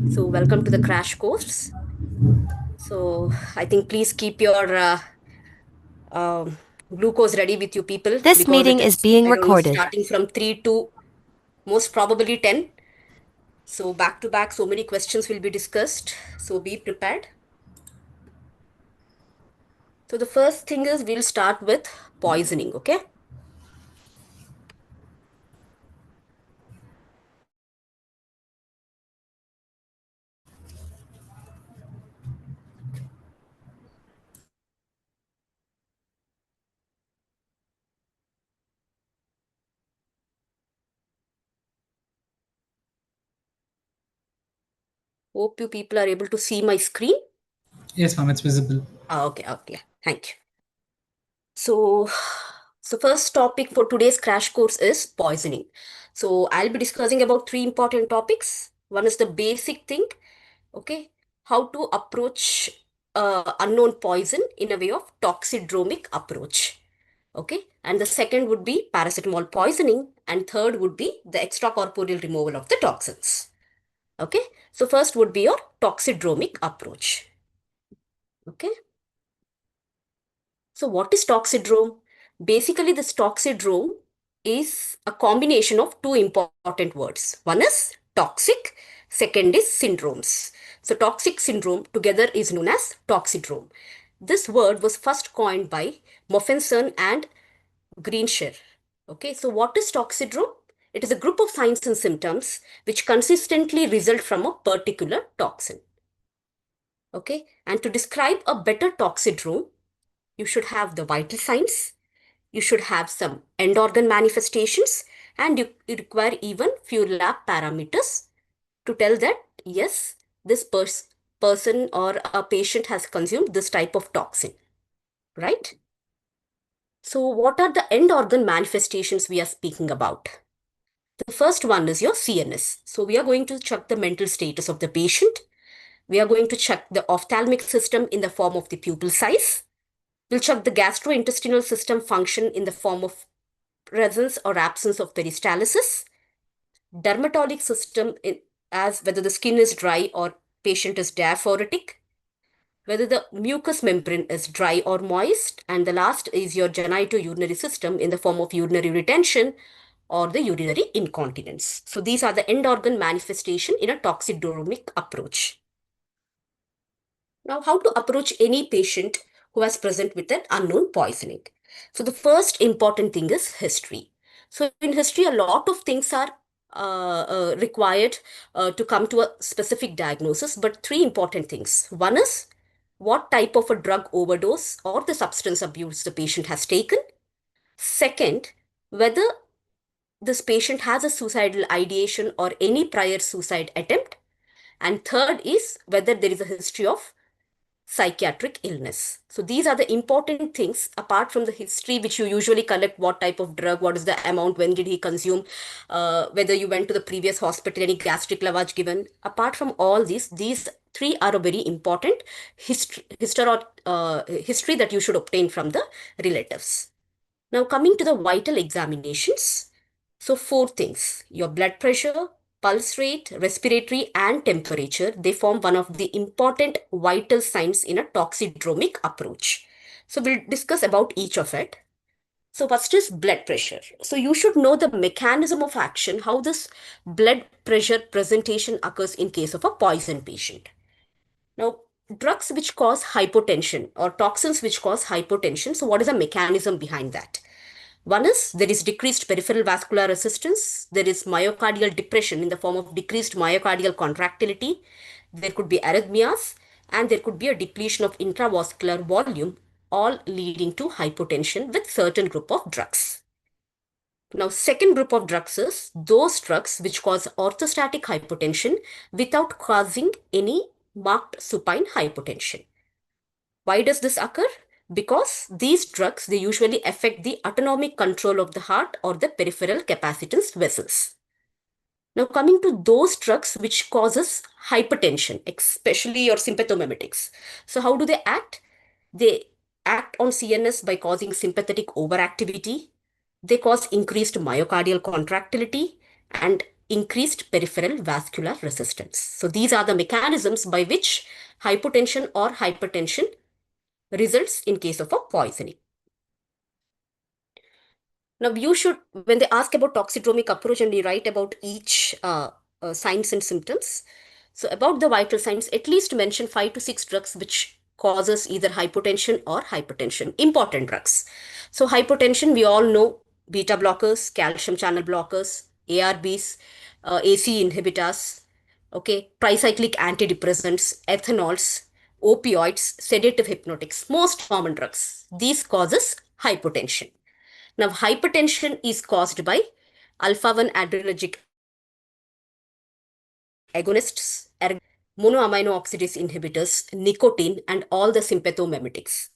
So, welcome to the crash course. So, I think please keep your um, glucose ready with you people This because it meeting is is, being I don't know, recorded. starting from 3 to most probably 10. So, back to back, so many questions will be discussed. So, be prepared. So, the first thing is we'll start with poisoning, okay? Hope you people are able to see my screen. Yes, ma'am, it's visible. Okay, thank you. So, so first topic for today's crash course is poisoning. So I'll be discussing about three important topics. One is the basic thing, okay, how to approach unknown poison in a way of toxidromic approach, okay, and the second would be paracetamol poisoning, and third would be the extracorporeal removal of the toxins, okay. So first would be your toxidromic approach, okay. So what is toxidrome? Basically, this toxidrome is a combination of two important words. One is toxic, second is syndromes. So toxic syndrome together is known as toxidrome. This word was first coined by Moffenson and Greenshire. Okay, so what is toxidrome? It is a group of signs and symptoms which consistently result from a particular toxin. Okay, and to describe a better toxidrome, you should have the vital signs, you should have some end organ manifestations, and you require even few lab parameters to tell that yes, this person or a patient has consumed this type of toxin, right? So what are the end organ manifestations we are speaking about? The first one is your CNS. So we are going to check the mental status of the patient. We are going to check the ophthalmic system in the form of the pupil size. We'll check the gastrointestinal system function in the form of presence or absence of peristalsis, dermatologic system as whether the skin is dry or patient is diaphoretic, whether the mucous membrane is dry or moist, and the last is your genitourinary system in the form of urinary retention or the urinary incontinence. So these are the end organ manifestation in a toxidromic approach. Now, how to approach any patient who has present with an unknown poisoning? So the first important thing is history. So in history, a lot of things are required to come to a specific diagnosis, but three important things. One is what type of a drug overdose or the substance abuse the patient has taken. Second, whether this patient has a suicidal ideation or any prior suicide attempt. And third is whether there is a history of psychiatric illness. So these are the important things apart from the history, which you usually collect: what type of drug, what is the amount, when did he consume, whether you went to the previous hospital, any gastric lavage given. Apart from all these three are a very important history that you should obtain from the relatives. Now coming to the vital examinations. So four things: your blood pressure, pulse rate, respiratory, and temperature. They form one of the important vital signs in a toxidromic approach. So we'll discuss about each of it. So first is blood pressure. So you should know the mechanism of action, how this blood pressure presentation occurs in case of a poison patient. Now, drugs which cause hypotension or toxins which cause hypotension. So what is the mechanism behind that? One is there is decreased peripheral vascular resistance. There is myocardial depression in the form of decreased myocardial contractility. There could be arrhythmias, and there could be a depletion of intravascular volume, all leading to hypotension with certain group of drugs. Now, second group of drugs is those drugs which cause orthostatic hypotension without causing any marked supine hypotension. Why does this occur? Because these drugs, they usually affect the autonomic control of the heart or the peripheral capacitance vessels. Now coming to those drugs which causes hypertension, especially your sympathomimetics. So how do they act? They act on CNS by causing sympathetic overactivity. They cause increased myocardial contractility and increased peripheral vascular resistance. So these are the mechanisms by which hypotension or hypertension results in case of a poisoning. Now, you should, when they ask about toxidromic approach and you write about each signs and symptoms, so about the vital signs, at least mention 5 to 6 drugs which causes either hypotension or hypertension. Important drugs. So hypotension, we all know beta blockers, calcium channel blockers, ARBs, AC inhibitors, okay, tricyclic antidepressants, ethanols, opioids, sedative hypnotics, most common drugs. These causes hypotension. Now, hypertension is caused by alpha 1 adrenergic agonists, monoamino oxidase inhibitors, nicotine, and all the sympathomimetics.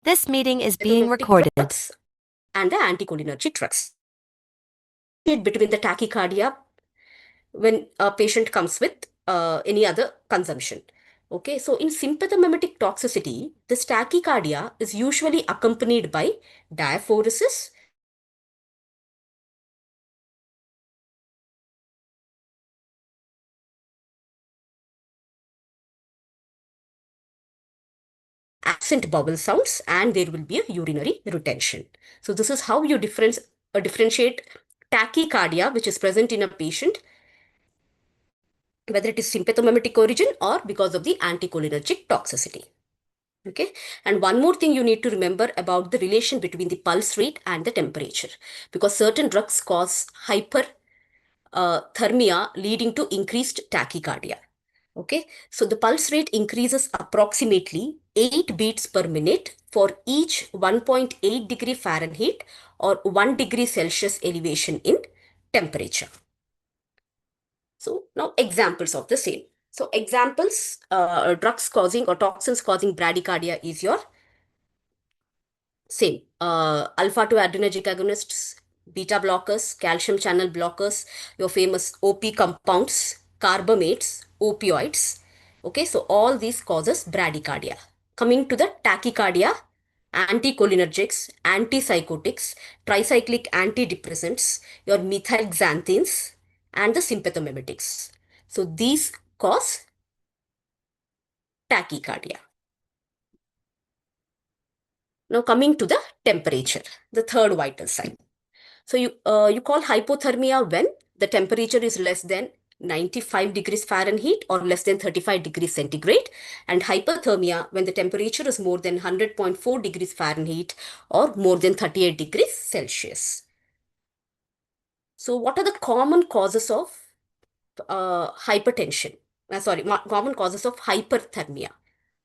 This meeting is being Sympathomimetic recorded. drugs and the anticholinergic drugs. Between the tachycardia when a patient comes with any other consumption. Okay, so in sympathomimetic toxicity, this tachycardia is usually accompanied by diaphoresis, absent bowel sounds, and there will be a urinary retention. So this is how you differentiate tachycardia, which is present in a patient, whether it is sympathomimetic origin or because of the anticholinergic toxicity. Okay, and one more thing you need to remember about the relation between the pulse rate and the temperature, because certain drugs cause hyperthermia leading to increased tachycardia. Okay, so the pulse rate increases approximately 8 beats per minute for each 1.8 degree Fahrenheit or 1 degree Celsius elevation in temperature. So now examples of the same. So examples, drugs causing or toxins causing bradycardia is your same. Alpha 2 adrenergic agonists, beta blockers, calcium channel blockers, your famous OP compounds, carbamates, opioids. Okay, so all these causes bradycardia. Coming to the tachycardia, anticholinergics, antipsychotics, tricyclic antidepressants, your methylxanthines, and the sympathomimetics. So these cause tachycardia. Now coming to the temperature, the third vital sign. So you call hypothermia when the temperature is less than 95 degrees Fahrenheit or less than 35 degrees centigrade, and hyperthermia when the temperature is more than 100.4 degrees Fahrenheit or more than 38 degrees Celsius. So what are the common causes of hypertension? Common causes of hyperthermia.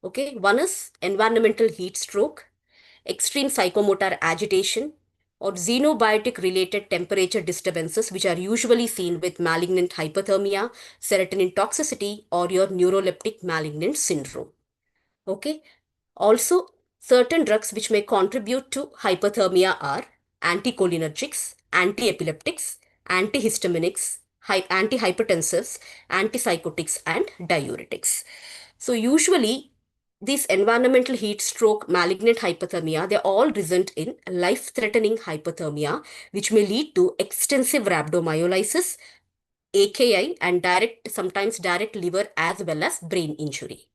Okay, one is environmental heat stroke, extreme psychomotor agitation, or xenobiotic related temperature disturbances, which are usually seen with malignant hyperthermia, serotonin toxicity, or your neuroleptic malignant syndrome. Okay. Also, certain drugs which may contribute to hyperthermia are anticholinergics, antiepileptics, antihistaminics, antihypertensives, antipsychotics, and diuretics. So usually these environmental heat stroke, malignant hypothermia, they all result in life-threatening hypothermia, which may lead to extensive rhabdomyolysis, AKI, and sometimes direct liver as well as brain injury.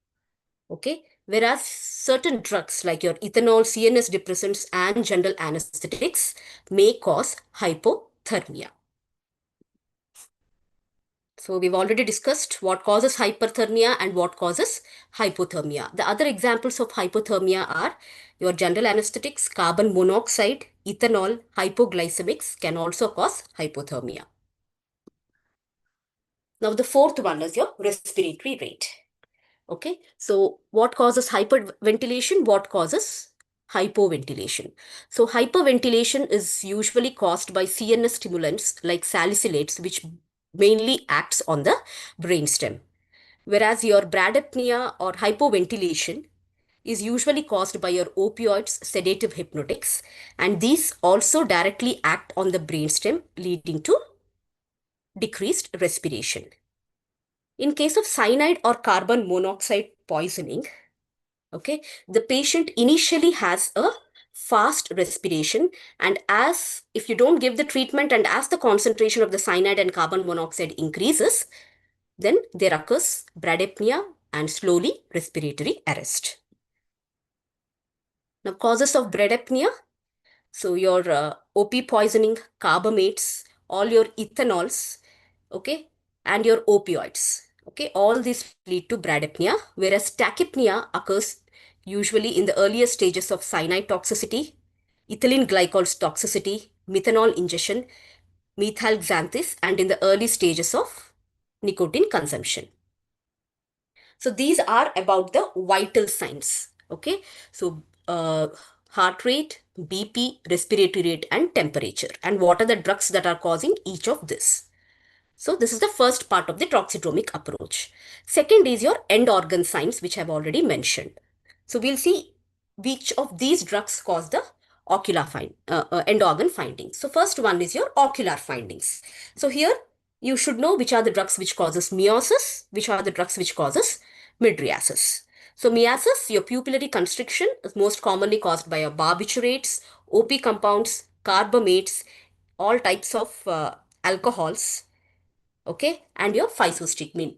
Okay. Whereas certain drugs like your ethanol, CNS depressants, and general anesthetics may cause hypothermia. So we've already discussed what causes hyperthermia and what causes hypothermia. The other examples of hypothermia are your general anesthetics, carbon monoxide, ethanol, hypoglycemics can also cause hypothermia. Now the fourth one is your respiratory rate. Okay, so what causes hyperventilation? What causes hypoventilation. So hyperventilation is usually caused by CNS stimulants like salicylates, which mainly acts on the brainstem. Whereas your bradypnea or hypoventilation is usually caused by your opioids, sedative hypnotics, and these also directly act on the brainstem, leading to decreased respiration. In case of cyanide or carbon monoxide poisoning, okay, the patient initially has a fast respiration, and as if you don't give the treatment and as the concentration of the cyanide and carbon monoxide increases, then there occurs bradypnea and slowly respiratory arrest. Now, causes of bradypnea. So your OP poisoning, carbamates, all your ethanols, okay, and your opioids, okay, all these lead to bradypnea, whereas tachypnea occurs usually in the earlier stages of cyanide toxicity, ethylene glycol's toxicity, methanol ingestion, methyl xanthis, and in the early stages of nicotine consumption. So these are about the vital signs. Okay. So heart rate, BP, respiratory rate, and temperature. And what are the drugs that are causing each of this? So this is the first part of the toxidromic approach. Second is your end organ signs, which I've already mentioned. So we'll see which of these drugs cause the end organ findings. So first one is your ocular findings. So here you should know which are the drugs which causes miosis, which are the drugs which causes mydriasis. So miosis, your pupillary constriction, is most commonly caused by your barbiturates, OP compounds, carbamates, all types of alcohols, okay, and your physostigmine.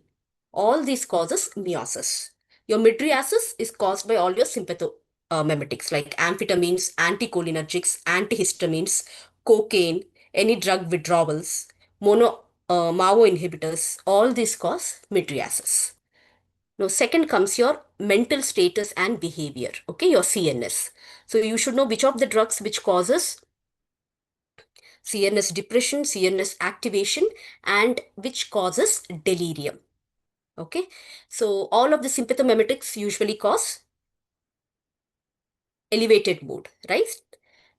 All these causes miosis. Your mydriasis is caused by all your sympathomimetics like amphetamines, anticholinergics, antihistamines, cocaine, any drug withdrawals, MAO inhibitors. All these cause mydriasis. Now, second comes your mental status and behavior. Okay, your CNS. So you should know which of the drugs which causes CNS depression, CNS activation, and which causes delirium. Okay, so all of the sympathomimetics usually cause elevated mood, right?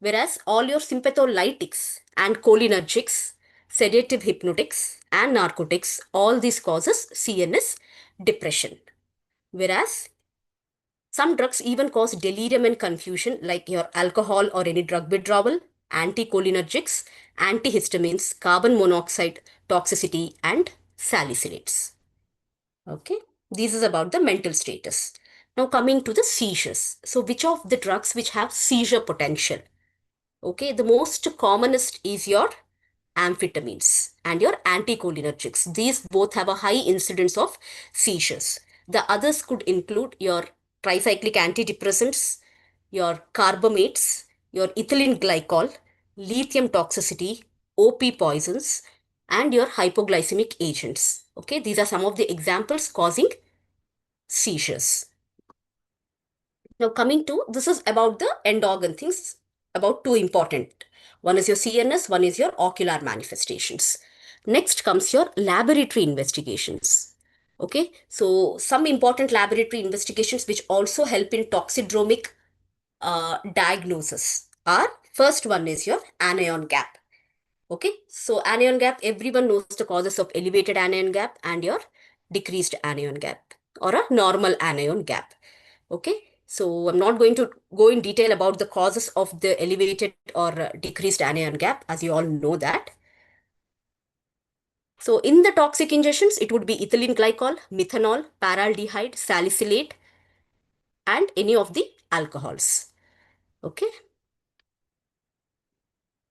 Whereas all your sympatholytics and cholinergics, sedative hypnotics, and narcotics, all these causes CNS depression. Whereas some drugs even cause delirium and confusion, like your alcohol or any drug withdrawal, anticholinergics, antihistamines, carbon monoxide toxicity, and salicylates. Okay, this is about the mental status. Now coming to the seizures. So which of the drugs which have seizure potential? Okay, the most commonest is your amphetamines and your anticholinergics. These both have a high incidence of seizures. The others could include your tricyclic antidepressants, your carbamates, your ethylene glycol, lithium toxicity, OP poisons, and your hypoglycemic agents. Okay, these are some of the examples causing seizures. Now, coming to this is about the end organ things, about two important. One is your CNS, one is your ocular manifestations. Next comes your laboratory investigations. Okay, so some important laboratory investigations which also help in toxidromic diagnosis are, first one is your anion gap. Okay, so anion gap, everyone knows the causes of elevated anion gap and your decreased anion gap or a normal anion gap. Okay, so I'm not going to go in detail about the causes of the elevated or decreased anion gap, as you all know that. So in the toxic ingestions, it would be ethylene glycol, methanol, paraldehyde, salicylate, and any of the alcohols. Okay.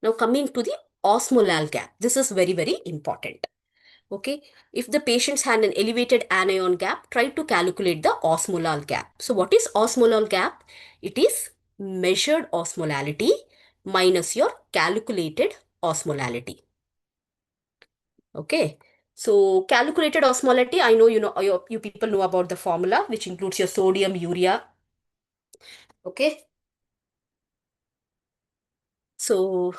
Now coming to the osmolar gap. This is very, very important. Okay. If the patients had an elevated anion gap, try to calculate the osmolar gap. So what is osmolar gap? It is measured osmolality minus your calculated osmolality. Okay. So calculated osmolality, I know you people know about the formula, which includes your sodium, urea. Okay. So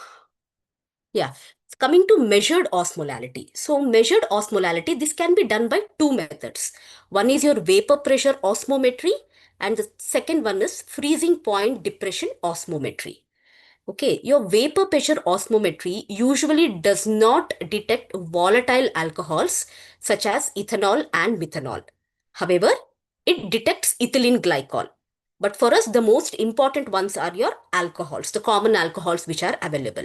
yeah, coming to measured osmolality. So measured osmolality, this can be done by two methods. One is your vapor pressure osmometry and the second one is freezing point depression osmometry. Okay, your vapor pressure osmometry usually does not detect volatile alcohols such as ethanol and methanol. However, it detects ethylene glycol. But for us, the most important ones are your alcohols, the common alcohols which are available.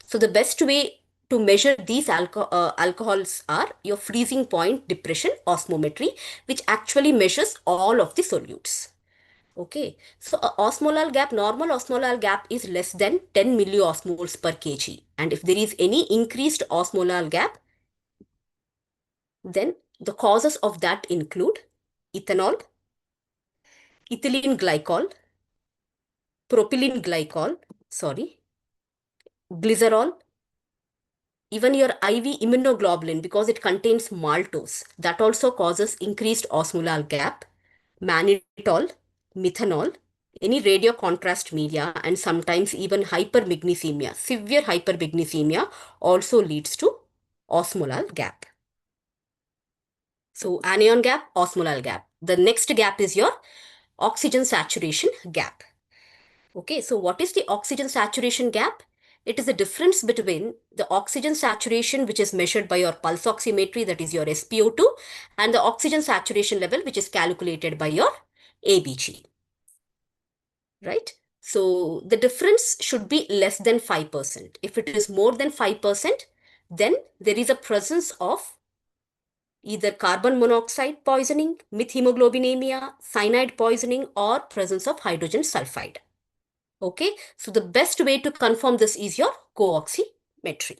So the best way to measure these alcohols are your freezing point depression osmometry, which actually measures all of the solutes. Okay, so a osmolar gap, normal osmolar gap is less than 10 milliosmoles per kg. And if there is any increased osmolar gap, then the causes of that include ethanol, ethylene glycol, propylene glycol, sorry, glycerol, even your IV immunoglobulin because it contains maltose. That also causes increased osmolar gap, mannitol, methanol, any radio contrast media, and sometimes even hypermagnesemia. Severe hypermagnesemia also leads to osmolar gap. So anion gap, osmolar gap. The next gap is your oxygen saturation gap. Okay, so what is the oxygen saturation gap? It is the difference between the oxygen saturation, which is measured by your pulse oximetry, that is your SpO2, and the oxygen saturation level, which is calculated by your ABG, right? So the difference should be less than 5%. If it is more than 5%, then there is a presence of either carbon monoxide poisoning, methemoglobinemia, cyanide poisoning, or presence of hydrogen sulfide. Okay, so the best way to confirm this is your co-oximetry.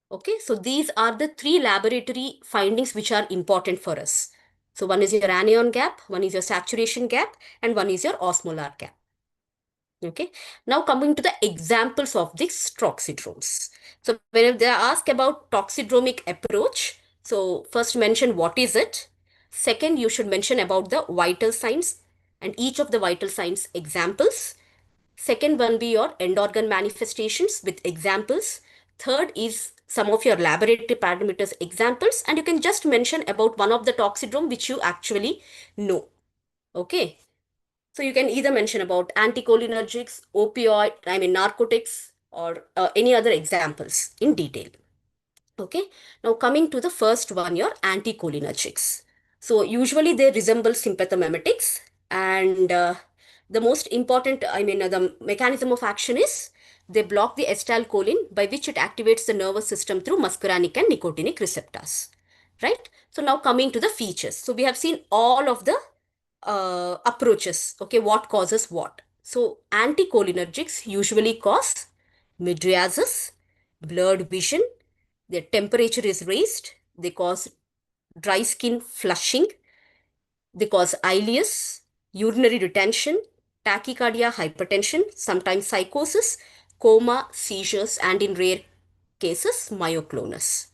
Okay, so these are the three laboratory findings which are important for us. So one is your anion gap, one is your saturation gap, and one is your osmolar gap. Okay, now coming to the examples of these toxidromes. So when they ask about toxidromic approach, so first mention what is it. Second, you should mention about the vital signs and each of the vital signs examples. Second one be your end organ manifestations with examples. Third is some of your laboratory parameters examples, and you can just mention about one of the toxidrome which you actually know. Okay. So you can either mention about anticholinergics, opioid, narcotics, or any other examples in detail. Okay. Now coming to the first one, your anticholinergics. So usually they resemble sympathomimetics, and the most important, the mechanism of action is they block the acetylcholine by which it activates the nervous system through muscarinic and nicotinic receptors. Right. So now coming to the features. So we have seen all of the approaches. Okay, what causes what? So anticholinergics usually cause mydriasis, blurred vision, their temperature is raised, they cause dry skin flushing, they cause ileus, urinary retention, tachycardia, hypertension, sometimes psychosis, coma, seizures, and in rare cases, myoclonus.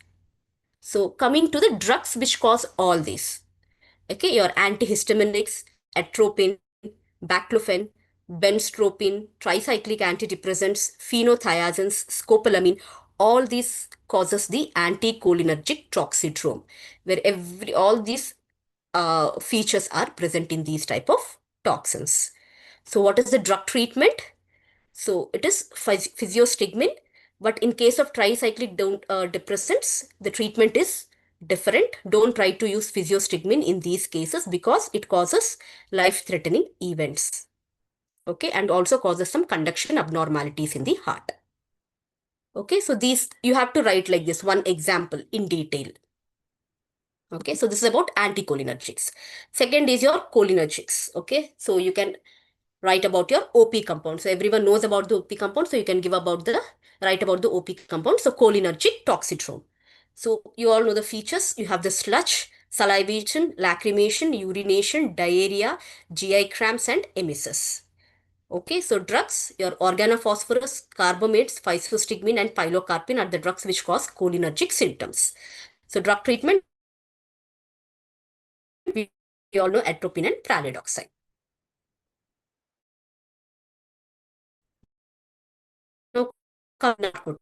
So coming to the drugs which cause all these. Okay, your antihistaminics, atropine, baclofen, benztropine, tricyclic antidepressants, phenothiazines, scopolamine, all these causes the anticholinergic toxidrome, where all these features are present in these type of toxins. So what is the drug treatment? So it is physiostigmine, but in case of tricyclic depressants, the treatment is different. Don't try to use physiostigmine in these cases because it causes life-threatening events. Okay, and also causes some conduction abnormalities in the heart. Okay, so these you have to write like this, one example in detail. Okay, so this is about anticholinergics. Second is your cholinergics. Okay, so you can write about your OP compound. So everyone knows about the OP compound. So you can give about the write about the OP compound. So cholinergic toxidrome. So you all know the features. You have the sludge, salivation, lacrimation, urination, diarrhea, GI cramps, and emesis. Okay, so drugs, your organophosphorus, carbamates, physostigmine, and pilocarpine are the drugs which cause cholinergic symptoms. So drug treatment, we all know atropine and pralidoxine. Now, narcotics.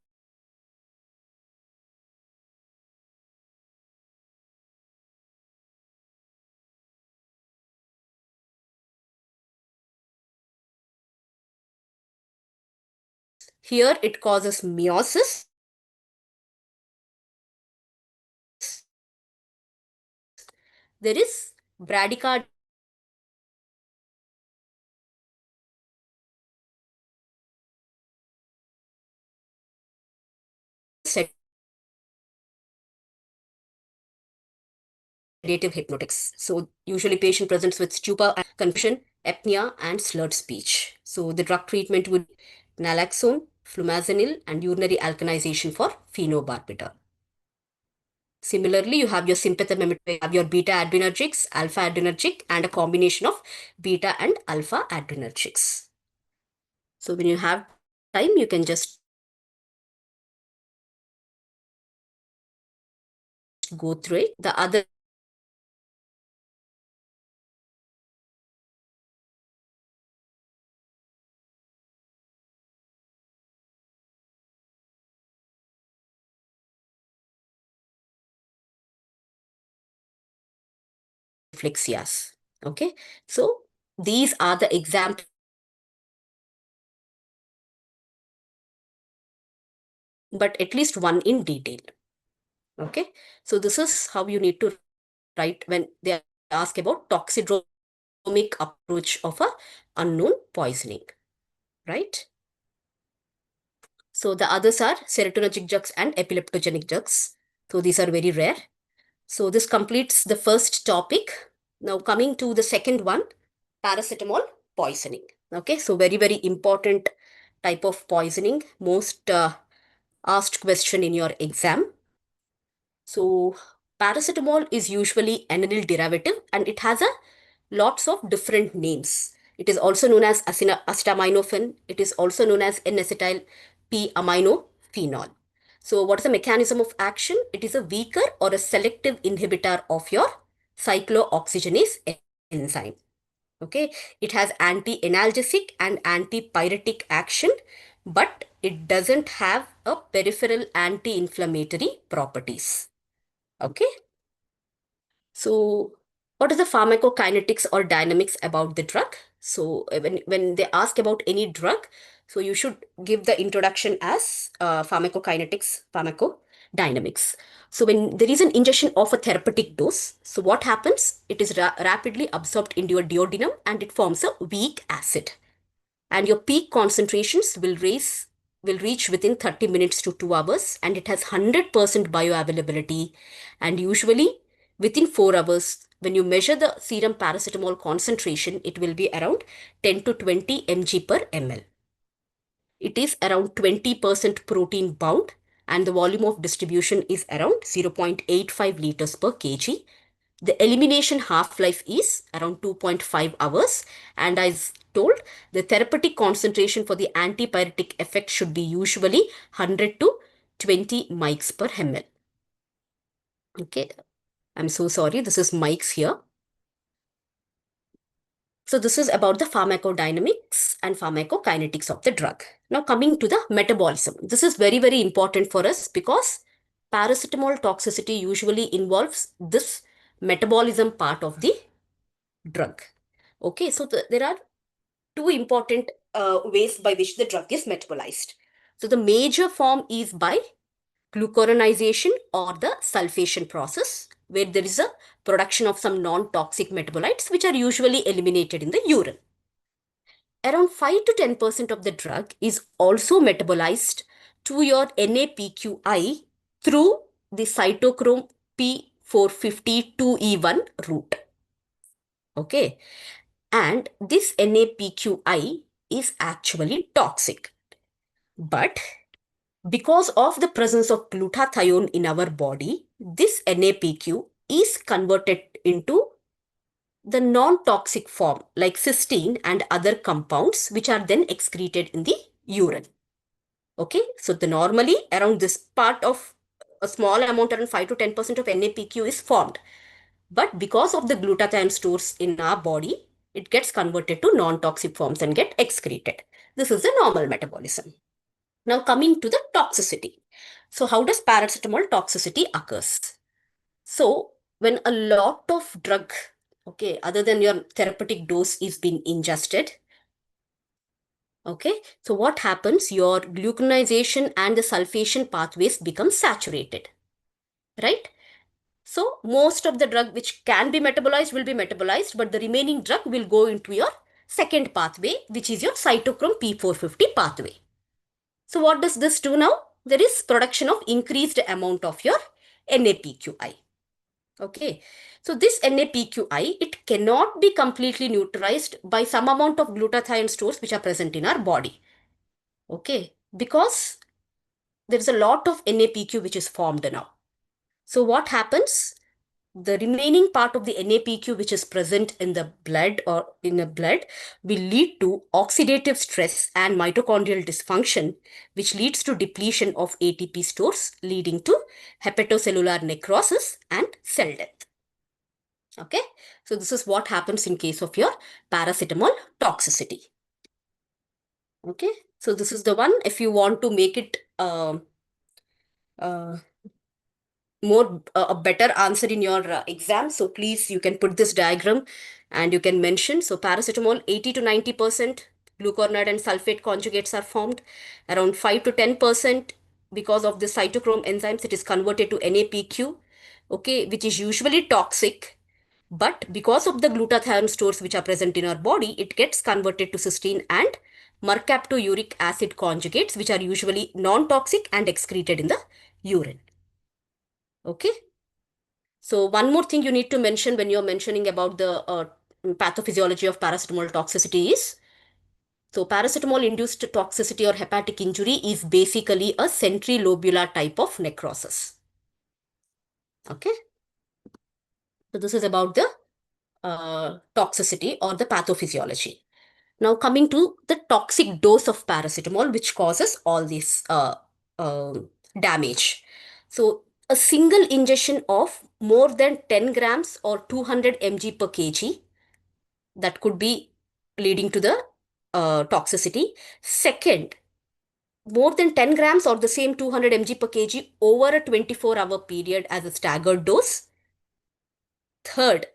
Here it causes meiosis. There is bradycardia sedative hypnotics. So usually patient presents with stupor, confusion, apnea, and slurred speech. So the drug treatment would be naloxone, flumazenil, and urinary alkalization for phenobarbital. Similarly, you have your sympathomimic, you have your beta adrenergics, alpha adrenergic, and a combination of beta and alpha adrenergics. So when you have time, you can just go through it. The other reflexias. Okay, so these are the examples, but at least one in detail. Okay, so this is how you need to write when they ask about toxidromic approach of a unknown poisoning, right? So the others are serotonergic drugs and epileptogenic drugs. So these are very rare. So this completes the first topic. Now coming to the second one, paracetamol poisoning. Okay, so very, very important type of poisoning, most asked question in your exam. So paracetamol is usually anyl derivative and it has a lots of different names. It is also known as acetaminophen. It is also known as N-acetyl P-aminophenol. So what is the mechanism of action? It is a weaker or a selective inhibitor of your cyclooxygenase enzyme. Okay, it has anti-analgesic and antipyretic action, but it doesn't have a peripheral anti-inflammatory properties. Okay, so what is the pharmacokinetics or dynamics about the drug? So when they ask about any drug, so you should give the introduction as pharmacokinetics, pharmacodynamics. So when there is an ingestion of a therapeutic dose, so what happens? It is rapidly absorbed into your duodenum and it forms a weak acid. And your peak concentrations will reach within 30 minutes to 2 hours and it has 100% bioavailability, and usually within 4 hours when you measure the serum paracetamol concentration, it will be around 10 to 20 mg per ml. It is around 20% protein bound and the volume of distribution is around 0.85 liters per kg. The elimination half-life is around 2.5 hours, and as told, the therapeutic concentration for the antipyretic effect should be usually 100 to 20 mics per ml. Okay, I'm so sorry, this is mics here. So this is about the pharmacodynamics and pharmacokinetics of the drug. Now coming to the metabolism. This is very, very important for us because paracetamol toxicity usually involves this metabolism part of the drug. Okay, so there are two important ways by which the drug is metabolized. So the major form is by glucuronization or the sulfation process, where there is a production of some non-toxic metabolites which are usually eliminated in the urine. Around 5 to 10% of the drug is also metabolized to your NAPQI through the cytochrome P452E1 route. Okay, and this NAPQI is actually toxic. But because of the presence of glutathione in our body, this NAPQ is converted into the non-toxic form like cysteine and other compounds which are then excreted in the urine. Okay, so the normally around this part of a small amount, around 5 to 10% of NAPQ is formed. But because of the glutathione stores in our body, it gets converted to non-toxic forms and get excreted. This is the normal metabolism. Now coming to the toxicity. So how does paracetamol toxicity occurs? So when a lot of drug, okay, other than your therapeutic dose is being ingested, Okay, so what happens? Your gluconization and the sulfation pathways become saturated, right? So most of the drug which can be metabolized will be metabolized, but the remaining drug will go into your second pathway, which is your cytochrome P450 pathway. So what does this do now? There is production of increased amount of your NAPQI. Okay, so this NAPQI, it cannot be completely neutralized by some amount of glutathione stores which are present in our body. Okay, because there is a lot of NAPQ which is formed now. So what happens? The remaining part of the NAPQ which is present in the blood or in the blood will lead to oxidative stress and mitochondrial dysfunction, which leads to depletion of ATP stores, leading to hepatocellular necrosis and cell death. Okay, so this is what happens in case of your paracetamol toxicity. Okay, so this is the one. If you want to make it uh, more a better answer in your exam, so please you can put this diagram and you can mention. So paracetamol 80 to 90% glucuronide and sulfate conjugates are formed. Around 5 to 10% because of the cytochrome enzymes it is converted to NAPQ, okay, which is usually toxic, but because of the glutathione stores which are present in our body, it gets converted to cysteine and mercaptouric acid conjugates, which are usually non-toxic and excreted in the urine. Okay. So one more thing you need to mention when you're mentioning about the pathophysiology of paracetamol toxicity is, so paracetamol induced toxicity or hepatic injury is basically a centrilobular type of necrosis. Okay. So this is about the toxicity or the pathophysiology. Now coming to the toxic dose of paracetamol, which causes all this damage. So a single ingestion of more than 10 grams or 200 mg per kg, that could be leading to the toxicity. Second, more than 10 grams or the same 200 mg per kg over a 24-hour period as a staggered dose. Third,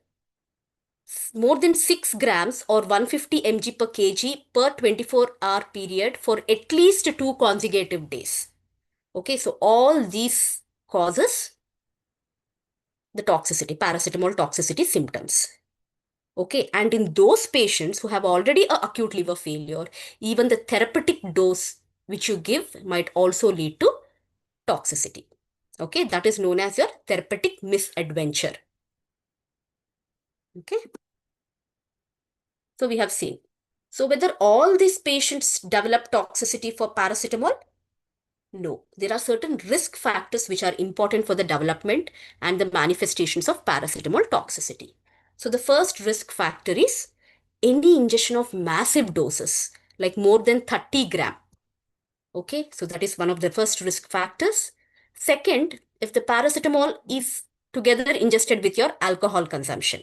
more than 6 grams or 150 mg per kg per 24-hour period for at least 2 consecutive days. Okay, so all these causes the toxicity, paracetamol toxicity symptoms. Okay, and in those patients who have already a acute liver failure, even the therapeutic dose which you give might also lead to toxicity. Okay, that is known as your therapeutic misadventure. Okay, so we have seen. So whether all these patients develop toxicity for paracetamol? No, there are certain risk factors which are important for the development and the manifestations of paracetamol toxicity. So the first risk factor is any ingestion of massive doses, like more than 30 gram. Okay, so that is one of the first risk factors. Second, if the paracetamol is together ingested with your alcohol consumption.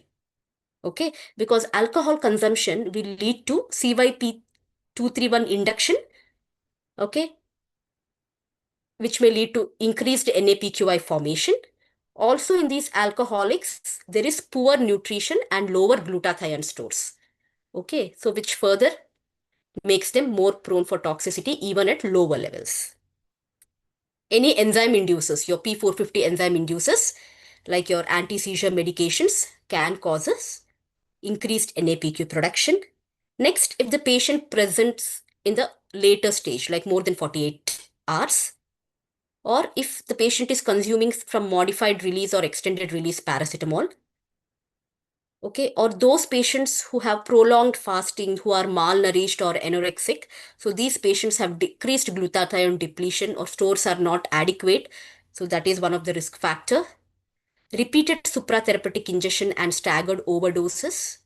Okay, because alcohol consumption will lead to CYP231 induction. Okay, which may lead to increased NAPQI formation. Also, in these alcoholics, there is poor nutrition and lower glutathione stores. Okay, so which further makes them more prone for toxicity even at lower levels. Any enzyme inducers, your P450 enzyme inducers, like your anti-seizure medications, can causes increased NAPQ production. Next, if the patient presents in the later stage, like more than 48 hours, or if the patient is consuming from modified release or extended release paracetamol, okay, or those patients who have prolonged fasting, who are malnourished or anorexic, so these patients have decreased glutathione depletion or stores are not adequate, so that is one of the risk factor. Repeated supratherapeutic ingestion and staggered overdoses,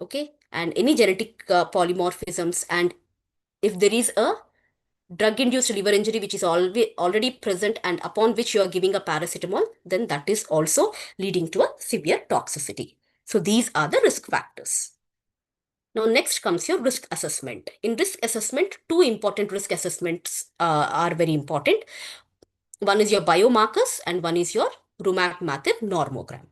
okay, and any genetic polymorphisms, and if there is a drug-induced liver injury which is already present and upon which you are giving a paracetamol, then that is also leading to a severe toxicity. So these are the risk factors. Now next comes your risk assessment. In risk assessment, two important risk assessments are very important. One is your biomarkers and one is your rheumatic normogram.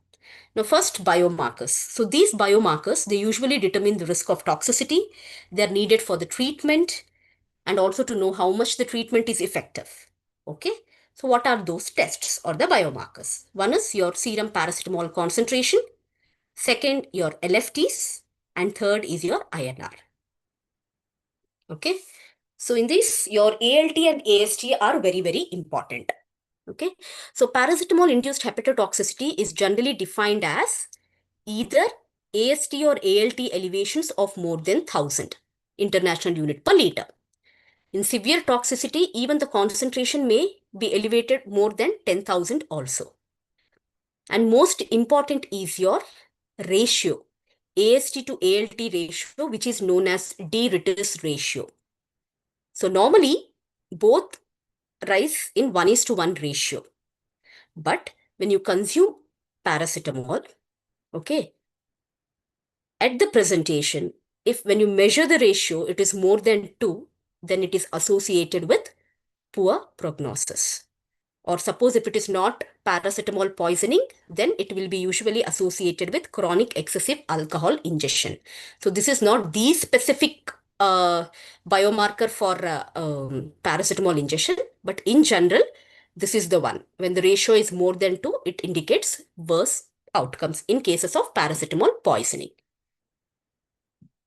Now, first, biomarkers. So these biomarkers, they usually determine the risk of toxicity. They're needed for the treatment and also to know how much the treatment is effective. Okay. So what are those tests or the biomarkers? One is your serum paracetamol concentration. Second, your LFTs. And third is your INR. Okay. So in this, your ALT and AST are very, very important. Okay. So paracetamol induced hepatotoxicity is generally defined as either AST or ALT elevations of more than 1000 international unit per liter. In severe toxicity, even the concentration may be elevated more than 10,000 also. And most important is your ratio, AST to ALT ratio, which is known as D-Ritis ratio. So normally, both rise in 1:1 ratio. But when you consume paracetamol, okay, at the presentation, if when you measure the ratio, it is more than 2, then it is associated with poor prognosis. Or suppose if it is not paracetamol poisoning, then it will be usually associated with chronic excessive alcohol ingestion. So this is not the specific biomarker for paracetamol ingestion, but in general, this is the one. When the ratio is more than 2, it indicates worse outcomes in cases of paracetamol poisoning.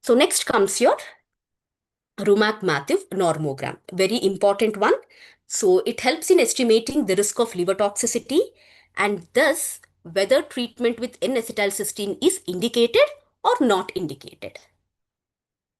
So next comes your Rumac-Mathieu normogram, very important one. So it helps in estimating the risk of liver toxicity and thus whether treatment with N-acetylcysteine is indicated or not indicated.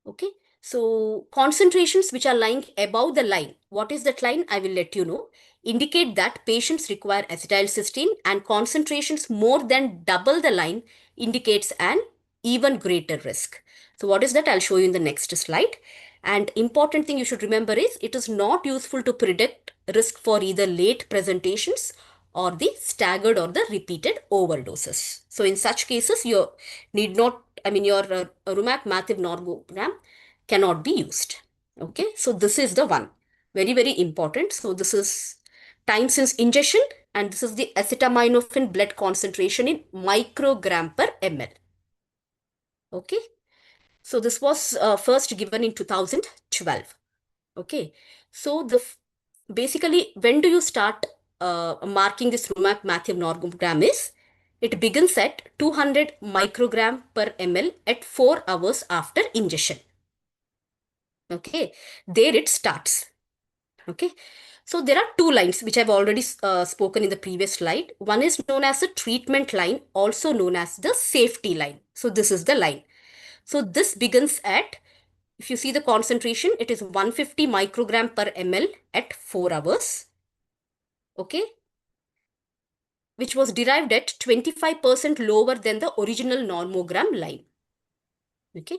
Okay. So concentrations which are lying above the line, what is that line? I will let you know. Indicate that patients require acetylcysteine, and concentrations more than double the line indicates an even greater risk. So what is that? I'll show you in the next slide. And important thing you should remember is it is not useful to predict risk for either late presentations or the staggered or the repeated overdoses. So in such cases, you need not, your Rumac-Mathieu normogram cannot be used. Okay, so this is the one. Very, very important. So this is time since ingestion, and this is the acetaminophen blood concentration in microgram per ml. Okay, so this was first given in 2012. Okay, so basically, when do you start marking this Rumac-Mathieu normogram is, it begins at 200 microgram per ml at 4 hours after ingestion. Okay, there it starts. Okay, so there are two lines which I've already spoken in the previous slide. One is known as the treatment line, also known as the safety line. So this is the line. So this begins at, if you see the concentration, it is 150 microgram per ml at 4 hours. Okay, which was derived at 25% lower than the original normogram line. Okay,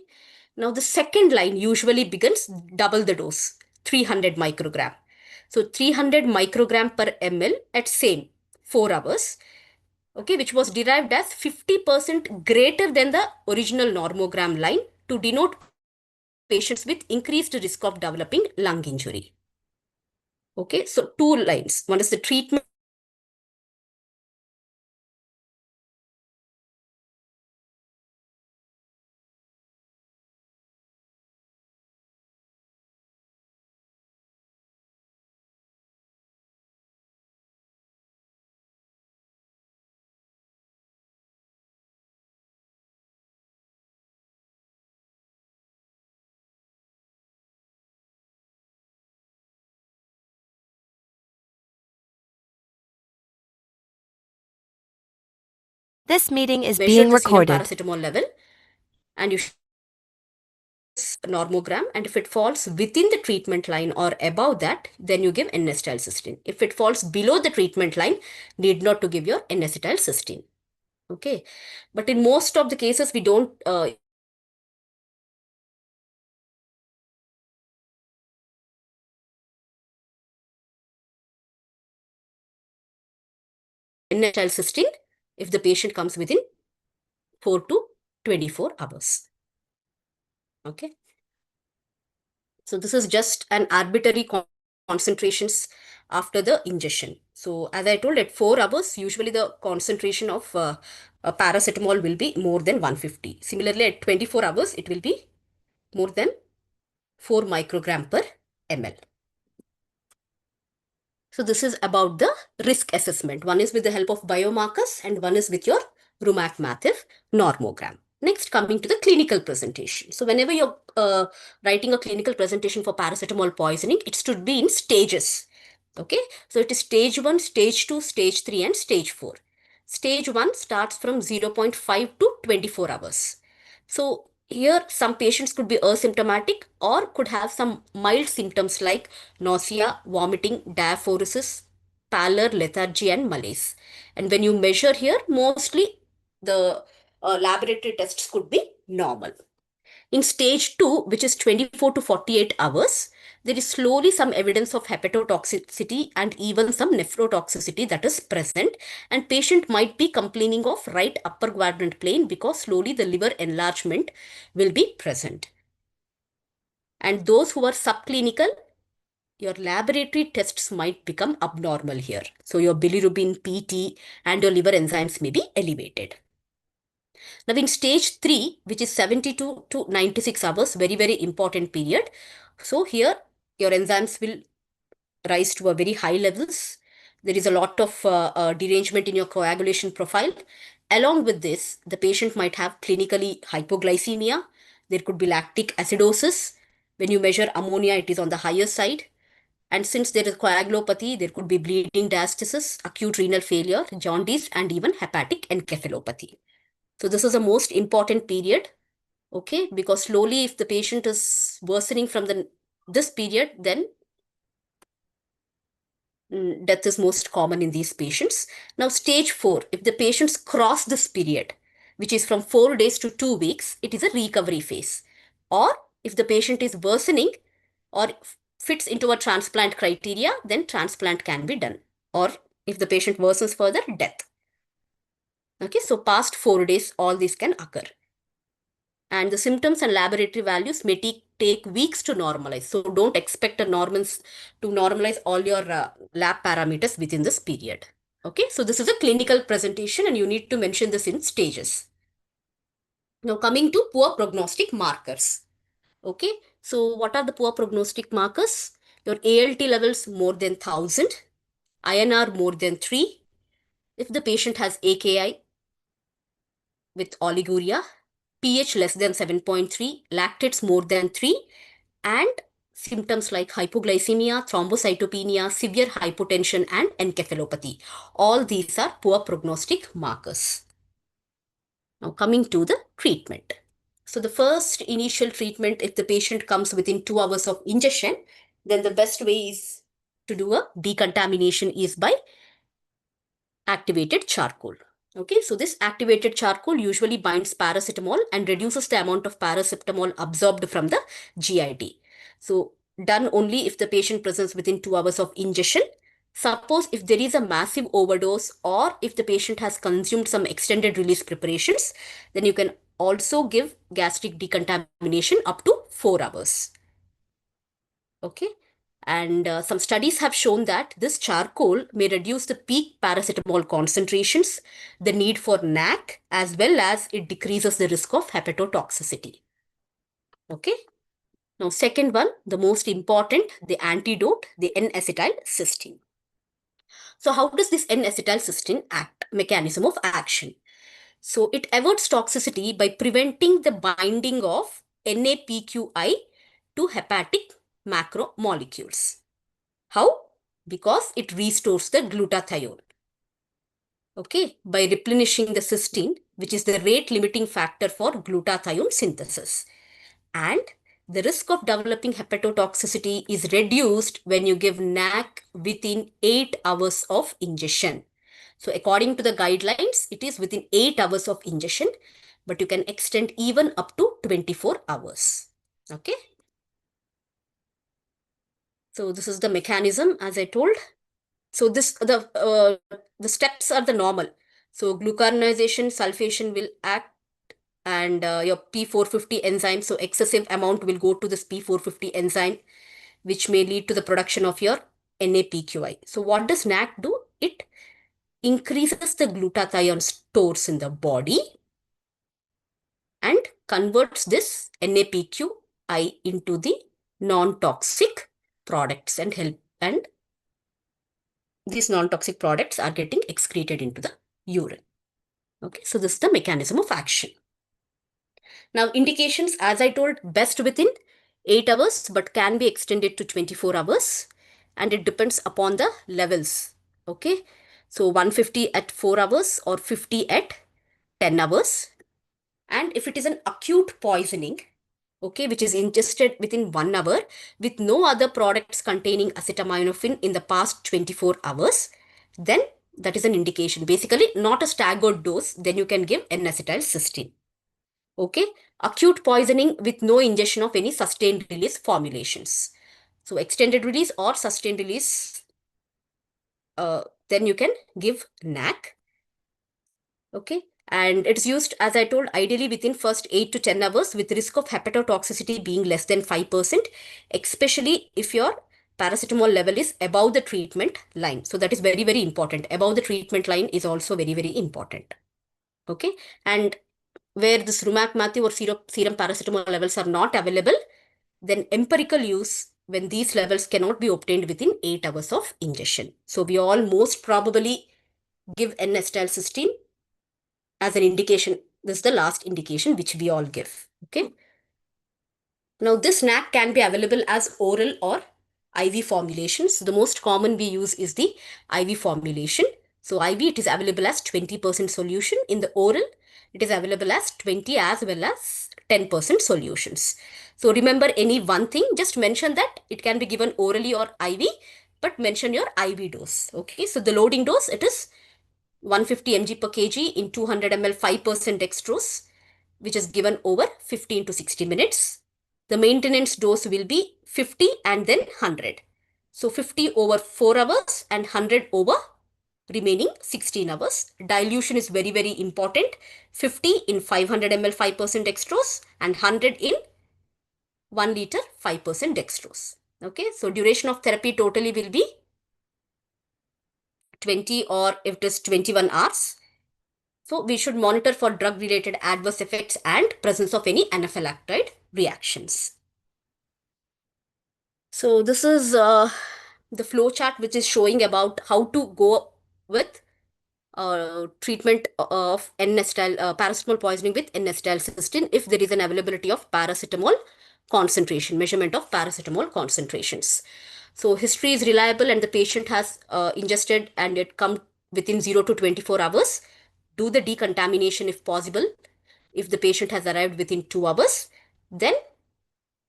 now the second line usually begins double the dose, 300 microgram. So 300 microgram per ml at same 4 hours, okay, which was derived as 50% greater than the original normogram line to denote patients with increased risk of developing lung injury. Okay, so two lines. One is the treatment This meeting is measure being the serum recorded. paracetamol level, and you should normogram, and if it falls within the treatment line or above that, then you give N-acetylcysteine. If it falls below the treatment line, need not to give your N-acetylcysteine. Okay, but in most of the cases we don't N-acetylcysteine if the patient comes within 4 to 24 hours. Okay, so this is just an arbitrary concentrations after the ingestion. So as I told, at 4 hours, usually the concentration of paracetamol will be more than 150. Similarly, at 24 hours, it will be more than 4 microgram per ml. So this is about the risk assessment. One is with the help of biomarkers and one is with your Rumac-Mathief normogram. Next, coming to the clinical presentation. So whenever you're writing a clinical presentation for paracetamol poisoning, it should be in stages. Okay, so it is stage 1, stage 2, stage 3 and stage 4. Stage 1 starts from 0.5 to 24 hours. So here some patients could be asymptomatic or could have some mild symptoms like nausea, vomiting, diaphoresis, pallor, lethargy and malaise. And when you measure here, mostly the laboratory tests could be normal. In stage 2, which is 24 to 48 hours, there is slowly some evidence of hepatotoxicity and even some nephrotoxicity that is present, and patient might be complaining of right upper quadrant pain because slowly the liver enlargement will be present. And those who are subclinical, your laboratory tests might become abnormal here. So your bilirubin, PT, and your liver enzymes may be elevated. Now in stage 3, which is 72 to 96 hours, very, very important period. So here your enzymes will rise to a very high levels. There is a lot of derangement in your coagulation profile. Along with this, the patient might have clinically hypoglycemia. There could be lactic acidosis. When you measure ammonia, it is on the higher side. And since there is coagulopathy, there could be bleeding diastasis, acute renal failure, jaundice, and even hepatic encephalopathy. So this is the most important period, okay? Because slowly, if the patient is worsening from this period, then death is most common in these patients. Now, stage 4, if the patients cross this period, which is from 4 days to 2 weeks, it is a recovery phase. Or if the patient is worsening or fits into a transplant criteria, then transplant can be done. Or if the patient worsens further, death. Okay, so past 4 days, all these can occur. And the symptoms and laboratory values may take weeks to normalize. So don't expect a to normalize all your lab parameters within this period. Okay, so this is a clinical presentation and you need to mention this in stages. Now coming to poor prognostic markers. Okay, so what are the poor prognostic markers? Your ALT levels more than 1000, INR more than 3. If the patient has AKI with oliguria, pH less than 7.3, lactates more than 3, and symptoms like hypoglycemia, thrombocytopenia, severe hypotension, and encephalopathy. All these are poor prognostic markers. Now, coming to the treatment. So, the first initial treatment, if the patient comes within 2 hours of ingestion, then the best way is to do a decontamination is by activated charcoal. Okay, so this activated charcoal usually binds paracetamol and reduces the amount of paracetamol absorbed from the GIT. So done only if the patient presents within 2 hours of ingestion. Suppose if there is a massive overdose or if the patient has consumed some extended release preparations, then you can also give gastric decontamination up to 4 hours. Okay. And some studies have shown that this charcoal may reduce the peak paracetamol concentrations, the need for NAC, as well as it decreases the risk of hepatotoxicity. Okay. Now, second one, the most important, the antidote, the N-acetylcysteine. So, how does this N-acetylcysteine act? Mechanism of action. So, it avoids toxicity by preventing the binding of NAPQI to hepatic macromolecules. How? Because it restores the glutathione. Okay, by replenishing the cysteine, which is the rate limiting factor for glutathione synthesis. And the risk of developing hepatotoxicity is reduced when you give NAC within 8 hours of ingestion. So according to the guidelines, it is within 8 hours of ingestion, but you can extend even up to 24 hours. Okay. So this is the mechanism as I told. So the steps are the normal. So glucuronidation, sulfation will act and your P450 enzyme. So excessive amount will go to this P450 enzyme. which may lead to the production of your NAPQI. So what does NAC do? It increases the glutathione stores in the body and converts this NAPQI into the non-toxic products and these non-toxic products are getting excreted into the urine. Okay, so this is the mechanism of action. Now, indications, as I told, best within 8 hours, but can be extended to 24 hours. And it depends upon the levels. Okay, so 150 at 4 hours or 50 at 10 hours. And if it is an acute poisoning, okay, which is ingested within 1 hour with no other products containing acetaminophen in the past 24 hours, then that is an indication. Basically, not a staggered dose, then you can give N-acetylcysteine. Okay, acute poisoning with no ingestion of any sustained release formulations. So extended release or sustained release, then you can give NAC. Okay, and it's used, as I told, ideally within first 8 to 10 hours with risk of hepatotoxicity being less than 5%, especially if your paracetamol level is above the treatment line. So that is very, very important. Above the treatment line is also very, very important. Okay, and where this Rumac Matthew or serum paracetamol levels are not available, then empirical use when these levels cannot be obtained within 8 hours of ingestion. So we all most probably give N-acetylcysteine as an indication. This is the last indication which we all give. Okay. Now this NAC can be available as oral or IV formulations. The most common we use is the IV formulation. So IV, it is available as 20% solution. In the oral, it is available as 20 as well as 10% solutions. So remember any one thing, just mention that it can be given orally or IV, but mention your IV dose. Okay, so the loading dose, it is 150 mg per kg in 200 ml 5% dextrose, which is given over 15 to 60 minutes. The maintenance dose will be 50 and then 100. So 50 over 4 hours and 100 over remaining 16 hours. Dilution is very, very important. 50 in 500 ml 5% dextrose and 100 in 1 liter 5% dextrose. Okay, so duration of therapy totally will be 20 or if it is 21 hours. So we should monitor for drug-related adverse effects and presence of any anaphylactoid reactions. So this is the flow chart which is showing about how to go with treatment of paracetamol poisoning with N-acetylcysteine if there is an availability of paracetamol concentration, measurement of paracetamol concentrations. So history is reliable and the patient has ingested and it come within 0 to 24 hours. Do the decontamination if possible. If the patient has arrived within 2 hours, then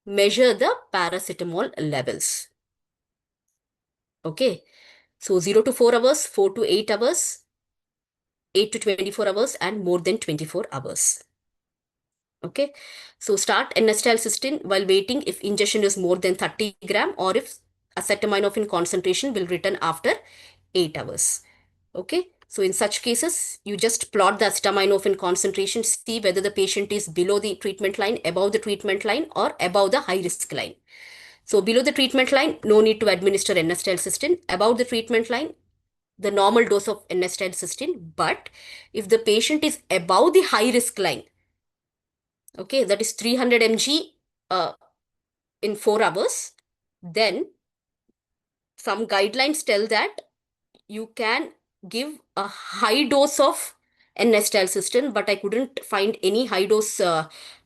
measure the paracetamol levels. Okay. So 0 to 4 hours, 4 to 8 hours, 8 to 24 hours, and more than 24 hours. Okay. So start N-acetylcysteine while waiting if ingestion is more than 30 gram or if acetaminophen concentration will return after 8 hours. Okay. So in such cases, you just plot the acetaminophen concentration, see whether the patient is below the treatment line, above the treatment line, or above the high risk line. So below the treatment line, no need to administer N-acetylcysteine. Above the treatment line, the normal dose of N-acetylcysteine. But if the patient is above the high risk line, okay, that is 300 mg in 4 hours, then some guidelines tell that you can give a high dose of N-acetylcysteine, but I couldn't find any high dose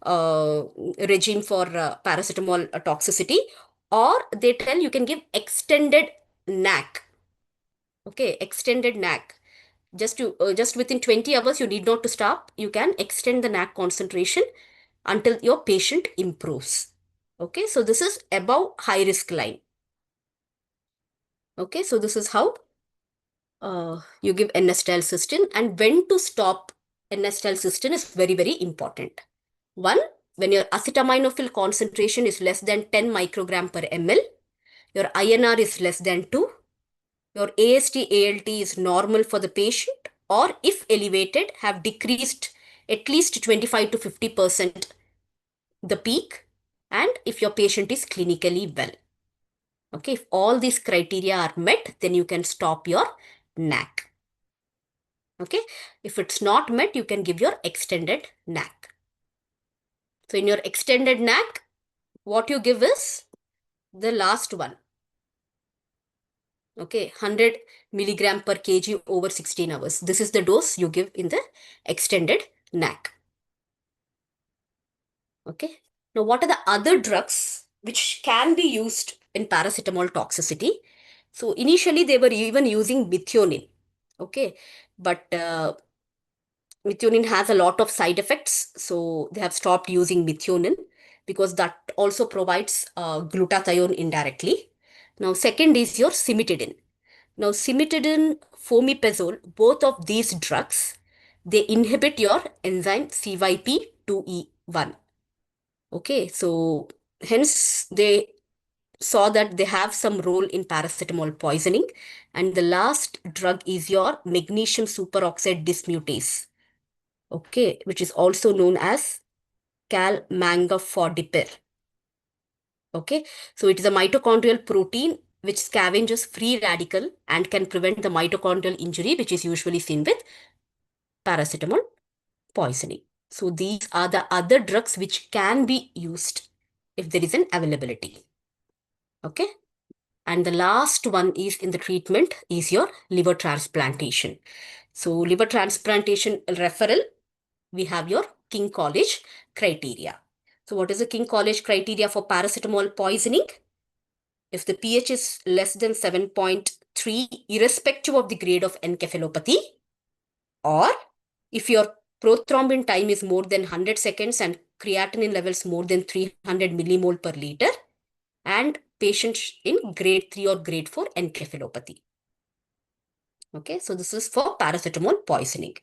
regime for paracetamol toxicity. Or they tell you can give extended NAC. Okay, extended NAC. Just within 20 hours, you need not to stop. You can extend the NAC concentration until your patient improves. Okay, so this is above high risk line. Okay, so this is how you give N-acetylcysteine, and when to stop N-acetylcysteine is very, very important. One, when your acetaminophen concentration is less than 10 microgram per ml, your INR is less than 2, your AST/ALT is normal for the patient, or if elevated, have decreased at least 25 to 50% the peak, and if your patient is clinically well. Okay, if all these criteria are met, then you can stop your NAC. Okay, if it's not met, you can give your extended NAC. So in your extended NAC, what you give is the last one. Okay, 100 milligram per kg over 16 hours. This is the dose you give in the extended NAC. Okay. Now, what are the other drugs which can be used in paracetamol toxicity? So initially they were even using methionine. Okay, but methionine has a lot of side effects, so they have stopped using methionine because that also provides glutathione indirectly. Now, second is your cimetidine. Now, cimetidine, fomepizole, both of these drugs, they inhibit your enzyme CYP2E1. Okay, so hence they saw that they have some role in paracetamol poisoning. And the last drug is your magnesium superoxide dismutase, okay, which is also known as calmangafodipir. Okay, so it is a mitochondrial protein which scavenges free radical and can prevent the mitochondrial injury, which is usually seen with paracetamol poisoning. So these are the other drugs which can be used if there is an availability. Okay. And the last one is in the treatment is your liver transplantation. So liver transplantation referral, we have your King College criteria. So what is the King College criteria for paracetamol poisoning? If the pH is less than 7.3, irrespective of the grade of encephalopathy, or if your prothrombin time is more than 100 seconds and creatinine levels more than 300 millimole per liter, and patients in grade 3 or grade 4 encephalopathy. Okay, so this is for paracetamol poisoning.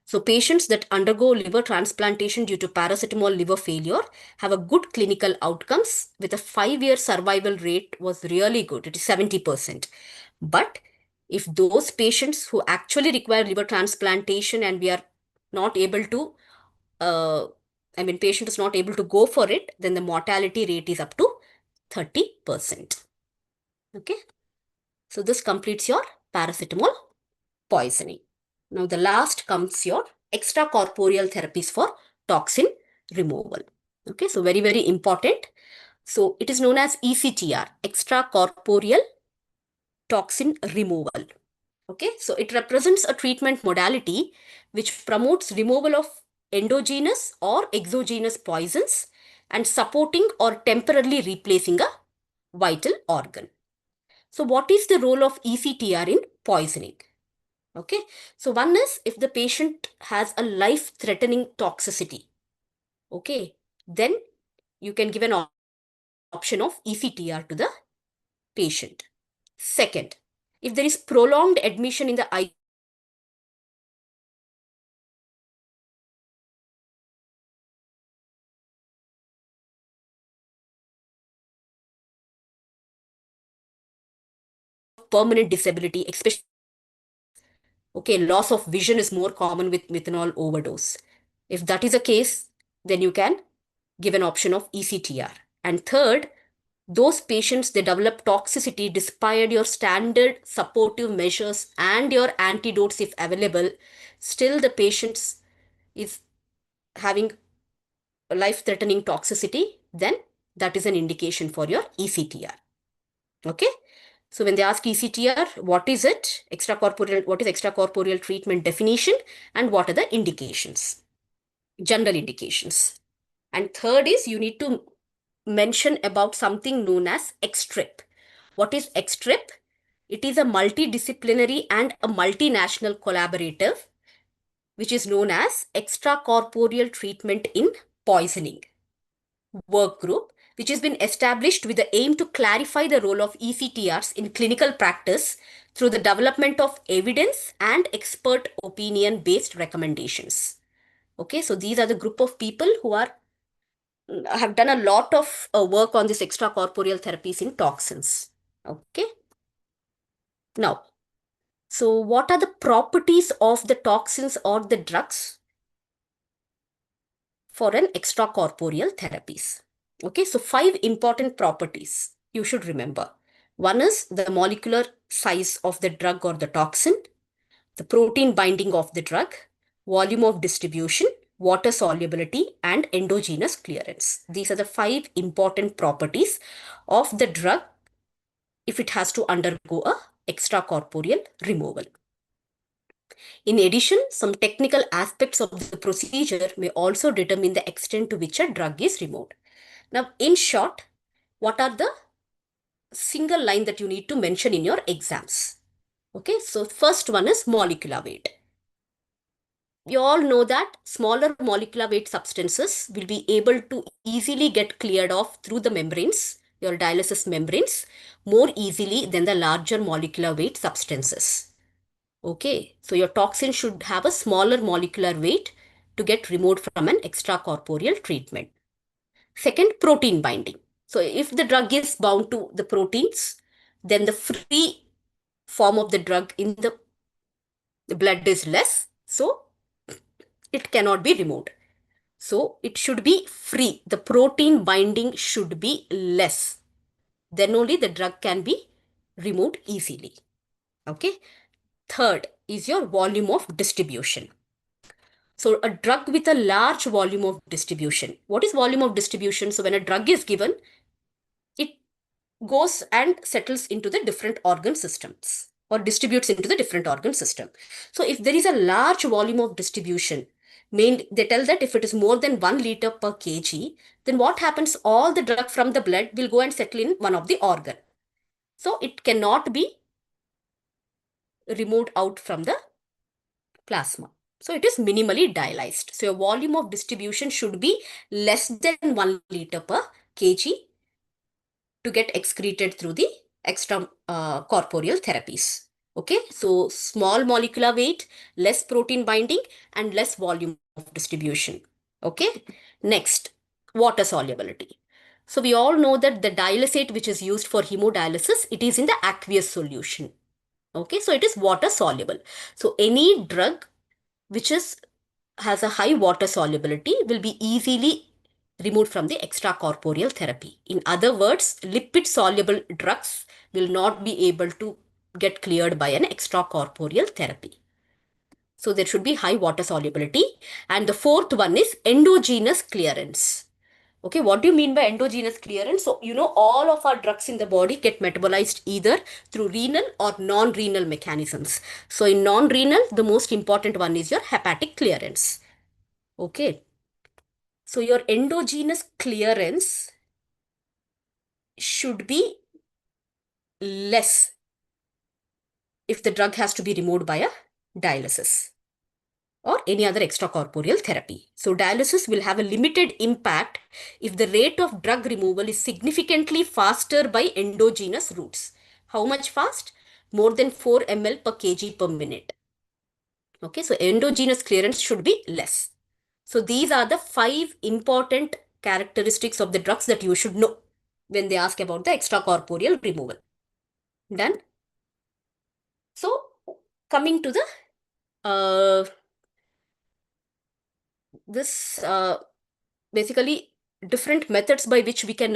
So patients that undergo liver transplantation due to paracetamol liver failure have a good clinical outcomes with a 5-year survival rate was really good. It is 70%. But if those patients who actually require liver transplantation and we are not able to, patient is not able to go for it, then the mortality rate is up to 30%. Okay. So this completes your paracetamol poisoning. Now the last comes your extracorporeal therapies for toxin removal. Okay, so very, very important. So it is known as ECTR, extracorporeal toxin removal. Okay, so it represents a treatment modality which promotes removal of endogenous or exogenous poisons and supporting or temporarily replacing a vital organ. So what is the role of ECTR in poisoning? Okay, so one is if the patient has a life-threatening toxicity, okay, then you can give an option of ECTR to the patient. Second, if there is prolonged admission in the permanent disability, especially, okay, loss of vision is more common with methanol overdose. If that is the case, then you can give an option of ECTR. And third, those patients, they develop toxicity despite your standard supportive measures and your antidotes if available, still the patients is having life-threatening toxicity, then that is an indication for your ECTR. Okay. So when they ask ECTR, what is it? What is extracorporeal treatment definition and what are the indications? General indications. And third is you need to mention about something known as XTRIP. What is XTRIP? It is a multidisciplinary and a multinational collaborative, which is known as extracorporeal treatment in poisoning work group, which has been established with the aim to clarify the role of ECTRs in clinical practice through the development of evidence and expert opinion based recommendations. Okay, so these are the group of people who are have done a lot of work on this extracorporeal therapies in toxins. Okay. Now, so what are the properties of the toxins or the drugs for an extracorporeal therapies? Okay, so 5 important properties you should remember. One is the molecular size of the drug or the toxin, the protein binding of the drug, volume of distribution, water solubility, and endogenous clearance. These are the 5 important properties of the drug if it has to undergo a extracorporeal removal. In addition, some technical aspects of the procedure may also determine the extent to which a drug is removed. Now, in short, what are the single line that you need to mention in your exams? Okay, so first one is molecular weight. We all know that smaller molecular weight substances will be able to easily get cleared off through the membranes, your dialysis membranes, more easily than the larger molecular weight substances. Okay, so your toxin should have a smaller molecular weight to get removed from an extracorporeal treatment. Second, protein binding. So if the drug is bound to the proteins, then the free form of the drug in the blood is less, so it cannot be removed. So it should be free. The protein binding should be less. Then only the drug can be removed easily. Okay. Third is your volume of distribution. So a drug with a large volume of distribution. What is volume of distribution? So when a drug is given, it goes and settles into the different organ systems or distributes into the different organ system. So if there is a large volume of distribution, they tell that if it is more than 1 liter per kg, then what happens? All the drug from the blood will go and settle in one of the organ. So it cannot be removed out from the plasma. So it is minimally dialyzed. So your volume of distribution should be less than 1 liter per kg to get excreted through the extra corporeal therapies. Okay, so small molecular weight, less protein binding, and less volume of distribution. Okay, next, water solubility. So we all know that the dialysate which is used for hemodialysis, it is in the aqueous solution. Okay, so it is water soluble. So any drug which has a high water solubility will be easily removed from the extracorporeal therapy. In other words, lipid soluble drugs will not be able to get cleared by an extracorporeal therapy. So there should be high water solubility. And the fourth one is endogenous clearance. Okay, what do you mean by endogenous clearance? So, all of our drugs in the body get metabolized either through renal or non-renal mechanisms. So, in non-renal, the most important one is your hepatic clearance. Okay. So, your endogenous clearance should be less if the drug has to be removed by a dialysis or any other extracorporeal therapy. So dialysis will have a limited impact if the rate of drug removal is significantly faster by endogenous routes. How much fast? More than 4 ml per kg per minute. Okay, so endogenous clearance should be less. So these are the 5 important characteristics of the drugs that you should know when they ask about the extracorporeal removal. Done? So coming to the this basically different methods by which we can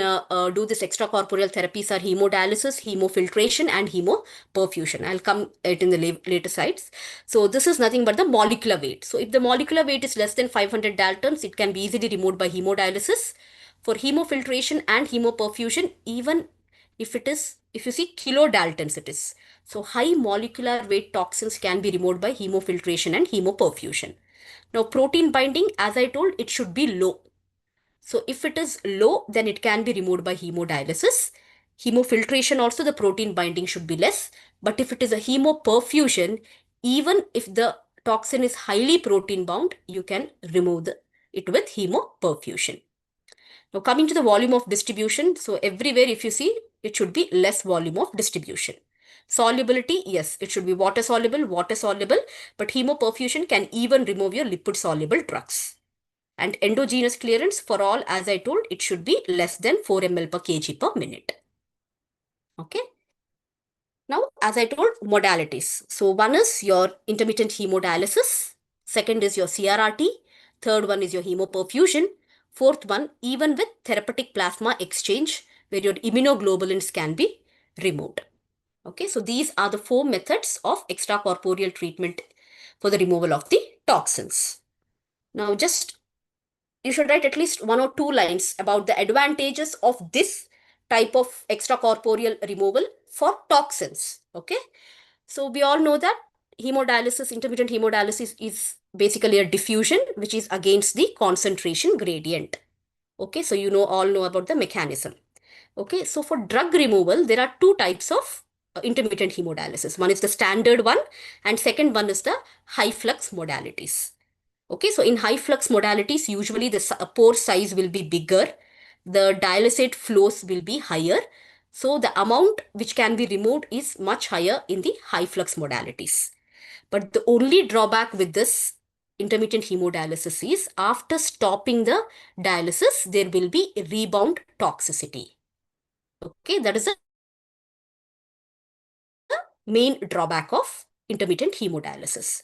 do this extracorporeal therapies are hemodialysis, hemofiltration, and hemoperfusion. I'll come it in the later slides. So this is nothing but the molecular weight. So if the molecular weight is less than 500 daltons, it can be easily removed by hemodialysis. For hemofiltration and hemoperfusion, even if you see kilodaltons it is. So high molecular weight toxins can be removed by hemofiltration and hemoperfusion. Now protein binding, as I told, it should be low. So if it is low, then it can be removed by hemodialysis. Hemofiltration also, the protein binding should be less. But if it is a hemoperfusion, even if the toxin is highly protein bound, you can remove it with hemoperfusion. Now coming to the volume of distribution. So everywhere if you see, it should be less volume of distribution. Solubility, yes, it should be water soluble, but hemoperfusion can even remove your lipid soluble drugs. And endogenous clearance for all, as I told, it should be less than 4 ml per kg per minute. Okay. Now, as I told, modalities. So one is your intermittent hemodialysis. Second is your CRRT. Third one is your hemoperfusion. Fourth one, even with therapeutic plasma exchange, where your immunoglobulins can be removed. Okay, so these are the 4 methods of extracorporeal treatment for the removal of the toxins. Now, just you should write at least 1 or 2 lines about the advantages of this type of extracorporeal removal for toxins. Okay, so we all know that hemodialysis, intermittent hemodialysis, is basically a diffusion which is against the concentration gradient. Okay, so you all know about the mechanism. Okay, so for drug removal, there are 2 types of intermittent hemodialysis. One is the standard one, and second one is the high flux modalities. Okay, so in high flux modalities, usually the pore size will be bigger, the dialysate flows will be higher. So the amount which can be removed is much higher in the high flux modalities. But the only drawback with this intermittent hemodialysis is after stopping the dialysis, there will be rebound toxicity. Okay, that is the main drawback of intermittent hemodialysis.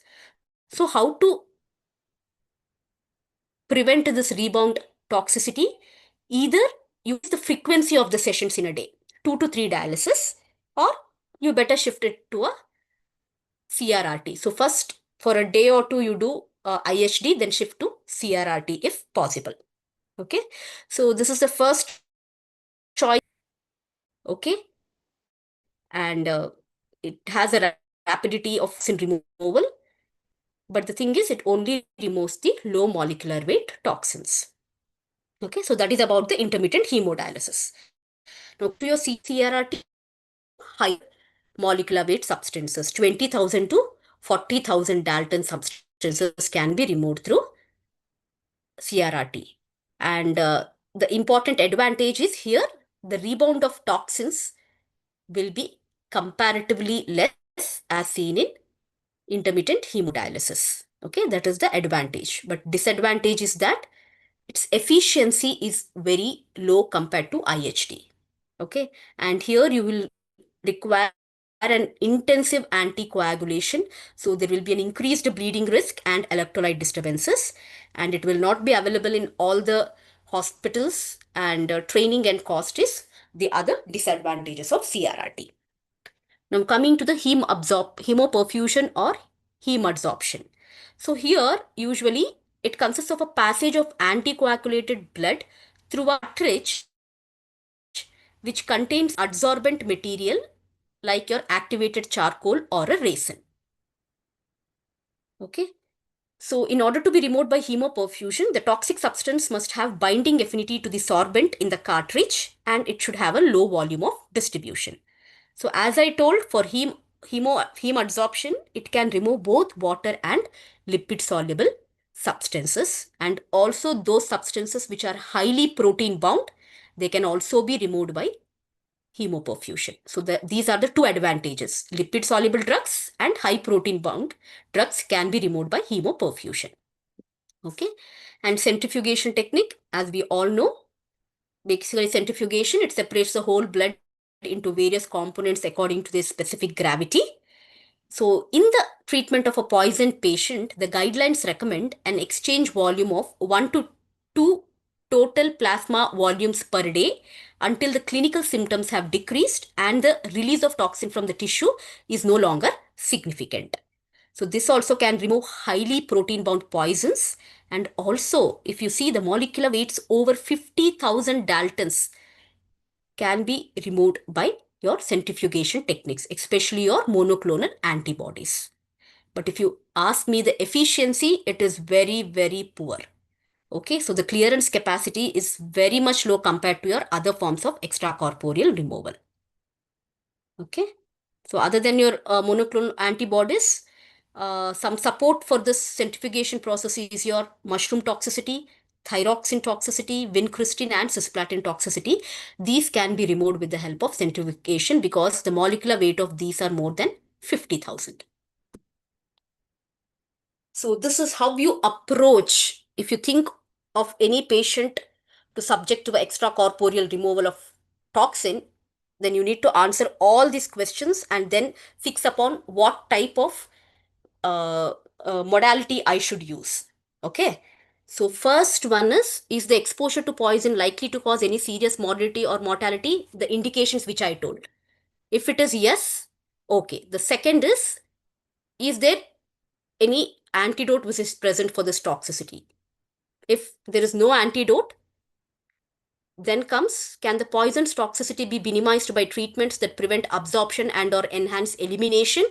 So how to prevent this rebound toxicity? Either use the frequency of the sessions in a day, 2 to 3 dialysis, or you better shift it to a CRRT. So first, for a day or two, you do IHD, then shift to CRRT if possible. Okay, so this is the first choice. Okay, and it has a rapidity of sin removal, but the thing is, it only removes the low molecular weight toxins. Okay, so that is about the intermittent hemodialysis. Now, to your CRRT, high molecular weight substances, 20,000 to 40,000 Dalton substances can be removed through CRRT. And the important advantage is here, the rebound of toxins will be comparatively less as seen in intermittent hemodialysis. Okay, that is the advantage. But disadvantage is that its efficiency is very low compared to IHD. Okay, and here you will require an intensive anticoagulation. So there will be an increased bleeding risk and electrolyte disturbances, and it will not be available in all the hospitals, and training and cost is the other disadvantages of CRRT. Now coming to the hemoperfusion or hemadsorption. So here usually it consists of a passage of anticoagulated blood through a cartridge which contains adsorbent material like your activated charcoal or a resin. Okay. So in order to be removed by hemoperfusion, the toxic substance must have binding affinity to the sorbent in the cartridge, and it should have a low volume of distribution. So as I told, for hemadsorption, it can remove both water and lipid soluble substances, and also those substances which are highly protein bound, they can also be removed by hemoperfusion. So these are the 2 advantages. Lipid soluble drugs and high protein bound drugs can be removed by hemoperfusion. Okay. And centrifugation technique, as we all know, basically centrifugation, it separates the whole blood into various components according to their specific gravity. So in the treatment of a poisoned patient, the guidelines recommend an exchange volume of 1 to 2 total plasma volumes per day until the clinical symptoms have decreased and the release of toxin from the tissue is no longer significant. So this also can remove highly protein bound poisons, and also if you see the molecular weights over 50,000 Daltons can be removed by your centrifugation techniques, especially your monoclonal antibodies. But if you ask me the efficiency, it is very, very poor. Okay, so the clearance capacity is very much low compared to your other forms of extracorporeal removal. Okay, so other than your monoclonal antibodies, some support for this centrifugation process is your mushroom toxicity, thyroxine toxicity, vincristine and cisplatin toxicity. These can be removed with the help of centrifugation because the molecular weight of these are more than 50,000. So this is how you approach, if you think of any patient to subject to the extracorporeal removal of toxin, then you need to answer all these questions and then fix upon what type of modality I should use. Okay. So first one is the exposure to poison likely to cause any serious morbidity or mortality? The indications which I told. If it is yes, okay. The second is there any antidote which is present for this toxicity? If there is no antidote, then comes, can the poison's toxicity be minimized by treatments that prevent absorption and or enhance elimination?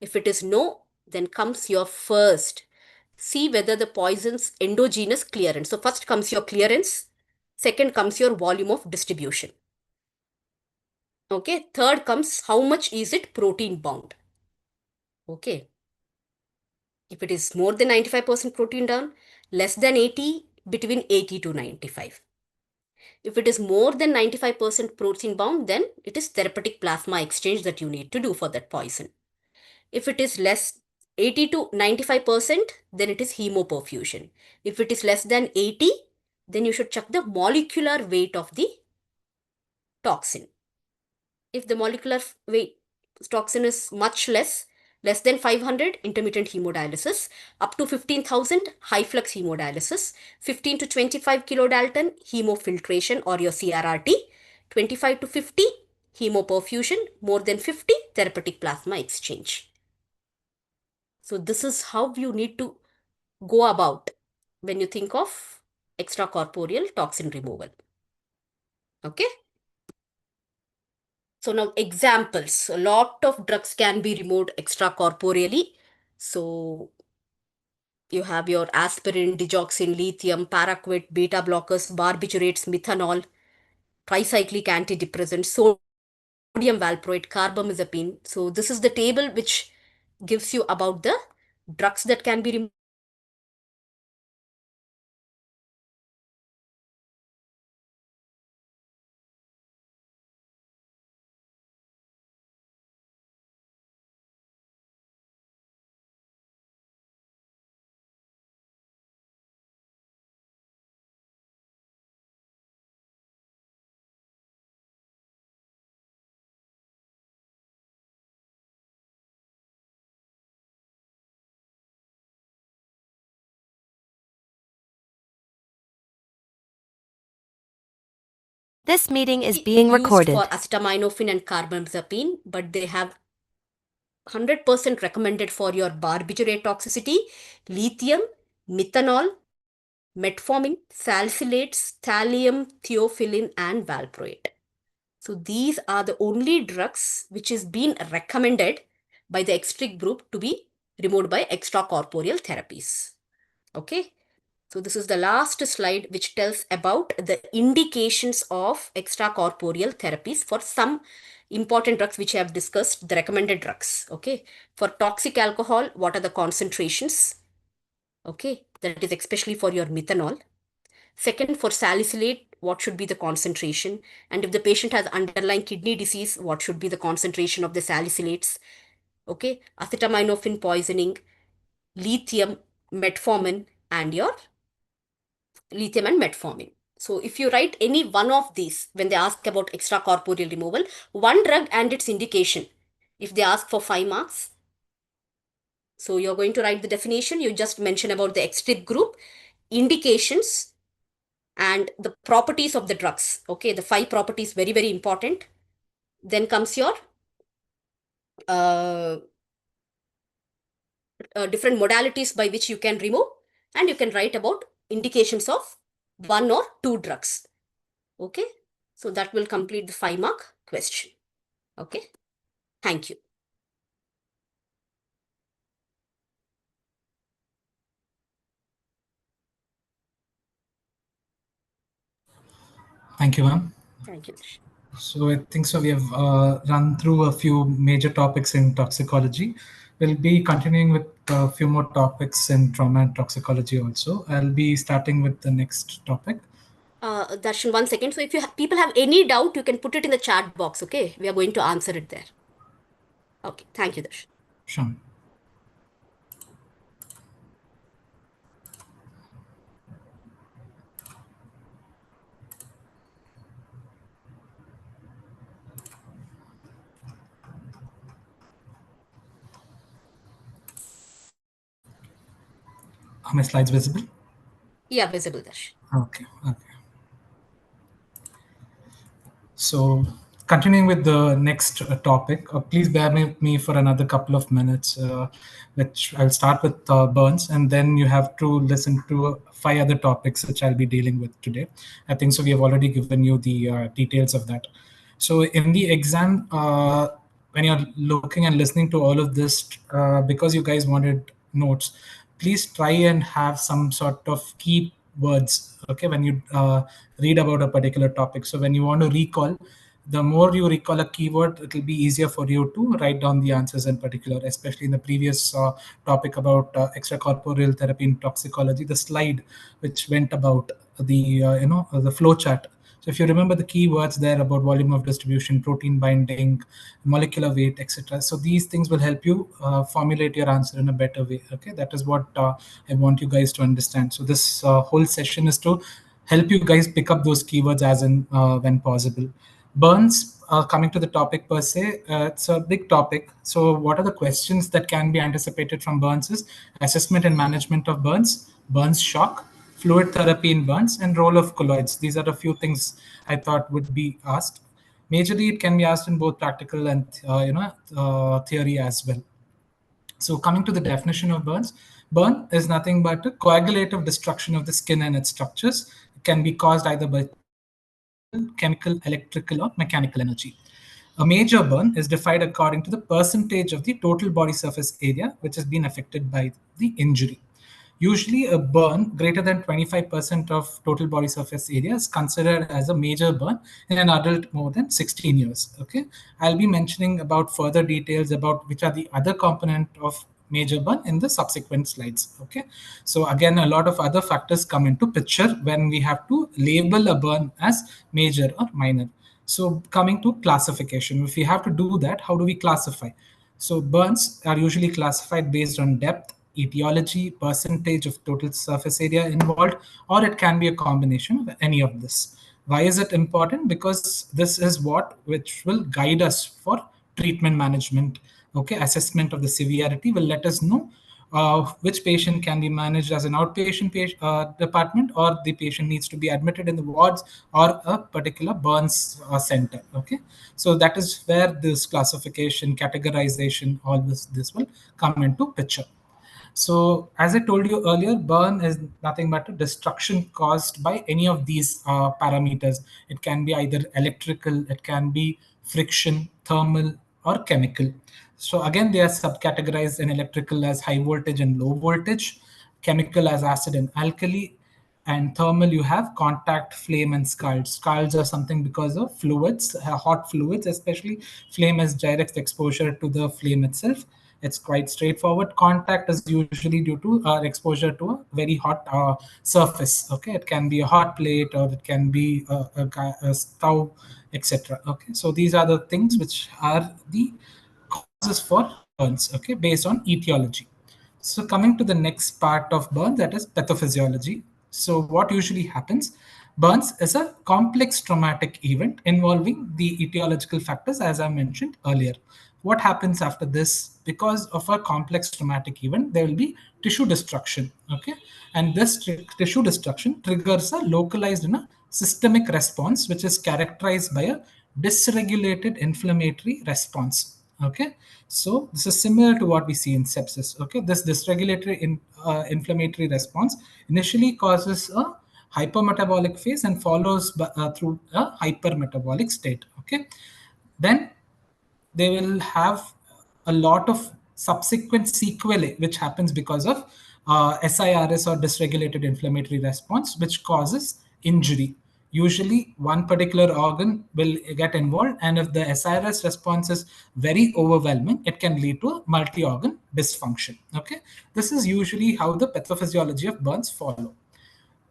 If it is no, then comes your first. See whether the poison's endogenous clearance. So first comes your clearance, second comes your volume of distribution. Okay, third comes how much is it protein bound. Okay, if it is more than 95% protein bound, less than 80, between 80 to 95. If it is more than 95% protein bound, then it is therapeutic plasma exchange that you need to do for that poison. If it is less 80 to 95%, then it is hemoperfusion. If it is less than 80, then you should check the molecular weight of the toxin. If the molecular weight toxin is much less than 500, intermittent hemodialysis, up to 15,000, high flux hemodialysis, 15 to 25 kilodalton, hemofiltration or your CRRT, 25 to 50, hemoperfusion, more than 50, therapeutic plasma exchange. So this is how you need to go about when you think of extracorporeal toxin removal. Okay. So now examples. A lot of drugs can be removed extracorporeally. So you have your aspirin, digoxin, lithium, paraquat, beta blockers, barbiturates, methanol, tricyclic antidepressant, sodium valproate, carbamazepine. So this is the table which gives you about the drugs that can be removed. This meeting is being Used for recorded. acetaminophen and carbamazepine, but they have 100% recommended for your barbiturate toxicity, lithium, methanol, metformin, salicylates, thallium, theophylline, and valproate. So these are the only drugs which is been recommended by the extric group to be removed by extracorporeal therapies. Okay. So this is the last slide which tells about the indications of extracorporeal therapies for some important drugs which I have discussed, the recommended drugs. Okay. For toxic alcohol, what are the concentrations? Okay. That is especially for your methanol. Second, for salicylate, what should be the concentration? And if the patient has underlying kidney disease, what should be the concentration of the salicylates? Okay. Acetaminophen poisoning, lithium, metformin, and your lithium and metformin. So if you write any one of these when they ask about extracorporeal removal, one drug and its indication, if they ask for 5 marks, so you're going to write the definition, you just mention about the extrip group, indications, and the properties of the drugs. Okay, the 5 properties, very, very important. Then comes your uh, different modalities by which you can remove, and you can write about indications of 1 or 2 drugs. Okay, so that will complete the 5 mark question. Okay, thank you. Thank you, ma'am. Thank you, Darsh. So I think so. We have run through a few major topics in toxicology. We'll be continuing with a few more topics in trauma and toxicology also. I'll be starting with the next topic. Darshan, 1 second. So if people have any doubt, you can put it in the chat box. Okay, we are going to answer it there. Okay, thank you, Darshan. Sure. Are my slides visible? Yeah, visible, Darshan. Okay. Okay. So continuing with the next topic, please bear with me for another couple of minutes, which I'll start with burns, and then you have to listen to five other topics which I'll be dealing with today. I think so. We have already given you the details of that. So in the exam, when you're looking and listening to all of this, because you guys wanted notes, please try and have some sort of key words. Okay, when you read about a particular topic. So when you want to recall, the more you recall a keyword, it will be easier for you to write down the answers in particular, especially in the previous topic about extracorporeal therapy in toxicology, the slide which went about the flow chart. So if you remember the keywords there about volume of distribution, protein binding, molecular weight, etc. So these things will help you formulate your answer in a better way. Okay, that is what I want you guys to understand. So this whole session is to help you guys pick up those keywords as in when possible. Burns, coming to the topic per se, it's a big topic. So, what are the questions that can be anticipated from burns? Is assessment and management of burns, burns shock, fluid therapy in burns, and role of colloids. These are a few things I thought would be asked. Majorly, it can be asked in both practical and theory as well. So, coming to the definition of burns, burn is nothing but a coagulative destruction of the skin and its structures. It can be caused either by physical, chemical, electrical, or mechanical energy. A major burn is defined according to the percentage of the total body surface area which has been affected by the injury. Usually, a burn greater than 25% of total body surface area is considered as a major burn in an adult more than 16 years. Okay, I'll be mentioning about further details about which are the other component of major burn in the subsequent slides. Okay, so again, a lot of other factors come into picture when we have to label a burn as major or minor. So coming to classification, if we have to do that, how do we classify? So burns are usually classified based on depth, etiology, percentage of total surface area involved, or it can be a combination of any of this. Why is it important? Because this is what which will guide us for treatment management. Okay, assessment of the severity will let us know which patient can be managed as an department, or the patient needs to be admitted in the wards or a particular burns center. Okay, so that is where this classification, categorization, all this will come into picture. So, as I told you earlier, burn is nothing but a destruction caused by any of these parameters. It can be either electrical, it can be friction, thermal, or chemical. So, again, they are subcategorized in electrical as high voltage and low voltage, chemical as acid and alkali, and thermal you have contact, flame, and scalds. Scalds are something because of fluids, hot fluids especially. Flame is direct exposure to the flame itself. It's quite straightforward. Contact is usually due to exposure to a very hot surface. Okay, it can be a hot plate or it can be a stove, etc. Okay, so these are the things which are the causes for burns. Okay, based on etiology. So coming to the next part of burns, that is pathophysiology. So what usually happens? Burns is a complex traumatic event involving the etiological factors, as I mentioned earlier. What happens after this? Because of a complex traumatic event, there will be tissue destruction. Okay, and this tissue destruction triggers a localized and a systemic response, which is characterized by a dysregulated inflammatory response. Okay, so this is similar to what we see in sepsis. Okay, this dysregulatory inflammatory response initially causes a hypermetabolic phase and follows through a hypermetabolic state. Okay, then they will have a lot of subsequent sequelae which happens because of SIRS or dysregulated inflammatory response, which causes injury. Usually, one particular organ will get involved, and if the SIRS response is very overwhelming, it can lead to a multi-organ dysfunction. Okay, this is usually how the pathophysiology of burns follow.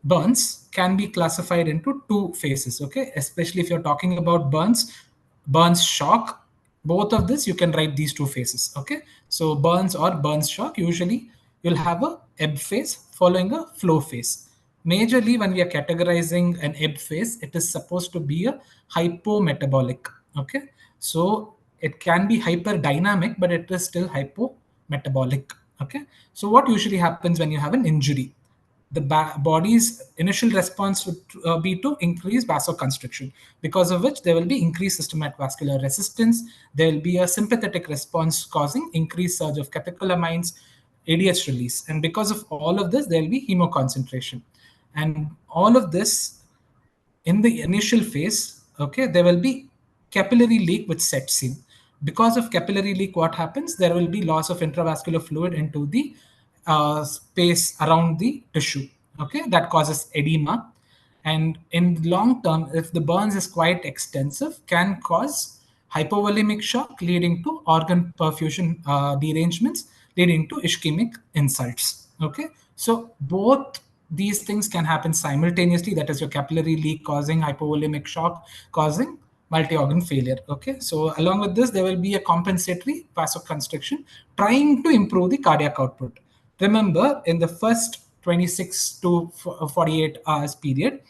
Burns can be classified into two phases. Okay, especially if you're talking about burns shock, both of this you can write these two phases. Okay, so burns or burns shock, usually you'll have a ebb phase following a flow phase. Majorly when we are categorizing an ebb phase, it is supposed to be a hypometabolic. Okay, so it can be hyperdynamic, but it is still hypometabolic. Okay, so what usually happens when you have an injury? the body's initial response would be to increase vasoconstriction, because of which there will be increased systemic vascular resistance. There will be a sympathetic response causing increased surge of catecholamines, ADH release. And because of all of this, there will be hemoconcentration. And all of this in the initial phase, okay, there will be capillary leak which sets in. Because of capillary leak, what happens? There will be loss of intravascular fluid into the space around the tissue. Okay, that causes edema, and in long term, if the burns is quite extensive, can cause hypovolemic shock, leading to organ perfusion derangements, leading to ischemic insults. Okay, so both these things can happen simultaneously. That is your capillary leak causing hypovolemic shock, causing multi-organ failure. Okay, so along with this, there will be a compensatory vasoconstriction trying to improve the cardiac output. Remember, in the first 26 to 48 hours period,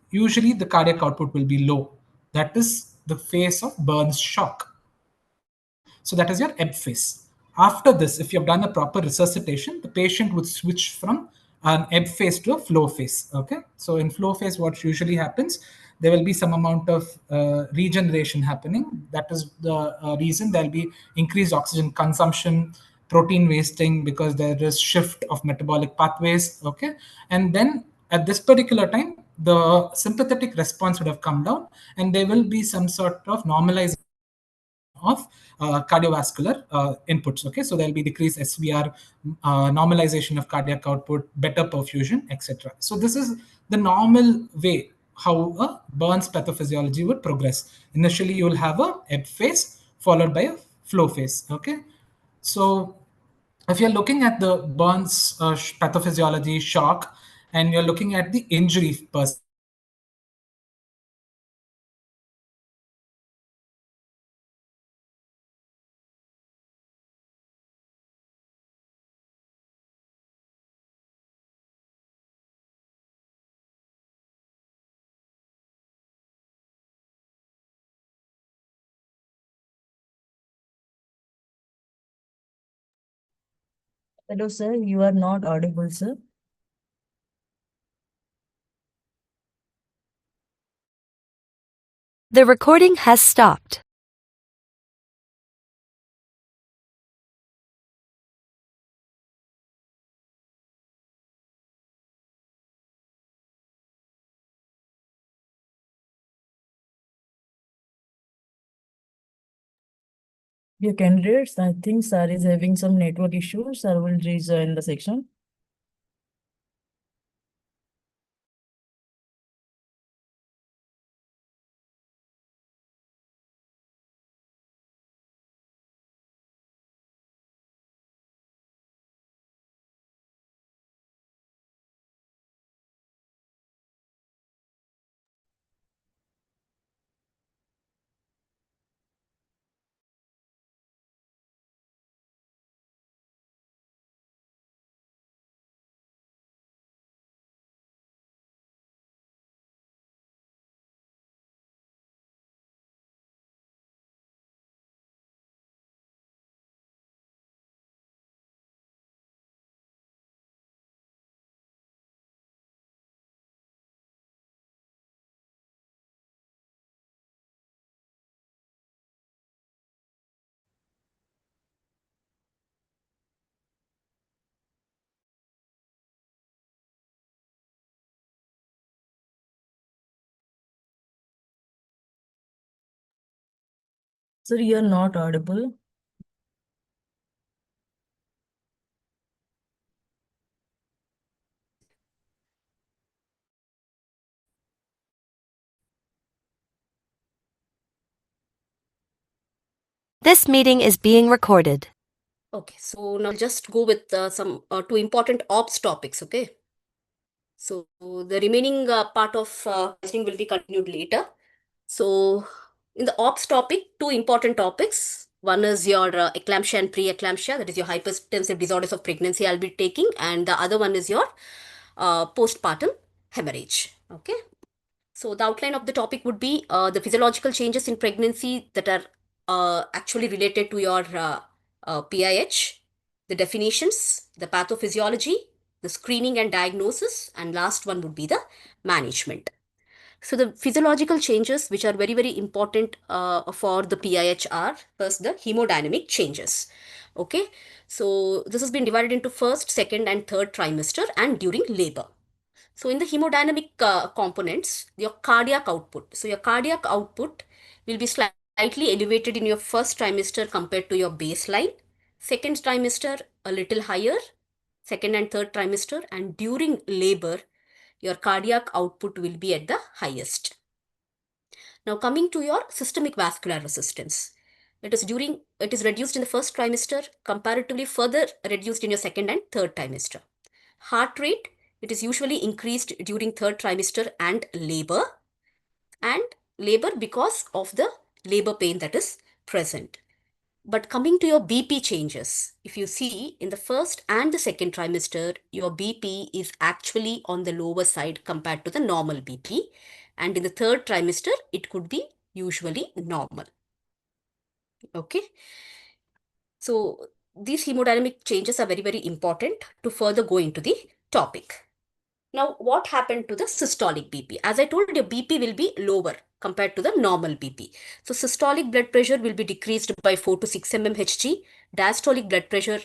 usually the cardiac output will be low. That is the phase of Burns shock. So that is your ebb phase. After this, if you have done a proper resuscitation, the patient would switch from an ebb phase to a flow phase. Okay. So in flow phase, what usually happens, there will be some amount of regeneration happening. That is the reason there will be increased oxygen consumption, protein wasting, because there is shift of metabolic pathways. Okay. And then at this particular time, the sympathetic response would have come down, and there will be some sort of normalization of cardiovascular inputs. Okay, so there will be decreased SVR, normalization of cardiac output, better perfusion, etc. So this is the normal way how a Burns pathophysiology would progress. Initially, you will have a ebb phase followed by a flow phase. Okay, so if you're looking at the Burns pathophysiology shock, and you're looking at the injury per se, Hello, sir. You are not audible, sir. The recording has stopped. Dear candidates, I think sir is having some network issues. Sir will rejoin the section. Sir, you are not audible. This meeting is being recorded. Okay, so now I'll just go with some two important ops topics. Okay, so the remaining part of questioning will be continued later. So in the ops topic, two important topics. One is your eclampsia and pre-eclampsia, that is your hypertensive disorders of pregnancy I'll be taking, and the other one is your postpartum hemorrhage. Okay. So the outline of the topic would be the physiological changes in pregnancy that are actually related to your PIH, the definitions, the pathophysiology, the screening and diagnosis, and last one would be the management. So the physiological changes which are very, very important for the PIH are first the hemodynamic changes. Okay, so this has been divided into first, second, and third trimester and during labor. So in the hemodynamic components, your cardiac output. So your cardiac output will be slightly elevated in your first trimester compared to your baseline. Second trimester, a little higher. Second and third trimester, and during labor, your cardiac output will be at the highest. Now coming to your systemic vascular resistance. It is reduced in the first trimester, comparatively further reduced in your second and third trimester. Heart rate, it is usually increased during third trimester and labor because of the labor pain that is present. But coming to your BP changes, if you see in the first and the second trimester, your BP is actually on the lower side compared to the normal BP. And in the third trimester, it could be usually normal. Okay. So these hemodynamic changes are very, very important to further go into the topic. Now, what happened to the systolic BP? As I told you, BP will be lower compared to the normal BP. So systolic blood pressure will be decreased by 4 to 6 mmHg. Diastolic blood pressure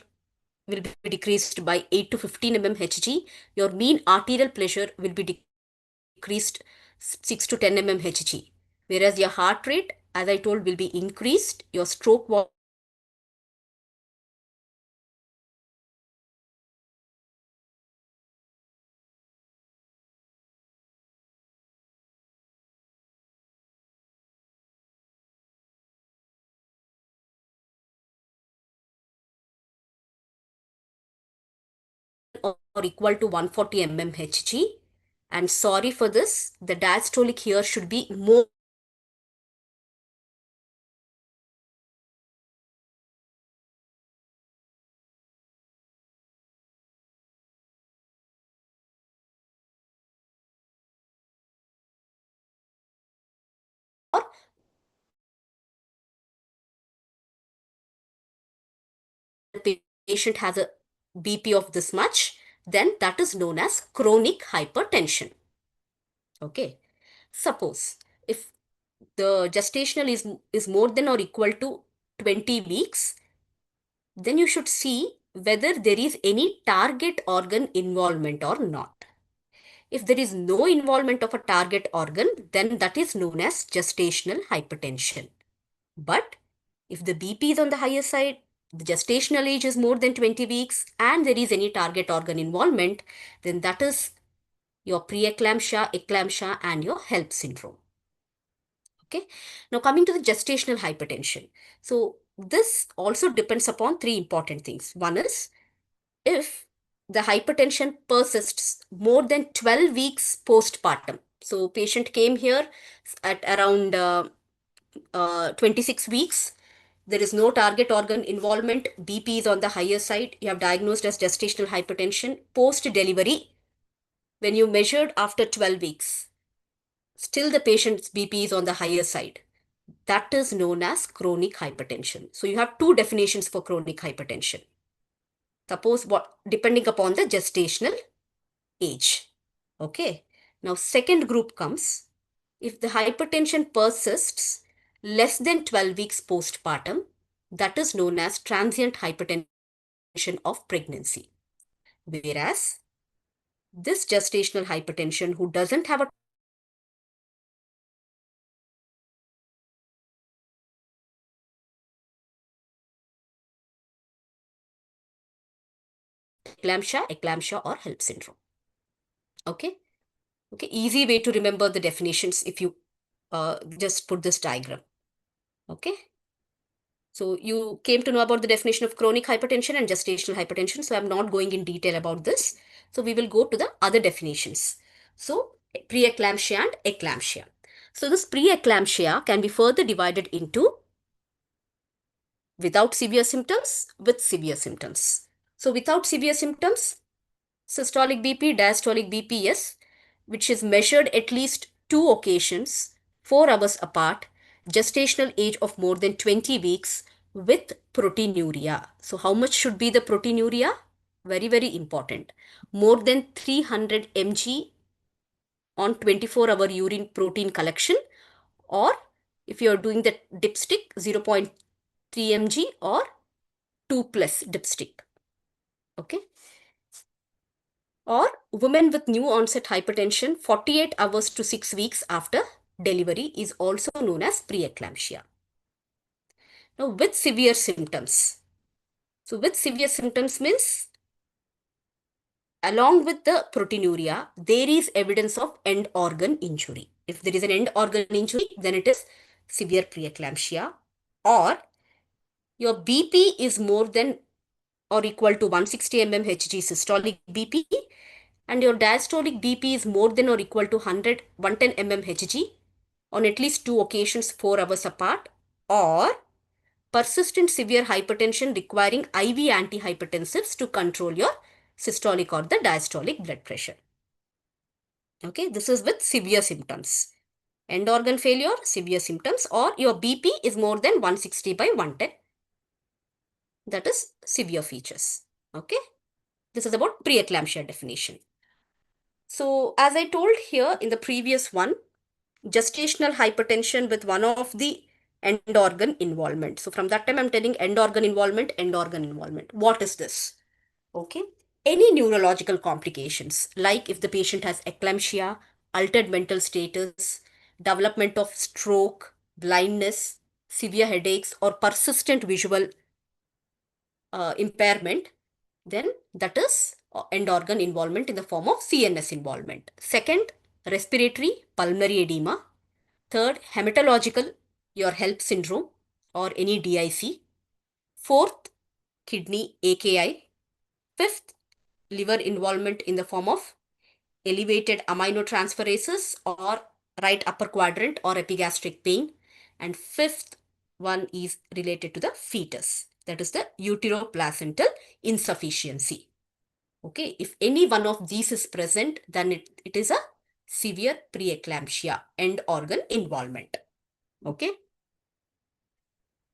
will be decreased by 8 to 15 mmHg. Your mean arterial pressure will be decreased 6 to 10 mmHg. Whereas your heart rate, as I told, will be increased. Your stroke or equal to 140 mmHg. And sorry for this, the diastolic here should be more the patient has a BP of this much, then that is known as chronic hypertension. Okay. Suppose if the gestational is more than or equal to 20 weeks, then you should see whether there is any target organ involvement or not. If there is no involvement of a target organ, then that is known as gestational hypertension. But if the BP is on the higher side, the gestational age is more than 20 weeks, and there is any target organ involvement, then that is your preeclampsia, eclampsia, and your HELP syndrome. Okay. Now coming to the gestational hypertension. So this also depends upon three important things. One is if the hypertension persists more than 12 weeks postpartum. So patient came here at around 26 weeks. There is no target organ involvement. BP is on the higher side. You have diagnosed as gestational hypertension. Post delivery, when you measured after 12 weeks, still the patient's BP is on the higher side. That is known as chronic hypertension. So you have two definitions for chronic hypertension. Suppose what, depending upon the gestational age. Okay. Now, second group comes if the hypertension persists less than 12 weeks postpartum, that is known as transient hypertension of pregnancy. Whereas this gestational hypertension who doesn't have a eclampsia or HELP syndrome. Okay. Okay. Easy way to remember the definitions if you just put this diagram. Okay. So you came to know about the definition of chronic hypertension and gestational hypertension. So I'm not going in detail about this. So we will go to the other definitions. So preeclampsia and eclampsia. So this preeclampsia can be further divided into without severe symptoms, with severe symptoms. So without severe symptoms, systolic BP, diastolic BP, yes, which is measured at least 2 occasions, 4 hours apart, gestational age of more than 20 weeks with proteinuria. So how much should be the proteinuria? very, very important. More than 300 mg on 24-hour urine protein collection, or if you're doing the dipstick, 0.3 mg or 2 plus dipstick. Okay. Or women with new onset hypertension 48 hours to 6 weeks after delivery is also known as preeclampsia. Now, with severe symptoms. So, with severe symptoms means along with the proteinuria, there is evidence of end organ injury. If there is an end organ injury, then it is severe preeclampsia. Or your BP is more than or equal to 160 mmHg systolic BP, and your diastolic BP is more than or equal to 110 mmHg on at least 2 occasions 4 hours apart, or persistent severe hypertension requiring IV antihypertensives to control your systolic or the diastolic blood pressure. Okay, this is with severe symptoms. End organ failure, severe symptoms, or your BP is more than 160 by 110. That is severe features. Okay, this is about preeclampsia definition. So, as I told here in the previous one, gestational hypertension with one of the end organ involvement. So, from that time, I'm telling end organ involvement, end organ involvement. What is this? Okay. Any neurological complications, like if the patient has eclampsia, altered mental status, development of stroke, blindness, severe headaches, or persistent visual impairment, then that is end organ involvement in the form of CNS involvement. Second, respiratory pulmonary edema. Third, hematological, your HELP syndrome or any DIC. Fourth, kidney AKI. Fifth, liver involvement in the form of elevated aminotransferases or right upper quadrant or epigastric pain. And fifth one is related to the fetus, that is the uteroplacental insufficiency. Okay, if any one of these is present, then it is a severe preeclampsia, end organ involvement. Okay.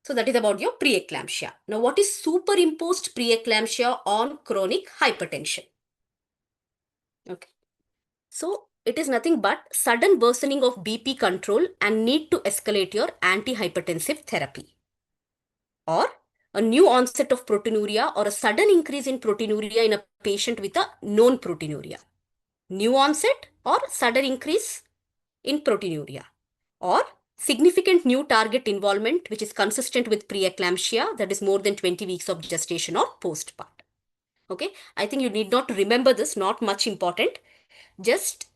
So that is about your preeclampsia. Now, what is superimposed preeclampsia on chronic hypertension? Okay. So it is nothing but sudden worsening of BP control and need to escalate your antihypertensive therapy. Or a new onset of proteinuria or a sudden increase in proteinuria in a patient with a known proteinuria. New onset or sudden increase in proteinuria. Or significant new target involvement which is consistent with preeclampsia, that is more than 20 weeks of gestation or postpartum. Okay, I think you need not remember this, not much important. Just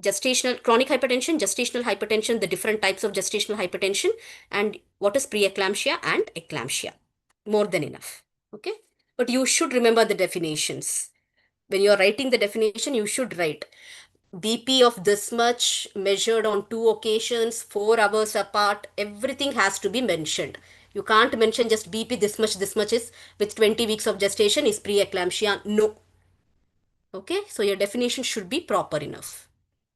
chronic hypertension, gestational hypertension, the different types of gestational hypertension, and what is preeclampsia and eclampsia. More than enough. Okay, but you should remember the definitions. When you are writing the definition, you should write BP of this much measured on 2 occasions, 4 hours apart. Everything has to be mentioned. You can't mention just BP this much is with 20 weeks of gestation is preeclampsia. No. Okay, so your definition should be proper enough.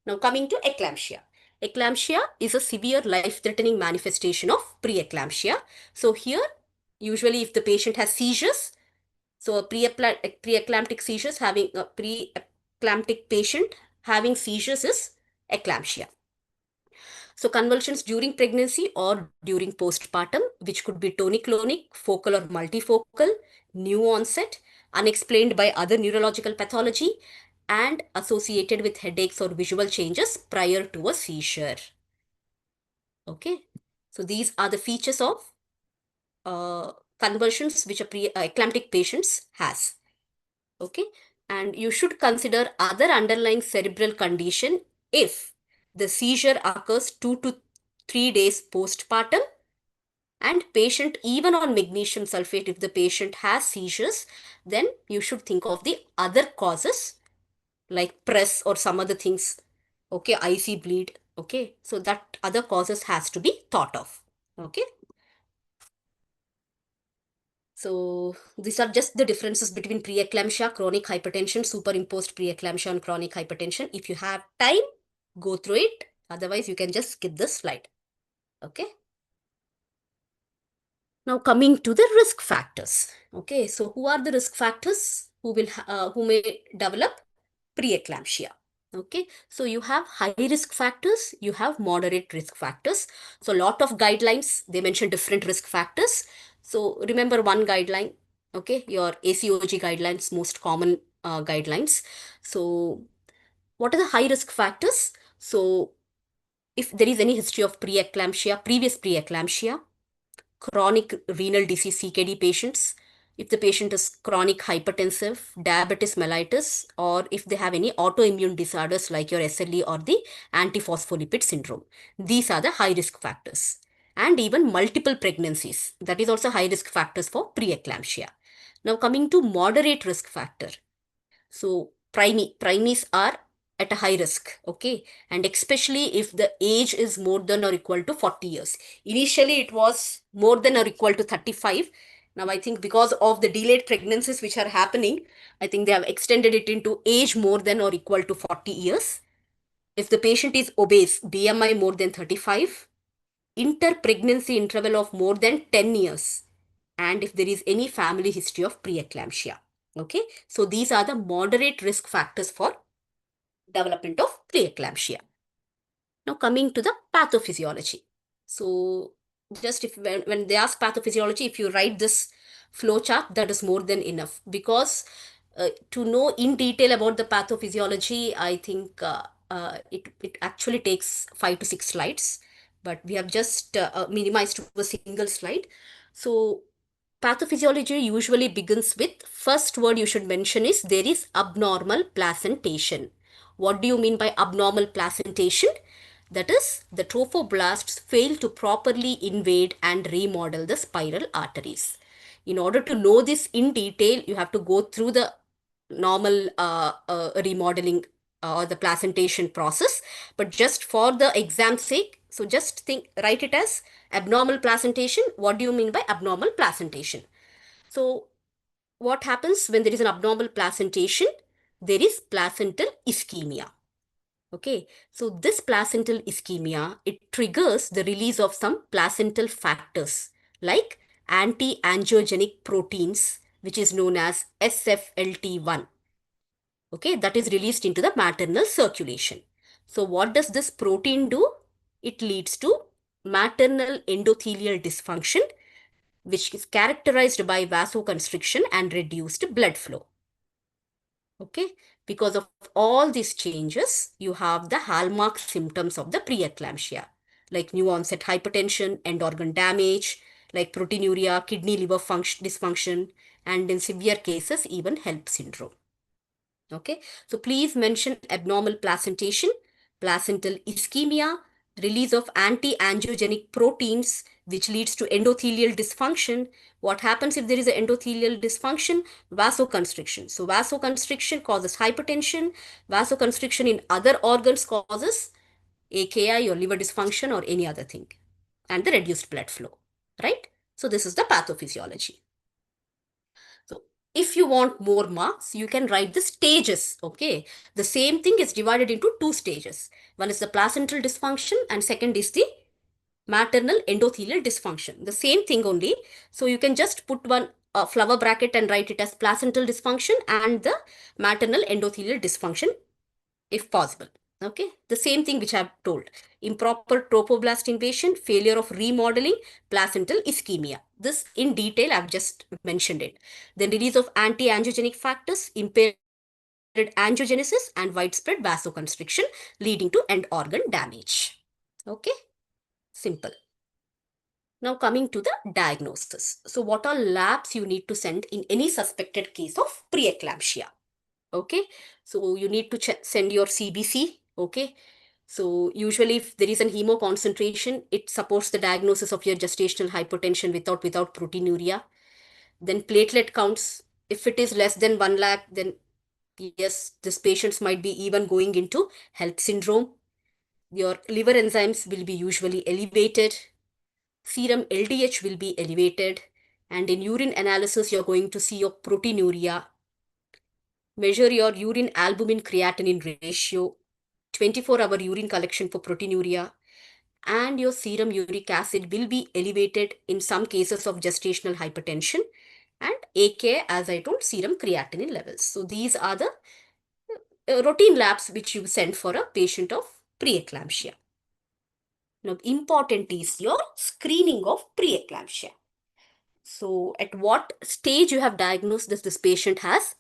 Now coming to eclampsia. Eclampsia is a severe life-threatening manifestation of preeclampsia. So here, usually if the patient has seizures, so a preeclamptic seizures having a preeclamptic patient having seizures is eclampsia. So convulsions during pregnancy or during postpartum, which could be tonic-clonic, focal or multifocal, new onset, unexplained by other neurological pathology, and associated with headaches or visual changes prior to a seizure. Okay, so these are the features of convulsions which a eclamptic patients has. Okay, and you should consider other underlying cerebral condition if the seizure occurs 2 to 3 days postpartum, and patient even on magnesium sulfate, if the patient has seizures, then you should think of the other causes like press or some other things. Okay, IC bleed. Okay, so that other causes has to be thought of. Okay. So these are just the differences between preeclampsia, chronic hypertension, superimposed preeclampsia and chronic hypertension. If you have time, go through it. Otherwise, you can just skip this slide. Okay. Now coming to the risk factors. Okay, so who are the risk factors? who may develop preeclampsia. Okay, so you have high risk factors, you have moderate risk factors. So a lot of guidelines, they mention different risk factors. So remember one guideline, okay, your ACOG guidelines, most common guidelines. So what are the high risk factors? So if there is any history of preeclampsia, previous preeclampsia, chronic renal disease CKD patients, if the patient is chronic hypertensive, diabetes mellitus, or if they have any autoimmune disorders like your SLE or the antiphospholipid syndrome. These are the high risk factors. And even multiple pregnancies, that is also high risk factors for preeclampsia. Now coming to moderate risk factor. So primies are at a high risk, okay, and especially if the age is more than or equal to 40 years. Initially it was more than or equal to 35. Now I think because of the delayed pregnancies which are happening, I think they have extended it into age more than or equal to 40 years. If the patient is obese, BMI more than 35, inter-pregnancy interval of more than 10 years, and if there is any family history of preeclampsia. Okay, so these are the moderate risk factors for development of preeclampsia. Now coming to the pathophysiology. So just if when they ask pathophysiology, if you write this flow chart, that is more than enough, because to know in detail about the pathophysiology, I think it actually takes 5 to 6 slides, but we have just minimized to a single slide. So pathophysiology usually begins with, first word you should mention is there is abnormal placentation. What do you mean by abnormal placentation? That is, the trophoblasts fail to properly invade and remodel the spiral arteries. In order to know this in detail, you have to go through the normal remodeling or the placentation process. But just for the exam's sake, so just think, write it as abnormal placentation. What do you mean by abnormal placentation? So what happens when there is an abnormal placentation? There is placental ischemia. Okay, so this placental ischemia, it triggers the release of some placental factors like anti-angiogenic proteins, which is known as SFLT1. Okay, that is released into the maternal circulation. So what does this protein do? It leads to maternal endothelial dysfunction, which is characterized by vasoconstriction and reduced blood flow. Okay, because of all these changes, you have the hallmark symptoms of the preeclampsia, like new onset hypertension, end organ damage, like proteinuria, kidney liver function dysfunction, and in severe cases, even HELP syndrome. Okay, so please mention abnormal placentation, placental ischemia, release of anti-angiogenic proteins, which leads to endothelial dysfunction. What happens if there is an endothelial dysfunction? Vasoconstriction. So vasoconstriction causes hypertension. Vasoconstriction in other organs causes AKI or liver dysfunction or any other thing, and the reduced blood flow, right? So this is the pathophysiology. So if you want more marks, you can write the stages. Okay. The same thing is divided into two stages. One is the placental dysfunction and second is the maternal endothelial dysfunction. The same thing only. So you can just put one flower bracket and write it as placental dysfunction and the maternal endothelial dysfunction if possible. Okay, the same thing which I have told. Improper trophoblast invasion, failure of remodeling, placental ischemia. This in detail I've just mentioned it. Then release of anti-angiogenic factors, impaired angiogenesis and widespread vasoconstriction leading to end organ damage. Okay, simple. Now coming to the diagnosis. So what are labs you need to send in any suspected case of preeclampsia? Okay, so you need to send your CBC. Okay, so usually if there is an hemo concentration, it supports the diagnosis of your gestational hypertension without proteinuria. Then platelet counts, if it is less than 1 lakh, then yes, this patients might be even going into HELP syndrome. Your liver enzymes will be usually elevated. Serum LDH will be elevated. And in urine analysis, you're going to see your proteinuria. Measure your urine albumin creatinine ratio, 24-hour urine collection for proteinuria, and your serum uric acid will be elevated in some cases of gestational hypertension, and AK, as I told, serum creatinine levels. So these are the routine labs which you send for a patient of preeclampsia. Now, important is your screening of preeclampsia. So, at what stage you have diagnosed this patient has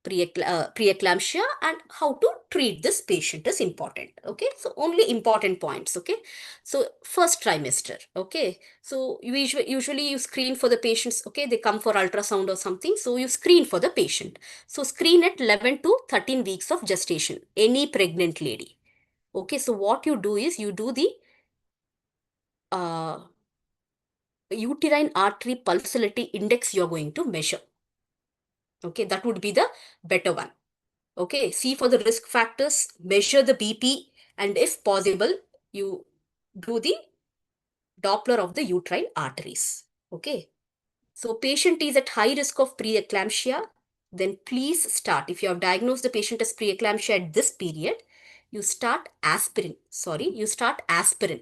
preeclampsia, and how to treat this patient is important. Okay, so only important points. Okay, so first trimester. Okay, so usually you screen for the patients. Okay, they come for ultrasound or something, so you screen for the patient. So screen at 11 to 13 weeks of gestation, any pregnant lady. Okay, so what you do is you do the uh, uterine artery pulsatility index you're going to measure. Okay, that would be the better one. Okay, see for the risk factors, measure the BP, and if possible, you do the Doppler of the uterine arteries. Okay, so patient is at high risk of preeclampsia, then please start. If you have diagnosed the patient as preeclampsia at this period, you start aspirin. Sorry, you start aspirin.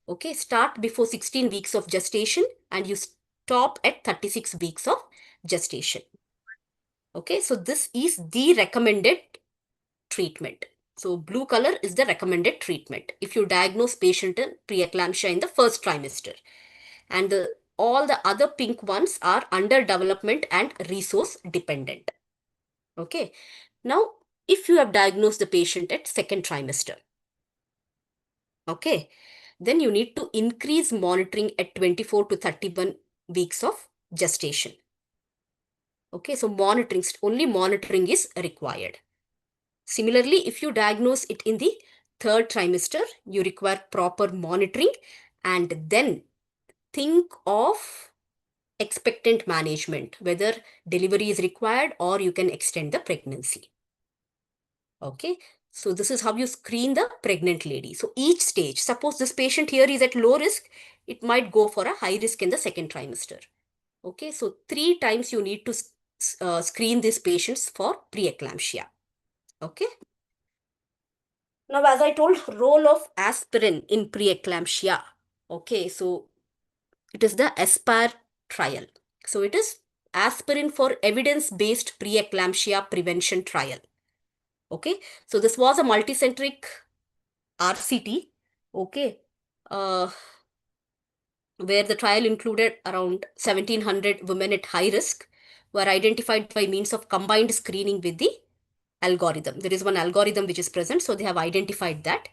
Okay, start before 16 weeks of gestation and you stop at 36 weeks of gestation. Okay, so this is the recommended treatment. So blue color is the recommended treatment if you diagnose patient in preeclampsia in the first trimester. And all the other pink ones are under development and resource dependent. Okay. Now, if you have diagnosed the patient at second trimester, okay, then you need to increase monitoring at 24 to 31 weeks of gestation. Okay, so monitoring, only monitoring is required. Similarly, if you diagnose it in the third trimester, you require proper monitoring and then think of expectant management, whether delivery is required or you can extend the pregnancy. Okay, so this is how you screen the pregnant lady. So each stage, suppose this patient here is at low risk, it might go for a high risk in the second trimester. Okay, so 3 times you need to screen these patients for preeclampsia. Okay. Now, as I told, role of aspirin in preeclampsia. Okay, so it is the ASPIRE trial. So it is aspirin for evidence-based preeclampsia prevention trial. Okay, so this was a multicentric RCT. Okay, uh, where the trial included around 1,700 women at high risk were identified by means of combined screening with the algorithm. There is one algorithm which is present, so they have identified that.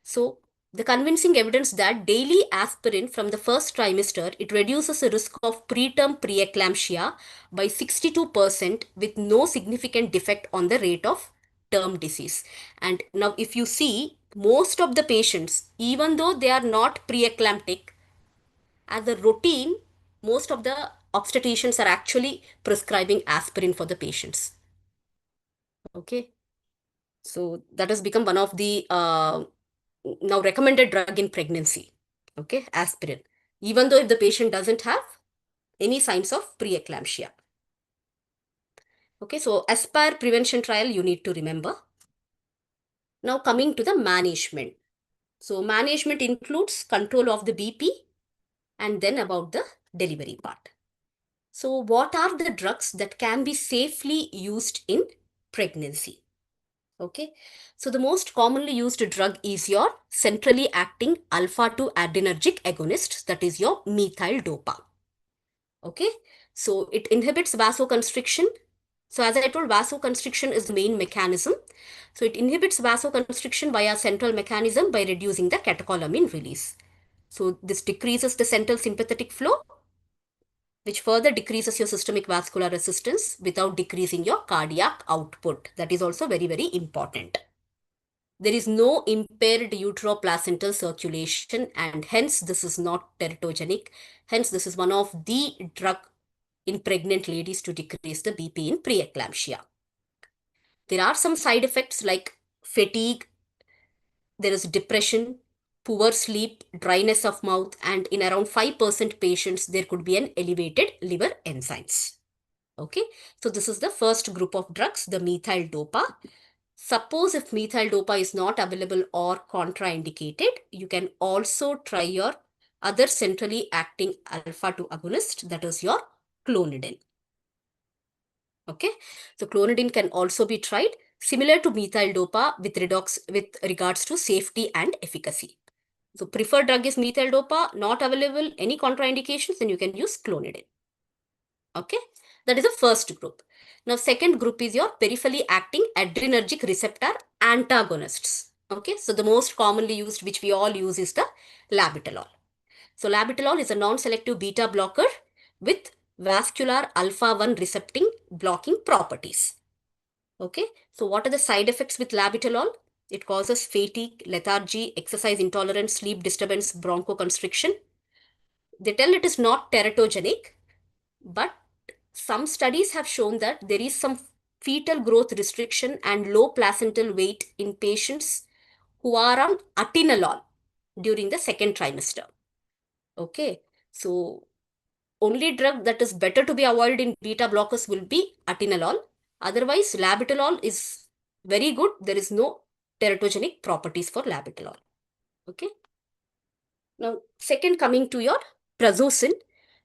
So the convincing evidence that daily aspirin from the first trimester, it reduces the risk of preterm preeclampsia by 62% with no significant defect on the rate of term disease. And now if you see, most of the patients, even though they are not preeclamptic, as a routine, most of the obstetricians are actually prescribing aspirin for the patients. Okay. So that has become one of the now recommended drug in pregnancy. Okay, aspirin. Even though if the patient doesn't have any signs of preeclampsia. Okay, so ASPIRE prevention trial you need to remember. Now coming to the management. So management includes control of the BP and then about the delivery part. So what are the drugs that can be safely used in pregnancy? Okay, so the most commonly used drug is your centrally acting alpha-2 adrenergic agonist, that is your methyl dopa. Okay, so it inhibits vasoconstriction. So as I told, vasoconstriction is the main mechanism. So it inhibits vasoconstriction via central mechanism by reducing the catecholamine release. So this decreases the central sympathetic flow, which further decreases your systemic vascular resistance without decreasing your cardiac output. That is also very, very important. There is no impaired uteroplacental circulation and hence this is not teratogenic. Hence this is one of the drug in pregnant ladies to decrease the BP in preeclampsia. There are some side effects like fatigue, there is depression, poor sleep, dryness of mouth, and in around 5% patients there could be an elevated liver enzymes. Okay, so this is the first group of drugs, the methyl dopa. Suppose if methyl dopa is not available or contraindicated, you can also try your other centrally acting alpha-2 agonist, that is your clonidine. Okay, so clonidine can also be tried similar to methyl dopa with regards to safety and efficacy. So preferred drug is methyl dopa, not available, any contraindications, then you can use clonidine. Okay, that is the first group. Now second group is your peripherally acting adrenergic receptor antagonists. Okay, so the most commonly used, which we all use, is the labetalol. So labetalol is a non-selective beta blocker with vascular alpha-1 receptor blocking properties. Okay, so what are the side effects with labetalol? It causes fatigue, lethargy, exercise intolerance, sleep disturbance, bronchoconstriction. They tell it is not teratogenic, but some studies have shown that there is some fetal growth restriction and low placental weight in patients who are on atenolol during the second trimester. Okay, so only drug that is better to be avoided in beta blockers will be atenolol. Otherwise, labetalol is very good. There is no teratogenic properties for labetalol. Okay. Now, second, coming to your prazosin,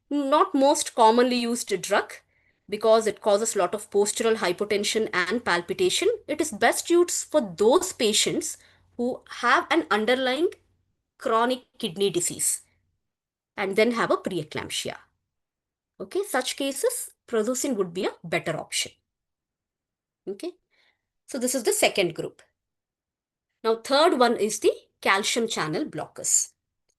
not most commonly used drug because it causes a lot of postural hypotension and palpitation. It is best used for those patients who have an underlying chronic kidney disease and then have a preeclampsia. Okay, such cases, prazosin would be a better option. Okay, so this is the second group. Now, third one is the calcium channel blockers.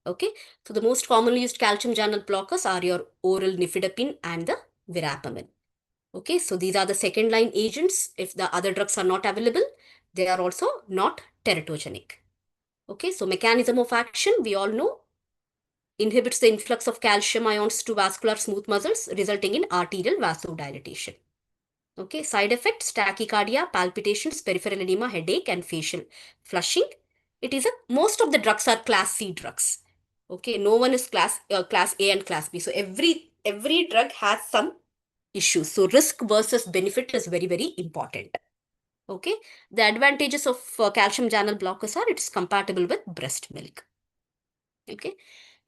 Okay, so the most commonly used calcium channel blockers are your oral nifedipine and the verapamil. Okay, so these are the second line agents. If the other drugs are not available, they are also not teratogenic. Okay, so mechanism of action, we all know, inhibits the influx of calcium ions to vascular smooth muscles, resulting in arterial vasodilatation. Okay, side effects, tachycardia, palpitations, peripheral edema, headache, and facial flushing. It is most of the drugs are class C drugs. Okay, no one is class A and class B. So every drug has some issues. So risk versus benefit is very, very important. Okay, the advantages of calcium channel blockers are it's compatible with breast milk. Okay,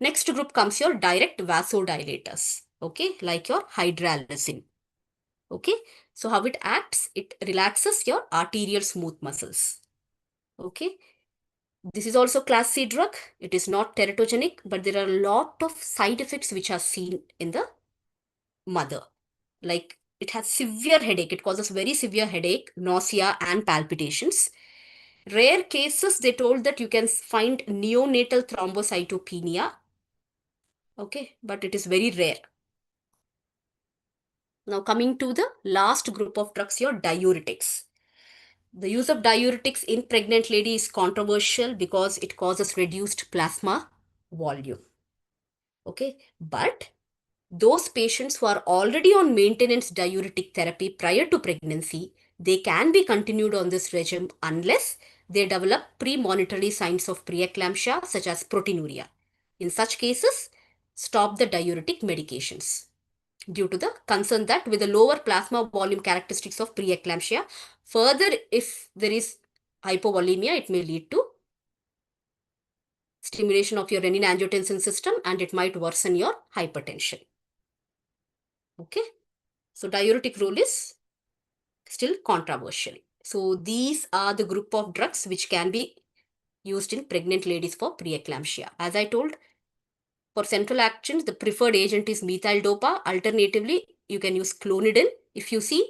next group comes your direct vasodilators. Okay, like your hydralazine. Okay, so how it acts? It relaxes your arterial smooth muscles. Okay, this is also class C drug. It is not teratogenic, but there are a lot of side effects which are seen in the mother. Like it has severe headache. It causes very severe headache, nausea, and palpitations. Rare cases, they told that you can find neonatal thrombocytopenia. Okay, but it is very rare. Now coming to the last group of drugs, your diuretics. The use of diuretics in pregnant lady is controversial because it causes reduced plasma volume. Okay, but those patients who are already on maintenance diuretic therapy prior to pregnancy, they can be continued on this regime unless they develop premonitory signs of preeclampsia such as proteinuria. In such cases, stop the diuretic medications due to the concern that with the lower plasma volume characteristics of preeclampsia, further if there is hypovolemia, it may lead to stimulation of your renin-angiotensin system and it might worsen your hypertension. Okay, so diuretic role is still controversial. So these are the group of drugs which can be used in pregnant ladies for preeclampsia. As I told, for central actions, the preferred agent is methyl dopa. Alternatively, you can use clonidine. If you see,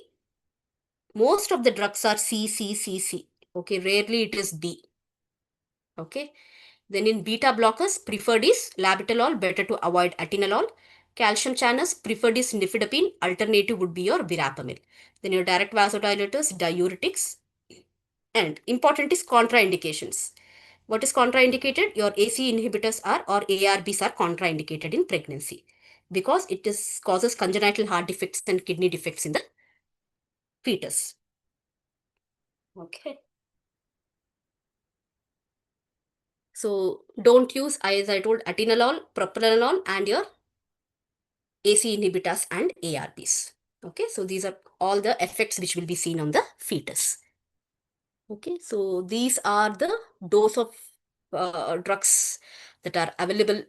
most of the drugs are C, C, C, C. Okay, rarely it is B. Okay, then in beta blockers, preferred is labetalol, better to avoid atenolol. Calcium channels, preferred is nifedipine, alternative would be your verapamil. Then your direct vasodilators, diuretics, and important is contraindications. What is contraindicated? Your AC inhibitors are or ARBs are contraindicated in pregnancy because it is causes congenital heart defects and kidney defects in the fetus. Okay. So don't use, as I told, atenolol, propranolol, and your AC inhibitors and ARBs. Okay, so these are all the effects which will be seen on the fetus. Okay, so these are the dose of drugs that are available.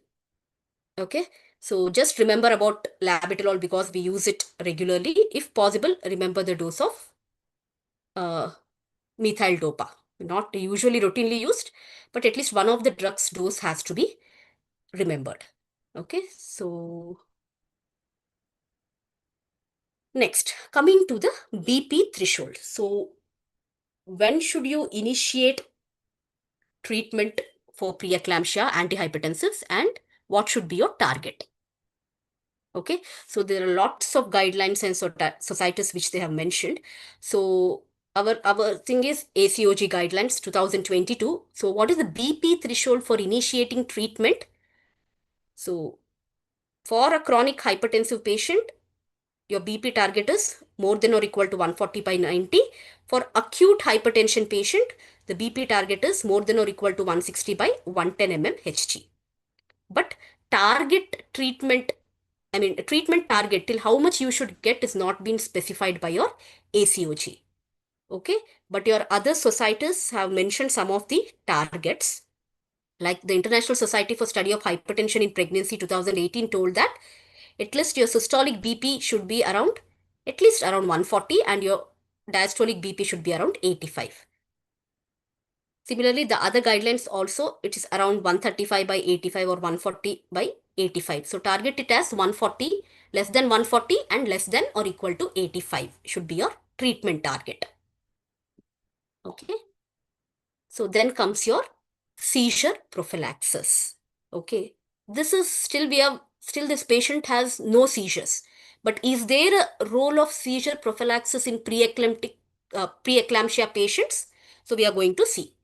Okay, So just remember about labetalol because we use it regularly. If possible, remember the dose of uh, methyl dopa. Not usually routinely used, but at least one of the drugs dose has to be remembered. Okay, so next, coming to the BP threshold. So when should you initiate treatment for preeclampsia, antihypertensives, and what should be your target? Okay, so there are lots of guidelines and societies which they have mentioned. So our thing is ACOG guidelines 2022. So what is the BP threshold for initiating treatment? So for a chronic hypertensive patient, your BP target is more than or equal to 140 by 90. For acute hypertension patient, the BP target is more than or equal to 160 by 110 mm Hg. But target treatment, I mean, treatment target till how much you should get is not been specified by your ACOG. Okay, but your other societies have mentioned some of the targets. Like the International Society for Study of Hypertension in Pregnancy 2018 told that at least your systolic BP should be around at least around 140 and your diastolic BP should be around 85. Similarly, the other guidelines also, it is around 135 by 85 or 140 by 85. So target it as 140, less than 140 and less than or equal to 85 should be your treatment target. Okay. So then comes your seizure prophylaxis. Okay. This is still still this patient has no seizures. But is there a role of seizure prophylaxis in preeclampsia patients? So we are going to see.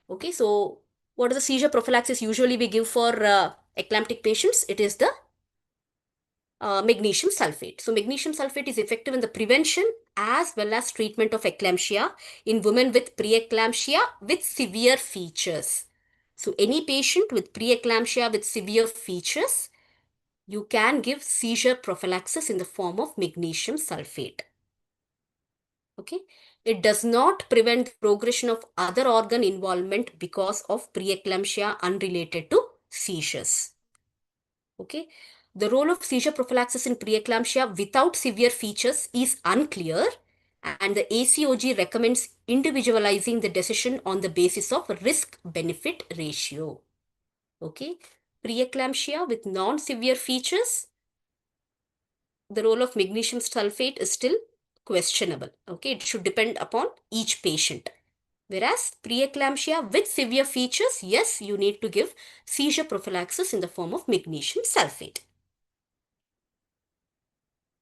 Okay, so what is the seizure prophylaxis usually we give for eclamptic patients? It is the magnesium sulfate. So magnesium sulfate is effective in the prevention as well as treatment of eclampsia in women with preeclampsia with severe features. So any patient with preeclampsia with severe features, you can give seizure prophylaxis in the form of magnesium sulfate. Okay, it does not prevent the progression of other organ involvement because of preeclampsia unrelated to seizures. Okay, the role of seizure prophylaxis in preeclampsia without severe features is unclear, and the ACOG recommends individualizing the decision on the basis of risk benefit ratio. Okay, preeclampsia with non-severe features, the role of magnesium sulfate is still questionable. Okay, it should depend upon each patient. Whereas preeclampsia with severe features, yes, you need to give seizure prophylaxis in the form of magnesium sulfate.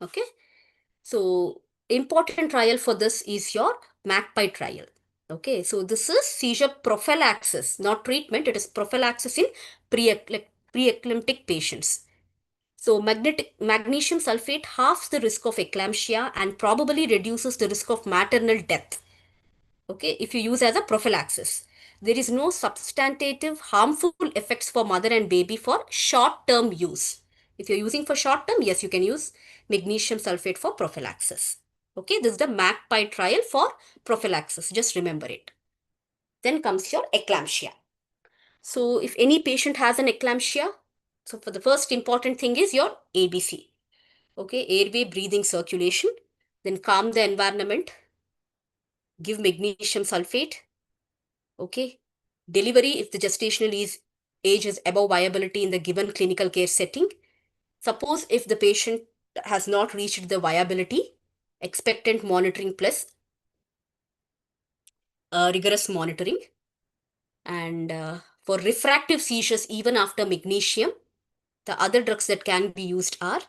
Okay, so important trial for this is your MACPI trial. Okay, so this is seizure prophylaxis, not treatment. It is prophylaxis in preeclamptic patients. So magnesium sulfate halves the risk of eclampsia and probably reduces the risk of maternal death. Okay, if you use as a prophylaxis. There is no substantive harmful effects for mother and baby for short-term use. If you're using for short-term, yes, you can use magnesium sulfate for prophylaxis. Okay, this is the MACPI trial for prophylaxis. Just remember it. Then comes your eclampsia. So if any patient has an eclampsia, so for the first important thing is your ABC. Okay, airway, breathing, circulation. Then calm the environment. Give magnesium sulfate. Okay, delivery if the gestational age is above viability in the given clinical care setting. Suppose if the patient has not reached the viability, expectant monitoring plus rigorous monitoring. And for refractive seizures, even after magnesium, the other drugs that can be used are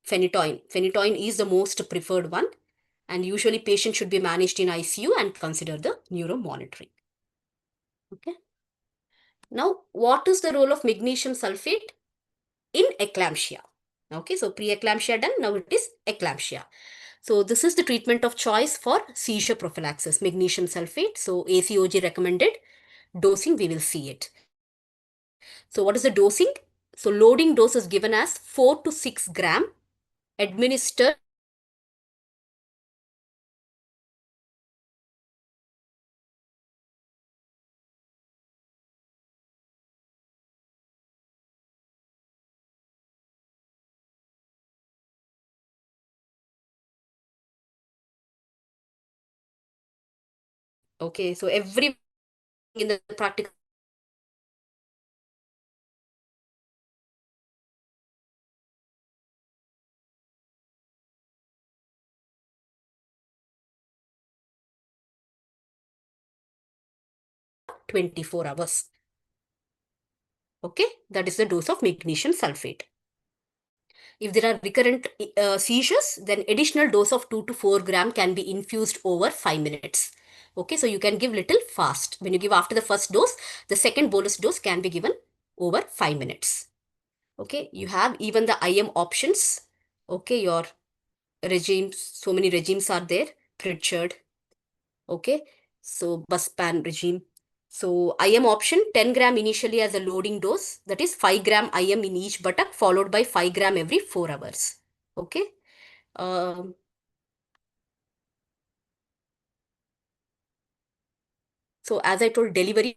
phenytoin. Phenytoin is the most preferred one, and usually patients should be managed in ICU and consider the neuromonitoring. Okay. Now, what is the role of magnesium sulfate in eclampsia? Okay, so pre-eclampsia done, now it is eclampsia. So this is the treatment of choice for seizure prophylaxis, magnesium sulfate. So ACOG recommended dosing, we will see it. So what is the dosing? So loading dose is given as 4 to 6 gram administered Okay, so every in the practical 24 hours. Okay, that is the dose of magnesium sulfate. If there are recurrent seizures, then additional dose of 2 to 4 gram can be infused over 5 minutes. Okay, so you can give little fast. When you give after the first dose, the second bolus dose can be given over 5 minutes. Okay, you have even the IM options. Okay, your regimes, so many regimes are there. Pritchard, okay, so buspan regime. So IM option 10 gram initially as a loading dose, that is 5 gram IM in each buttock followed by 5 gram every 4 hours. Okay. Um, so as I told, delivery,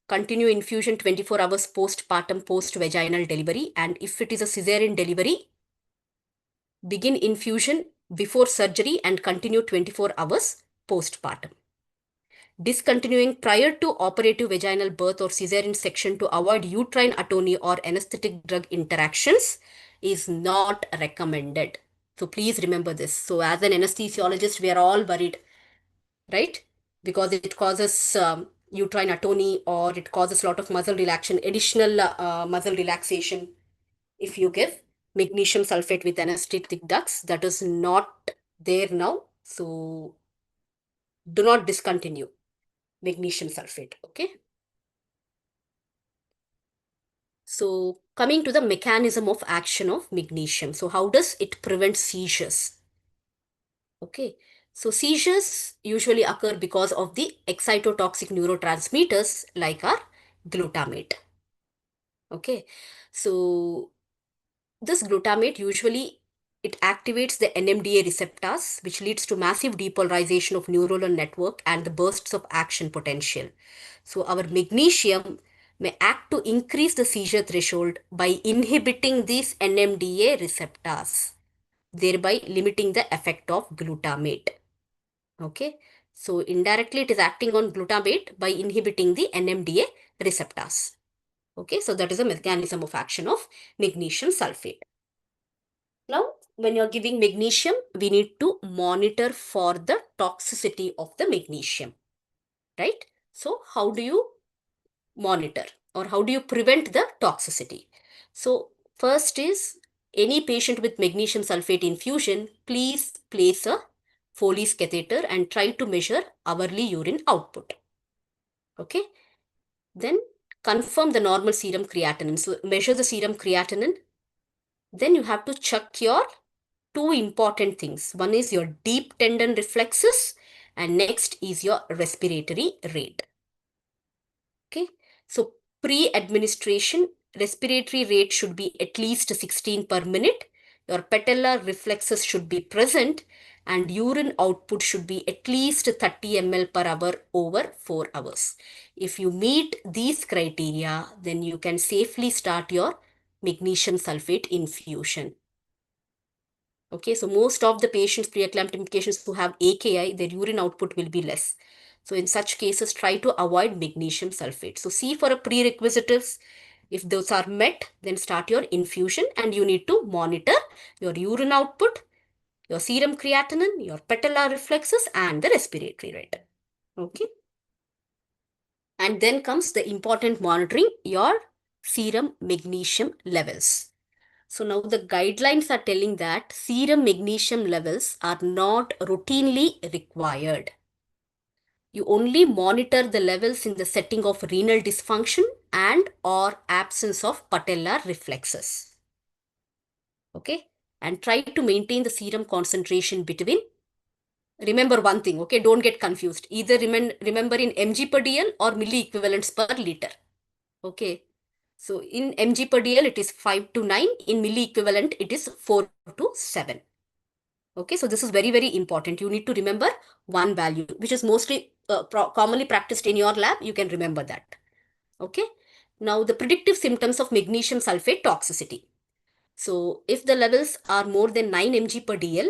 continue infusion 24 hours postpartum post vaginal delivery, and if it is a cesarean delivery, begin infusion before surgery and continue 24 hours postpartum. Discontinuing prior to operative vaginal birth or cesarean section to avoid uterine atony or anesthetic drug interactions is not recommended. So please remember this. So as an anesthesiologist, we are all worried, right? Because it causes uterine atony or it causes a lot of muscle relaxation, additional muscle relaxation. If you give magnesium sulfate with anesthetic drugs, that is not there now. So do not discontinue magnesium sulfate, okay? So coming to the mechanism of action of magnesium. So how does it prevent seizures? Okay. So seizures usually occur because of the excitotoxic neurotransmitters like our glutamate. Okay. So this glutamate usually it activates the NMDA receptors, which leads to massive depolarization of neuronal network and the bursts of action potential. So our magnesium may act to increase the seizure threshold by inhibiting these NMDA receptors, thereby limiting the effect of glutamate. Okay. So indirectly it is acting on glutamate by inhibiting the NMDA receptors. Okay. So that is a mechanism of action of magnesium sulfate. Now, when you're giving magnesium, we need to monitor for the toxicity of the magnesium, right? So, how do you monitor or how do you prevent the toxicity? So, first is any patient with magnesium sulfate infusion, please place a Foley's catheter and try to measure hourly urine output. Okay. Then confirm the normal serum creatinine. So, measure the serum creatinine. Then you have to check your two important things. One is your deep tendon reflexes, and next is your respiratory rate. Okay. So pre-administration respiratory rate should be at least 16 per minute. Your patellar reflexes should be present and urine output should be at least 30 ml per hour over 4 hours. If you meet these criteria, then you can safely start your magnesium sulfate infusion. Okay, so most of the patients, pre-eclamptic patients who have AKI, their urine output will be less. So in such cases, try to avoid magnesium sulfate. So see for a prerequisites. If those are met, then start your infusion and you need to monitor your urine output, your serum creatinine, your patellar reflexes and the respiratory rate. Okay. And then comes the important monitoring your serum magnesium levels. So now the guidelines are telling that serum magnesium levels are not routinely required. You only monitor the levels in the setting of renal dysfunction and or absence of patellar reflexes. Okay. And try to maintain the serum concentration between, remember one thing, okay, don't get confused. Either remember in mg per dl or milli equivalents per liter. Okay. So in mg per dl, it is 5 to 9. In milli equivalent, it is 4 to 7. Okay, so this is very, very important. You need to remember one value, which is mostly commonly practiced in your lab. You can remember that. Okay. Now, the predictive symptoms of magnesium sulfate toxicity. So, if the levels are more than 9 mg per dl,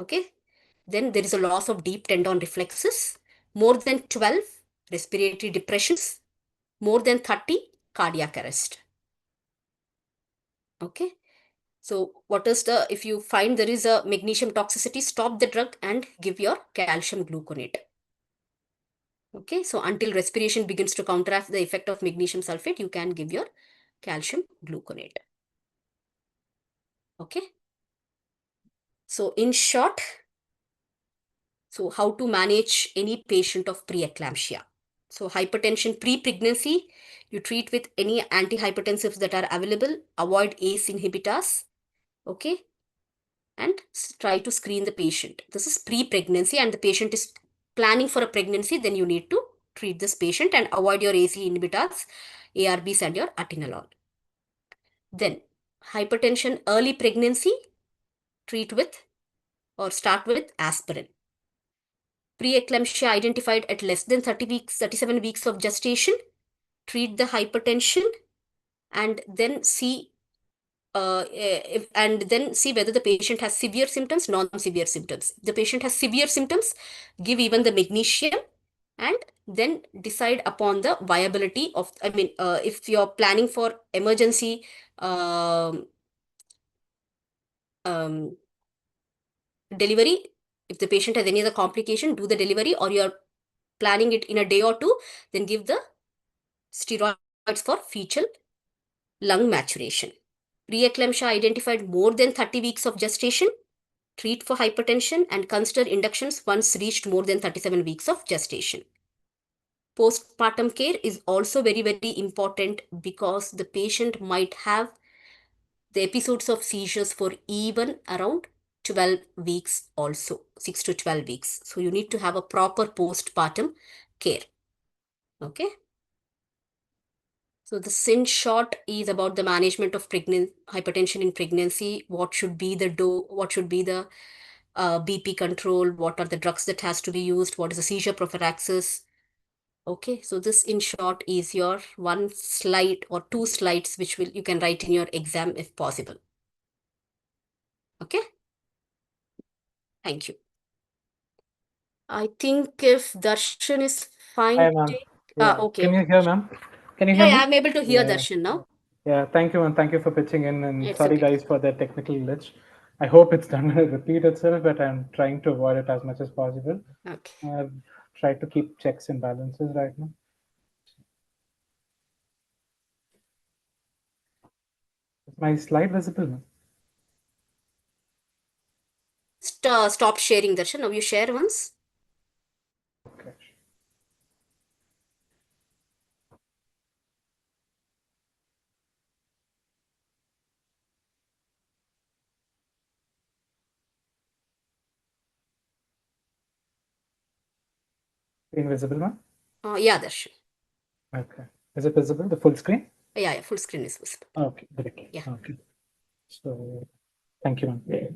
okay, then there is a loss of deep tendon reflexes, more than 12, respiratory depressions, more than 30, cardiac arrest. Okay. So what is the, if you find there is a magnesium toxicity, stop the drug and give your calcium gluconate. Okay, so until respiration begins to counteract the effect of magnesium sulfate, you can give your calcium gluconate. Okay. So in short, so how to manage any patient of preeclampsia. So hypertension pre-pregnancy, you treat with any antihypertensives that are available, avoid ACE inhibitors, okay, and try to screen the patient. This is pre-pregnancy and the patient is planning for a pregnancy, then you need to treat this patient and avoid your ACE inhibitors, ARBs and your atenolol. Then hypertension early pregnancy, treat with or start with aspirin. Preeclampsia identified at less than 30 weeks, 37 weeks of gestation, treat the hypertension and then see whether the patient has severe symptoms, non-severe symptoms. If the patient has severe symptoms, give even the magnesium and then decide upon the viability of, if you're planning for emergency um, delivery, if the patient has any other complication, do the delivery, or you're planning it in a day or two, then give the steroids for fetal lung maturation. Preeclampsia identified more than 30 weeks of gestation, treat for hypertension and consider inductions once reached more than 37 weeks of gestation. Postpartum care is also very, very important because the patient might have the episodes of seizures for even around 12 weeks also, 6 to 12 weeks. So you need to have a proper postpartum care. Okay. So the in short is about the management of hypertension in pregnancy. What should be the what should be the BP control? What are the drugs that has to be used? What is the seizure prophylaxis? Okay, so this in short is your one slide or two slides which will you can write in your exam if possible. Okay, thank you. I think if Darshan is fine. Hi, ma'am. Yeah. Okay. Can you hear, ma'am? Can you Yeah, hear yeah, me? I'm able to hear Yeah. Darshan now. Yeah. Thank you, ma'am. Thank you for pitching in. And It's sorry, okay. guys, for the technical glitch. I hope it's done to repeat itself, but I'm trying to avoid it as much as possible. Okay. I've tried to keep checks and balances right now. Is my slide visible, ma'am? Stop sharing, Darshan. Now you share once. Okay. Screen visible, ma'am? Yeah, Darshan. Okay. Is it visible, the full screen? Yeah, yeah, full screen is visible. Okay, great. Yeah. Okay. So, thank you, ma'am.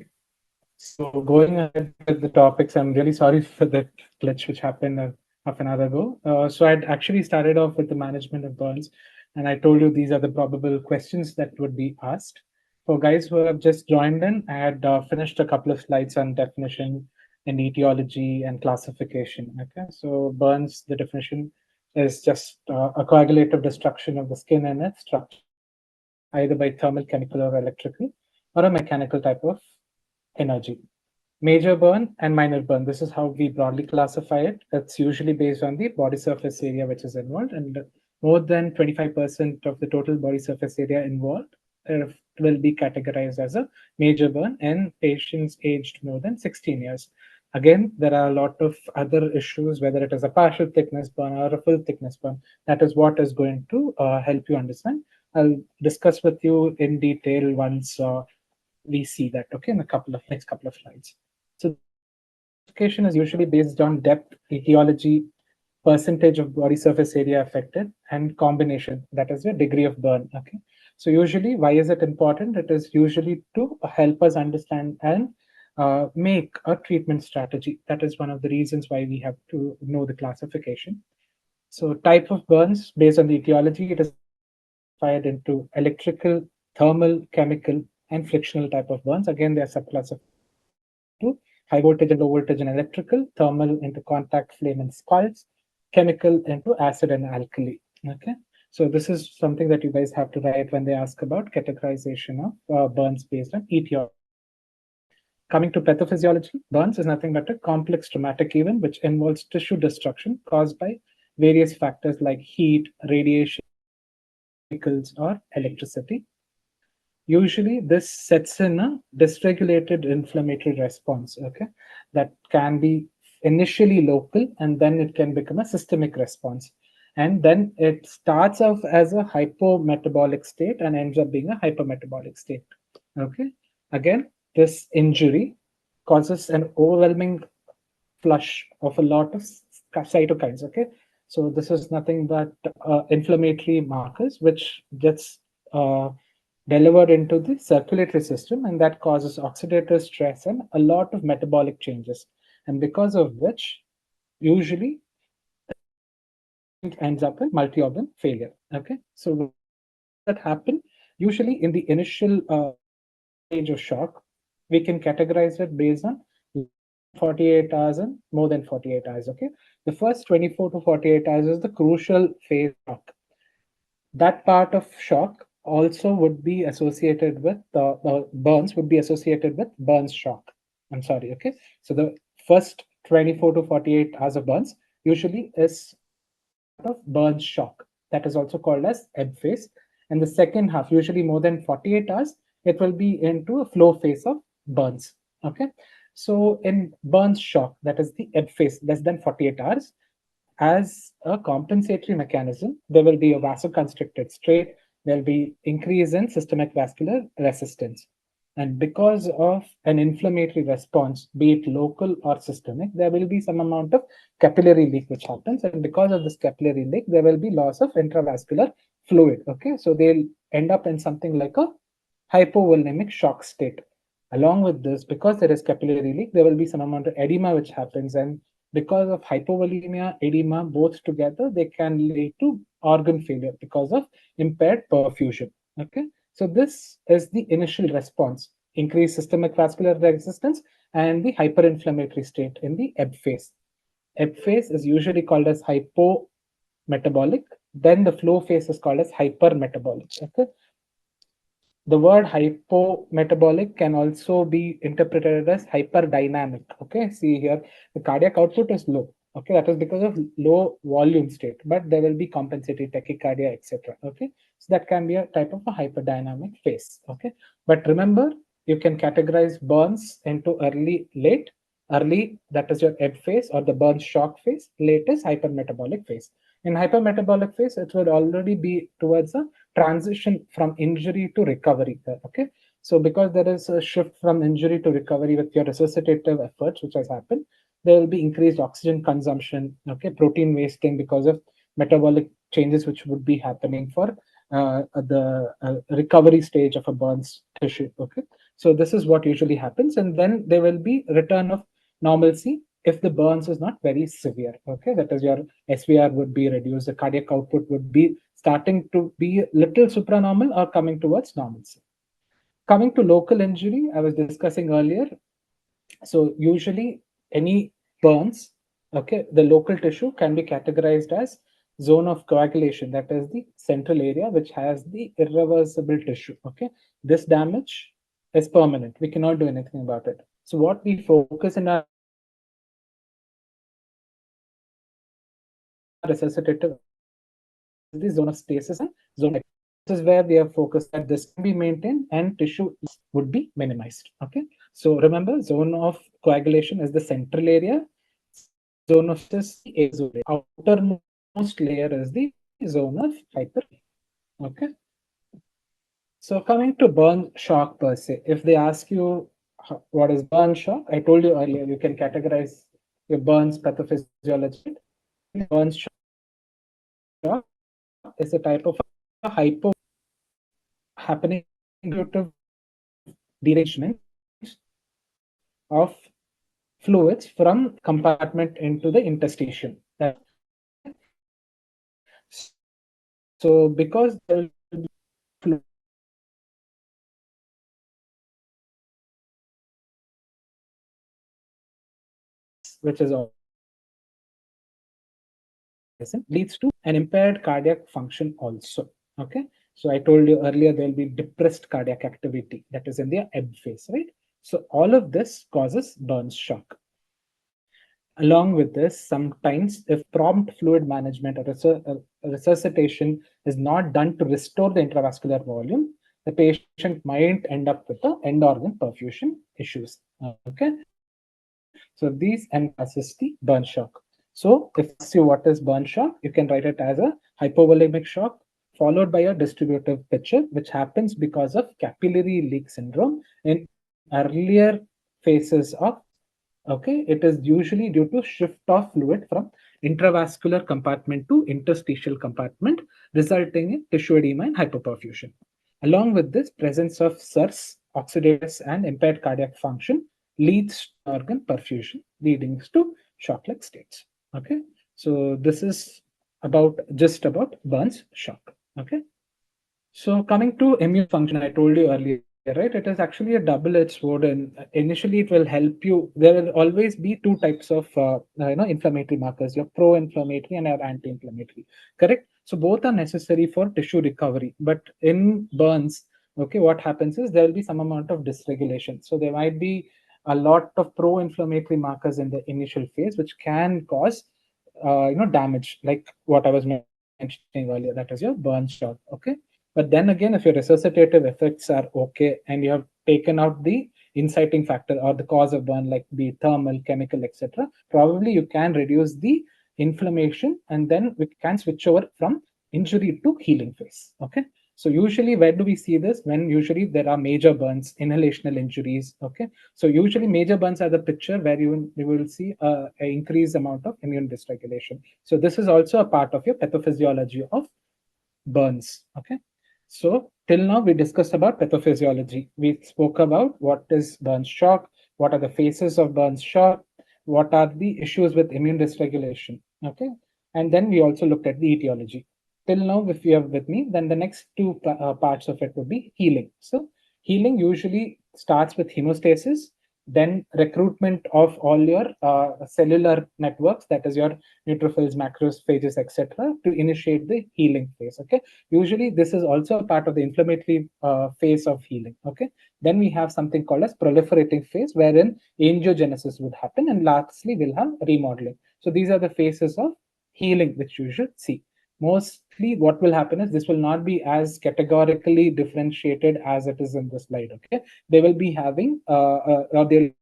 So going ahead with the topics, I'm really sorry for that glitch which happened half an hour ago. So I'd actually started off with the management of burns, and I told you these are the probable questions that would be asked. For guys who have just joined in, I had finished a couple of slides on definition and etiology and classification. Okay, so burns, the definition is just a coagulative destruction of the skin and its structure, either by thermal, chemical, or electrical, or a mechanical type of energy. Major burn and minor burn. This is how we broadly classify it. It's usually based on the body surface area which is involved, and more than 25% of the total body surface area involved will be categorized as a major burn in patients aged more than 16 years. Again, there are a lot of other issues, whether it is a partial thickness burn or a full thickness burn. That is what is going to help you understand. I'll discuss with you in detail once we see that, okay, in a couple of next couple of slides. So classification is usually based on depth, etiology, percentage of body surface area affected, and combination, that is the degree of burn. Okay. So usually, why is it important? It is usually to help us understand and make a treatment strategy. That is one of the reasons why we have to know the classification. So type of burns based on the etiology, it is classified into electrical, thermal, chemical, and frictional type of burns. Again, they are subclassified into high voltage and low voltage and electrical, thermal into contact flame and skulls, chemical into acid and alkali. Okay, so this is something that you guys have to write when they ask about categorization of burns based on etiology. Coming to pathophysiology, burns is nothing but a complex traumatic event which involves tissue destruction caused by various factors like heat, radiation, chemicals, or electricity. Usually, this sets in a dysregulated inflammatory response, okay, that can be initially local and then it can become a systemic response. And then it starts off as a hypometabolic state and ends up being a hypermetabolic state. Okay. Again, this injury causes an overwhelming flush of a lot of cytokines. Okay. So this is nothing but inflammatory markers which gets delivered into the circulatory system, and that causes oxidative stress and a lot of metabolic changes. And because of which, usually it ends up in multi-organ failure. Okay, so that happen usually in the initial stage of shock. We can categorize it based on 48 hours and more than 48 hours. Okay, the first 24 to 48 hours is the crucial phase of shock. That part of shock also would be associated with burns would be associated with burns shock. I'm sorry. Okay, so the first 24 to 48 hours of burns usually is of burns shock, that is also called as ebb phase, and the second half, usually more than 48 hours, it will be into a flow phase of burns. Okay, so in burns shock, that is the ebb phase, less than 48 hours, as a compensatory mechanism, there will be a vasoconstricted state, there'll be increase in systemic vascular resistance. And because of an inflammatory response, be it local or systemic, there will be some amount of capillary leak which happens. And because of this capillary leak, there will be loss of intravascular fluid. Okay, so they'll end up in something like a hypovolemic shock state. Along with this, because there is capillary leak, there will be some amount of edema which happens, and because of hypovolemia, edema, both together, they can lead to organ failure because of impaired perfusion. Okay, so this is the initial response: increased systemic vascular resistance and the hyperinflammatory state in the ebb phase. Ebb phase is usually called as hypometabolic. Then the flow phase is called as hypermetabolic. Okay, the word hypometabolic can also be interpreted as hyperdynamic. Okay, see here, the cardiac output is low. Okay, that is because of low volume state, but there will be compensatory tachycardia, etc. Okay, so that can be a type of a hyperdynamic phase. Okay, but remember, you can categorize burns into early, late. Early, that is your ebb phase or the burn shock phase. Late is hypermetabolic phase. In hypermetabolic phase, it would already be towards a transition from injury to recovery. Okay, so because there is a shift from injury to recovery with your resuscitative efforts which has happened, there will be increased oxygen consumption. Okay, protein wasting because of metabolic changes which would be happening for the recovery stage of a burns tissue. Okay, so this is what usually happens, and then there will be return of normalcy if the burns is not very severe. Okay, that is your SVR would be reduced, the cardiac output would be starting to be little supranormal or coming towards normalcy. Coming to local injury, I was discussing earlier. So usually any burns, okay, the local tissue can be categorized as zone of coagulation. That is the central area which has the irreversible tissue. Okay, this damage is permanent. We cannot do anything about it. So what we focus in our resuscitative the zone of stasis and zone. This is where we are focused that this can be maintained and tissue would be minimized. Okay, so remember, zone of coagulation is the central area. Zone of stasis is the outermost layer is the zone of hyper. Okay, so coming to burn shock per se, if they ask you what is burn shock, I told you earlier you can categorize your burns pathophysiology. Burn shock is a type of hypo happening due to derangement of fluids from compartment into the interstitium. So because there will be fluid which is leads to an impaired cardiac function also. Okay, so I told you earlier there will be depressed cardiac activity, that is in the ebb phase, right? So all of this causes Burns shock. Along with this, sometimes if prompt fluid management or resuscitation is not done to restore the intravascular volume, the patient might end up with the end organ perfusion issues. Okay, so these encompasses the burn shock. So if I ask you what is burn shock, you can write it as a hypovolemic shock followed by a distributive picture, which happens because of capillary leak syndrome in earlier phases of. Okay, it is usually due to shift of fluid from intravascular compartment to interstitial compartment, resulting in tissue edema and hypoperfusion. Along with this, presence of SIRS, oxidative and impaired cardiac function leads to organ perfusion, leading to shock-like states. Okay, so this is about just about Burns shock. Okay, so coming to immune function, I told you earlier, right? It is actually a double-edged sword, and initially it will help you. There will always be two types of inflammatory markers: your pro-inflammatory and your anti-inflammatory. Correct. So both are necessary for tissue recovery. But in burns, okay, what happens is there will be some amount of dysregulation. So there might be a lot of pro-inflammatory markers in the initial phase, which can cause damage, like what I was mentioning earlier. That is your burn shock. Okay. But then again, if your resuscitative effects are okay and you have taken out the inciting factor or the cause of burn, like the thermal, chemical, etc., probably you can reduce the inflammation and then we can switch over from injury to healing phase. Okay. So usually where do we see this? When usually there are major burns, inhalational injuries. Okay. So usually major burns are the picture where you will see an increased amount of immune dysregulation. So this is also a part of your pathophysiology of burns. Okay. So till now we discussed about pathophysiology. We spoke about what is burns shock, what are the phases of burns shock, what are the issues with immune dysregulation. Okay. And then we also looked at the etiology. Till now, if you have with me, then the next two parts of it would be healing. So healing usually starts with hemostasis, then recruitment of all your cellular networks, that is your neutrophils, macrophages, etc., to initiate the healing phase. Okay, usually this is also a part of the inflammatory phase of healing. Okay, then we have something called as proliferating phase, wherein angiogenesis would happen, and lastly we'll have remodeling. So these are the phases of healing which you should see. Mostly what will happen is this will not be as categorically differentiated as it is in the slide. Okay, they will be having or they'll be having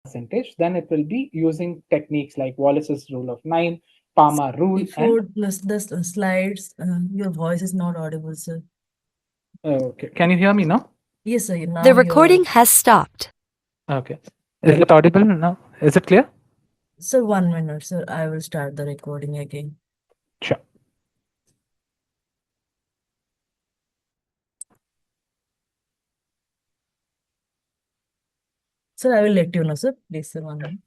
percentage, then it will be using techniques like Wallace's rule of nine, Palmer rule, Before and the slides, your voice is not audible, sir. okay. Can you hear me now? Yes, sir. Now The you are. recording has stopped. Okay. Is it audible now? Is it clear? Sir, 1 minute, sir. I will start the recording again. Sure. Sir, I will let you know, sir. Please, sir, 1 minute.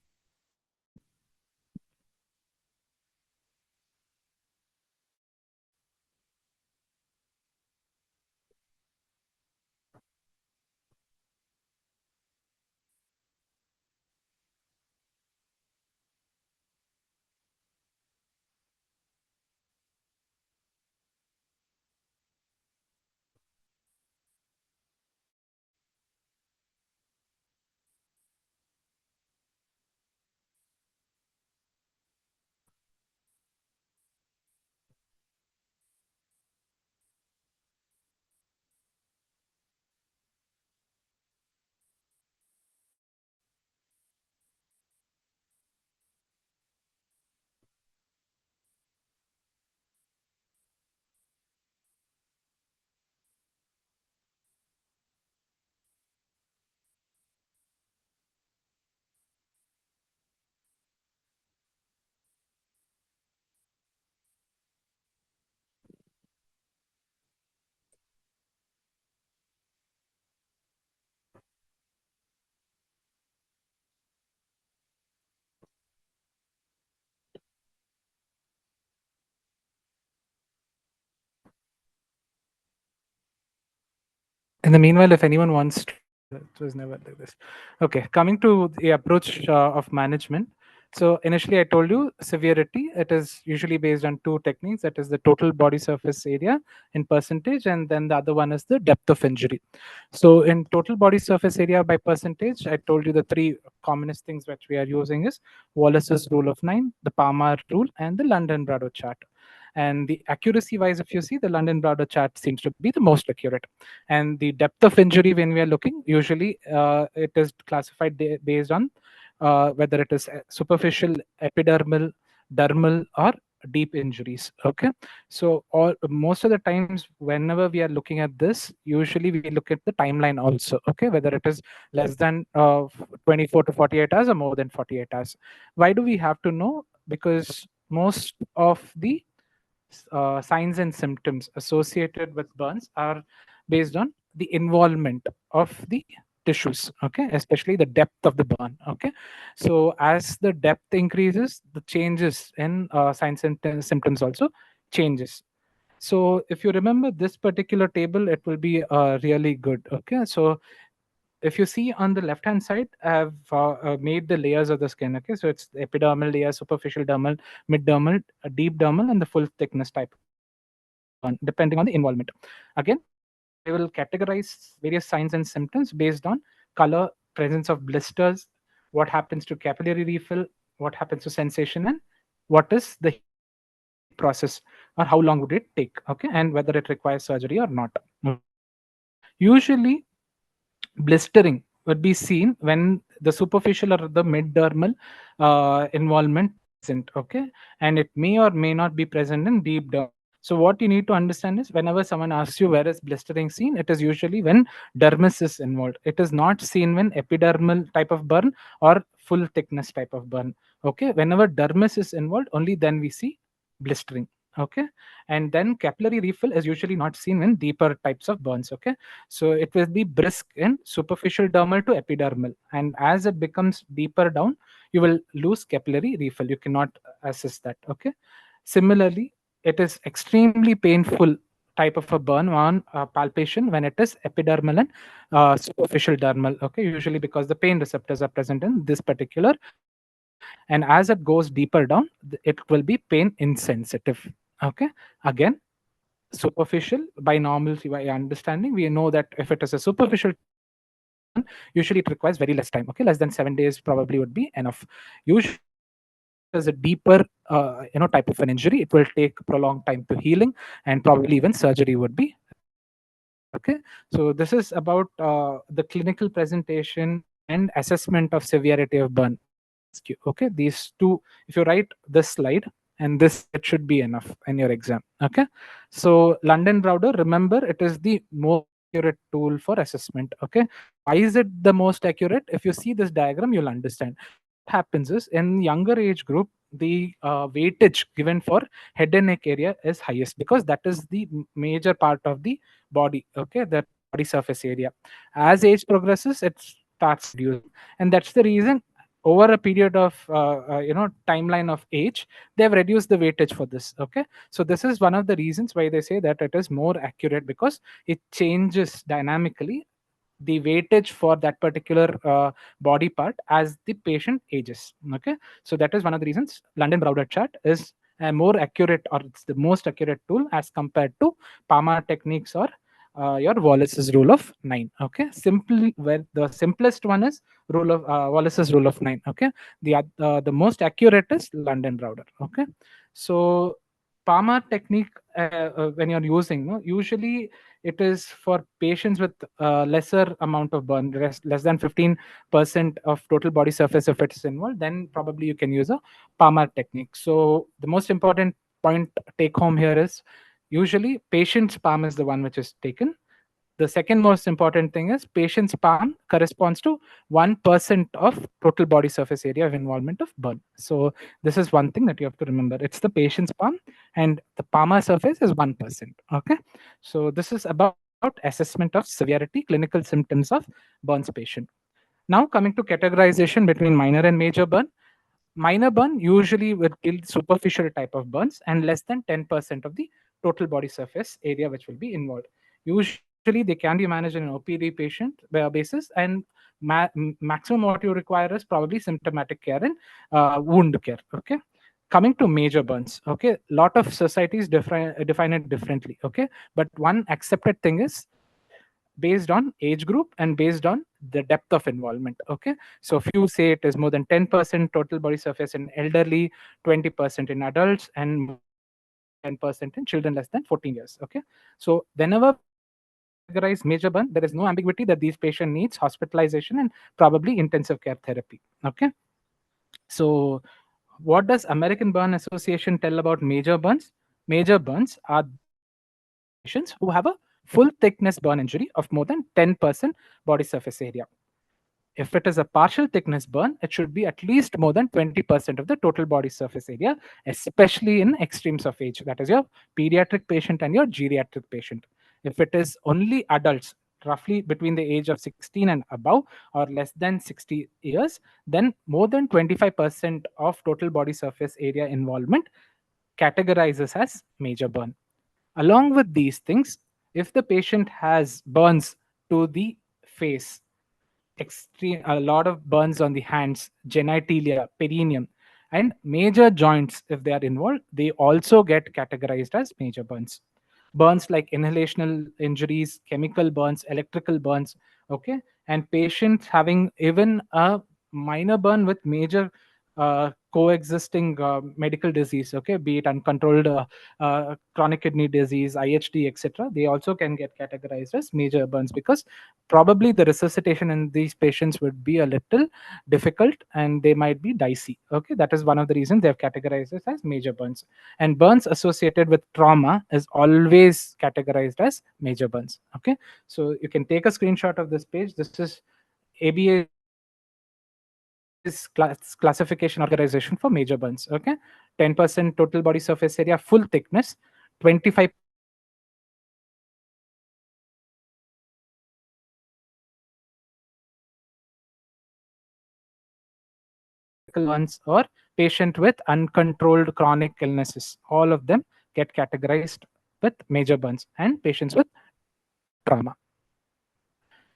In the meanwhile, if anyone wants to, it was never like this. Okay, coming to the approach of management. So initially, I told you severity. It is usually based on two techniques. That is the total body surface area in percentage, and then the other one is the depth of injury. So in total body surface area by percentage, I told you the three commonest things which we are using is Wallace's rule of nine, the Palmer rule, and the London Brado chart. And the accuracy wise, if you see, the London Browder chart seems to be the most accurate. And the depth of injury, when we are looking, usually it is classified based on whether it is superficial, epidermal, dermal, or deep injuries. Okay, so all most of the times whenever we are looking at this, usually we look at the timeline also. Okay, whether it is less than 24 to 48 hours or more than 48 hours. Why do we have to know? Because most of the signs and symptoms associated with burns are based on the involvement of the tissues, okay, especially the depth of the burn. Okay, so as the depth increases, the changes in signs and symptoms also changes. So if you remember this particular table, it will be really good. Okay, so if you see on the left hand side, I have made the layers of the skin. Okay, so it's the epidermal layer, superficial dermal, mid dermal, deep dermal, and the full thickness type of burn, depending on the involvement. Again, I will categorize various signs and symptoms based on color, presence of blisters, what happens to capillary refill, what happens to sensation, and what is the healing process, or how long would it take. Okay, and whether it requires surgery or not. Okay, usually blistering would be seen when the superficial or the mid-dermal involvement is present. Okay, and it may or may not be present in deep dermal. So what you need to understand is whenever someone asks you where is blistering seen, it is usually when dermis is involved. It is not seen when epidermal type of burn or full thickness type of burn. Okay, whenever dermis is involved, only then we see blistering. Okay, and then capillary refill is usually not seen in deeper types of burns. Okay, so it will be brisk in superficial dermal to epidermal, and as it becomes deeper down, you will lose capillary refill. You cannot assess that. Okay, similarly, it is extremely painful type of a burn on palpation when it is epidermal and superficial dermal. Okay, usually because the pain receptors are present in this particular area, and as it goes deeper down, it will be pain insensitive. Okay, again, superficial by normal by understanding, we know that if it is a superficial type of burn, usually it requires very less time. Okay, less than 7 days probably would be enough. Usually if it is a deeper type of an injury, it will take prolonged time to healing, and probably even surgery would be required. Okay, so this is about the clinical presentation and assessment of severity of burn. If I ask you, okay, these two, if you write this slide and this slide should be enough in your exam. Okay, so London Browder, remember, it is the most accurate tool for assessment. Okay, why is it the most accurate? If you see this diagram, you'll understand. What happens is in younger age group, the weightage given for head and neck area is highest because that is the major part of the body. Okay, that body surface area. As age progresses, it starts reducing, and that's the reason over a period of timeline of age, they have reduced the weightage for this. Okay, so this is one of the reasons why they say that it is more accurate, because it changes dynamically the weightage for that particular body part as the patient ages. Okay, so that is one of the reasons London Browder chart is a more accurate, or it's the most accurate tool as compared to Palmer techniques or your Wallace's rule of nine. Okay, simply where the simplest one is rule of Wallace's rule of nine. Okay, the most accurate is London Browder. Okay, so Palmer technique, when you're using, no, usually it is for patients with lesser amount of burn, less than 15% of total body surface if it's involved, then probably you can use a Palmer technique. So the most important point take home here is usually patient's palm is the one which is taken. The second most important thing is patient's palm corresponds to 1% of total body surface area of involvement of burn. So this is one thing that you have to remember. It's the patient's palm, and the palmar surface is 1%. Okay. So this is about assessment of severity, clinical symptoms of burns patient. Now coming to categorization between minor and major burn. Minor burn usually will kill superficial type of burns and less than 10% of the total body surface area which will be involved. Usually Usually they can be managed in an OPD patient basis, and maximum what you require is probably symptomatic care and wound care. Okay. Coming to major burns, okay, lot of societies define it differently. Okay, but one accepted thing is based on age group and based on the depth of involvement. Okay, so if you say it is more than 10% total body surface in elderly, 20% in adults, and more than 10% in children less than 14 years. Okay, so whenever we categorize major burn, there is no ambiguity that these patient needs hospitalization and probably intensive care therapy. Okay, so what does American Burn Association tell about major burns? Major burns are patients who have a full thickness burn injury of more than 10% body surface area. If it is a partial thickness burn, it should be at least more than 20% of the total body surface area, especially in extremes of age. That is your pediatric patient and your geriatric patient. If it is only adults, roughly between the age of 16 and above or less than 60 years, then more than 25% of total body surface area involvement categorizes as major burn. Along with these things, if the patient has burns to the face, extreme a lot of burns on the hands, genitalia, perineum, and major joints, if they are involved, they also get categorized as major burns. Burns like inhalational injuries, chemical burns, electrical burns, okay, and patients having even a minor burn with major coexisting medical disease, okay, be it uncontrolled chronic kidney disease, IHD, etc. They also can get categorized as major burns because probably the resuscitation in these patients would be a little difficult and they might be dicey. Okay, that is one of the reasons they have categorized this as major burns. And burns associated with trauma is always categorized as major burns. Okay, so you can take a screenshot of this page. This is ABA classification organization for major burns. Okay, 10% total body surface area, full thickness, 25 ones, or patient with uncontrolled chronic illnesses. All of them get categorized with major burns and patients with trauma.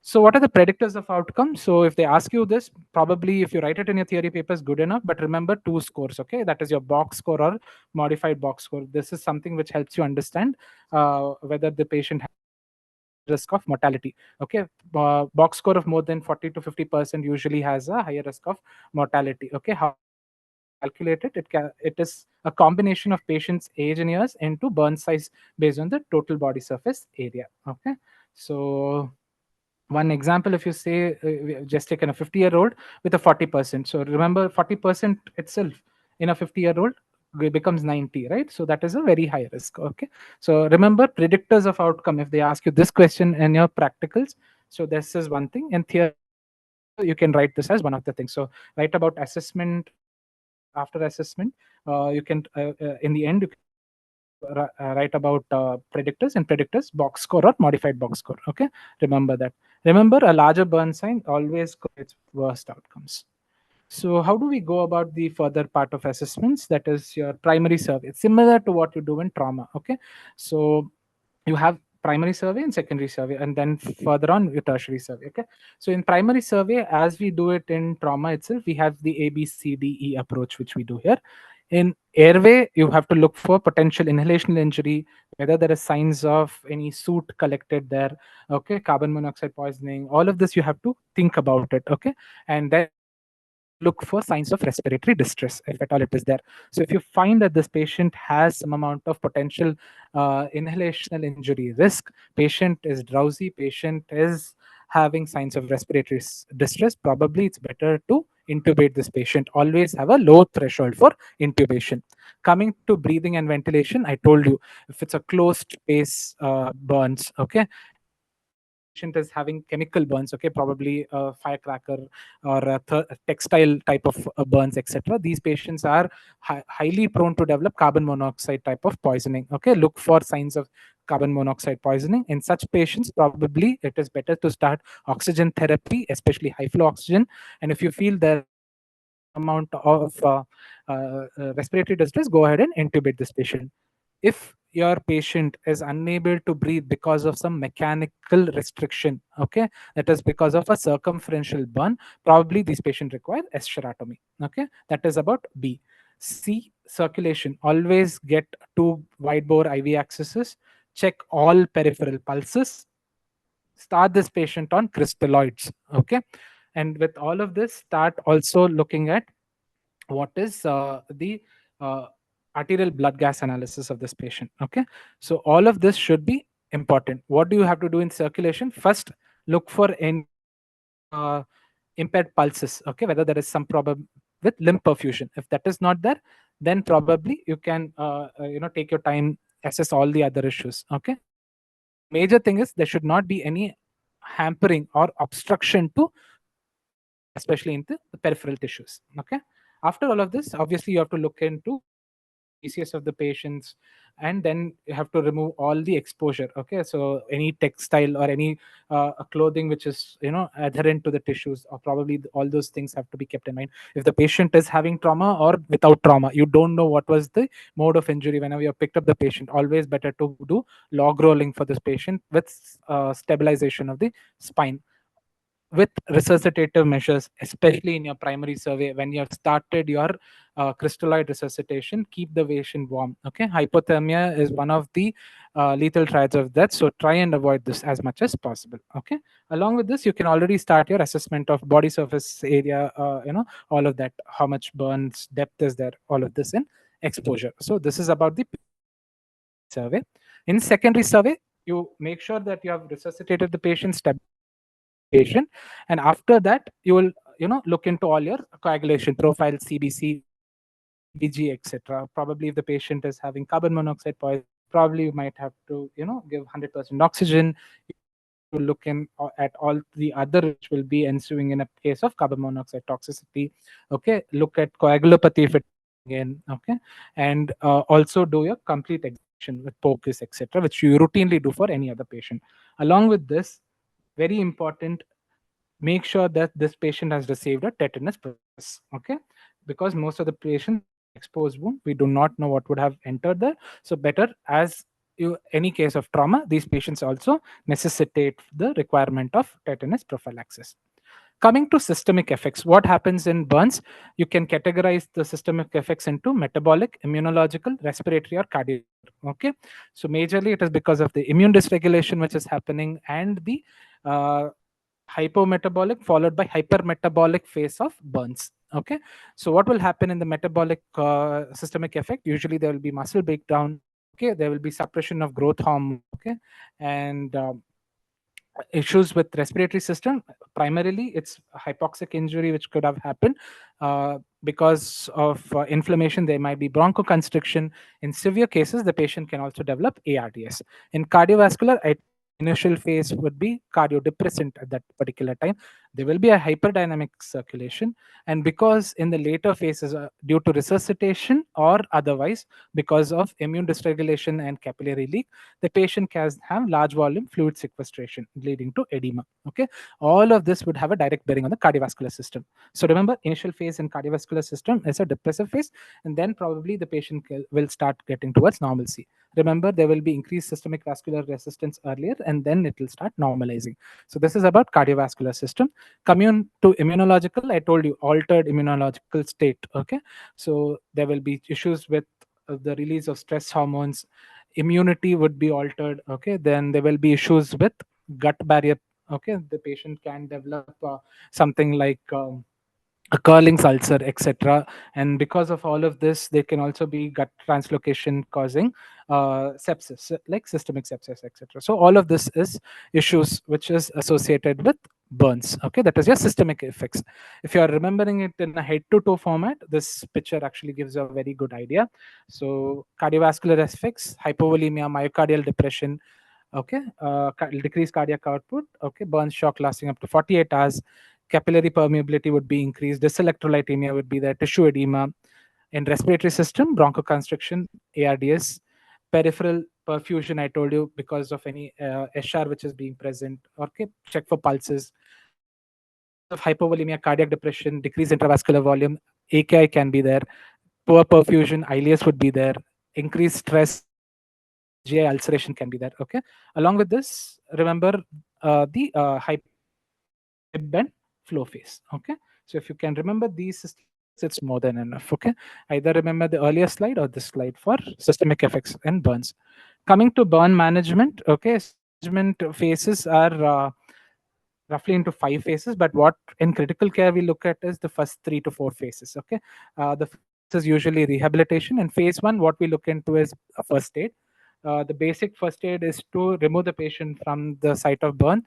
So, what are the predictors of outcome? So, if they ask you this, probably if you write it in your theory papers, good enough. But remember two scores, okay? That is your box score or modified box score. This is something which helps you understand whether the patient has risk of mortality. Okay, box score of more than 40 to 50% usually has a higher risk of mortality. Okay, how calculate it? It is a combination of patient's age in years into burn size based on the total body surface area. Okay, so one example, if you say we have just taken a 50-year-old with a 40%. So remember, 40% itself in a 50-year-old becomes 90, right? So that is a very high risk. Okay, so remember predictors of outcome. If they ask you this question in your practicals, so this is one thing. In theory, you can write this as one of the things. So write about assessment. After assessment, you can in the end you can write about predictors, and predictors box score or modified box score. Okay, remember that. Remember, a larger burn sign always correlates with worst outcomes. So how do we go about the further part of assessments? That is your primary survey. It's similar to what you do in trauma. Okay, so you have primary survey and secondary survey, and then further on your tertiary survey. Okay, so in primary survey, as we do it in trauma itself, we have the ABCDE approach which we do here. In airway, you have to look for potential inhalational injury, whether there is signs of any soot collected there. Okay, carbon monoxide poisoning, all of this you have to think about it. Okay, and then look for signs of respiratory distress if at all it is there. So if you find that this patient has some amount of potential inhalational injury risk, patient is drowsy, patient is having signs of respiratory distress, probably it's better to intubate this patient. Always have a low threshold for intubation. Coming to breathing and ventilation, I told you, if it's a closed space burns, okay, patient is having chemical burns, okay, probably a firecracker or a textile type of burns, etc. These patients are highly prone to develop carbon monoxide type of poisoning. Okay, look for signs of carbon monoxide poisoning. In such patients, probably it is better to start oxygen therapy, especially high flow oxygen. And if you feel there amount of respiratory distress, go ahead and intubate this patient. If your patient is unable to breathe because of some mechanical restriction, okay, that is because of a circumferential burn, probably these patients require escherotomy. Okay, that is about B. C, circulation. Always get two wide bore IV accesses, check all peripheral pulses, start this patient on crystalloids. Okay, and with all of this, start also looking at what is the uh, arterial blood gas analysis of this patient. Okay, so all of this should be important. What do you have to do in circulation? First, look for any impaired pulses. Okay, whether there is some problem with limb perfusion. If that is not there, then probably you can take your time, assess all the other issues. Okay, so the major thing is there should not be any hampering or obstruction to circulation, especially in the peripheral tissues. Okay, after all of this, obviously you have to look into the PCS of the patients, and then you have to remove all the exposure. Okay, so any textile or any clothing which is adherent to the tissues, or probably all those things have to be kept in mind. If the patient is having trauma or without trauma, you don't know what was the mode of injury whenever you have picked up the patient. Always better to do log rolling for this patient with stabilization of the spine, with resuscitative measures, especially in your primary survey. When you have started your crystalloid resuscitation, keep the patient warm. Okay, hypothermia is one of the lethal triads of death, so try and avoid this as much as possible. Okay, along with this, you can already start your assessment of body surface area, all of that, how much burns, depth is there, all of this in exposure. So this is about the primary survey. In secondary survey, you make sure that you have resuscitated the patient, stabilized the patient, and after that you will look into all your coagulation profile, CBC, CBG, etc. Probably if the patient is having carbon monoxide poisoning, probably you might have to give 100% oxygen. You might have to look in at all the other which will be ensuing in a case of carbon monoxide toxicity. Okay, look at coagulopathy if it is coming in. Okay, and also do your complete examination with POCUS, etc., which you routinely do for any other patient. Along with this, very important, make sure that this patient has received a tetanus prophylaxis. Okay, because most of the patients have an exposed wound, we do not know what would have entered there. So better, as any case of trauma, these patients also necessitate the requirement of tetanus prophylaxis. Coming to systemic effects, what happens in burns? You can categorize the systemic effects into metabolic, immunological, respiratory, or cardiovascular. Okay, so majorly it is because of the immune dysregulation which is happening, and the uh, hypometabolic followed by hypermetabolic phase of burns. Okay, so what will happen in the metabolic systemic effect? Usually there will be muscle breakdown. Okay, there will be suppression of growth hormone. Okay, and issues with respiratory system. Primarily it's hypoxic injury which could have happened because of inflammation. There might be bronchoconstriction. In severe cases, the patient can also develop ARDS. In cardiovascular, I told you initial phase would be cardiodepressant at that particular time. There will be a hyperdynamic circulation, and because in the later phases, due to resuscitation or otherwise because of immune dysregulation and capillary leak, the patient can have large volume fluid sequestration leading to edema. Okay, all of this would have a direct bearing on the cardiovascular system. So remember, initial phase in cardiovascular system is a depressive phase, and then probably the patient will start getting towards normalcy. Remember, there will be increased systemic vascular resistance earlier, and then it will start normalizing. So this is about cardiovascular system. Coming to immunological, I told you altered immunological state. Okay, so there will be issues with the release of stress hormones. Immunity would be altered. Okay, then there will be issues with gut barrier. Okay, the patient can develop something like a curling ulcer, etc. And because of all of this, there can also be gut translocation causing sepsis, like systemic sepsis, etc. So all of this is issues which is associated with burns. Okay, that is your systemic effects. If you are remembering it in a head to toe format, this picture actually gives you a very good idea. So cardiovascular effects: hypovolemia, myocardial depression. Okay, decreased cardiac output. Okay, burn shock lasting up to 48 hours. Capillary permeability would be increased. Dyselectrolytemia would be there. Tissue edema. In respiratory system, bronchoconstriction, ARDS. Peripheral perfusion, I told you, because of any SR which is being present. Okay, check for pulses. Because of hypovolemia, cardiac depression, decreased intravascular volume, AKI can be there. Poor perfusion, ileus would be there. Increased stress, GI ulceration can be there. Okay. Along with this, remember the hip bend flow phase. Okay. So if you can remember these systems, it's more than enough. Okay. Either remember the earlier slide or this slide for systemic effects and burns. Coming to burn management. Okay. So management phases are roughly into 5 phases, but what in critical care we look at is the first 3 to 4 phases. Okay. The first phase is usually rehabilitation, and phase one, what we look into is a first aid. The basic first aid is to remove the patient from the site of burn,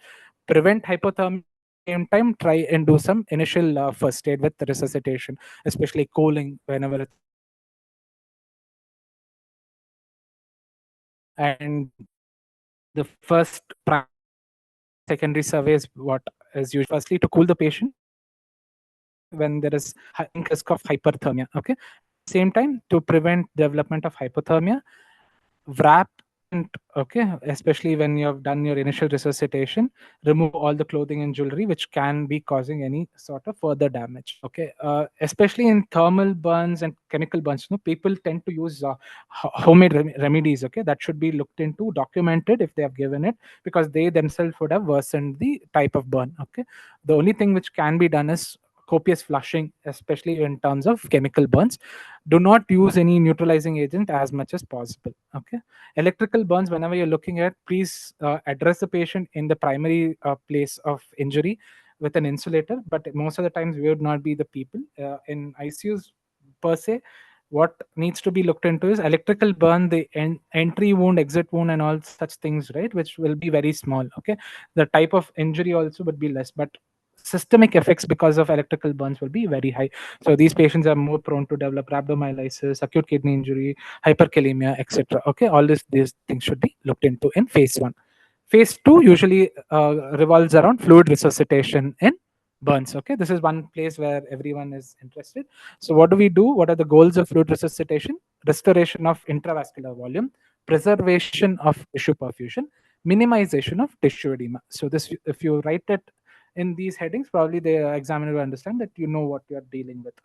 prevent hypothermia, at the same time try and do some initial first aid with the resuscitation, especially cooling whenever it's required. And the first primary survey and secondary survey is what is usually firstly to cool the patient when there is risk of hyperthermia. Okay. At the same time, to prevent development of hypothermia, wrap and okay, especially when you have done your initial resuscitation, remove all the clothing and jewelry which can be causing any sort of further damage. Okay. Especially in thermal burns and chemical burns, people tend to use homemade remedies. Okay. That should be looked into, documented if they have given it, because they themselves would have worsened the type of burn. Okay. The only thing which can be done is copious flushing, especially in terms of chemical burns. Do not use any neutralizing agent as much as possible. Okay. Electrical burns, whenever you're looking at, please address the patient in the primary place of injury with an insulator, but most of the times we would not be the people in ICUs per se. What needs to be looked into is electrical burn, the entry wound, exit wound, and all such things, right, which will be very small. Okay. The type of injury also would be less, but systemic effects because of electrical burns will be very high. So these patients are more prone to develop rhabdomyolysis, acute kidney injury, hyperkalemia, etc. Okay, all these things should be looked into in phase one. Phase two usually revolves around fluid resuscitation in burns. Okay, this is one place where everyone is interested. So what do we do? What are the goals of fluid resuscitation? Restoration of intravascular volume, preservation of tissue perfusion, minimization of tissue edema. So this, if you write it in these headings, probably the examiner will understand that you know what you are dealing with.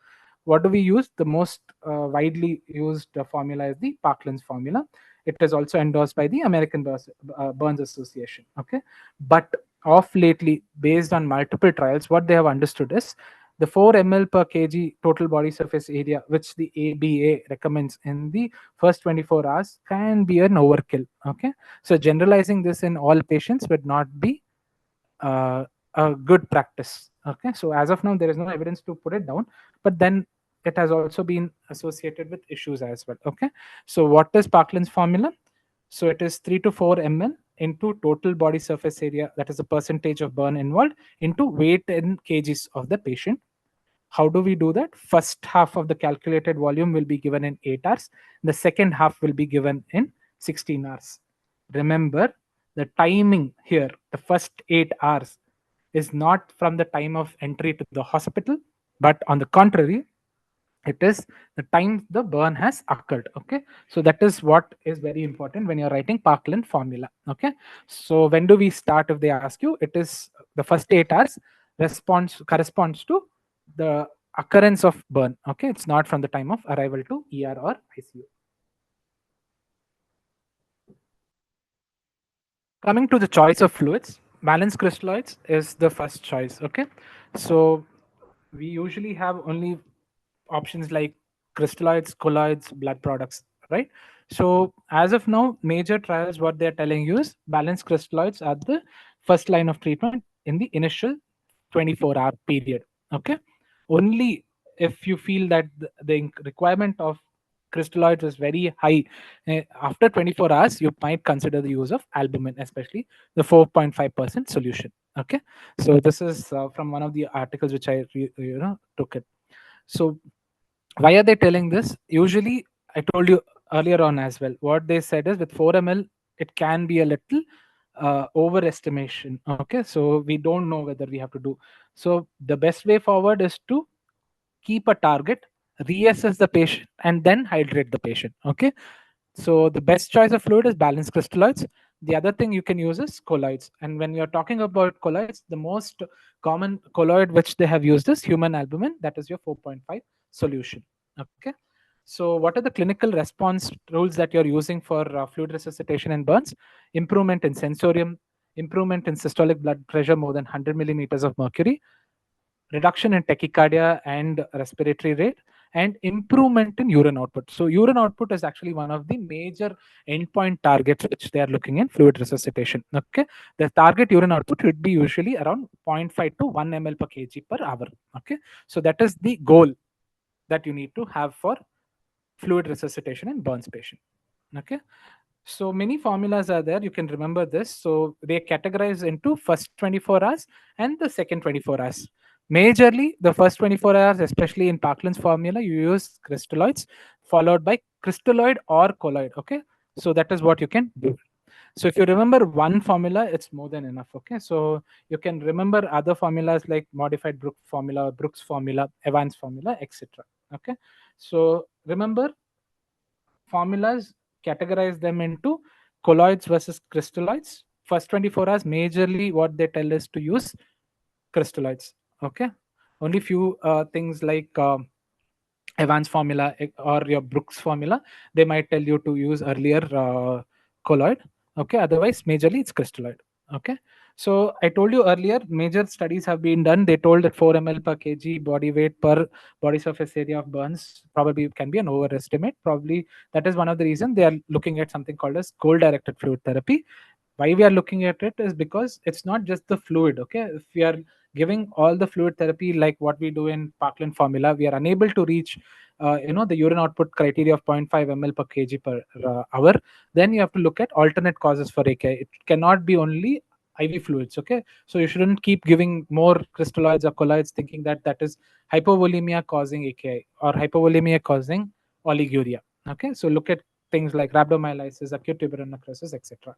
What do we use? The most widely used formula is the Parkland's formula. It is also endorsed by the American Burns Association. Okay, but of lately, based on multiple trials, what they have understood is the 4 ml per kg total body surface area, which the ABA recommends in the first 24 hours, can be an overkill. Okay, so generalizing this in all patients would not be uh, a good practice. Okay, so as of now, there is no evidence to put it down, but then it has also been associated with issues as well. Okay, so what is Parkland's formula? So it is 3 to 4 ml into total body surface area, that is the percentage of burn involved, into weight in kgs of the patient. How do we do that? First half of the calculated volume will be given in 8 hours. The second half will be given in 16 hours. Remember, the timing here, the first 8 hours, is not from the time of entry to the hospital, but on the contrary, it is the time the burn has occurred. Okay, so that is what is very important when you're writing Parkland formula. Okay, so when do we start? If they ask you, it is the first 8 hours response corresponds to the occurrence of burn. Okay, it's not from the time of arrival to ER or ICU. Coming to the choice of fluids, balanced crystalloids is the first choice. Okay, so we usually have only options like crystalloids, colloids, blood products, right? So as of now, major trials, what they're telling you is balanced crystalloids are the first line of treatment in the initial 24-hour period. Okay, only if you feel that the requirement of crystalloids is very high after 24 hours, you might consider the use of albumin, especially the 4.5% solution. Okay, so this is from one of the articles which I took it. So why are they telling this? Usually, I told you earlier on as well, what they said is with 4 ml it can be a little overestimation. Okay, so we don't know whether we have to do. So the best way forward is to keep a target, reassess the patient, and then hydrate the patient. Okay, so the best choice of fluid is balanced crystalloids. The other thing you can use is colloids. And when you're talking about colloids, the most common colloid which they have used is human albumin. That is your 4.5 solution. Okay. So, what are the clinical response rules that you're using for fluid resuscitation and burns? Improvement in sensorium, improvement in systolic blood pressure more than 100 millimeters of mercury, reduction in tachycardia and respiratory rate, and improvement in urine output. So urine output is actually one of the major endpoint targets which they are looking in fluid resuscitation. Okay, the target urine output would be usually around 0.5 to 1 ml per kg per hour. Okay, so that is the goal that you need to have for fluid resuscitation in burns patient. Okay, so many formulas are there. You can remember this. So they categorize into first 24 hours and the second 24 hours. Majorly, the first 24 hours, especially in Parkland's formula, you use crystalloids followed by crystalloid or colloid. Okay, so that is what you can do. So if you remember one formula, it's more than enough. Okay, so you can remember other formulas like modified Brooks formula, Brooks formula, Evans formula, etc. Okay, so remember formulas, categorize them into colloids versus crystalloids. First 24 hours, majorly what they tell us to use crystalloids. Okay, only few things like Evans formula or your Brooks formula, they might tell you to use earlier colloid. Okay, otherwise, majorly it's crystalloid. Okay, so I told you earlier, major studies have been done. They told that 4 ml per kg body weight per body surface area of burns probably can be an overestimate. Probably that is one of the reasons they are looking at something called as goal directed fluid therapy. Why we are looking at it is because it's not just the fluid. Okay, if we are giving all the fluid therapy like what we do in Parkland formula, we are unable to reach the urine output criteria of 0.5 ml per kg per hour. Then you have to look at alternate causes for AKI. It cannot be only IV fluids. Okay, so you shouldn't keep giving more crystalloids or colloids thinking that that is hypovolemia causing AKI or hypovolemia causing oliguria. Okay, so look at things like rhabdomyolysis, acute tuberous necrosis, etc.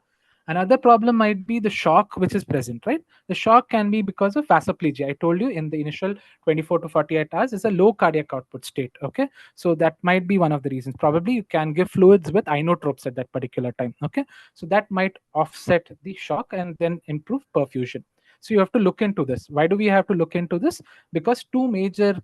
Another problem might be the shock which is present, right? The shock can be because of vasoplegia. I told you in the initial 24 to 48 hours is a low cardiac output state. Okay, so that might be one of the reasons. Probably you can give fluids with inotropes at that particular time. Okay, so that might offset the shock and then improve perfusion. So you have to look into this. Why do we have to look into this? Because two major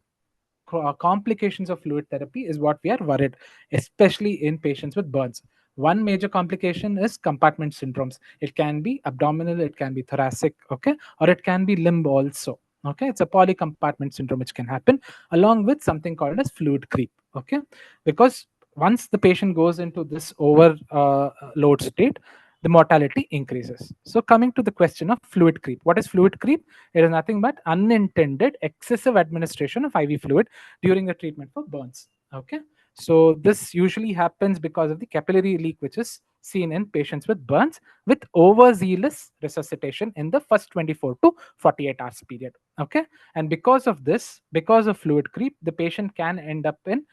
complications of fluid therapy is what we are worried, especially in patients with burns. One major complication is compartment syndromes. It can be abdominal, it can be thoracic, okay, or it can be limb also. Okay, it's a polycompartment syndrome which can happen along with something called as fluid creep. Okay, because once the patient goes into this overload state, the mortality increases. So, coming to the question of fluid creep, what is fluid creep? It is nothing but unintended excessive administration of IV fluid during the treatment for burns. Okay, so this usually happens because of the capillary leak, which is seen in patients with burns with overzealous resuscitation in the first 24 to 48 hours period. Okay, and because of this, because of fluid creep, the patient can end up in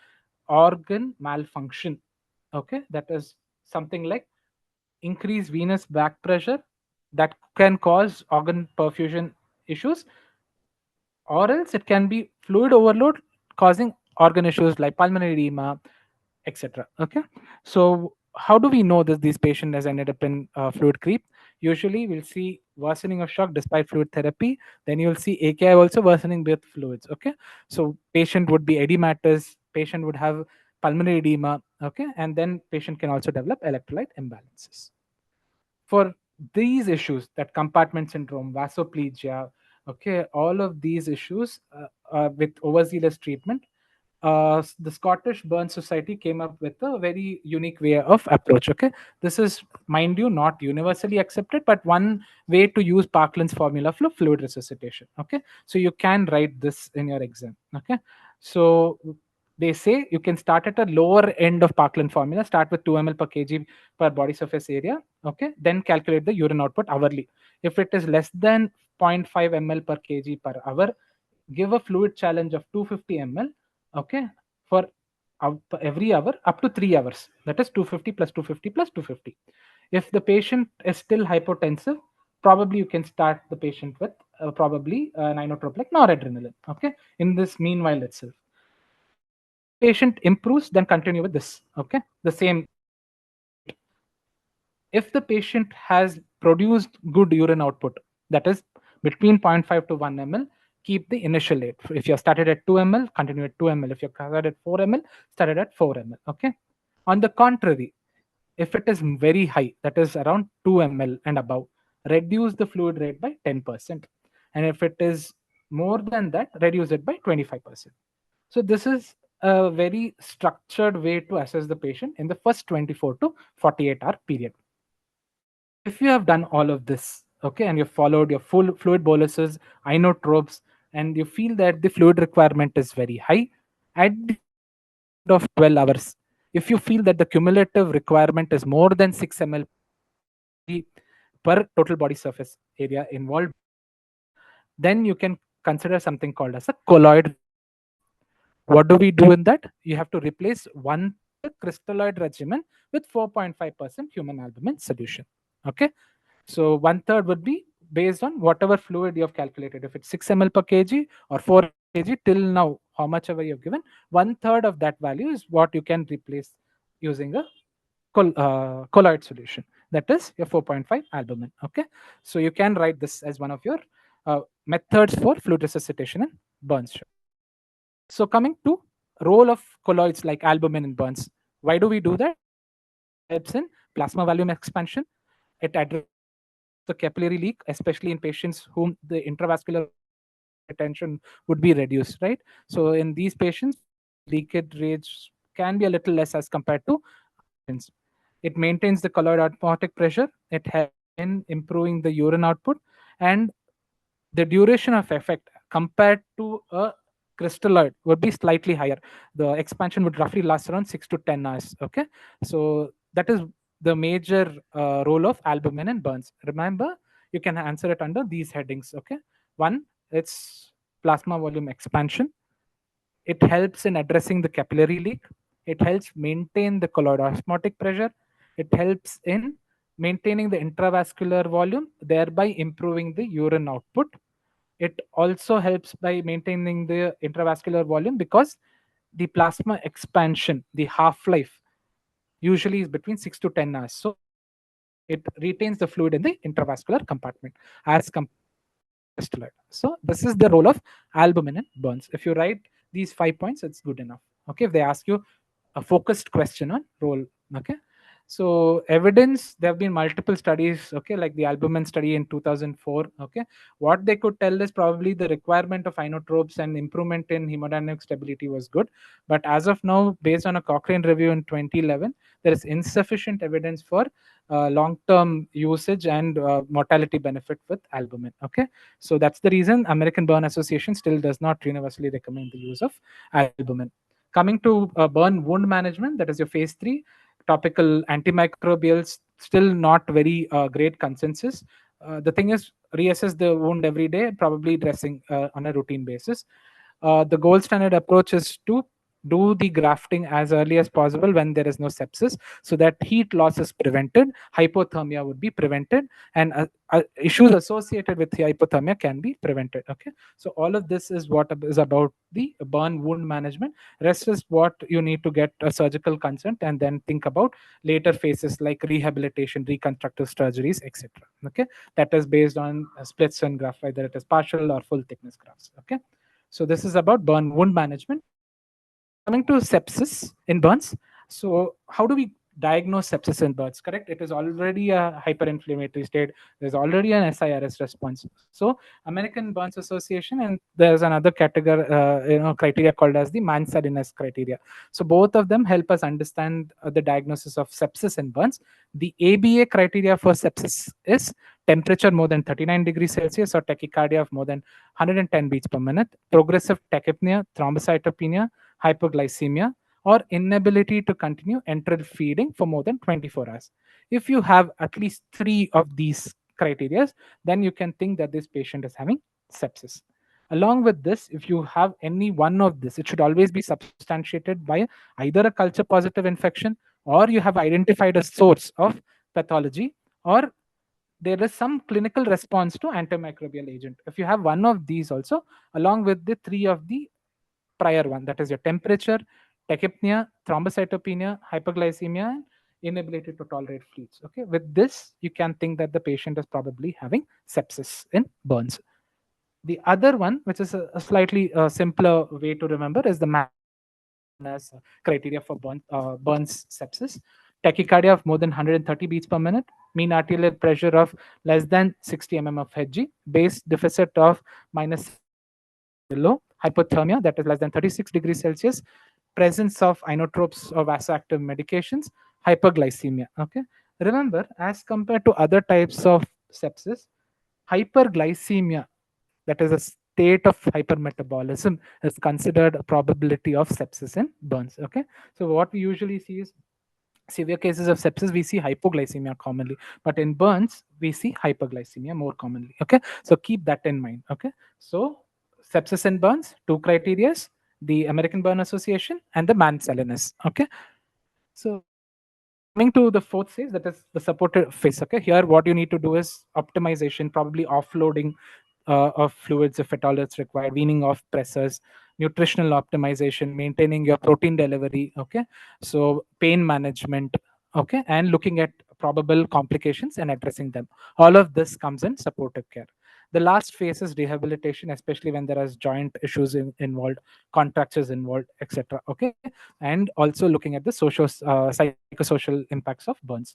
organ malfunction. Okay, that is something like increased venous back pressure that can cause organ perfusion issues, or else it can be fluid overload causing organ issues like pulmonary edema, etc. Okay, so how do we know that this patient has ended up in fluid creep? Usually we'll see worsening of shock despite fluid therapy, then you'll see AKI also worsening with fluids. Okay, so patient would be edematous, patient would have pulmonary edema. Okay, and then patient can also develop electrolyte imbalances. For these issues, that compartment syndrome, vasoplegia, okay, all of these issues with overzealous treatment, the Scottish Burn Society came up with a very unique way of approach. Okay, this is, mind you, not universally accepted, but one way to use Parkland's formula for fluid resuscitation. Okay, so you can write this in your exam. Okay, so they say you can start at a lower end of Parkland formula, start with 2 ml per kg per body surface area. Okay, then calculate the urine output hourly. If it is less than 0.5 ml per kg per hour, give a fluid challenge of 250 ml. Okay, for every hour up to 3 hours. That is 250 plus 250 plus 250. If the patient is still hypotensive, probably you can start the patient with probably an inotrope like noradrenaline. Okay, in this meanwhile itself. If the patient improves, then continue with this. Okay, the same rate. If the patient has produced good urine output, that is between 0.5 to 1 ml, keep the initial rate. If you're started at 2 ml, continue at 2 ml. If you're started at 4 ml, started at 4 ml. Okay. On the contrary, if it is very high, that is around 2 ml and above, reduce the fluid rate by 10%. And if it is more than that, reduce it by 25%. So this is a very structured way to assess the patient in the first 24 to 48-hour period. If you have done all of this, okay, and you followed your full fluid boluses, inotropes, and you feel that the fluid requirement is very high, at the of 12 hours, if you feel that the cumulative requirement is more than 6 ml per total body surface area involved, then you can consider something called as a colloid. What do we do in that? You have to replace one crystalloid regimen with 4.5% human albumin solution. Okay. So one third would be based on whatever fluid you have calculated. If it's 6 ml per kg or 4 kg till now, how much ever you've given, one third of that value is what you can replace using a colloid solution. That is your 4.5 albumin. Okay. So you can write this as one of your methods for fluid resuscitation and burns. So coming to role of colloids like albumin in burns. Why do we do that? Helps in plasma volume expansion. It addresses the capillary leak, especially in patients whom the intravascular retention would be reduced, right? So in these patients, leakage rates can be a little less as compared to patients. It maintains the colloid osmotic pressure. It helps in improving the urine output, and the duration of effect compared to a crystalloid would be slightly higher. The expansion would roughly last around 6 to 10 hours. Okay, so that is the major role of albumin and burns. Remember, you can answer it under these headings. Okay, one, it's plasma volume expansion. It helps in addressing the capillary leak. It helps maintain the colloid osmotic pressure. It helps in maintaining the intravascular volume, thereby improving the urine output. It also helps by maintaining the intravascular volume because the plasma expansion, the half life, usually is between 6 to 10 hours. So it retains the fluid in the intravascular compartment as compared to crystalloid. So this is the role of albumin and burns. If you write these 5 points, it's good enough. Okay, if they ask you a focused question on role, okay. So evidence, there have been multiple studies, okay, like the albumin study in 2004. Okay, what they could tell is probably the requirement of inotropes and improvement in hemodynamic stability was good, but as of now, based on a Cochrane review in 2011, there is insufficient evidence for long-term usage and mortality benefit with albumin. Okay, so that's the reason American Burn Association still does not universally recommend the use of albumin. Coming to burn wound management, that is your phase 3, topical antimicrobials, still not very great consensus. The thing is, reassess the wound every day, probably dressing on a routine basis. The gold standard approach is to do the grafting as early as possible when there is no sepsis, so that heat loss is prevented, hypothermia would be prevented, and issues associated with the hypothermia can be prevented. Okay, so all of this is what is about the burn wound management. Rest is what you need to get a surgical consent and then think about later phases like rehabilitation, reconstructive surgeries, etc. Okay, that is based on splits and graft, whether it is partial or full thickness grafts. Okay, so this is about burn wound management. Coming to sepsis in burns. So how do we diagnose sepsis in burns? Correct, it is already a hyperinflammatory state. There's already an SIRS response. So American Burns Association, and there's another category, criteria called as the Mansalinus criteria. So both of them help us understand the diagnosis of sepsis in burns. The ABA criteria for sepsis is temperature more than 39 degrees Celsius or tachycardia of more than 110 beats per minute, progressive tachypnea, thrombocytopenia, hypoglycemia, or inability to continue enteral feeding for more than 24 hours. If you have at least 3 of these criteria, then you can think that this patient is having sepsis. Along with this, if you have any one of this, it should always be substantiated by either a culture positive infection, or you have identified a source of pathology, or there is some clinical response to antimicrobial agent. If you have one of these also, along with the 3 of the prior one, that is your temperature, tachypnea, thrombocytopenia, hyperglycemia, and inability to tolerate fluids. Okay, with this, you can think that the patient is probably having sepsis in burns. The other one, which is a slightly simpler way to remember, is the as criteria for Burns sepsis. Tachycardia of more than 130 beats per minute, mean arterial pressure of less than 60 mm of Hg, base deficit of minus below, hypothermia that is less than 36 degrees Celsius, presence of inotropes or vasoactive medications, hyperglycemia. Okay, remember, as compared to other types of sepsis, hyperglycemia, that is a state of hypermetabolism, is considered a probability of sepsis in burns. Okay, so what we usually see is severe cases of sepsis, we see hypoglycemia commonly, but in burns, we see hyperglycemia more commonly. Okay, so keep that in mind. Okay, so sepsis and burns, two criterias: the American Burn Association and the Mann-Salinas. Okay, so coming to the fourth phase, that is the supported phase. Okay, here what you need to do is optimization, probably offloading of fluids if at all it's required, weaning off pressors, nutritional optimization, maintaining your protein delivery. Okay, so pain management. Okay, and looking at probable complications and addressing them. All of this comes in supportive care. The last phase is rehabilitation, especially when there is joint issues involved, contractures involved, etc. Okay, and also looking at the social psychosocial impacts of burns.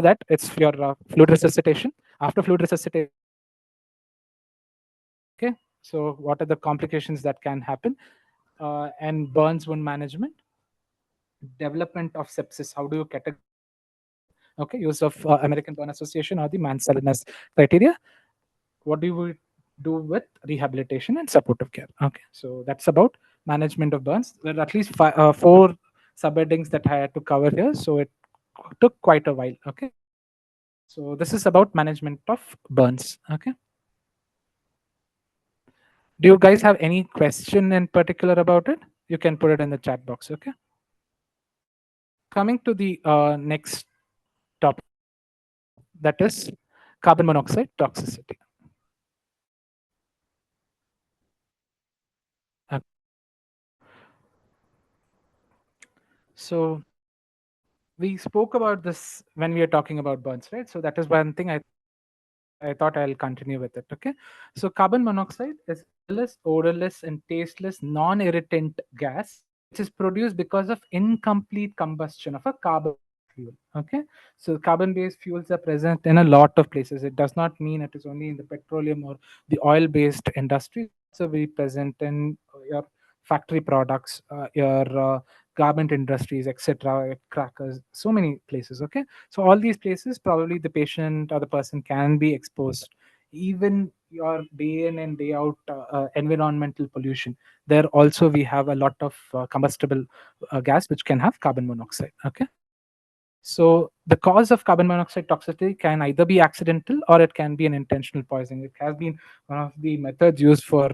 That it's your fluid resuscitation. After fluid resuscitation, okay, so what are the complications that can happen, and burns wound management, development of sepsis, how do you categorize sepsis? Okay, use of American Burn Association or the Mann-Salinas criteria. What do you do with rehabilitation and supportive care? Okay, so that's about management of burns. There are at least four subheadings that I had to cover here, so it took quite a while. Okay, so this is about management of burns. Okay, do you guys have any question in particular about it? You can put it in the chat box. Okay, coming to the next topic, that is carbon monoxide toxicity. Uh, So we spoke about this when we are talking about burns, right? So that is one thing I thought I'll continue with it. Okay. So carbon monoxide is colorless, odorless, and tasteless non-irritant gas, which is produced because of incomplete combustion of a carbon fuel. Okay. So carbon-based fuels are present in a lot of places. It does not mean it is only in the petroleum or the oil-based industry. It's also very present in your factory products, your garment industries, etc., crackers, so many places. Okay, so all these places, probably the patient or the person can be exposed. Even your day in and day out environmental pollution, there also we have a lot of combustible gas which can have carbon monoxide. Okay, so the cause of carbon monoxide toxicity can either be accidental or it can be an intentional poisoning. It has been one of the methods used for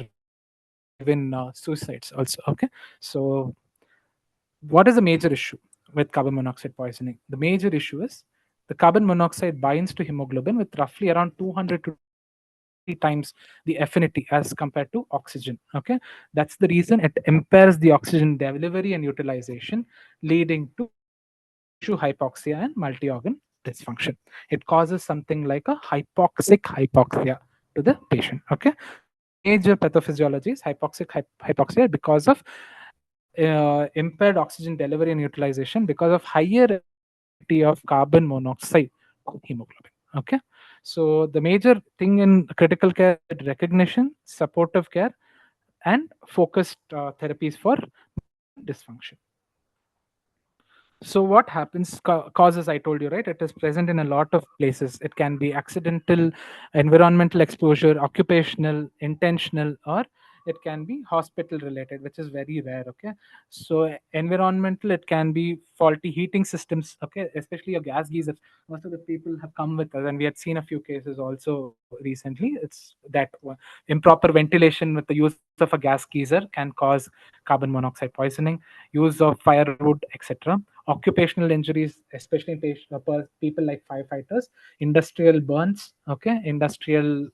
even suicides also. Okay, so what is the major issue with carbon monoxide poisoning? The major issue is the carbon monoxide binds to hemoglobin with roughly around 200 to 250 times the affinity as compared to oxygen. Okay, that's the reason it impairs the oxygen delivery and utilization, leading to tissue hypoxia and multi-organ dysfunction. It causes something like a hypoxia to the patient. Okay, so the major pathophysiology is hypoxia because of impaired oxygen delivery and utilization because of higher affinity of carbon monoxide to hemoglobin. Okay, so the major thing in critical care is recognition, supportive care, and focused therapies for dysfunction. So what happens, causes, I told you, right? It is present in a lot of places. It can be accidental, environmental exposure, occupational, intentional, or it can be hospital related, which is very rare. Okay, so environmental, it can be faulty heating systems. Okay, especially a gas geyser. Most of the people have come with us, and we had seen a few cases also recently. It's that improper ventilation with the use of a gas geyser can cause carbon monoxide poisoning, use of firewood, etc. Occupational injuries, especially in people like firefighters, industrial burns, okay, industrial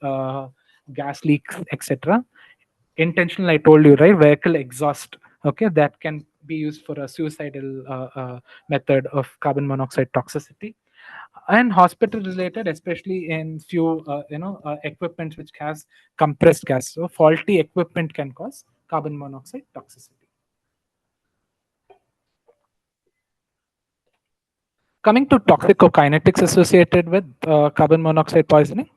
gas leaks, etc. intentional, I told you, right? Vehicle exhaust. Okay, that can be used for a suicidal method of carbon monoxide toxicity. And hospital related, especially in few equipment which has compressed gas. So faulty equipment can cause carbon monoxide toxicity. Coming to toxicokinetics associated with carbon monoxide poisoning.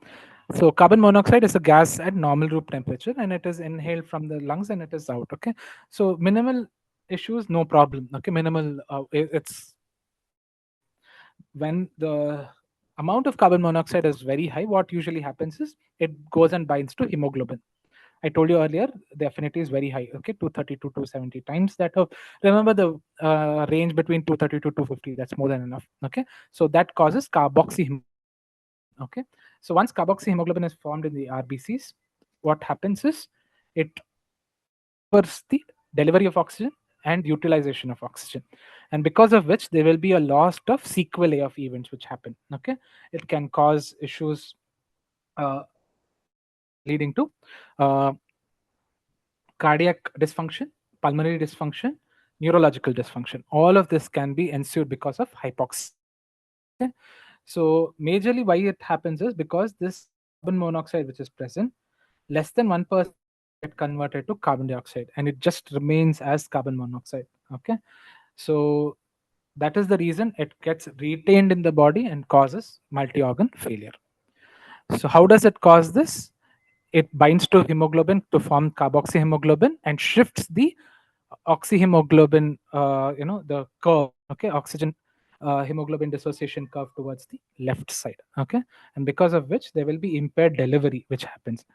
So carbon monoxide is a gas at normal room temperature, and it is inhaled from the lungs and it is out. Okay, so minimal issues, no problem. Okay, minimal. It's when the amount of carbon monoxide is very high, what usually happens is it goes and binds to hemoglobin. I told you earlier, the affinity is very high. Okay, 230 to 270 times that of. Remember the range between 230 to 250. That's more than enough. Okay, so that causes carboxyhemoglobin. Okay, so once carboxyhemoglobin is formed in the RBCs, what happens is it hampers the delivery of oxygen and utilization of oxygen, and because of which there will be a loss of sequelae of events which happen. Okay, it can cause issues uh, leading to uh, cardiac dysfunction, pulmonary dysfunction, neurological dysfunction. All of this can be ensued because of hypoxia. Okay? So, majorly, why it happens is because this carbon monoxide which is present, less than 1% get converted to carbon dioxide and it just remains as carbon monoxide. Okay, so that is the reason it gets retained in the body and causes multi organ failure. So, how does it cause this? It binds to hemoglobin to form carboxyhemoglobin and shifts the oxyhemoglobin, the curve, okay, oxygen hemoglobin dissociation curve towards the left side. Okay, and because of which there will be impaired delivery, which happens.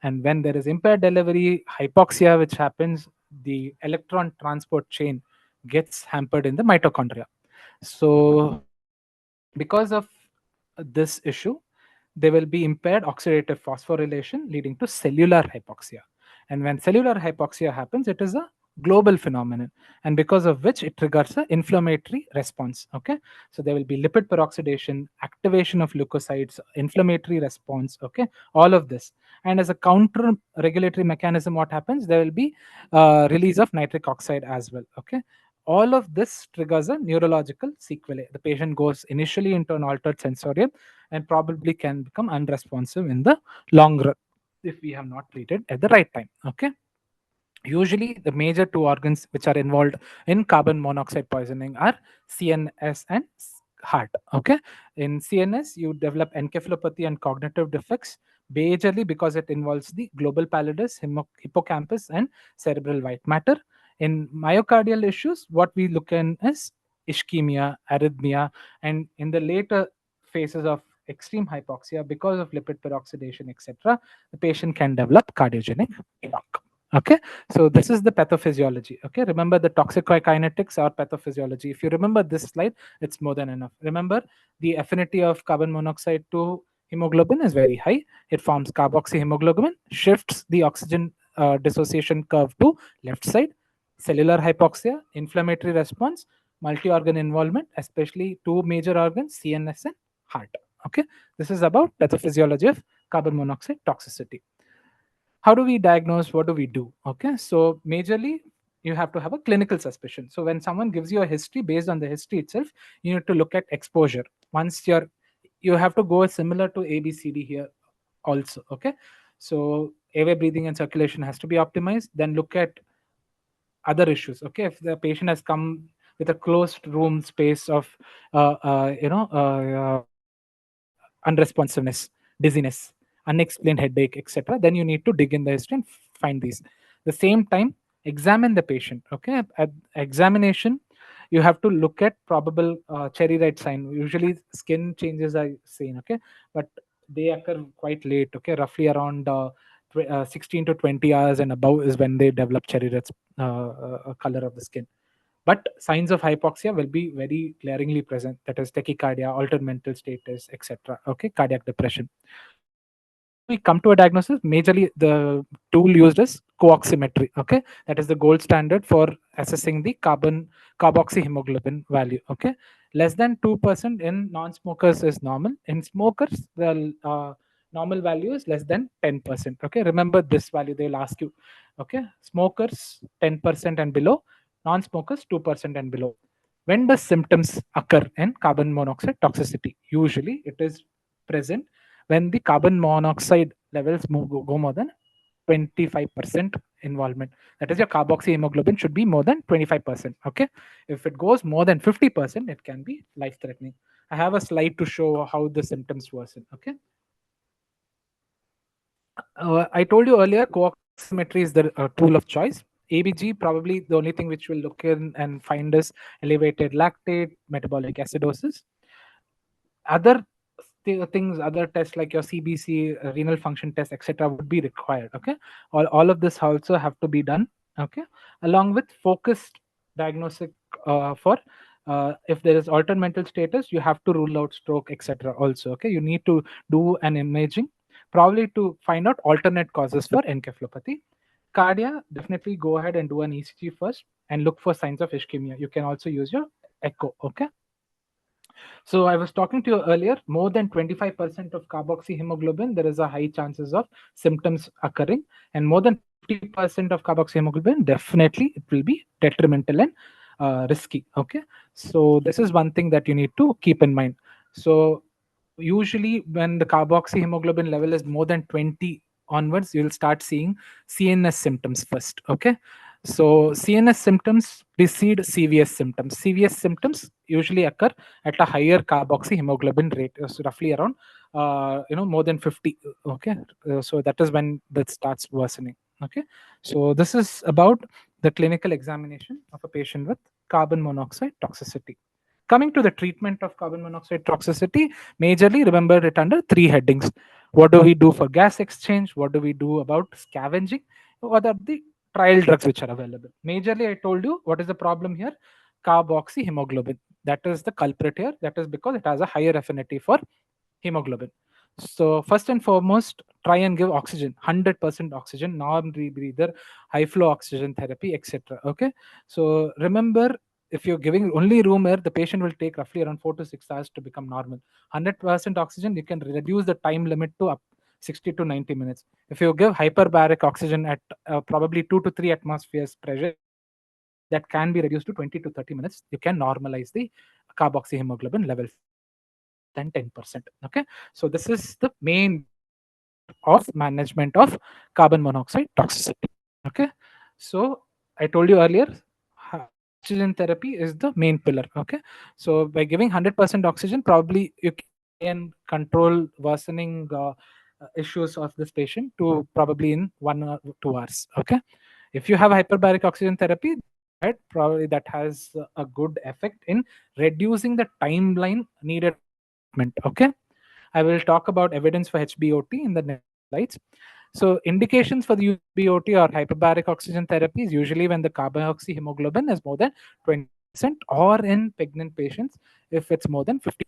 And when there is impaired delivery, hypoxia, which happens, the electron transport chain gets hampered in the mitochondria. So, because of this issue, there will be impaired oxidative phosphorylation leading to cellular hypoxia. And when cellular hypoxia happens, it is a global phenomenon, and because of which it triggers an inflammatory response. Okay, so there will be lipid peroxidation, activation of leukocytes, inflammatory response. Okay, all of this. And as a counter regulatory mechanism, what happens? There will be release of nitric oxide as well. Okay, all of this triggers a neurological sequelae. The patient goes initially into an altered sensorium and probably can become unresponsive in the long run if we have not treated at the right time. Okay, usually the major two organs which are involved in carbon monoxide poisoning are CNS and heart. Okay, in CNS you develop encephalopathy and cognitive defects majorly because it involves the global pallidus, hippocampus and cerebral white matter. In myocardial issues, what we look in is ischemia, arrhythmia, and in the later phases of extreme hypoxia, because of lipid peroxidation, etc., the patient can develop cardiogenic shock. Okay, so this is the pathophysiology. Okay, remember the toxicokinetics or pathophysiology. If you remember this slide, it's more than enough. Remember, the affinity of carbon monoxide to hemoglobin is very high. It forms carboxyhemoglobin, shifts the oxygen dissociation curve to left side, cellular hypoxia, inflammatory response, multi-organ involvement, especially two major organs, CNS and heart. Okay, this is about pathophysiology of carbon monoxide toxicity. How do we diagnose? What do we do? Okay, so majorly you have to have a clinical suspicion. So when someone gives you a history, based on the history itself, you need to look at exposure. Once you have to go similar to ABCD here also. Okay, so airway, breathing and circulation has to be optimized. Then look at other issues. Okay, if the patient has come with a closed room space of unresponsiveness, dizziness, unexplained headache, etc., then you need to dig in the history and find these. The same time, examine the patient. Okay, at examination, you have to look at probable cherry red sign. Usually, skin changes are seen. Okay, but they occur quite late. Okay, roughly around 16 to 20 hours and above is when they develop cherry red color of the skin. But signs of hypoxia will be very glaringly present, that is tachycardia, altered mental status, etc. Okay, cardiac depression. So how do we come to a diagnosis? Majorly the tool used is co-oximetry. Okay, that is the gold standard for assessing the carboxyhemoglobin value. Okay, less than 2% in non-smokers is normal. In smokers, the normal value is less than 10%. Okay, remember this value, they will ask you Okay, smokers 10% and below, non-smokers 2% and below. When does symptoms occur in carbon monoxide toxicity? Usually, it is present when the carbon monoxide levels go more than 25% involvement. That is, your carboxyhemoglobin should be more than 25%. Okay, if it goes more than 50%, it can be life threatening. I have a slide to show how the symptoms worsen. Okay, I told you earlier, co-oximetry is the tool of choice. ABG, probably the only thing which we'll look in and find is elevated lactate, metabolic acidosis. Other things, other tests like your CBC, renal function test, etc., would be required. Okay, all of this also have to be done. Okay, along with focused diagnostic for if there is altered mental status, you have to rule out stroke, etc. Also, okay, you need to do an imaging, probably to find out alternate causes for encephalopathy. Cardia, definitely go ahead and do an ECG first and look for signs of ischemia. You can also use your echo. Okay, so I was talking to you earlier, more than 25% of carboxyhemoglobin, there is a high chances of symptoms occurring. And more than 50% of carboxyhemoglobin, definitely it will be detrimental and risky. Okay. So this is one thing that you need to keep in mind. So usually when the carboxyhemoglobin level is more than 20 onwards, you'll start seeing CNS symptoms first. Okay. So CNS symptoms precede CVS symptoms. CVS symptoms usually occur at a higher carboxyhemoglobin rate, so roughly around more than 50. Okay, so that is when that starts worsening. Okay, so this is about the clinical examination of a patient with carbon monoxide toxicity. Coming to the treatment of carbon monoxide toxicity, majorly remember it under three headings. What do we do for gas exchange? What do we do about scavenging? What are the trial drugs which are available? Majorly, I told you what is the problem here: carboxyhemoglobin. That is the culprit here. That is because it has a higher affinity for hemoglobin. So first and foremost, try and give oxygen, 100% oxygen, non-rebreather, high flow oxygen therapy, etc. Okay. So remember, if you're giving only room air, the patient will take roughly around 4 to 6 hours to become normal. 100% oxygen, you can reduce the time limit to up 60 to 90 minutes. If you give hyperbaric oxygen at probably 2 to 3 atmospheres pressure, that can be reduced to 20 to 30 minutes. You can normalize the carboxyhemoglobin level less than 10%. Okay, so this is the main of management of carbon monoxide toxicity. Okay, so I told you earlier, oxygen therapy is the main pillar. Okay, so by giving 100% oxygen, probably you can control worsening issues of this patient to probably in 1 or 2 hours. Okay, if you have hyperbaric oxygen therapy, probably that has a good effect in reducing the timeline needed for treatment. Okay, I will talk about evidence for HBOT in the next slides. So indications for the use of HBOT or hyperbaric oxygen therapy is usually when the carboxyhemoglobin is more than 20%, or in pregnant patients if it's more than 50.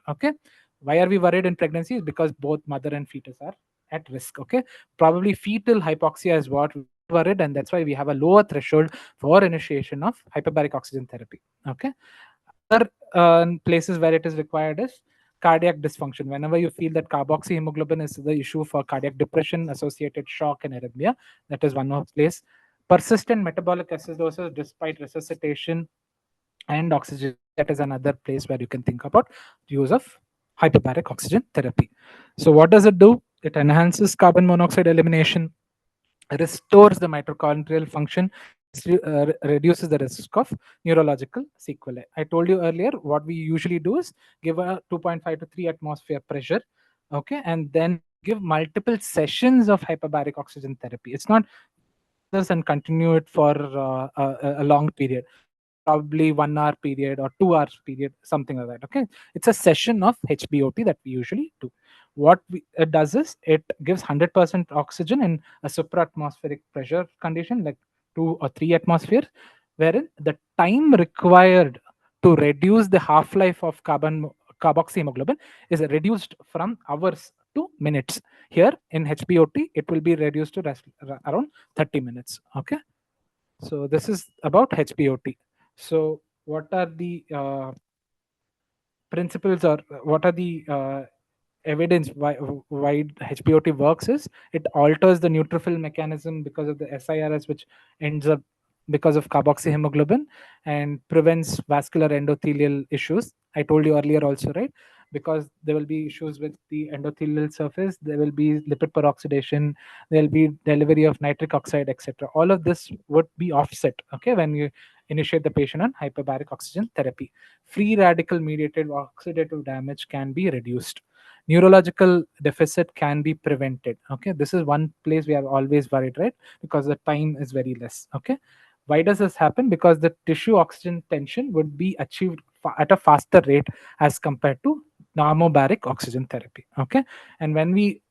Okay, why are we worried in pregnancy? Is because both mother and fetus are at risk. Okay, probably fetal hypoxia is what we're worried, and that's why we have a lower threshold for initiation of hyperbaric oxygen therapy. Okay, other places where it is required is cardiac dysfunction. Whenever you feel that carboxyhemoglobin is the issue for cardiac depression, associated shock, and arrhythmia, that is one of place. Persistent metabolic acidosis despite resuscitation and oxygen, that is another place where you can think about the use of hyperbaric oxygen therapy. So what does it do? It enhances carbon monoxide elimination, restores the mitochondrial function, reduces the risk of neurological sequelae. I told you earlier, what we usually do is give a 2.5 to 3 atmosphere pressure, okay, and then give multiple sessions of hyperbaric oxygen therapy. It's not this and continue it for a long period, probably 1 hour period or 2 hours period, something like that. Okay, it's a session of HBOT that we usually do. What it does is it gives 100% oxygen in a supraatmospheric pressure condition, like 2 or 3 atmospheres, wherein the time required to reduce the half-life of carboxyhemoglobin is reduced from hours to minutes. Here in HBOT, it will be reduced to around 30 minutes. Okay, so this is about HBOT. So what are the principles, or what are the evidence why HPOT works is it alters the neutrophil mechanism because of the SIRS, which ends up because of carboxyhemoglobin, and prevents vascular endothelial issues. I told you earlier also, right? Because there will be issues with the endothelial surface, there will be lipid peroxidation, there will be delivery of nitric oxide, etc. All of this would be offset, okay, when you initiate the patient on hyperbaric oxygen therapy. Free radical mediated oxidative damage can be reduced. Neurological deficit can be prevented. Okay, this is one place we are always worried, right? Because the time is very less. Okay, why does this happen? Because the tissue oxygen tension would be achieved at a faster rate as compared to normobaric oxygen therapy. Okay, and when we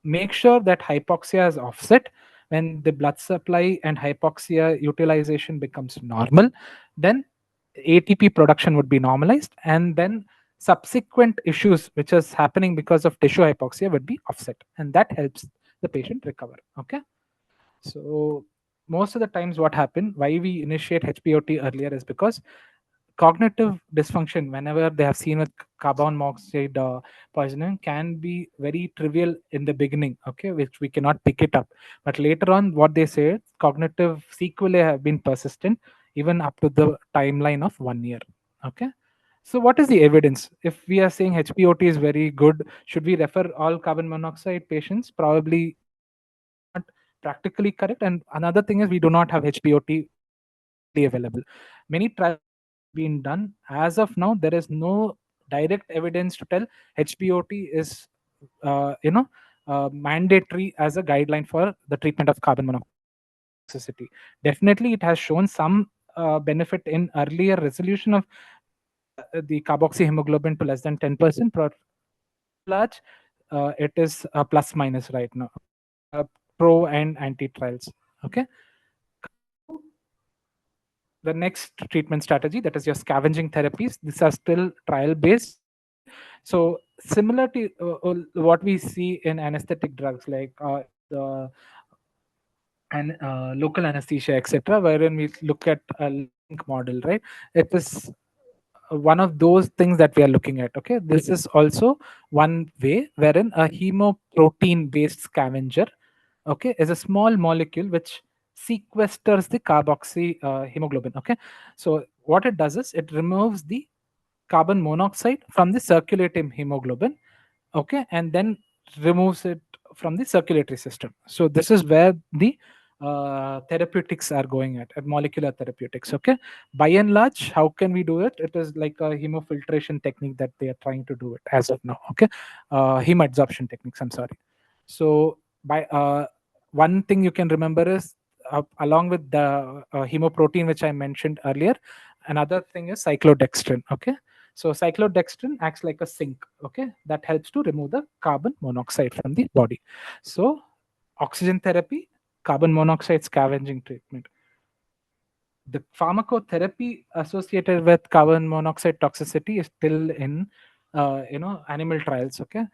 make sure that hypoxia is offset, when the blood supply and hypoxia utilization becomes normal, then ATP production would be normalized, and then subsequent issues which is happening because of tissue hypoxia would be offset, and that helps the patient recover. Okay, so most of the times what happened, why we initiate HPOT earlier, is because cognitive dysfunction, whenever they have seen with carbon monoxide poisoning, can be very trivial in the beginning, okay, which we cannot pick it up. But later on, what they say, cognitive sequelae have been persistent even up to the timeline of 1 year. Okay. So, what is the evidence? If we are saying HPOT is very good, should we refer all carbon monoxide patients? Probably this is not practically correct. And another thing is, we do not have HPOT widely available. Many trials have been done. As of now, there is no direct evidence to tell HPOT is, mandatory as a guideline for the treatment of carbon monoxide toxicity. Definitely, it has shown some benefit in earlier resolution of the carboxyhemoglobin to less than 10%. By and large, it is plus minus right now. Okay, there are pro and anti trials. Okay, coming to the next treatment strategy, that is your scavenging therapies. These are still trial based. Okay, so similar to what we see in anesthetic drugs, like the and local anesthesia, etc., wherein we look at a link model, right? It is one of those things that we are looking at. Okay, this is also one way wherein a hemoprotein based scavenger, okay, is a small molecule which sequesters the carboxy hemoglobin. Okay, so what it does is it removes the carbon monoxide from the circulating hemoglobin, okay, and then removes it from the circulatory system. So this is where the therapeutics are going at molecular therapeutics. Okay, by and large, how can we do it? It is like a hemofiltration technique that they are trying to do it as of now. Okay, hemoadsorption techniques, I'm sorry. So by one thing you can remember is, along with the hemoprotein which I mentioned earlier, another thing is cyclodextrin. Okay, so cyclodextrin acts like a sink, okay, that helps to remove the carbon monoxide from the body. So oxygen therapy, carbon monoxide scavenging treatment. The pharmacotherapy associated with carbon monoxide toxicity is still in animal trials. Okay,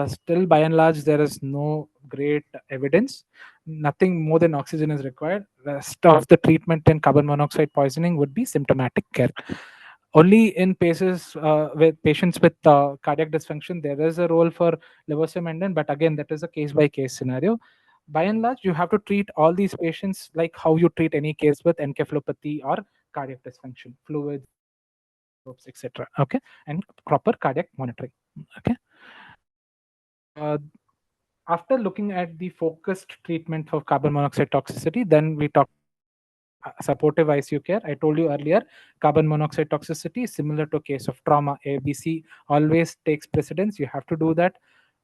still by and large there is no great evidence. Nothing more than oxygen is required. Rest of the treatment in carbon monoxide poisoning would be symptomatic care. Only in cases with patients with cardiac dysfunction, there is a role for levosimendan, but again, that is a case by case scenario. By and large, you have to treat all these patients like how you treat any case with encephalopathy or cardiac dysfunction, fluids, probes, etc. Okay, and proper cardiac monitoring. Okay. Uh, After looking at the focused treatment for carbon monoxide toxicity, then we talk supportive ICU care. I told you earlier, carbon monoxide toxicity is similar to a case of trauma. ABC always takes precedence. You have to do that.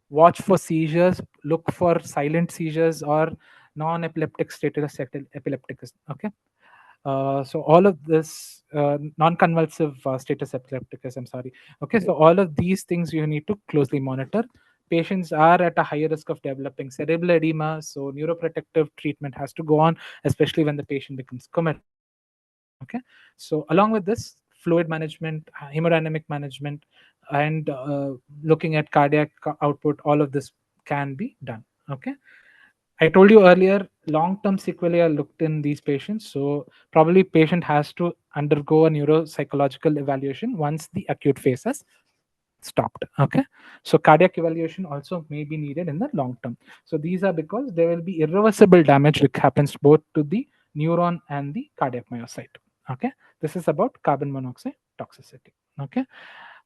Watch for seizures. Look for silent seizures or non-epileptic status epilepticus. Okay. So all of this non-convulsive status epilepticus. I'm sorry. Okay. So all of these things you need to closely monitor. Patients are at a higher risk of developing cerebral edema, so neuroprotective treatment has to go on, especially when the patient becomes comatose. Okay, so along with this, fluid management, hemodynamic management, and looking at cardiac output, all of this can be done. Okay, I told you earlier, long-term sequelae are looked in these patients, so probably patient has to undergo a neuropsychological evaluation once the acute phase has stopped. Okay, so cardiac evaluation also may be needed in the long term. So these are because there will be irreversible damage which happens both to the neuron and the cardiac myocyte. Okay, this is about carbon monoxide toxicity. Okay,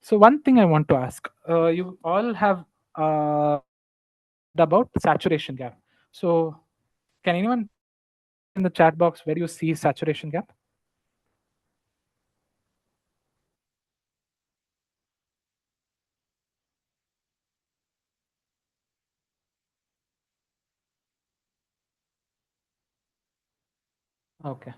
so one thing I want to ask, you all have heard about saturation gap. So can anyone put in the chat box where you see saturation gap? Okay.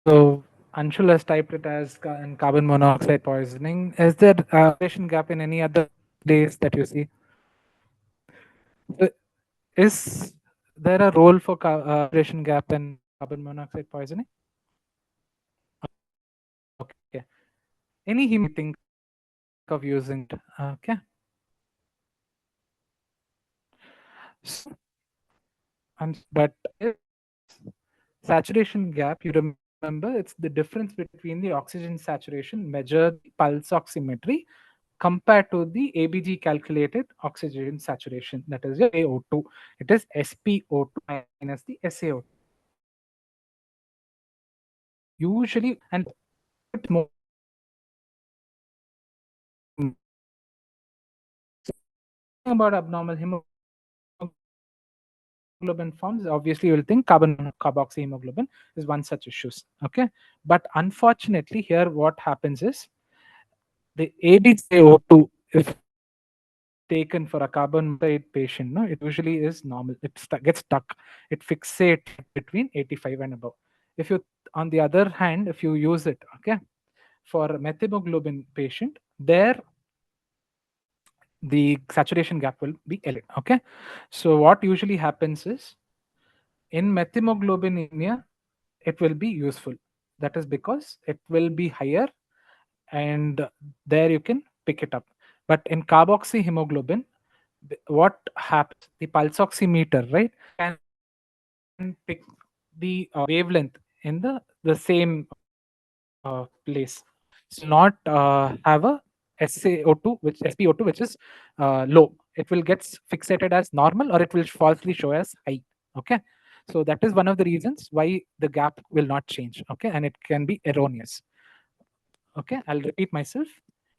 So Anshul has typed it as in carbon monoxide poisoning. Is there saturation gap in any other place that you see? Uh, Is there a role for saturation gap in carbon monoxide poisoning? Okay. Any heme think of using it? Okay. So, but saturation gap, you remember, it's the difference between the oxygen saturation measured pulse oximetry compared to the ABG calculated oxygen saturation, that is your AO2. It is SpO2 minus the SaO2. Usually, and it's more about abnormal hemoglobin forms, obviously you will think carboxyhemoglobin is one such issues. Okay, but unfortunately here what happens is the AbCO2, if taken for a carbon monoxide patient, no, it usually is normal. Gets stuck. It fixates between 85 and above. If you, on the other hand, if you use it, okay, for methemoglobin patient, there the saturation gap will be elevated. Okay, so what usually happens is in methemoglobinemia, it will be useful. That is because it will be higher, and there you can pick it up. But in carboxyhemoglobin, what happens? The pulse oximeter, right, can pick the wavelength in the same place. So not have a SaO2, which SpO2, which is low. It will get fixated as normal, or it will falsely show as high. Okay, so that is one of the reasons why the gap will not change. Okay, and it can be erroneous. Okay, I'll repeat myself.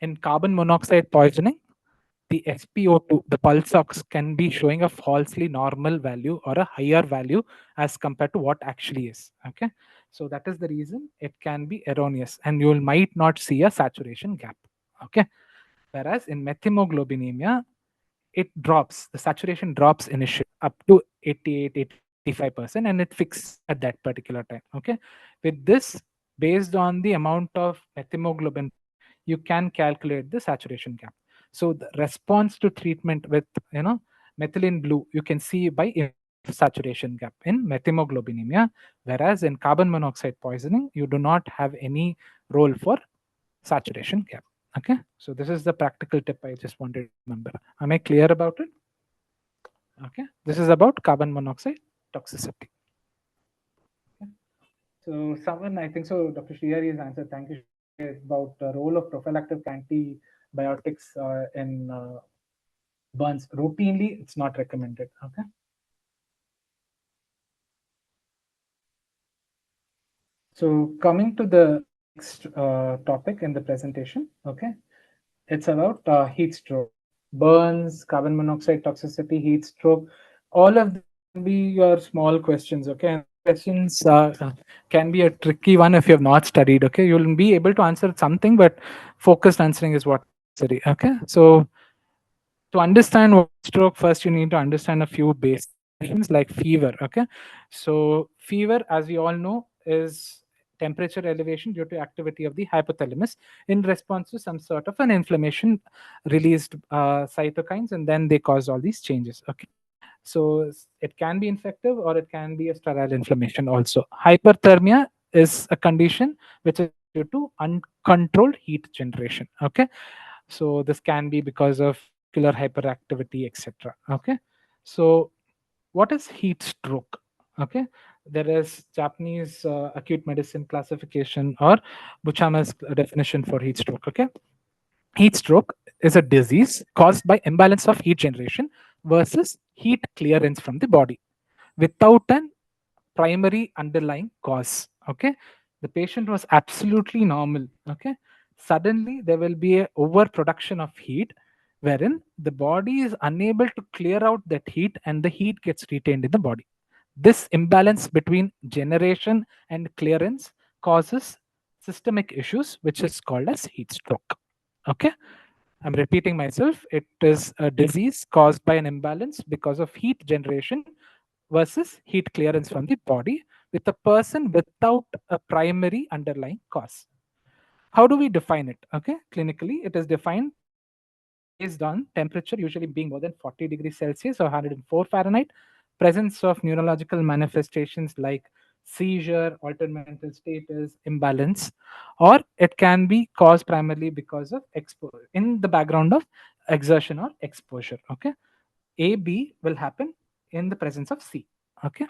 In carbon monoxide poisoning, the SpO2, the pulse ox, can be showing a falsely normal value or a higher value as compared to what actually is. Okay, so that is the reason it can be erroneous, and you might not see a saturation gap. Okay, whereas in methemoglobinemia, it drops, the saturation drops initially up to 88, 85%, and it fixes at that particular time. Okay, with this, based on the amount of methemoglobin, you can calculate the saturation gap. So the response to treatment with, methylene blue, you can see by saturation gap in methemoglobinemia, whereas in carbon monoxide poisoning, you do not have any role for saturation gap. Okay, so this is the practical tip I just wanted to remember. Am I clear about it? Okay, this is about carbon monoxide toxicity. Okay. So someone, I think so, Dr. Shriyari has answered. Thank you, Shriyari, about the role of prophylactic antibiotics in burns. Routinely, it's not recommended. Okay. So coming to the next topic in the presentation, okay, it's about heat stroke, burns, carbon monoxide toxicity, heat stroke. All of them can be your small questions, okay? And questions can be a tricky one if you have not studied, okay? You'll be able to answer something, but focused answering is what necessary, okay? So to understand what stroke, first you need to understand a few basic things like fever. Okay, so fever, as we all know, is temperature elevation due to activity of the hypothalamus in response to some sort of an inflammation released cytokines, and then they cause all these changes. Okay, so it can be infective or it can be a sterile inflammation also. Hyperthermia is a condition which is due to uncontrolled heat generation. Okay, so this can be because of vascular hyperactivity, etc. Okay, so what is heat stroke? Okay, there is Japanese acute medicine classification or Buchama's definition for heat stroke. Okay, heat stroke is a disease caused by imbalance of heat generation versus heat clearance from the body without an primary underlying cause. Okay, the patient was absolutely normal. Okay, suddenly there will be a overproduction of heat wherein the body is unable to clear out that heat and the heat gets retained in the body. This imbalance between generation and clearance causes systemic issues, which is called as heat stroke. Okay, I'm repeating myself. It is a disease caused by an imbalance because of heat generation versus heat clearance from the body with a person without a primary underlying cause. How do we define it? Okay, clinically, it is defined based on temperature usually being more than 40 degrees Celsius or 104 Fahrenheit, presence of neurological manifestations like seizure, altered mental status, imbalance, or it can be caused primarily because of in the background of exertion or exposure. Okay, A, B will happen in the presence of C. Okay,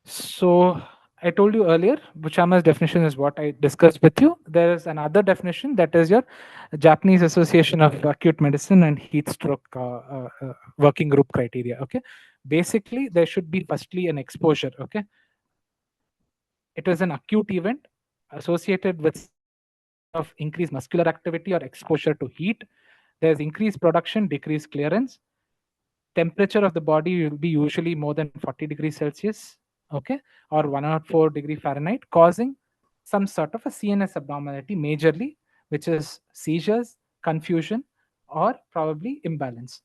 so I told you earlier, Buchama's definition is what I discussed with you. There is another definition that is your Japanese Association of Acute Medicine and Heat Stroke working group criteria. Okay, basically there should be firstly an exposure. Okay, it is an acute event associated with some sort of increased muscular activity or exposure to heat. There's increased production, decreased clearance. Temperature of the body will be usually more than 40 degrees Celsius, okay, or 104 degree Fahrenheit, causing some sort of a CNS abnormality majorly, which is seizures, confusion, or probably imbalance.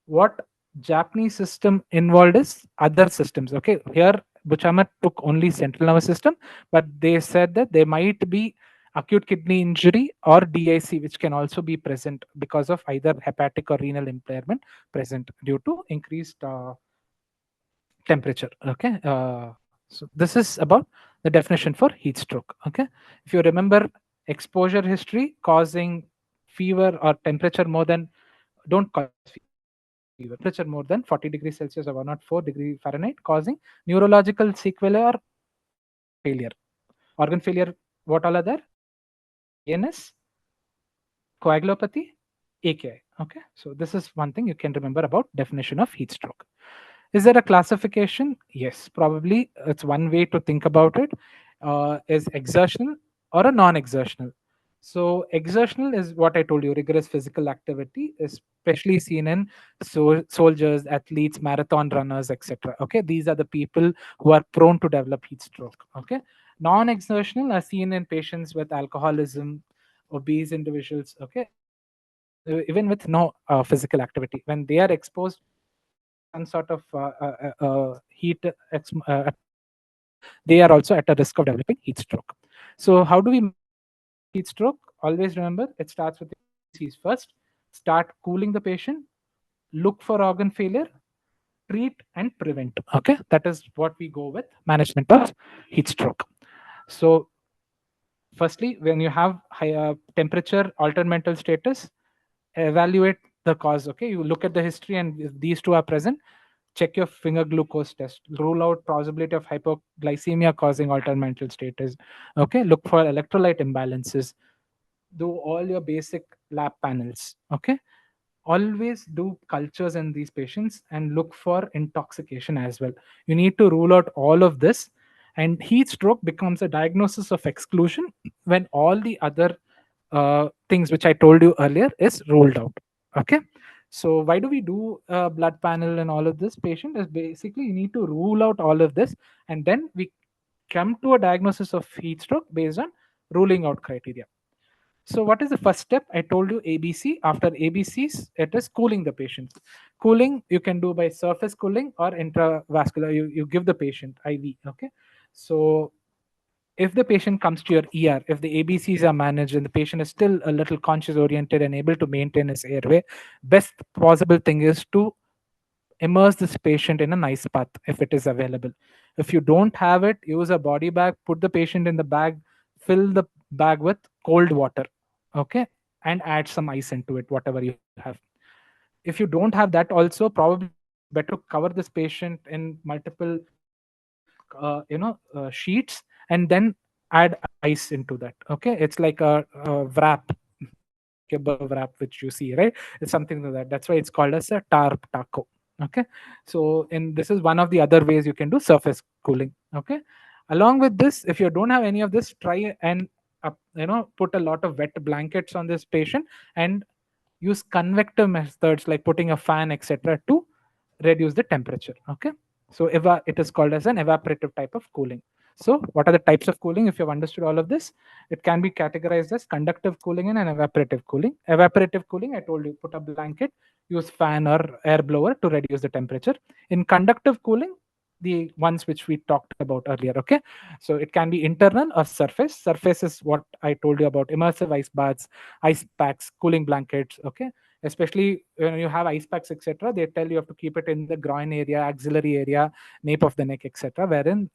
What Japanese system involved is other systems. Okay, here Buchama took only central nervous system, but they said that there might be acute kidney injury or DIC, which can also be present because of either hepatic or renal impairment present due to increased temperature. Okay, so this is about the definition for heat stroke. Okay, if you remember exposure history causing fever or temperature more than, don't cause fever, temperature more than 40 degrees Celsius or 104-degree Fahrenheit, causing neurological sequelae or organ failure. Organ failure, what all are there? ANS, coagulopathy, AKI. Okay, so this is one thing you can remember about definition of heat stroke. Is there a classification? Yes, probably it's one way to think about it. Is exertional or a non-exertional? So exertional is what I told you, rigorous physical activity, especially seen in soldiers, athletes, marathon runners, etc. Okay, these are the people who are prone to develop heat stroke. Okay, non-exertional are seen in patients with alcoholism, obese individuals. Okay, even with no physical activity, when they are exposed to some sort of heat atmosphere, they are also at a risk of developing heat stroke. So how do we manage heat stroke? Always remember, it starts with ABCs first. Start cooling the patient, look for organ failure, treat and prevent. Okay, that is what we go with management of heat stroke. So firstly, when you have higher temperature, altered mental status, evaluate the cause. Okay, you look at the history, and if these two are present, check your finger glucose test, rule out possibility of hypoglycemia causing altered mental status. Okay, look for electrolyte imbalances, do all your basic lab panels. Okay, always do cultures in these patients and look for intoxication as well. You need to rule out all of this, and heat stroke becomes a diagnosis of exclusion when all the other things which I told you earlier is ruled out. Okay, so why do we do a blood panel and all of this? Patient is basically, you need to rule out all of this, and then we come to a diagnosis of heat stroke based on ruling out criteria. So what is the first step? I told you ABC. After ABCs, it is cooling the patient. Cooling you can do by surface cooling or intravascular. You give the patient IV. Okay. So if the patient comes to your ER, if the ABCs are managed and the patient is still a little conscious oriented and able to maintain his airway, best possible thing is to immerse this patient in a nice bath if it is available. If you don't have it, use a body bag, put the patient in the bag, fill the bag with cold water, okay, and add some ice into it, whatever you have. If you don't have that, also probably better to cover this patient in multiple sheets, and then add ice into that. Okay, it's like a wrap, like a burger wrap which you see, right? It's something like that. That's why it's called as a tarp taco. Okay, so and this is one of the other ways you can do surface cooling. Okay, along with this, if you don't have any of this, try and put a lot of wet blankets on this patient and use convective methods like putting a fan, etc., to reduce the temperature. Okay, so it is called as an evaporative type of cooling. So what are the types of cooling? If you've understood all of this, it can be categorized as conductive cooling and an evaporative cooling. Evaporative cooling, I told you, put a blanket, use fan or air blower to reduce the temperature. In conductive cooling, the ones which we talked about earlier. Okay, so it can be internal or surface. Surface is what I told you about: immersive ice baths, ice packs, cooling blankets. Okay, especially when you have ice packs, etc., they tell you have to keep it in the groin area, axillary area, nape of the neck, etc., wherein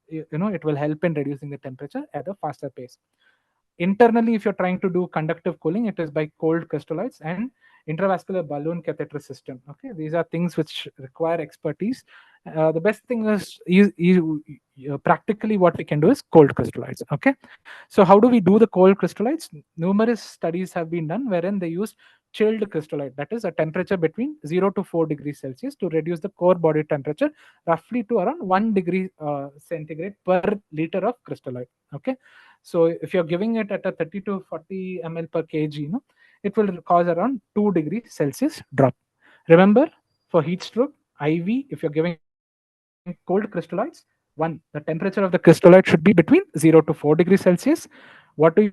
it will help in reducing the temperature at a faster pace. Internally, if you're trying to do conductive cooling, it is by cold crystalloids and intravascular balloon catheter system. Okay, these are things which require expertise. The best thing is practically what we can do is cold crystalloids. Okay, so how do we do the cold crystalloids? Numerous studies have been done wherein they use chilled crystallite, that is a temperature between 0 to 4 degrees Celsius, to reduce the core body temperature roughly to around 1 degree centigrade per liter of crystalloid. Okay, so if you're giving it at a 30 to 40 ml per kg, it will cause around 2 degrees Celsius drop. Remember, for heat stroke, IV, if you're giving cold crystalloids, one, the temperature of the crystalloid should be between 0 to 4 degrees Celsius. What do you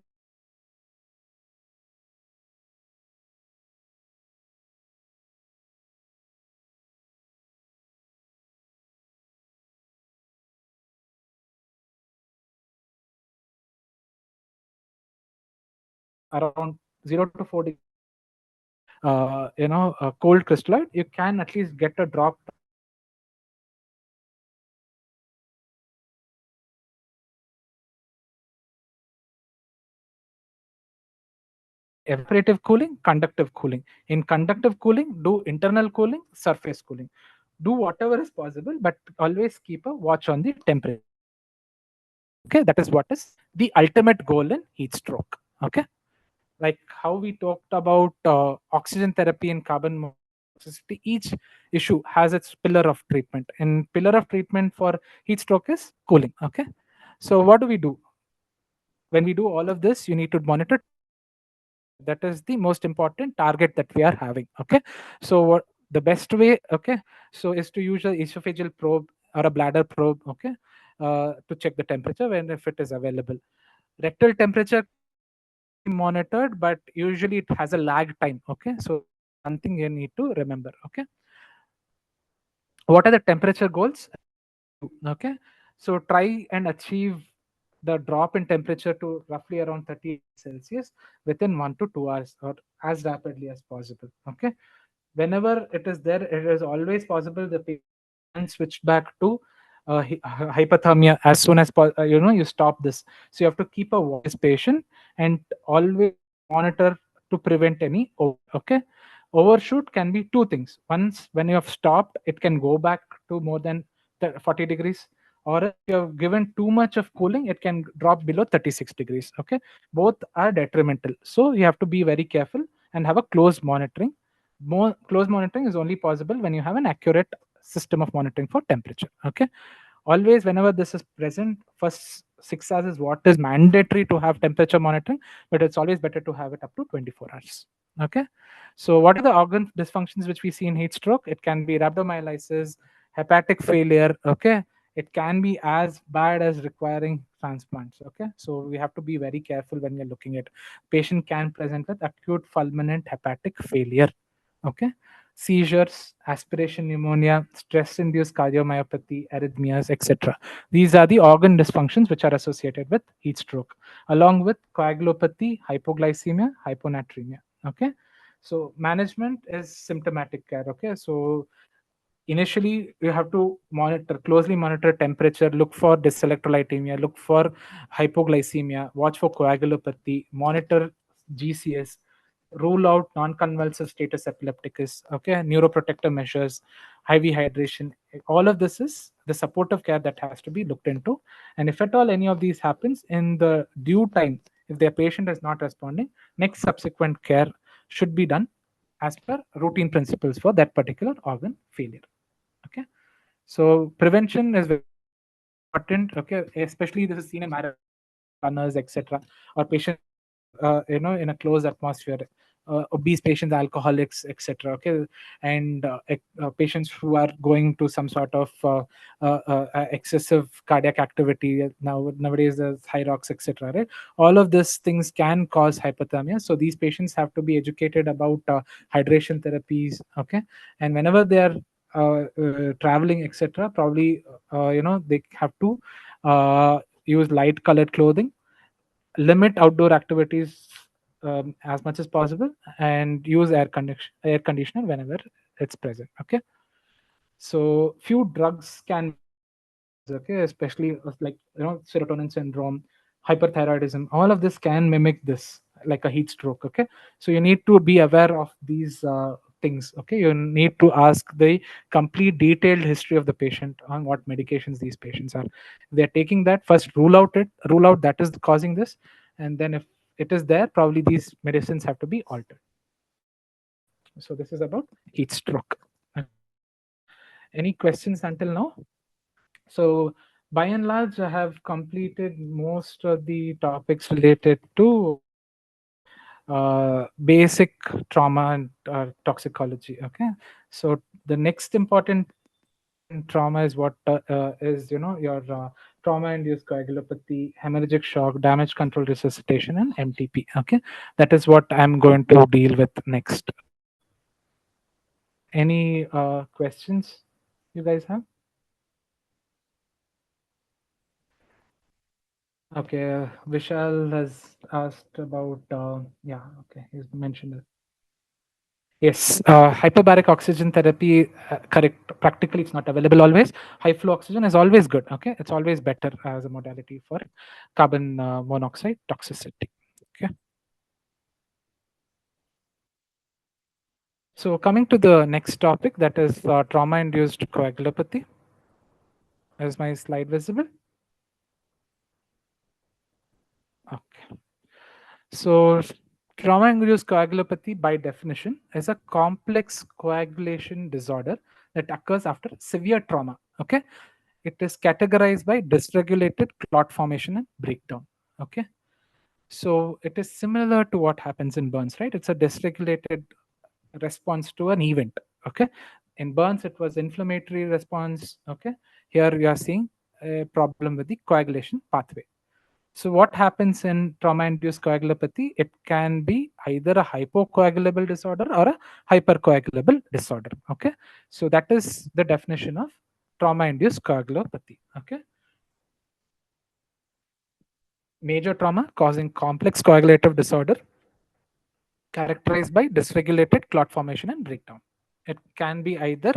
around 0 to 4 degrees cold crystalloid, you can at least get a drop. Evaporative cooling, conductive cooling. In conductive cooling, do internal cooling, surface cooling. Do whatever is possible, but always keep a watch on the temperature. Okay, that is what is the ultimate goal in heat stroke. Okay, like how we talked about oxygen therapy and carbon monoxide, each issue has its pillar of treatment, and pillar of treatment for heat stroke is cooling. Okay, so what do we do? When we do all of this, you need to monitor. That is the most important target that we are having. Okay, so what the best way, okay, so is to use a esophageal probe or a bladder probe. Okay, to check the temperature when if it is available. Rectal temperature monitored, but usually it has a lag time. Okay, so one thing you need to remember. Okay, what are the temperature goals? Okay, so try and achieve the drop in temperature to roughly around 30 Celsius within 1 to 2 hours, or as rapidly as possible. Okay, whenever it is there, it is always possible the patient can switch back to hypothermia as soon as you stop this. So you have to keep a watch this patient and always monitor to prevent any okay. Overshoot can be two things. Once when you have stopped, it can go back to more than 40 degrees, or if you have given too much of cooling, it can drop below 36 degrees. Okay, both are detrimental, so you have to be very careful and have a close monitoring. More close monitoring is only possible when you have an accurate system of monitoring for temperature. Okay, always whenever this is present, first 6 hours is what is mandatory to have temperature monitoring, but it's always better to have it up to 24 hours. Okay, so what are the organ dysfunctions which we see in heat stroke? It can be rhabdomyolysis, hepatic failure. Okay, it can be as bad as requiring transplants. Okay, so we have to be very careful when we're looking at patient can present with acute fulminant hepatic failure. Okay, seizures, aspiration pneumonia, stress induced cardiomyopathy, arrhythmias, etc. These are the organ dysfunctions which are associated with heat stroke, along with coagulopathy, hypoglycemia, hyponatremia. Okay, so management is symptomatic care. Okay, so initially you have to closely monitor temperature, look for dyselectrolytemia, look for hypoglycemia, watch for coagulopathy, monitor GCS, rule out non-convulsive status epilepticus, okay, neuroprotective measures, IV hydration. All of this is the supportive care that has to be looked into. And if at all any of these happens in the due time, if their patient is not responding, next subsequent care should be done as per routine principles for that particular organ failure. Okay, so prevention is very important. Okay, especially this is seen in marathon runners, etc., or patients who are in a closed atmosphere, obese patients, alcoholics, etc. Okay, and patients who are going to some sort of excessive cardiac activity. Nowadays there's high rocks, etc. Right, all of these things can cause hypothermia. So these patients have to be educated about hydration therapies. Okay, and whenever they are traveling, etc., probably they have to use light colored clothing, limit outdoor activities as much as possible, and use air conditioner whenever it's present. Okay, so few drugs can mimic this. Okay, especially like serotonin syndrome, hyperthyroidism, all of this can mimic this, like a heat stroke. Okay, so you need to be aware of these things. Okay, you need to ask the complete detailed history of the patient on what medications these patients are. If they're taking that, first rule out that is causing this, and then if it is there, probably these medicines have to be altered. So this is about heat stroke. Any questions until now? So by and large, I have completed most of the topics related to basic trauma and toxicology. Okay, so the next important in trauma is what is your trauma-induced coagulopathy, hemorrhagic shock, damage control resuscitation, and MTP. Okay, that is what I'm going to deal with next. Any questions you guys have? Okay, Vishal has asked about, yeah, okay, he's mentioned it. Yes, hyperbaric oxygen therapy, correct. Practically, it's not available always. High flow oxygen is always good. Okay, it's always better as a modality for carbon monoxide toxicity. Okay, so coming to the next topic, that is trauma-induced coagulopathy. Is my slide visible? Okay. So, trauma induced coagulopathy, by definition, is a complex coagulation disorder that occurs after severe trauma. Okay, it is categorized by dysregulated clot formation and breakdown. Okay, so it is similar to what happens in burns, right? It's a dysregulated response to an event. Okay, in burns, it was inflammatory response. Okay, here you are seeing a problem with the coagulation pathway. So what happens in trauma-induced coagulopathy? It can be either a hypocoagulable disorder or a hypercoagulable disorder. Okay, so that is the definition of trauma-induced coagulopathy. Okay, major trauma causing complex coagulative disorder characterized by dysregulated clot formation and breakdown. It can be either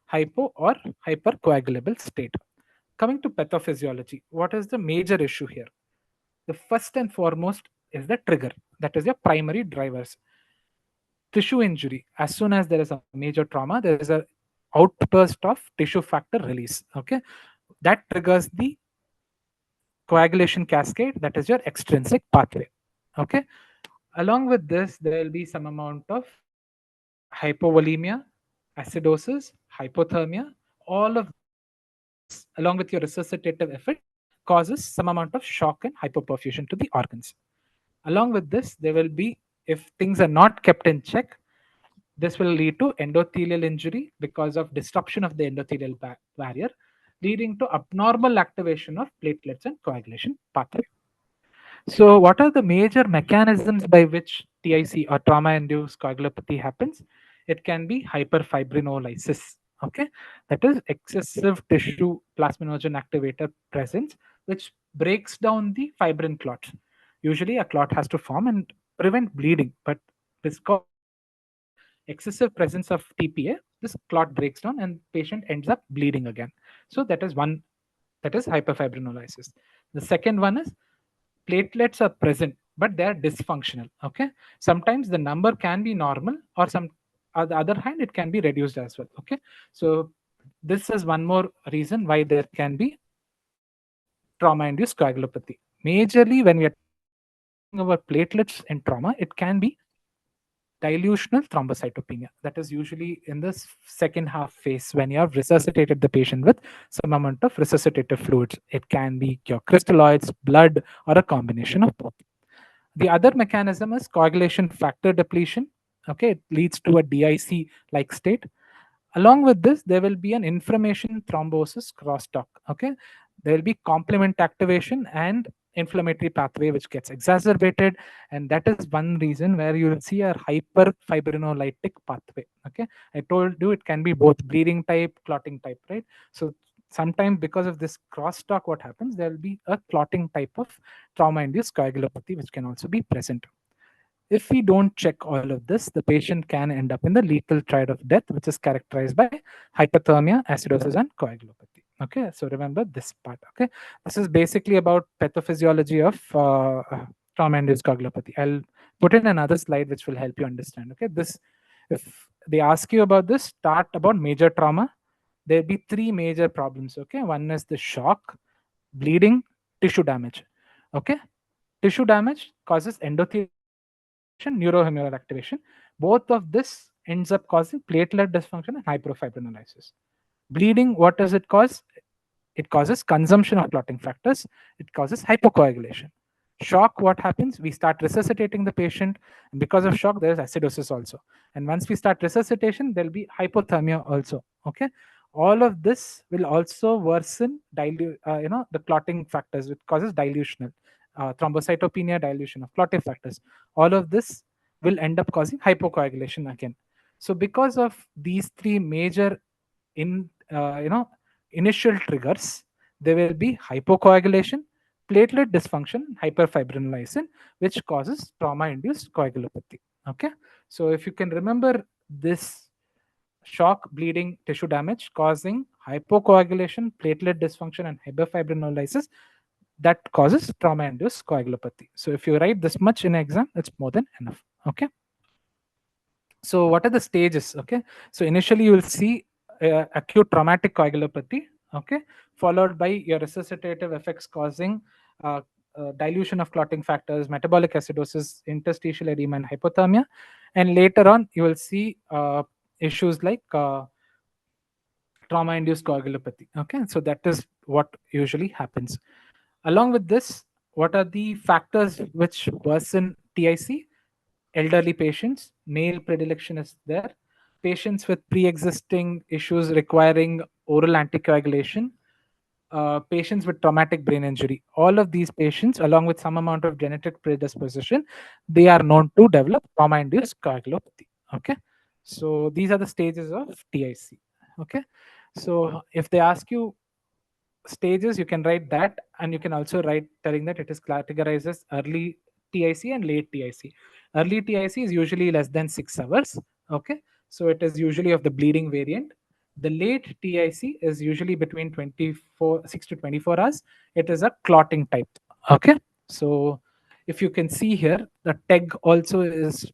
hypo or hypercoagulable state. Coming to pathophysiology, what is the major issue here? The first and foremost is the trigger, that is your primary drivers. Tissue injury, as soon as there is a major trauma, there is a outburst of tissue factor release. Okay, that triggers the coagulation cascade, that is your extrinsic pathway. Okay, along with this there will be some amount of hypovolemia, acidosis, hypothermia. All of this, along with your resuscitative effort, causes some amount of shock and hypoperfusion to the organs. Along with this, there will be, if things are not kept in check, this will lead to endothelial injury because of disruption of the endothelial barrier, leading to abnormal activation of platelets and coagulation pathway. So, what are the major mechanisms by which TIC or trauma-induced coagulopathy happens? It can be hyperfibrinolysis. Okay, that is excessive tissue plasminogen activator presence, which breaks down the fibrin clots. Usually, a clot has to form and prevent bleeding, but because of excessive presence of TPA, this clot breaks down and patient ends up bleeding again. So that is one, that is hyperfibrinolysis. The second one is platelets are present but they are dysfunctional. Okay, sometimes the number can be normal, or some on the other hand it can be reduced as well. Okay, so this is one more reason why there can be trauma induced coagulopathy. Majorly when we are talking about platelets in trauma, it can be dilutional thrombocytopenia. That is usually in the second half phase when you have resuscitated the patient with some amount of resuscitative fluids. It can be your crystalloids, blood, or a combination of both. The other mechanism is coagulation factor depletion. Okay, it leads to a DIC like state. Along with this, there will be an inflammation thrombosis crosstalk. Okay, there will be complement activation and inflammatory pathway which gets exacerbated, and that is one reason where you will see a hyperfibrinolytic pathway. Okay, I told you it can be both bleeding type, clotting type, right? So sometimes because of this crosstalk, what happens, there will be a clotting type of trauma induced coagulopathy which can also be present. If we don't check all of this, the patient can end up in the lethal triad of death, which is characterized by hypothermia, acidosis, and coagulopathy. Okay, so remember this part. Okay, this is basically about pathophysiology of trauma-induced coagulopathy. I'll put in another slide which will help you understand. Okay, this, if they ask you about this, start about major trauma. There'll be three major problems. Okay, one is the shock, bleeding, tissue damage. Okay, tissue damage causes endothelial activation, neurohumoral activation. Both of this ends up causing platelet dysfunction and hyperfibrinolysis. Bleeding, what does it cause? It causes consumption of clotting factors. It causes hypocoagulation. Shock, what happens? We start resuscitating the patient. And because of shock, there is acidosis also. And once we start resuscitation, there'll be hypothermia also. Okay. All of this will also worsen the clotting factors, which causes dilutional thrombocytopenia, dilution of clotting factors. All of this will end up causing hypocoagulation again. So because of these three major in initial triggers, there will be hypocoagulation, platelet dysfunction, hyperfibrinolysin, which causes trauma-induced coagulopathy. Okay, so if you can remember this: shock, bleeding, tissue damage causing hypocoagulation, platelet dysfunction, and hyperfibrinolysis, that causes trauma-induced coagulopathy. So if you write this much in exam, it's more than enough. Okay. So what are the stages? Okay, so initially you will see acute traumatic coagulopathy. Okay, followed by your resuscitative effects causing dilution of clotting factors, metabolic acidosis, interstitial edema, and hypothermia. And later on, you will see issues like trauma induced coagulopathy. Okay, so that is what usually happens. Along with this, what are the factors which worsen TIC? Elderly patients, male predilection is there, patients with pre-existing issues requiring oral anticoagulation, patients with traumatic brain injury. All of these patients, along with some amount of genetic predisposition, they are known to develop trauma-induced coagulopathy. Okay, so these are the stages of TIC. Okay, so if they ask you stages, you can write that, and you can also write telling that it is categorized as early TIC and late TIC. Early TIC is usually less than 6 hours. Okay, so it is usually of the bleeding variant. The late TIC is usually between 6 to 24 hours. It is a clotting type. Okay, so if you can see here, the tag also is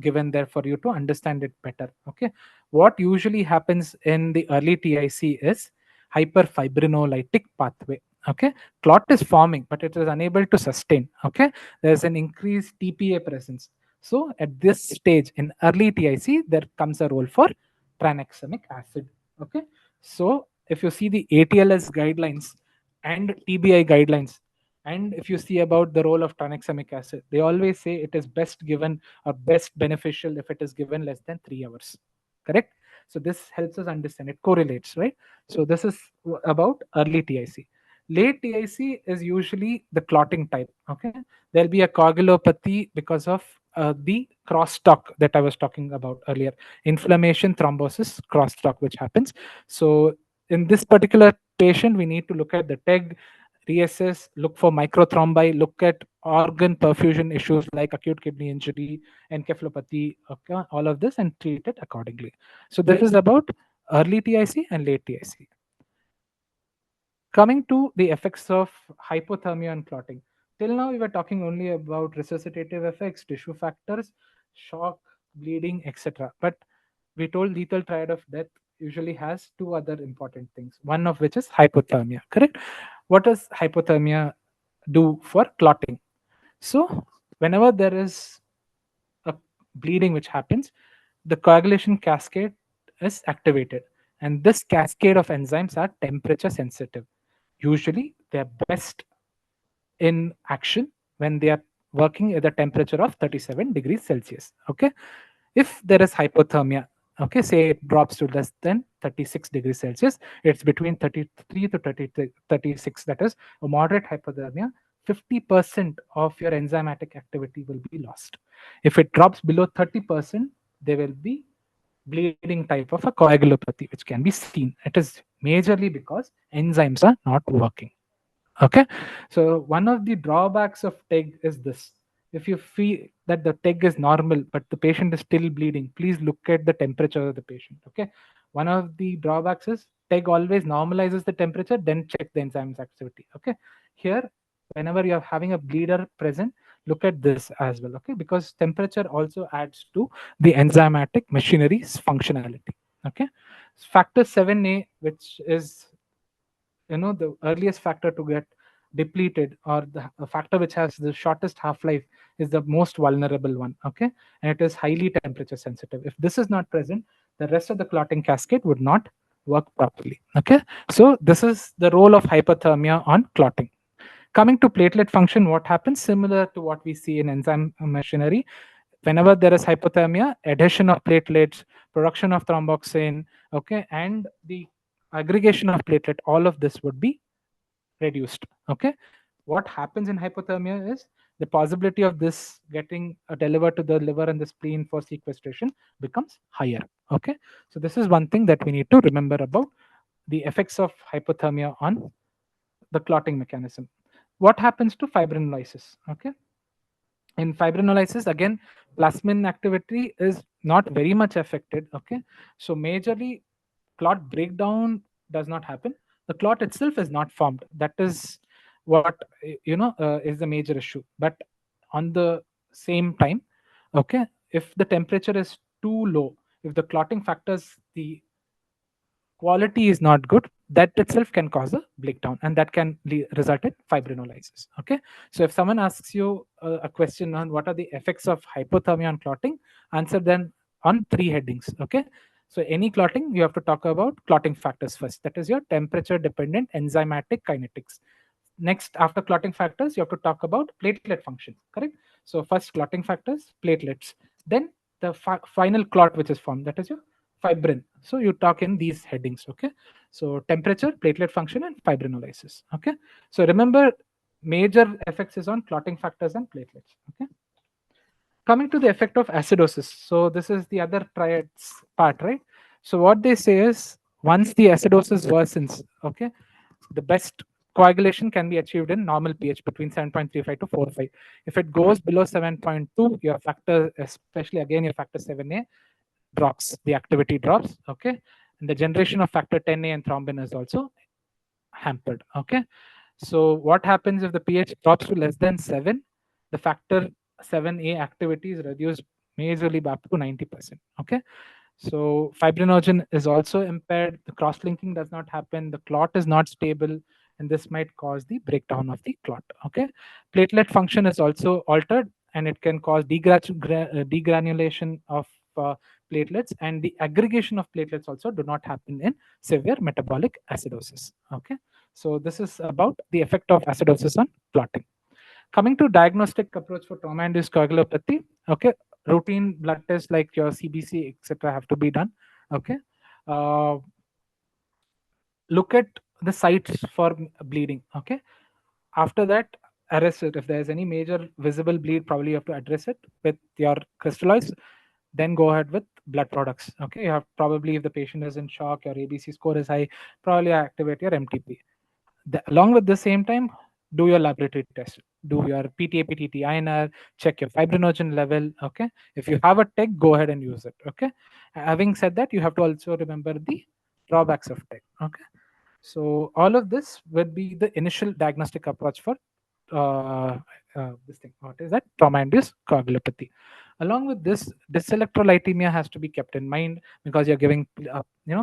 given there for you to understand it better. Okay, what usually happens in the early TIC is hyperfibrinolytic pathway. Okay, clot is forming, but it is unable to sustain. Okay, there's an increased TPA presence. So at this stage in early TIC, there comes a role for tranexamic acid. Okay, so if you see the ATLS guidelines and TBI guidelines, and if you see about the role of tranexamic acid, they always say it is best given or best beneficial if it is given less than 3 hours. Correct? So this helps us understand, it correlates, right? So this is about early TIC. Late TIC is usually the clotting type. Okay, there'll be a coagulopathy because of the crosstalk that I was talking about earlier, inflammation, thrombosis, crosstalk, which happens. So in this particular patient, we need to look at the TEG, reassess, look for microthrombi, look at organ perfusion issues like acute kidney injury, encephalopathy, okay, all of this, and treat it accordingly. So this is about early TIC and late TIC. Coming to the effects of hypothermia and clotting. Till now, we were talking only about resuscitative effects, tissue factors, shock, bleeding, etc. But we told lethal triad of death usually has two other important things, one of which is hypothermia, correct? What does hypothermia do for clotting? So, whenever there is a bleeding which happens, the coagulation cascade is activated. And this cascade of enzymes are temperature sensitive. Usually, they're best in action when they are working at the temperature of 37 degrees Celsius. Okay. If there is hypothermia, okay, say it drops to less than 36 degrees Celsius, it's between 33 to 36, that is a moderate hypothermia. 50% of your enzymatic activity will be lost. If it drops below 30%, there will be bleeding type of a coagulopathy, which can be seen. It is majorly because enzymes are not working. Okay, so one of the drawbacks of TEG is this. If you feel that the TEG is normal but the patient is still bleeding, please look at the temperature of the patient. Okay, one of the drawbacks is TEG always normalizes the temperature, then check the enzymes activity. Okay, here, whenever you're having a bleeder present, look at this as well. Okay, because temperature also adds to the enzymatic machinery's functionality. Okay, factor 7a, which is the earliest factor to get depleted, or the a factor which has the shortest half life, is the most vulnerable one. Okay, and it is highly temperature sensitive. If this is not present, the rest of the clotting cascade would not work properly. Okay, so this is the role of hypothermia on clotting. Coming to platelet function, what happens? Similar to what we see in enzyme machinery. Whenever there is hypothermia, adhesion of platelets, production of thromboxane, okay, and the aggregation of platelet, all of this would be reduced. Okay, what happens in hypothermia is the possibility of this getting delivered to the liver and the spleen for sequestration becomes higher. Okay, so this is one thing that we need to remember about the effects of hypothermia on the clotting mechanism. What happens to fibrinolysis? Okay, in fibrinolysis, again, plasmin activity is not very much affected. Okay, so majorly clot breakdown does not happen. The clot itself is not formed. That is what is the major issue. But on the same time, okay, if the temperature is too low, if the clotting factors, the quality is not good, that itself can cause a breakdown, and that can result in fibrinolysis. Okay, so if someone asks you a question on what are the effects of hypothermia on clotting, answer then on three headings. Okay, so any clotting, you have to talk about clotting factors first, that is your temperature dependent enzymatic kinetics. Next, after clotting factors, you have to talk about platelet function, correct? So first clotting factors, platelets, then the final clot which is formed, that is your fibrin. So you talk in these headings. Okay, so temperature, platelet function, and fibrinolysis. Okay, so remember, major effects is on clotting factors and platelets. Okay, coming to the effect of acidosis, so this is the other triads part, right? So what they say is, once the acidosis worsens, okay, the best coagulation can be achieved in normal pH between 7.35 to 4.5. If it goes below 7.2, your factor, especially again your factor 7a, drops, the activity drops. Okay, and the generation of factor 10a and thrombin is also hampered. Okay, so what happens if the pH drops to less than 7? The factor 7a activity is reduced majorly by up to 90%. Okay, so fibrinogen is also impaired, the cross-linking does not happen, the clot is not stable, and this might cause the breakdown of the clot. Okay, platelet function is also altered, and it can cause degranulation of uh, platelets, and the aggregation of platelets also do not happen in severe metabolic acidosis. Okay, so this is about the effect of acidosis on clotting. Coming to diagnostic approach for trauma-induced coagulopathy, okay, routine blood tests like your CBC, etc., have to be done. Okay, uh, look at the sites for bleeding. Okay, after that, arrest it. If there is any major visible bleed, probably you have to address it with your crystalloids. Then go ahead with blood products. Okay, you have probably, if the patient is in shock, your ABC score is high, probably activate your MTP. Along with the same time, do your laboratory test, do your PTA PTT INR, check your fibrinogen level. Okay, if you have a tech, go ahead and use it. Okay, having said that, you have to also remember the drawbacks of tech. Okay, so all of this would be the initial diagnostic approach for this thing. What is that? Trauma-induced coagulopathy. Along with this, dyselectrolytemia has to be kept in mind because you're giving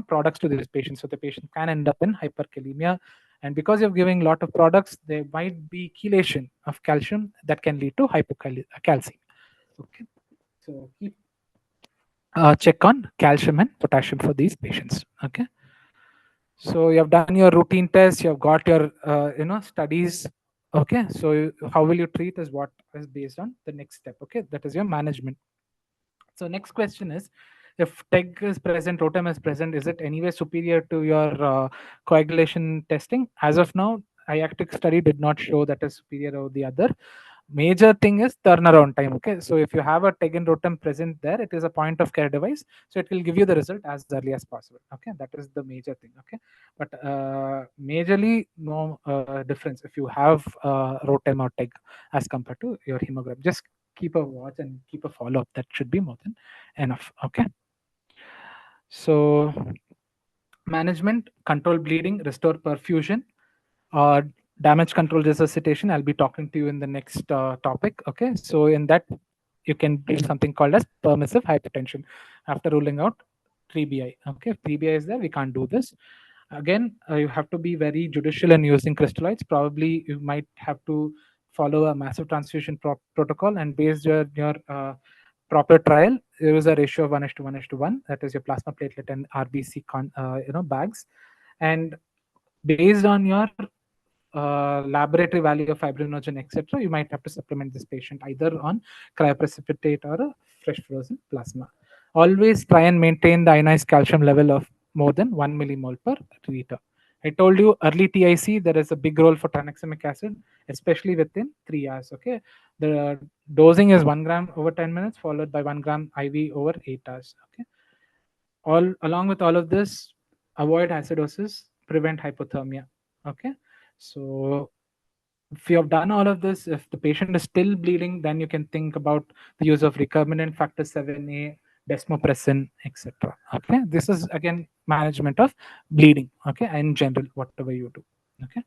products to these patients, so the patient can end up in hyperkalemia. And because you're giving a lot of products, there might be chelation of calcium that can lead to hypocalcemia. Okay, so keep check on calcium and potassium for these patients. Okay, so you have done your routine test, you have got your studies. Okay, so how will you treat is what is based on the next step. Okay, that is your management. So next question is, if TEG is present, ROTEM is present, is it anyway superior to your coagulation testing? As of now, IACTIC study did not show that is superior over the other. Major thing is turnaround time. Okay, so if you have a TEG and ROTEM present there, it is a point of care device, so it will give you the result as early as possible. Okay, that is the major thing. Okay, but majorly no difference if you have ROTEM or TEG as compared to your hemogram. Just keep a watch and keep a follow up. That should be more than enough. Okay, so management, control bleeding, restore perfusion, uh, damage control resuscitation. I'll be talking to you in the next topic. Okay, so in that you can do something called as permissive hypertension after ruling out 3BI. Okay, if 3BI is there, we can't do this. Again, you have to be very judicial in using crystalloids. Probably you might have to follow a massive transfusion protocol, and based your proper trial, there is a ratio of 1:1:1. That is your plasma platelet and RBC bags, and based on your laboratory value of fibrinogen, etc., you might have to supplement this patient either on cryoprecipitate or a fresh frozen plasma. Always try and maintain the ionized calcium level of more than 1 millimole per liter. I told you early TIC, there is a big role for tranexamic acid, especially within 3 hours. Okay, the dosing is 1 gram over 10 minutes, followed by 1 gram IV over 8 hours. Okay, all along with all of this, avoid acidosis, prevent hypothermia. Okay, so if you have done all of this, if the patient is still bleeding, then you can think about the use of recombinant factor 7A, desmopressin, etc. Okay, this is again management of bleeding. Okay, in general, whatever you do. Okay,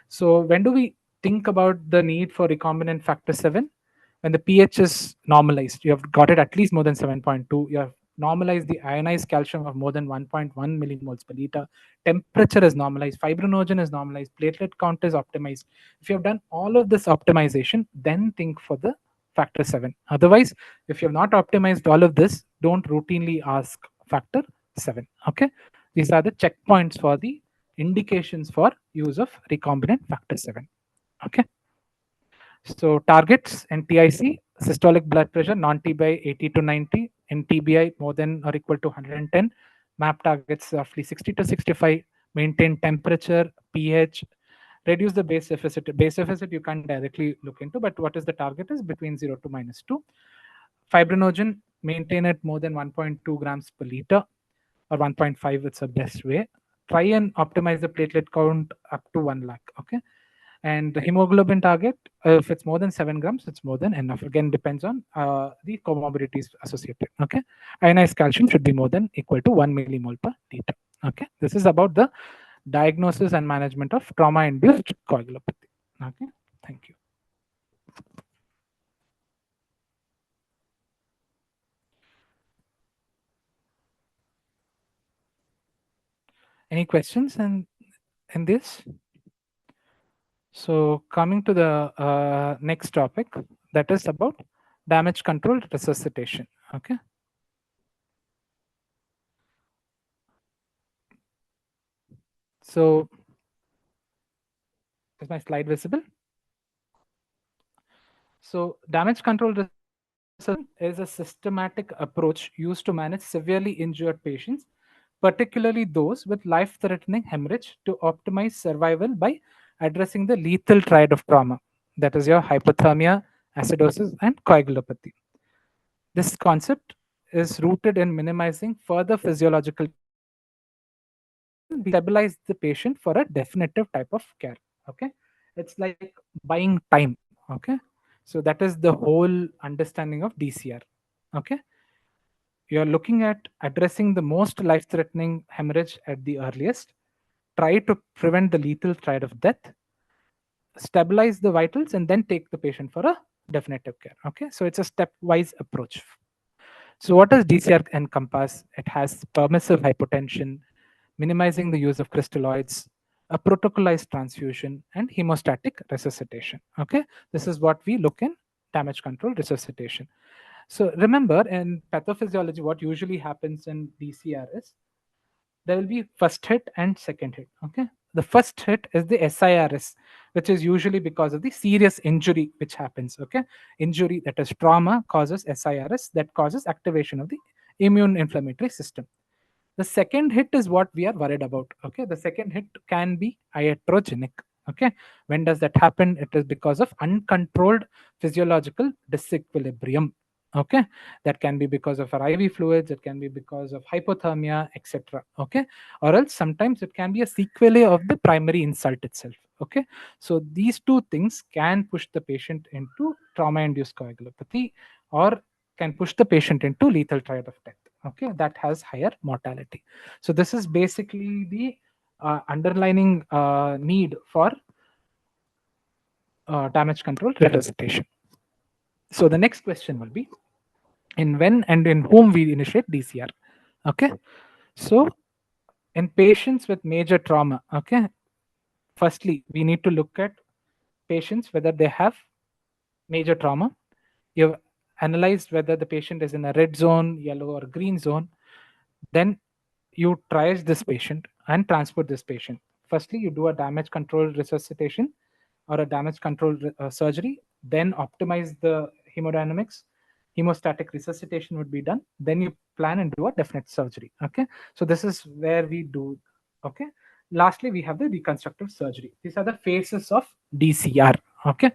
so when do we think about the need for recombinant factor 7? When the pH is normalized, you have got it at least more than 7.2. You have normalized the ionized calcium of more than 1.1 millimoles per liter. Temperature is normalized. Fibrinogen is normalized. Platelet count is optimized. If you have done all of this optimization, then think for the factor 7. Otherwise, if you have not optimized all of this, don't routinely ask factor 7. Okay, these are the checkpoints for the indications for use of recombinant factor 7. Okay, so targets in TIC, systolic blood pressure, non-TBI 80 to 90, in TBI more than or equal to 110, MAP targets roughly 60 to 65, maintain temperature, pH, reduce the base deficit. Base deficit you can't directly look into, but what is the target is between 0 to -2. Fibrinogen, maintain it more than 1.2 grams per liter, or 1.5, it's the best way. Try and optimize the platelet count up to 1 lakh. Okay, and the hemoglobin target, if it's more than 7 grams, it's more than enough. Again, depends on the comorbidities associated. Okay, ionized calcium should be more than equal to 1 millimole per liter. Okay, this is about the diagnosis and management of trauma induced coagulopathy. Okay, thank you. Any questions in this? So coming to the next topic, that is about damage control resuscitation. Okay, so is my slide visible? So damage control resuscitation is a systematic approach used to manage severely injured patients, particularly those with life-threatening hemorrhage, to optimize survival by addressing the lethal triad of trauma, that is your hypothermia, acidosis, and coagulopathy. This concept is rooted in minimizing further physiological stabilize the patient for a definitive type of care. Okay, it's like buying time. Okay, so that is the whole understanding of DCR. Okay, you are looking at addressing the most life threatening hemorrhage at the earliest, try to prevent the lethal triad of death, stabilize the vitals, and then take the patient for a definitive care. Okay, so it's a stepwise approach. So what does DCR encompass? It has permissive hypotension, minimizing the use of crystalloids, a protocolized transfusion, and hemostatic resuscitation. Okay, this is what we look in damage control resuscitation. So remember, in pathophysiology, what usually happens in DCR is there will be first hit and second hit. Okay, the first hit is the SIRS, which is usually because of the serious injury which happens. Okay, injury, that is trauma, causes SIRS, that causes activation of the immune inflammatory system. The second hit is what we are worried about. Okay, the second hit can be iatrogenic. Okay, when does that happen? It is because of uncontrolled physiological disequilibrium. Okay, that can be because of our IV fluids, it can be because of hypothermia, etc. Okay, or else sometimes it can be a sequelae of the primary insult itself. Okay, so these two things can push the patient into trauma-induced coagulopathy, or can push the patient into lethal triad of death. Okay, that has higher mortality. So this is basically the underlining need for damage control resuscitation. So the next question will be, in when and in whom we initiate DCR. Okay, so in patients with major trauma, okay, firstly we need to look at patients whether they have major trauma. You've analyzed whether the patient is in a red zone, yellow, or green zone. Then you triage this patient and transport this patient. Firstly, you do a damage control resuscitation or a damage control surgery, then optimize the hemodynamics. Hemostatic resuscitation would be done. Then you plan and do a definite surgery. Okay, so this is where we do. Okay, lastly, we have the reconstructive surgery. These are the phases of DCR. Okay,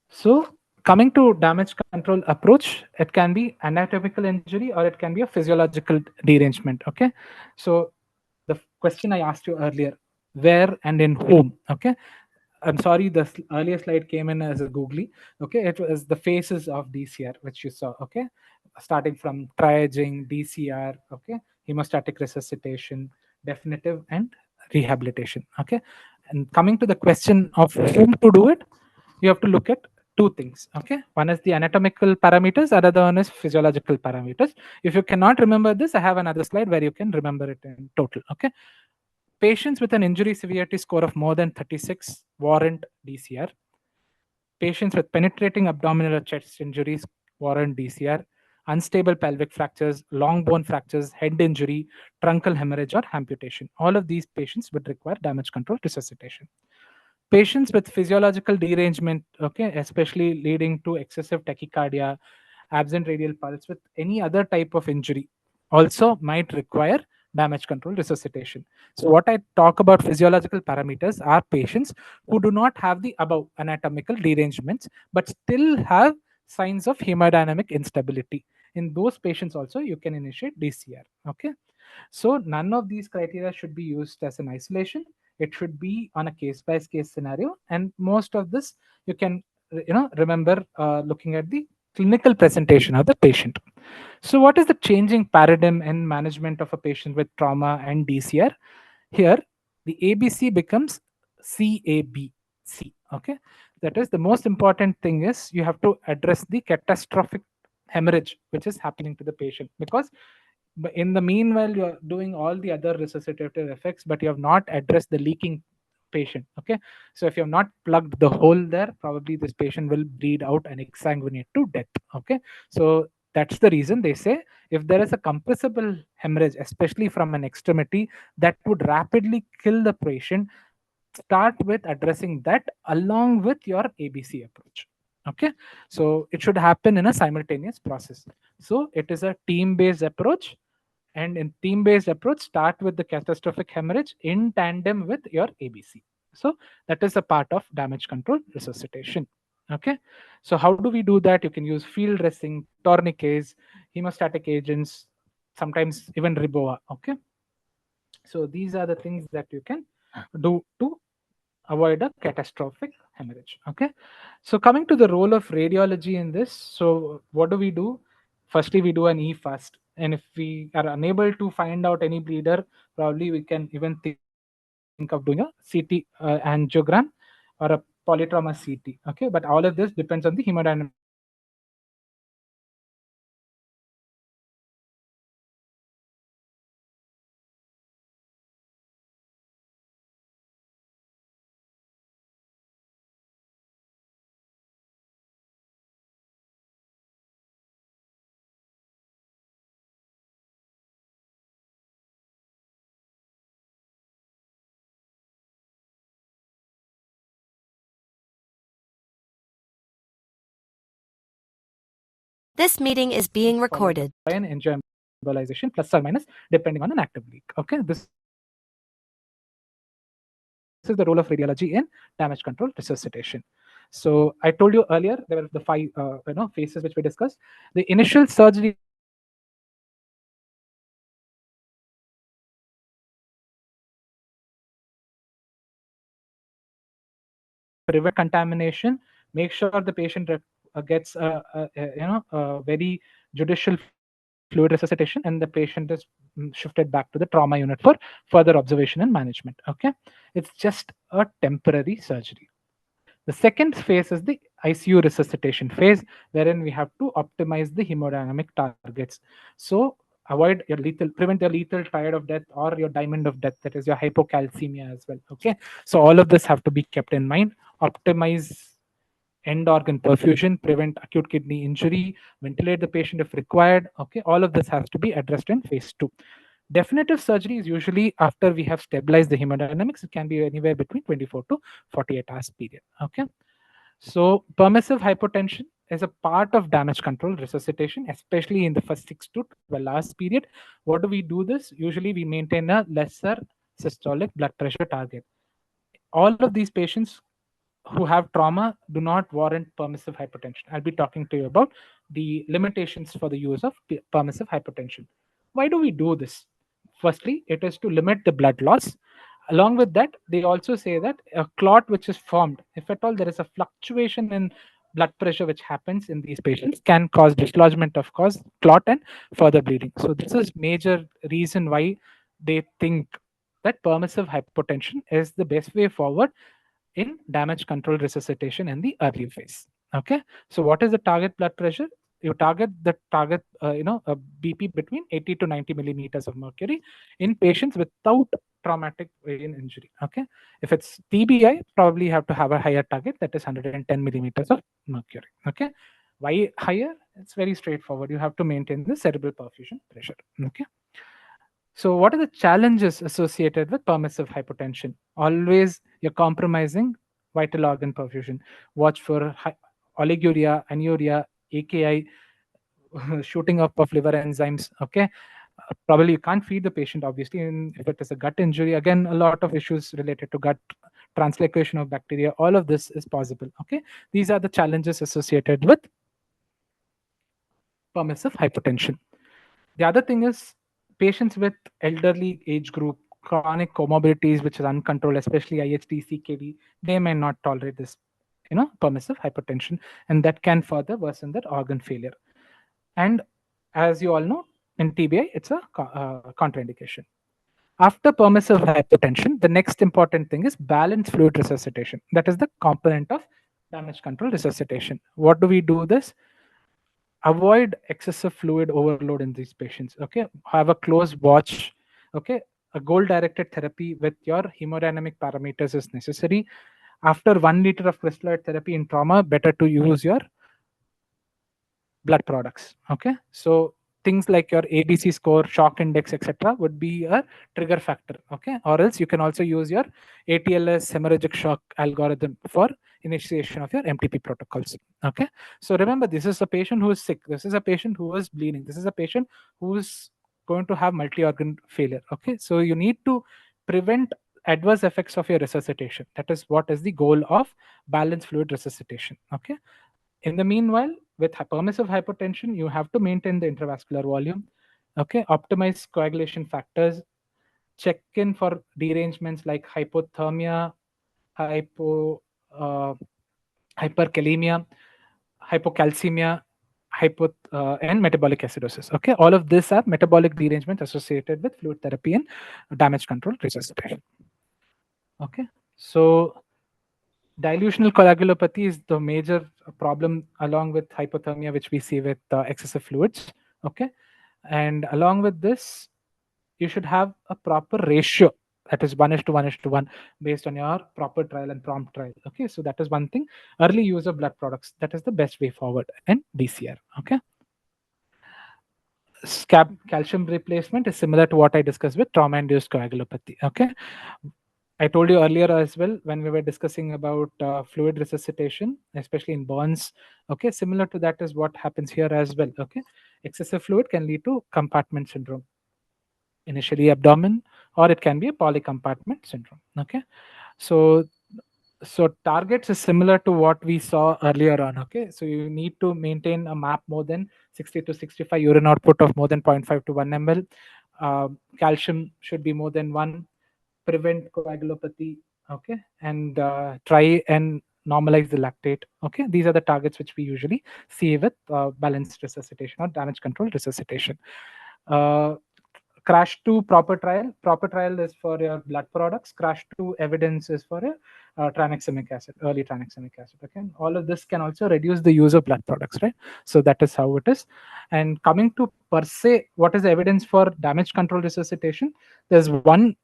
so coming to damage control approach, it can be anatomical injury or it can be a physiological derangement. Okay, so the question I asked you earlier, where and in whom? Okay, I'm sorry, the earlier slide came in as a googly. Okay, it was the phases of DCR which you saw. Okay, starting from triaging, DCR, okay, hemostatic resuscitation, definitive, and rehabilitation. Okay, and coming to the question of whom to do it, you have to look at two things. Okay, one is the anatomical parameters, another one is physiological parameters. If you cannot remember this, I have another slide where you can remember it in total. Okay, patients with an injury severity score of more than 36 warrant DCR. Patients with penetrating abdominal or chest injuries warrant DCR. Unstable pelvic fractures, long bone fractures, head injury, truncal hemorrhage, or amputation. All of these patients would require damage control resuscitation. Patients with physiological derangement, okay, especially leading to excessive tachycardia, absent radial pulse, with any other type of injury, also might require damage control resuscitation. So what I talk about physiological parameters are patients who do not have the above anatomical derangements but still have signs of hemodynamic instability. In those patients also you can initiate DCR. Okay, so none of these criteria should be used as an isolation. It should be on a case by case scenario, and most of this you can remember looking at the clinical presentation of the patient. So what is the changing paradigm in management of a patient with trauma and DCR? Here the ABC becomes CABC. Okay, that is, the most important thing is you have to address the catastrophic hemorrhage which is happening to the patient, because in the meanwhile you're doing all the other resuscitative effects but you have not addressed the leaking patient. Okay, so if you have not plugged the hole there, probably this patient will bleed out and exsanguinate to death. Okay, so that's the reason they say if there is a compressible hemorrhage, especially from an extremity, that would rapidly kill the patient, start with addressing that along with your ABC approach. Okay, so it should happen in a simultaneous process. So it is a team based approach, and in team based approach, start with the catastrophic hemorrhage in tandem with your ABC. So that is a part of damage control resuscitation. Okay, so how do we do that? You can use field dressing, tourniquets, hemostatic agents, sometimes even riboa. Okay, so these are the things that you can do to avoid a catastrophic hemorrhage. Okay, so coming to the role of radiology in this, so what do? Firstly, we do an e-fast, and if we are unable to find out any bleeder, probably we can even think of think of doing a CT angiogram or a polytrauma CT. Okay, but all of this depends on the hemodynamic targets that you have identified. Okay, so This meeting is being followed recorded. by an angioembolization plus or minus depending on an active leak. Okay, this is the role of radiology in damage control resuscitation. So I told you earlier there were the five phases which we discussed. The initial surgery is usually after we have stabilized the hemodynamics. It can be anywhere between 24 to 48 hours period. Okay, so prevent contamination, make sure the patient gets a very judicial fluid resuscitation, and the patient is shifted back to the trauma unit for further observation and management. Okay, it's just a temporary surgery. The second phase is the ICU resuscitation phase, wherein we have to optimize the hemodynamic targets. So avoid your lethal, prevent your lethal triad of death or your diamond of death, that is your hypocalcemia as well. Okay, so all of this have to be kept in mind. Optimize end organ perfusion, prevent acute kidney injury, ventilate the patient if required. Okay, all of this has to be addressed in phase two. Definitive surgery is usually after we have stabilized the hemodynamics. It can be anywhere between 24 to 48 hours period. Okay, so permissive hypotension is a part of damage control resuscitation, especially in the first 6 to 12 hours period. What do we do this? Usually we maintain a lesser systolic blood pressure target. All of these patients who have trauma do not warrant permissive hypertension. I'll be talking to you about the limitations for the use of permissive hypertension. Why do we do this? Firstly, it is to limit the blood loss. Along with that, they also say that a clot which is formed, if at all there is a fluctuation in blood pressure which happens in these patients, can cause dislodgement of cause clot and further bleeding. So this is major reason why they think that permissive hypotension is the best way forward in damage control resuscitation in the early phase. Okay, so what is the target blood pressure? You target the target, a BP between 80 to 90 millimeters of mercury in patients without traumatic brain injury. Okay, if it's TBI, probably have to have a higher target, that is 110 millimeters of mercury. Okay, why higher? It's very straightforward. You have to maintain the cerebral perfusion pressure. Okay, so, what are the challenges associated with permissive hypotension? Always you're compromising vital organ perfusion. Watch for oliguria, anuria, AKI, shooting up of liver enzymes. Okay, probably you can't feed the patient, obviously. And if it is a gut injury, again, a lot of issues related to gut translocation of bacteria. All of this is possible. Okay, these are the challenges associated with permissive hypotension. The other thing is patients with elderly age group, chronic comorbidities, which is uncontrolled, especially IHD, CKD, they may not tolerate this, permissive hypertension, and that can further worsen their organ failure. And as you all know, in TBI, it's a contraindication. After permissive hypertension, the next important thing is balanced fluid resuscitation. That is the component of damage control resuscitation. What do we do this? Avoid excessive fluid overload in these patients. Okay, have a close watch. Okay, a goal directed therapy with your hemodynamic parameters is necessary. After 1 liter of crystalloid therapy in trauma, better to use your blood products. Okay, so things like your ABC score, shock index, etc., would be a trigger factor. Okay, or else you can also use your ATLS hemorrhagic shock algorithm for initiation of your MTP protocols. Okay, so remember, this is a patient who is sick. This is a patient who is bleeding. This is a patient who is going to have multi-organ failure. Okay, so you need to prevent adverse effects of your resuscitation. That is what is the goal of balanced fluid resuscitation. Okay, in the meanwhile, with permissive hypertension, you have to maintain the intravascular volume. Okay, optimize coagulation factors, check in for derangements like hypothermia, hypo uh, hyperkalemia, hypocalcemia, and metabolic acidosis. Okay, all of these are metabolic derangements associated with fluid therapy and damage control resuscitation. Okay, so dilutional coagulopathy is the major problem along with hypothermia, which we see with excessive fluids. Okay, and along with this, you should have a proper ratio, that is 1:1:1, based on your proper trial and prompt trial. Okay, so that is one thing. Early use of blood products, that is the best way forward in DCR. Okay, calcium replacement is similar to what I discussed with trauma induced coagulopathy. Okay, I told you earlier as well when we were discussing about fluid resuscitation, especially in burns. Okay, similar to that is what happens here as well. Okay, excessive fluid can lead to compartment syndrome, initially abdomen, or it can be a polycompartment syndrome. Okay, so targets is similar to what we saw earlier on. Okay, so you need to maintain a map more than 60 to 65, urine output of more than 0.5 to 1 ml. Calcium should be more than 1, prevent coagulopathy. Okay, and try and normalize the lactate. Okay, these are the targets which we usually see with balanced resuscitation or damage control resuscitation. uh, Crash 2 proper trial. Proper trial is for your blood products. Crash 2 evidence is for a tranexamic acid, early tranexamic acid. Okay, all of this can also reduce the use of blood products, right? So that is how it is. And coming to per se, what is the evidence for damage control resuscitation? There's one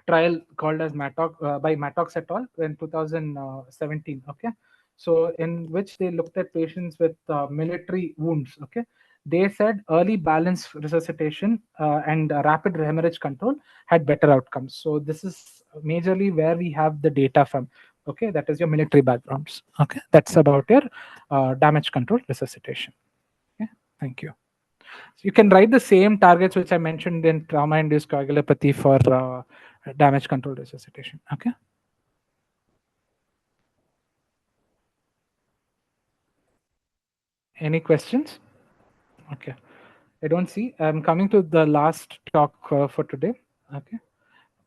trial called as by Mattox et al. In 2017. Okay, so in which they looked at patients with military wounds. Okay, they said early balance resuscitation and rapid hemorrhage control had better outcomes. So this is majorly where we have the data from. Okay, that is your military backgrounds. Okay, that's about your damage control resuscitation. Okay, thank you. So you can write the same targets which I mentioned in trauma-induced coagulopathy for damage control resuscitation. Okay. Any questions? Okay. I don't see. I'm coming to the last talk for today. Okay.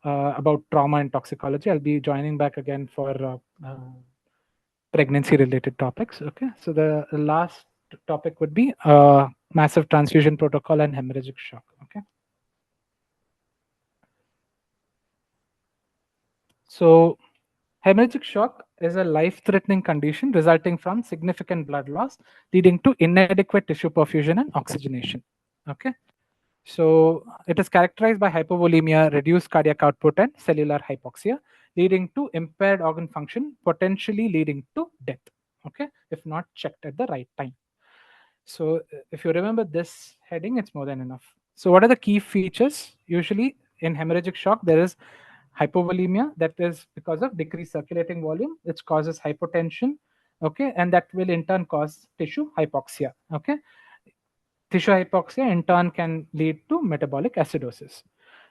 About trauma and toxicology. I'll be joining back again for pregnancy-related topics. Okay. So the last topic would be massive transfusion protocol and hemorrhagic shock. Okay. So hemorrhagic shock is a life-threatening condition resulting from significant blood loss, leading to inadequate tissue perfusion and oxygenation. Okay, so it is characterized by hypovolemia, reduced cardiac output, and cellular hypoxia, leading to impaired organ function, potentially leading to death. Okay, if not checked at the right time. So if you remember this heading, it's more than enough. So what are the key features? Usually in hemorrhagic shock, there is hypovolemia, that is because of decreased circulating volume, which causes hypotension. Okay, and that will in turn cause tissue hypoxia. Okay, tissue hypoxia in turn can lead to metabolic acidosis.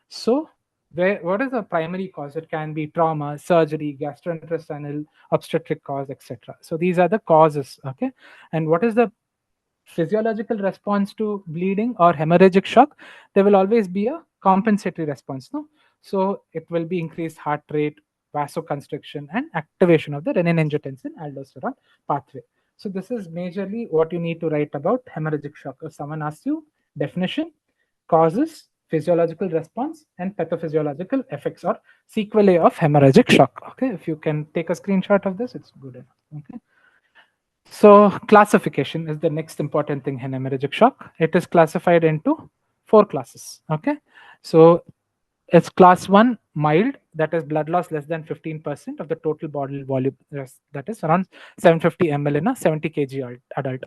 So what is the primary cause? It can be trauma, surgery, gastrointestinal, obstetric cause, etc. So these are the causes. Okay, and what is the physiological response to bleeding or hemorrhagic shock? There will always be a compensatory response. No, so it will be increased heart rate, vasoconstriction, and activation of the renin-angiotensin aldosterone pathway. So this is majorly what you need to write about hemorrhagic shock. If someone asks you definition, causes, physiological response, and pathophysiological effects or sequelae of hemorrhagic shock. Okay, if you can take a screenshot of this, it's good enough. Okay. So classification is the next important thing in hemorrhagic shock. It is classified into 4 classes. Okay, so it's class 1 mild, that is blood loss less than 15% of the total body volume. Yes, that is around 750 ml in a 70 kg adult.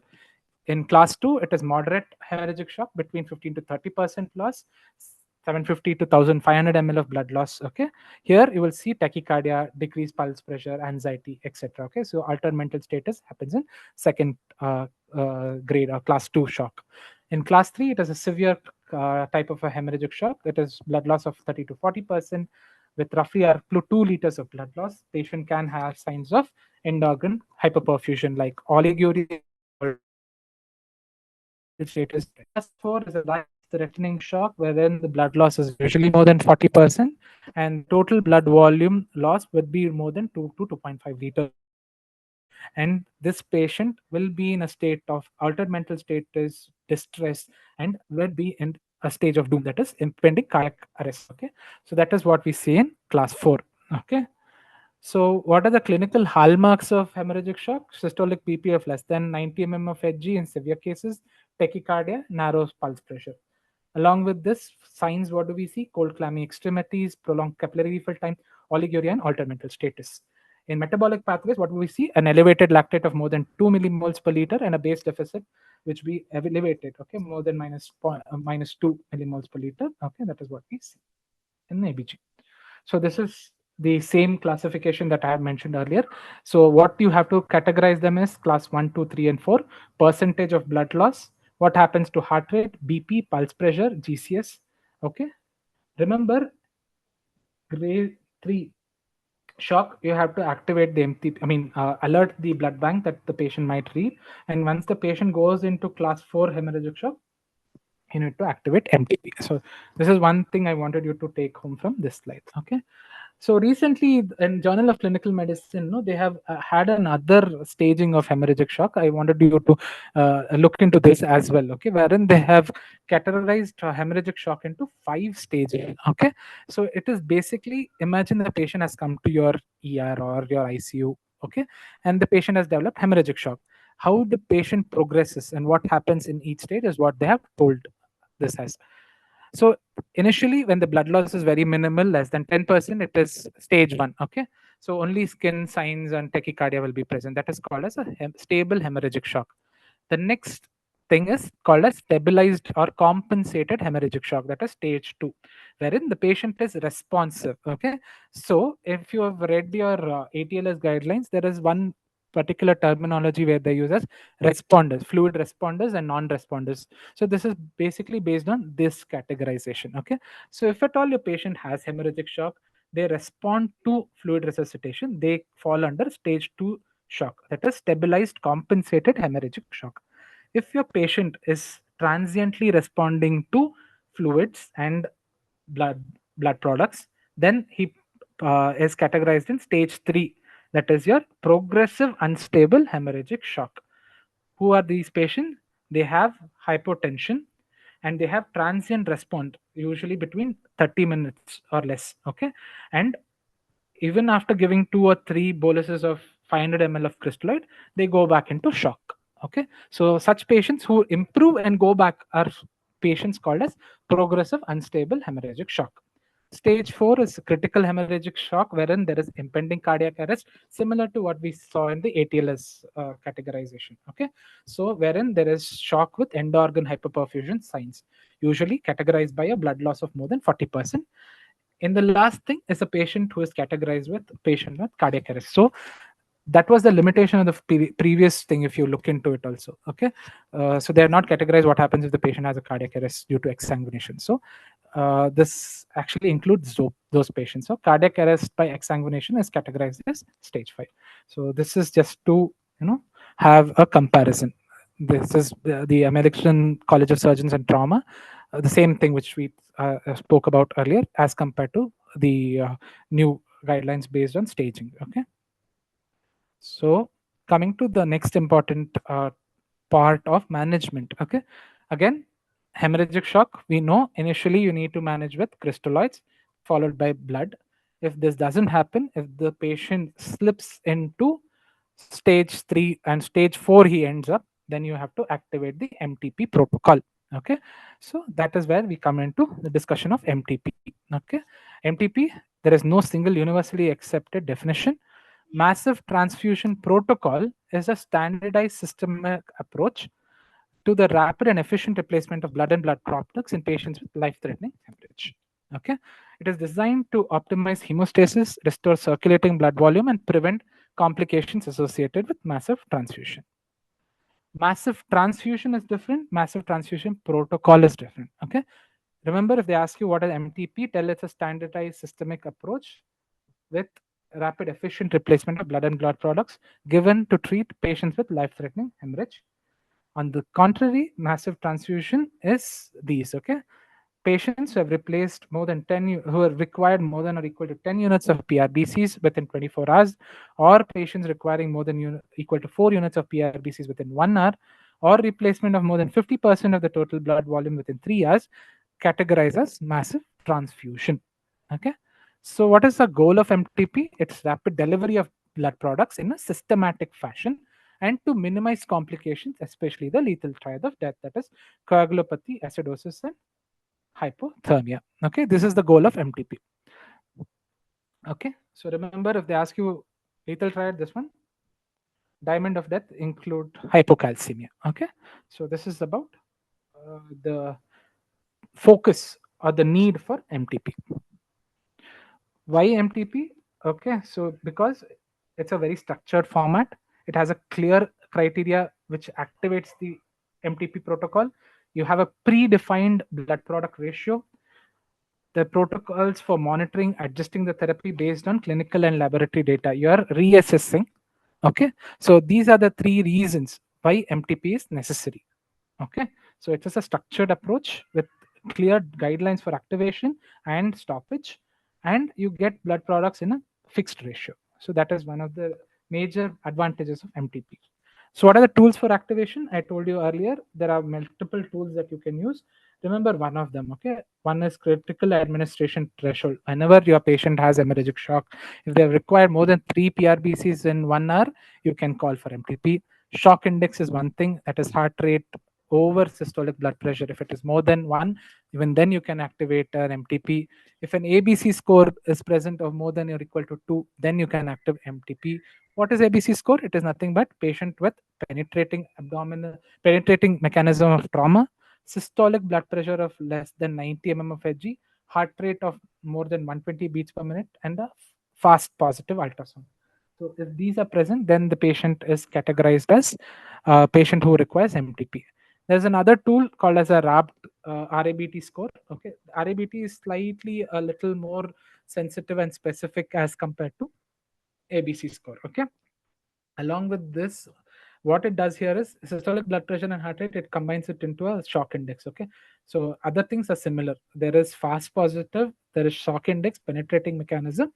In class 2, it is moderate hemorrhagic shock between 15 to 30% loss, 750 to 1500 ml of blood loss. Okay, here you will see tachycardia, decreased pulse pressure, anxiety, etc. Okay, so altered mental status happens in second grade or class 2 shock. In class 3, it is a severe type of a hemorrhagic shock, that is blood loss of 30 to 40% with roughly 2 liters of blood loss. Patient can have signs of end organ hyperperfusion like oliguria, status. Class 4 is a life-threatening shock wherein the blood loss is usually more than 40% and total blood volume loss would be more than 2 to 2.5 liters. And this patient will be in a state of altered mental status, distress, and will be in a stage of doom, that is impending cardiac arrest. Okay, so that is what we see in class 4. Okay. So, what are the clinical hallmarks of hemorrhagic shock? Systolic BP of less than 90 mm of Hg in severe cases, tachycardia, narrow pulse pressure. Along with this, signs what do we see? Cold, clammy extremities, prolonged capillary refill time, oliguria, and altered mental status. In metabolic pathways, what do we see? An elevated lactate of more than 2 millimoles per liter and a base deficit, which we elevated, okay, more than minus 2 millimoles per liter. Okay, that is what we see in ABG. So this is the same classification that I have mentioned earlier. So what you have to categorize them is class 1, 2, 3, and 4, percentage of blood loss, what happens to heart rate, BP, pulse pressure, GCS. Okay. Remember, grade 3 shock, you have to activate the alert the blood bank that the patient might read. And once the patient goes into class 4 hemorrhagic shock, you need to activate MTP. So this is one thing I wanted you to take home from this slide. Okay. So recently, in Journal of Clinical Medicine, no, they have had another staging of hemorrhagic shock. I wanted you to look into this as well, okay, wherein they have categorized hemorrhagic shock into 5 stages. Okay, so it is basically, imagine the patient has come to your ER or your ICU, okay, and the patient has developed hemorrhagic shock. How the patient progresses and what happens in each stage is what they have told this as. So initially, when the blood loss is very minimal, less than 10%, it is stage 1. Okay. So only skin signs and tachycardia will be present. That is called as a stable hemorrhagic shock. The next thing is called as stabilized or compensated hemorrhagic shock. That is stage 2, wherein the patient is responsive. Okay. So if you have read your ATLS guidelines, there is one particular terminology where they use as responders, fluid responders and non-responders. So this is basically based on this categorization. Okay. So if at all your patient has hemorrhagic shock, they respond to fluid resuscitation, they fall under stage 2 shock, that is stabilized compensated hemorrhagic shock. If your patient is transiently responding to fluids and blood blood products, then he is categorized in stage 3, that is your progressive unstable hemorrhagic shock. Who are these patients? They have hypotension and they have transient response, usually between 30 minutes or less. Okay. And even after giving 2 or 3 boluses of 500 ml of crystalloid, they go back into shock. Okay. So such patients who improve and go back are patients called as progressive unstable hemorrhagic shock. Stage 4 is critical hemorrhagic shock, wherein there is impending cardiac arrest, similar to what we saw in the ATLS categorization. Okay, so wherein there is shock with end organ hyperperfusion signs, usually categorized by a blood loss of more than 40%. In the last thing is a patient who is categorized with patient with cardiac arrest. So that was the limitation of the previous thing if you look into it also. Okay, so they are not categorized what happens if the patient has a cardiac arrest due to exsanguination. So this actually includes those patients. So cardiac arrest by exsanguination is categorized as stage 5. So this is just to have a comparison. This is the American College of Surgeons and Trauma, the same thing which we spoke about earlier, as compared to the new guidelines based on staging. Okay. So coming to the next important part of management. Okay. Again, hemorrhagic shock, we know initially you need to manage with crystalloids followed by blood. If this doesn't happen, if the patient slips into stage 3 and stage 4 he ends up, then you have to activate the MTP protocol. Okay. So that is where we come into the discussion of MTP. Okay. MTP, there is no single universally accepted definition. Massive transfusion protocol is a standardized systemic approach to the rapid and efficient replacement of blood and blood products in patients with life-threatening hemorrhage. Okay, it is designed to optimize hemostasis, restore circulating blood volume, and prevent complications associated with massive transfusion. Massive transfusion is different. Massive transfusion protocol is different. Okay, remember, if they ask you what is MTP, tell it's a standardized systemic approach with rapid efficient replacement of blood and blood products given to treat patients with life-threatening hemorrhage. On the contrary, massive transfusion is these. Okay, patients who have replaced more than 10, who have required more than or equal to 10 units of PRBCs within 24 hours, or patients requiring more than equal to 4 units of PRBCs within 1 hour, or replacement of more than 50% of the total blood volume within 3 hours, categorize as massive transfusion. Okay. So, what is the goal of MTP? It's rapid delivery of blood products in a systematic fashion and to minimize complications, especially the lethal triad of death, that is coagulopathy, acidosis, and hypothermia. Okay, this is the goal of MTP. Okay, so remember, if they ask you lethal triad, this one, diamond of death include hypocalcemia. Okay, so this is about the focus or the need for MTP. Why MTP? Okay, so because it's a very structured format, it has a clear criteria which activates the MTP protocol. You have a predefined blood product ratio. The protocols for monitoring, adjusting the therapy based on clinical and laboratory data. You are reassessing. Okay, so these are the three reasons why MTP is necessary. Okay, so it is a structured approach with clear guidelines for activation and stoppage, and you get blood products in a fixed ratio. So that is one of the major advantages of MTP. So what are the tools for activation? I told you earlier, there are multiple tools that you can use. Remember one of them, okay? One is critical administration threshold. Whenever your patient has hemorrhagic shock, if they require more than 3 PRBCs in 1 hour, you can call for MTP. Shock index is one thing, that is heart rate over systolic blood pressure. If it is more than 1, even then you can activate an MTP. If an ABC score is present of more than or equal to 2, then you can active MTP. What is ABC score? It is nothing but patient with penetrating mechanism of trauma, systolic blood pressure of less than 90 mm of Hg, heart rate of more than 120 beats per minute, and a fast positive ultrasound. So if these are present, then the patient is categorized as a patient who requires MTP. There's another tool called as a RABT score. Okay, RABT is slightly a little more sensitive and specific as compared to ABC score. Okay, along with this, what it does here is systolic blood pressure and heart rate, it combines it into a shock index. Okay, so other things are similar. There is fast positive, there is shock index, penetrating mechanism.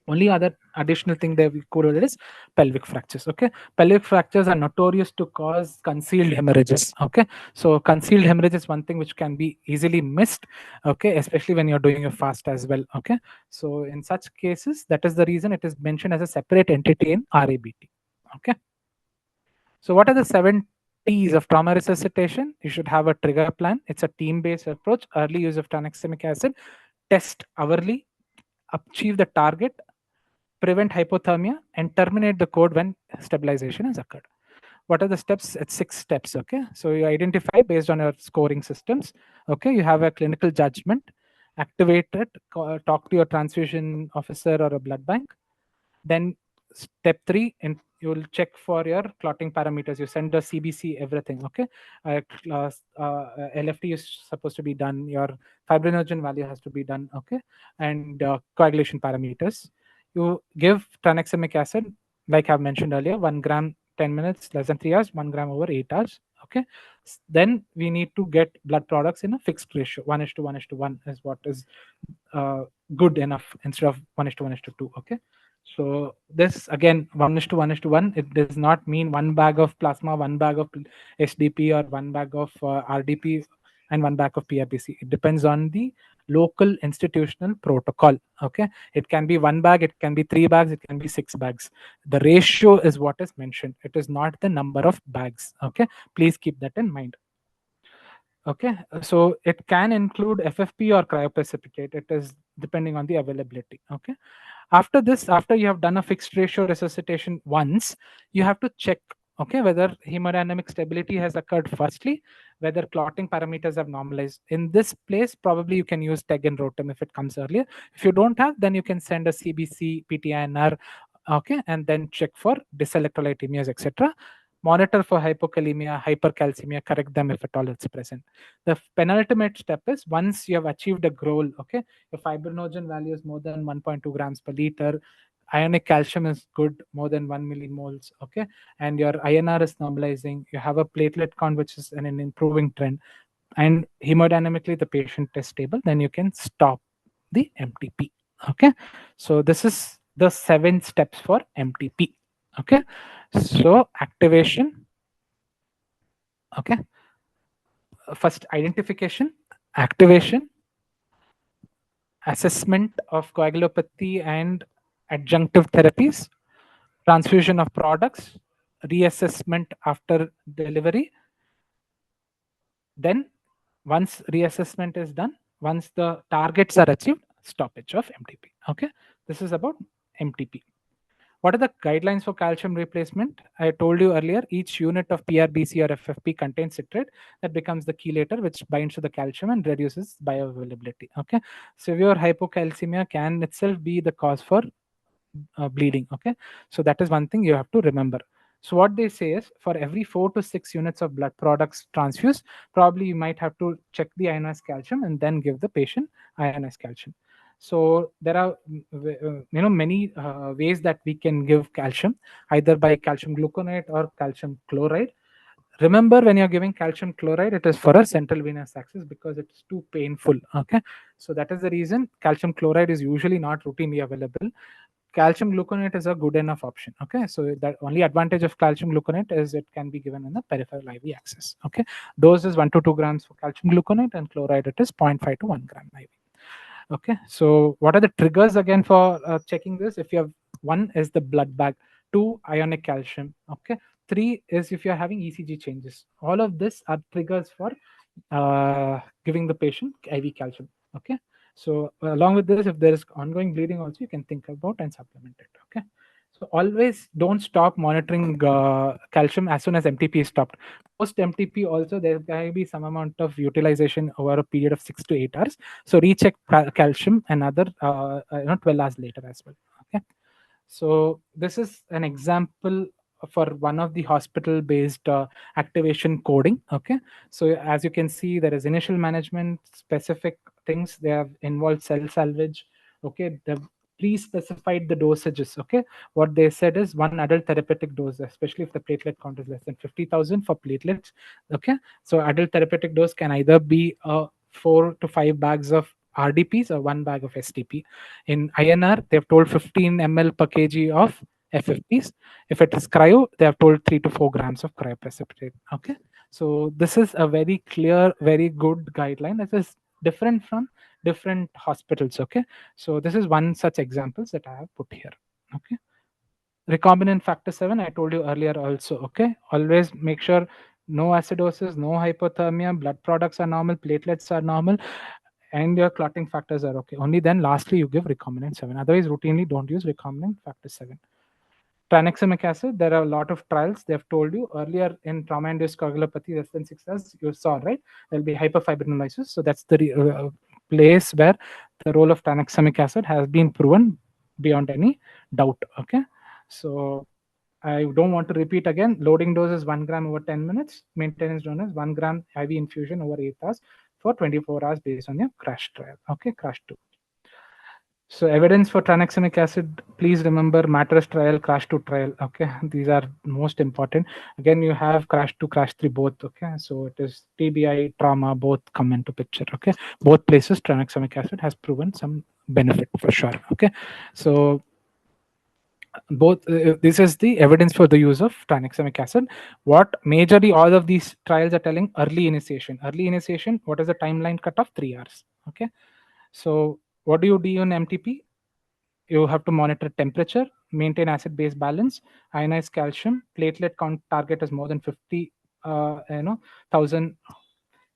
Only other additional thing that we correlate is pelvic fractures. Okay, pelvic fractures are notorious to cause concealed hemorrhages. Okay, so concealed hemorrhage is one thing which can be easily missed. Okay, especially when you're doing a fast as well. Okay, so in such cases, that is the reason it is mentioned as a separate entity in RABT. Okay, so what are the 7 T's of trauma resuscitation? You should have a trigger plan. It's a team-based approach. Early use of tranexamic acid, test hourly, achieve the target, prevent hypothermia, and terminate the code when stabilization has occurred. What are the steps? It's 6 steps. Okay, so you identify based on your scoring systems. Okay, you have a clinical judgment, activate it, talk to your transfusion officer or a blood bank. Then step 3, and you will check for your clotting parameters. You send the CBC, everything. Okay, LFT is supposed to be done. Your fibrinogen value has to be done. Okay, and coagulation parameters. You give tranexamic acid, like I've mentioned earlier, 1 gram 10 minutes, less than 3 hours, 1 gram over 8 hours. Okay, then we need to get blood products in a fixed ratio. 1:1:1 is what is uh, good enough instead of 1:1:2. Okay, so this again 1:1:1. It does not mean 1 bag of plasma, 1 bag of SDP, or 1 bag of RDP, and 1 bag of PRBC. It depends on the local institutional protocol. Okay, it can be 1 bag, it can be 3 bags, it can be 6 bags. The ratio is what is mentioned. It is not the number of bags. Okay, please keep that in mind. Okay, so it can include FFP or cryoprecipitate. It is depending on the availability. Okay, after this, after you have done a fixed ratio resuscitation once, you have to check, okay, whether hemodynamic stability has occurred firstly, whether clotting parameters have normalized. In this place, probably you can use TEG and ROTEM if it comes earlier. If you don't have, then you can send a CBC, PTINR, okay, and then check for dyselectrolytemias, etc. Monitor for hypokalemia, hypercalcemia, correct them if at all it's present. The penultimate step is, once you have achieved a goal, okay, your fibrinogen value is more than 1.2 grams per liter, ionic calcium is good, more than 1 millimoles, okay, and your INR is normalizing, you have a platelet count which is in an improving trend, and hemodynamically the patient is stable, then you can stop the MTP. Okay, so this is the 7 steps for MTP. Okay, so activation, okay, first identification, activation, assessment of coagulopathy and adjunctive therapies, transfusion of products, reassessment after delivery. Then, once reassessment is done, once the targets are achieved, stoppage of MTP. Okay, this is about MTP. What are the guidelines for calcium replacement? I told you earlier, each unit of PRBC or FFP contains citrate that becomes the chelator, which binds to the calcium and reduces bioavailability. Okay, severe hypocalcemia can itself be the cause for bleeding. Okay, so that is one thing you have to remember. So what they say is, for every 4 to 6 units of blood products transfused, probably you might have to check the ionized calcium and then give the patient ionized calcium. So there are many ways that we can give calcium, either by calcium gluconate or calcium chloride. Remember, when you're giving calcium chloride, it is for a central venous access because it's too painful. Okay, so that is the reason calcium chloride is usually not routinely available. Calcium gluconate is a good enough option. Okay, so the only advantage of calcium gluconate is it can be given in the peripheral IV access. Okay, dose is 1 to 2 grams for calcium gluconate, and chloride it is 0.5 to 1 gram IV. Okay, so what are the triggers again for checking this? If you have, one is the blood bag, two, ionic calcium. Okay, three is if you're having ECG changes. All of this are triggers for giving the patient IV calcium. Okay, so along with this, if there is ongoing bleeding also, you can think about and supplement it. Okay, so always don't stop monitoring calcium as soon as MTP is stopped. Post MTP also, there can be some amount of utilization over a period of 6 to 8 hours. So recheck calcium another 12 hours later as well. Okay, so this is an example for one of the hospital based activation coding. Okay, so as you can see, there is initial management, specific things, they have involved cell salvage. Okay, they've pre-specified the dosages. Okay, what they said is one adult therapeutic dose, especially if the platelet count is less than 50,000 for platelets. Okay, so adult therapeutic dose can either be 4 to 5 bags of RDPs or 1 bag of STP. In INR, they have told 15 ml per kg of FFPs. If it is cryo, they have told 3 to 4 grams of cryoprecipitate. Okay, so this is a very clear, very good guideline. This is different from different hospitals. Okay, so this is one such examples that I have put here. Okay, recombinant factor 7, I told you earlier also. Okay, always make sure no acidosis, no hypothermia, blood products are normal, platelets are normal, and your clotting factors are okay. Only then lastly you give recombinant 7. Otherwise, routinely don't use recombinant factor 7. Tranexamic acid, there are a lot of trials. They have told you earlier in trauma-induced coagulopathy less than 6 hours, you saw, right? There'll be hyperfibrinolysis. So that's the place where the role of tranexamic acid has been proven beyond any doubt. Okay, so I don't want to repeat again. Loading dose is 1 gram over 10 minutes. Maintenance dose is 1 gram IV infusion over 8 hours for 24 hours based on your crash trial. Okay, crash 2. So evidence for tranexamic acid, please remember MATRIS trial, crash 2 trial. Okay, these are most important. Again, you have crash 2, crash 3 both. Okay, so it is TBI, trauma, both come into picture. Okay, both places tranexamic acid has proven some benefit for sure. Okay, so both this is the evidence for the use of tranexamic acid. What majorly all of these trials are telling, early initiation. Early initiation, what is the timeline cutoff? 3 hours. Okay, so what do you do on MTP? You have to monitor temperature, maintain acid base balance, ionize calcium, platelet count target is more than 50 thousand,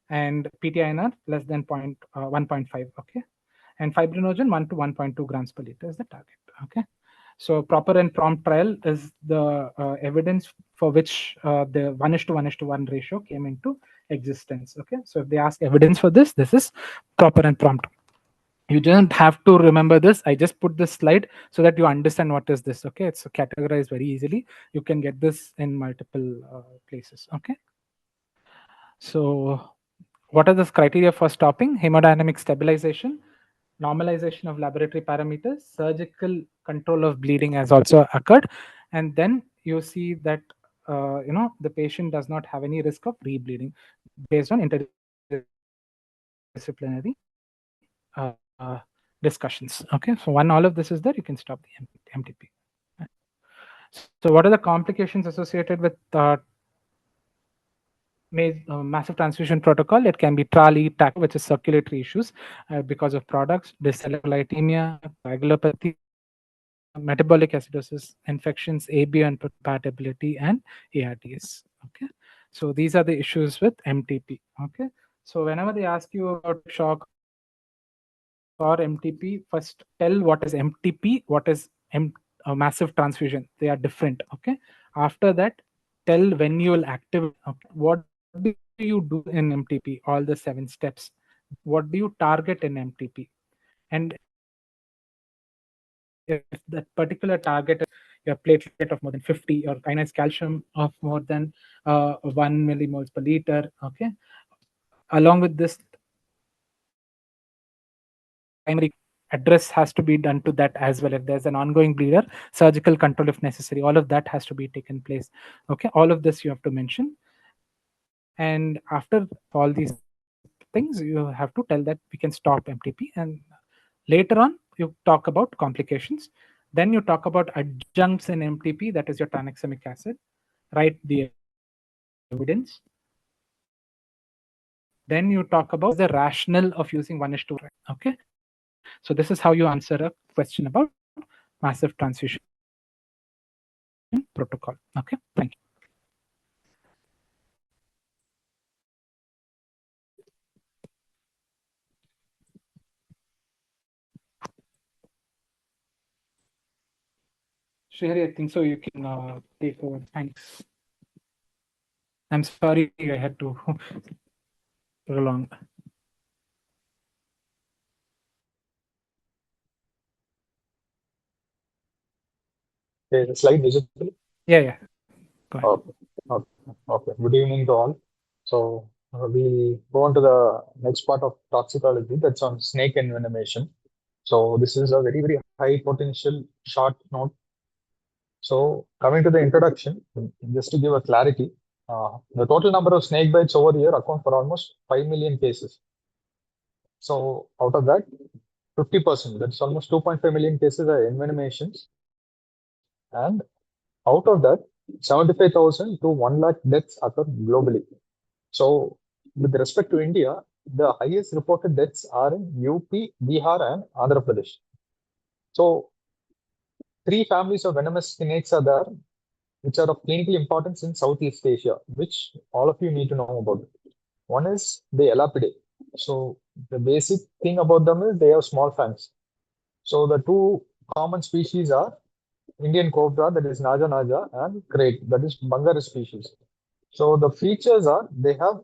and PTINR less than 1.5. Okay, and fibrinogen 1 to 1.2 grams per liter is the target. Okay, so proper and prompt trial is the evidence for which the 1:1:1 ratio came into existence. Okay, so if they ask evidence for this, this is proper and prompt. You don't have to remember this. I just put this slide so that you understand what is this. Okay, it's categorized very easily. You can get this in multiple places. Okay, so what are the criteria for stopping? Hemodynamic stabilization, normalization of laboratory parameters, surgical control of bleeding has also occurred, and then you see that the patient does not have any risk of rebleeding based on interdisciplinary discussions. Okay, so when all of this is there, you can stop the MTP. So what are the complications associated with massive transfusion protocol. It can be TRALI, TAC, which is circulatory issues because of products, dyslipidemia, coagulopathy, metabolic acidosis, infections, ABO incompatibility, and ARDS. Okay, so these are the issues with MTP. Okay, so whenever they ask you about shock or MTP, first tell what is MTP, what is a massive transfusion. They are different. Okay, after that, tell when you will activate. Okay, what do you do in MTP? All the 7 steps. What do you target in MTP? And if that particular target is your platelet of more than 50 or kinase calcium of more than 1 millimoles per liter, okay, along with this, primary address has to be done to that as well. If there's an ongoing bleeder, surgical control if necessary, all of that has to be taken place. Okay, all of this you have to mention. And after all these things, you have to tell that we can stop MTP. And later on, you talk about complications. Then you talk about adjuncts in MTP, that is your tranexamic acid. Write the evidence. Then you talk about what is the rationale of using 1:2. Okay, so this is how you answer a question about massive transfusion protocol. Okay, thank you. Shrihari, I think so. You can take over. Thanks. I'm sorry I had to prolong. Okay, the slide visible? Yeah. Go ahead. Okay. Okay. Good evening to all. So we go on to the next part of toxicology, that's on snake envenomation. So this is a very, very high potential short note. So coming to the introduction, just to give a clarity, the total number of snake bites over the year account for almost 5 million cases. So out of that, 50%, that's almost 2.5 million cases are envenomations. And out of that, 75,000 to 1 lakh deaths occur globally. So, with respect to India, the highest reported deaths are in UP, Bihar, and Andhra Pradesh. So, 3 families of venomous snakes are there, which are of clinical importance in Southeast Asia, which all of you need to know about. One is the Elapidae. So, the basic thing about them is they have small fangs. So, the 2 common species are Indian cobra, that is Naja Naja, and crate, that is Bangar species. So the features are they have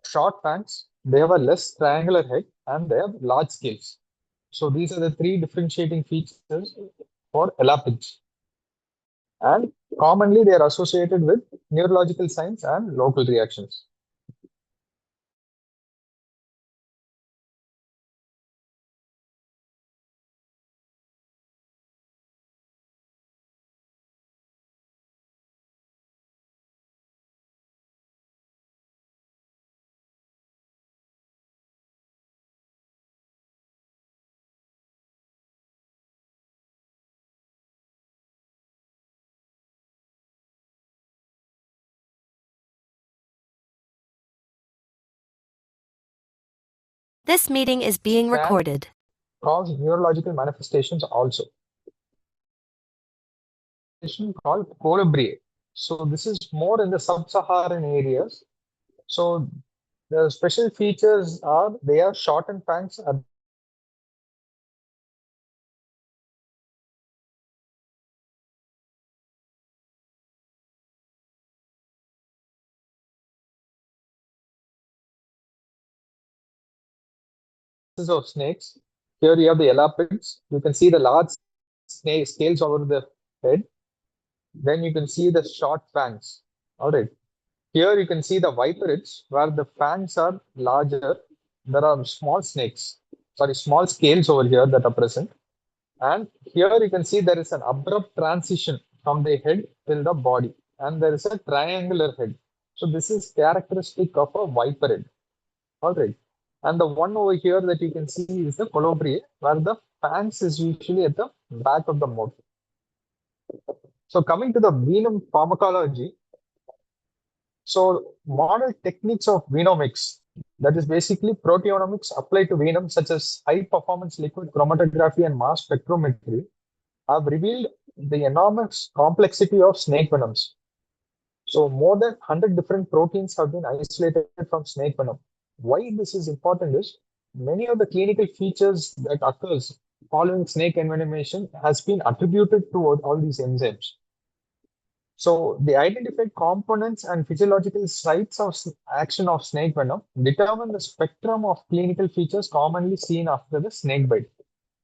short fangs, they have a less triangular head, and they have large scales. So these are the 3 differentiating features for elapids. And commonly they are associated with neurological signs and local reactions. This meeting is being Can recorded. cause neurological manifestations also. Called colubriae. So this is more in the sub-Saharan areas. So the special features are they are shortened fangs at of snakes. Here you have the elapids. You can see the large snake scales over the head. Then you can see the short fangs. All right. Here you can see the viperids where the fangs are larger. There are small scales over here that are present. And here you can see there is an abrupt transition from the head till the body. And there is a triangular head. So this is characteristic of a viperid. All right. And the one over here that you can see is the colubriae, where the fangs is usually at the back of the mouth. So coming to the venom pharmacology, So model techniques of venomics, that is basically proteomics applied to venom, such as high performance liquid chromatography and mass spectrometry, have revealed the enormous complexity of snake venoms. So more than 100 different proteins have been isolated from snake venom. Why this is important is many of the clinical features that occurs following snake envenomation has been attributed to all these enzymes. So the identified components and physiological sites of action of snake venom determine the spectrum of clinical features commonly seen after the snake bite.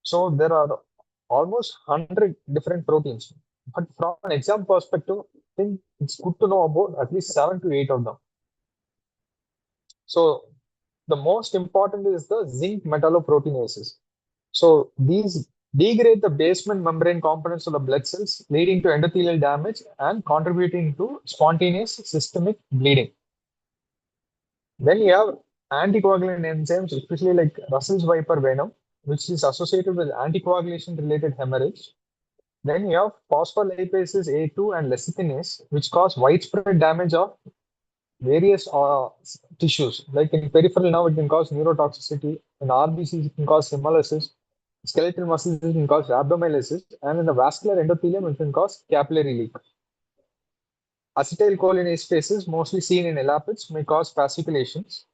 So there are almost 100 different proteins. But from an exam perspective, I think it's good to know about at least 7 to 8 of them. So the most important is the zinc metalloproteinases. So these degrade the basement membrane components of the blood cells, leading to endothelial damage and contributing to spontaneous systemic bleeding. Then you have anticoagulant enzymes, especially like Russell's Viper venom, which is associated with anticoagulation related hemorrhage. Then you have phospholipases A2 and lecithinase, which cause widespread damage of various tissues. Like in peripheral nerve, it can cause neurotoxicity. In RBCs, it can cause hemolysis. Skeletal muscles, it can cause rhabdomyolysis. And in the vascular endothelium, it can cause capillary leak. Acetylcholinestrases, mostly seen in elapids, may cause fasciculations.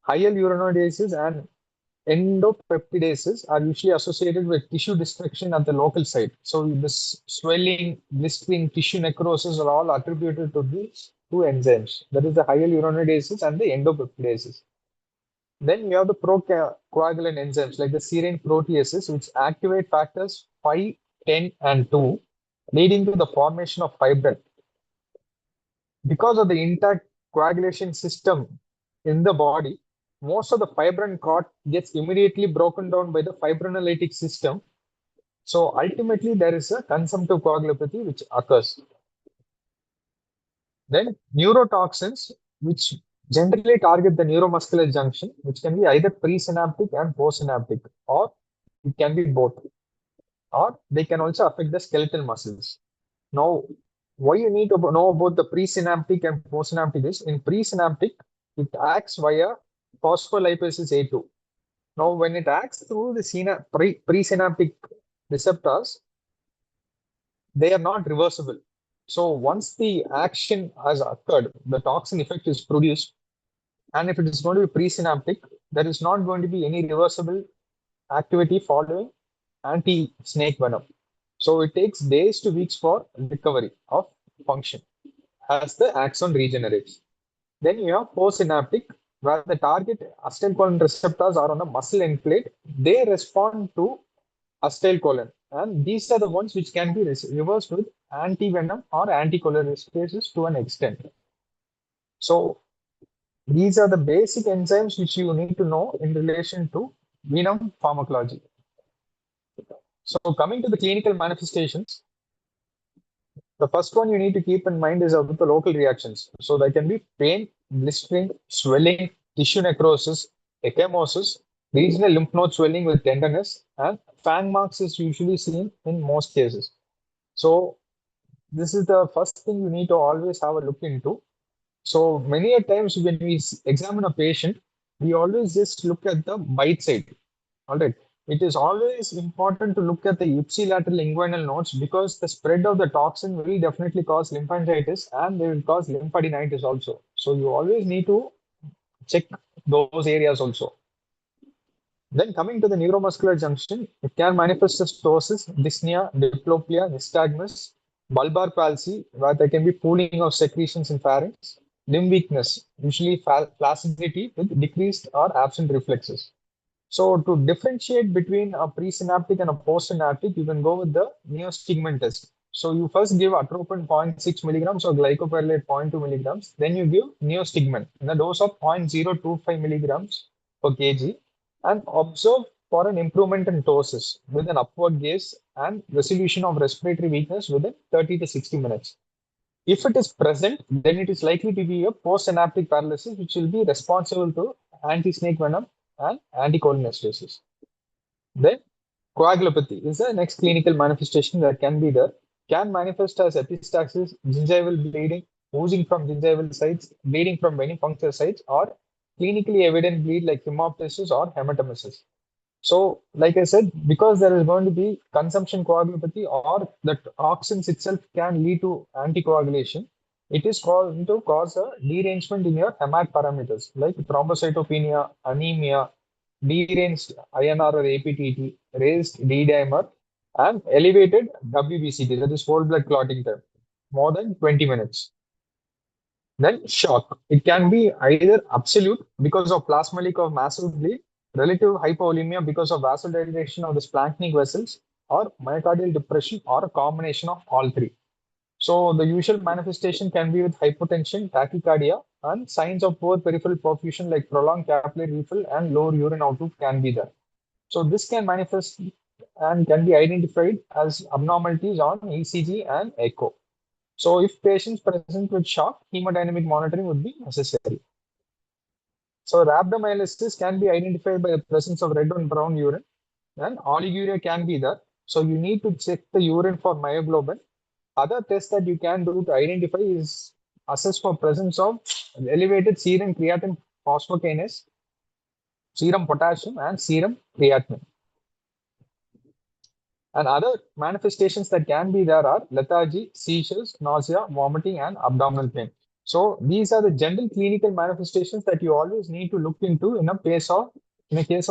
Higher urinodases and endopeptidases are usually associated with tissue destruction at the local site. So this swelling, blistering, tissue necrosis are all attributed to these two enzymes. That is the higher urinodases and the endopeptidases. Then you have the procoagulant enzymes like the serine proteases, which activate factors 5, 10, and 2, leading to the formation of fibrin. Because of the intact coagulation system in the body, most of the fibrin clot gets immediately broken down by the fibrinolytic system. So ultimately, there is a consumptive coagulopathy which occurs. Then neurotoxins, which generally target the neuromuscular junction, which can be either presynaptic and postsynaptic, or it can be both, or they can also affect the skeletal muscles. Now, why you need to know about the presynaptic and postsynaptic is in presynaptic, it acts via phospholipases A2. Now, when it acts through the presynaptic receptors, they are not reversible. So once the action has occurred, the toxin effect is produced. And if it is going to be presynaptic, there is not going to be any reversible activity following anti-snake venom. So it takes days to weeks for recovery of function as the axon regenerates. Then you have postsynaptic, where the target acetylcholine receptors are on a muscle end plate. They respond to acetylcholine, and these are the ones which can be reversed with anti-venom or anticholinergics to an extent. So these are the basic enzymes which you need to know in relation to venom pharmacology. So coming to the clinical manifestations, the first one you need to keep in mind is about the local reactions. So there can be pain, blistering, swelling, tissue necrosis, ecchymosis, regional lymph node swelling with tenderness, and fang marks is usually seen in most cases. So this is the first thing you need to always have a look into. So many a times when we examine a patient, we always just look at the bite side. All right. It is always important to look at the ipsilateral inguinal nodes because the spread of the toxin will definitely cause lymphangitis and they will cause lymphadenitis also. So you always need to check those areas also. Then coming to the neuromuscular junction, it can manifest as ptosis, dyspnea, diplopia, nystagmus, bulbar palsy, where there can be pooling of secretions in pharynx, limb weakness, usually flaccidity with decreased or absent reflexes. So to differentiate between a presynaptic and a postsynaptic, you can go with the neostigmin test. So you first give atropine 0.6 milligrams or glycopyrrolate 0.2 milligrams. Then you give neostigmin in a dose of 0.025 milligrams per kg and observe for an improvement in ptosis with an upward gaze and resolution of respiratory weakness within 30 to 60 minutes. If it is present, then it is likely to be a postsynaptic paralysis, which will be responsible to anti-snake venom and anticholinestrases. Then coagulopathy is the next clinical manifestation that can be there. Can manifest as epistaxis, gingival bleeding, oozing from gingival sites, bleeding from many puncture sites, or clinically evident bleed like hemoptysis or hematemesis. So, like I said, because there is going to be consumption coagulopathy or the toxins itself can lead to anticoagulation, it is going to cause a derangement in your hemat parameters like thrombocytopenia, anemia, deranged INR or APTT, raised D dimer, and elevated WBCT, that is whole blood clotting time, more than 20 minutes. Then shock. It can be either absolute because of plasma leak or massive bleed, relative hypovolemia because of vasodilation of the splanchnic vessels, or myocardial depression, or a combination of all three. So the usual manifestation can be with hypotension, tachycardia, and signs of poor peripheral perfusion like prolonged capillary refill and lower urine output can be there. So this can manifest and can be identified as abnormalities on ECG and echo. So if patients present with shock, hemodynamic monitoring would be necessary. So rhabdomyolysis can be identified by the presence of red and brown urine, and oliguria can be there. So you need to check the urine for myoglobin. Other tests that you can do to identify is assess for presence of elevated serum creatine phosphokinase, serum potassium, and serum creatinine. And other manifestations that can be there are lethargy, seizures, nausea, vomiting, and abdominal pain. So these are the general clinical manifestations that you always need to look into in a case of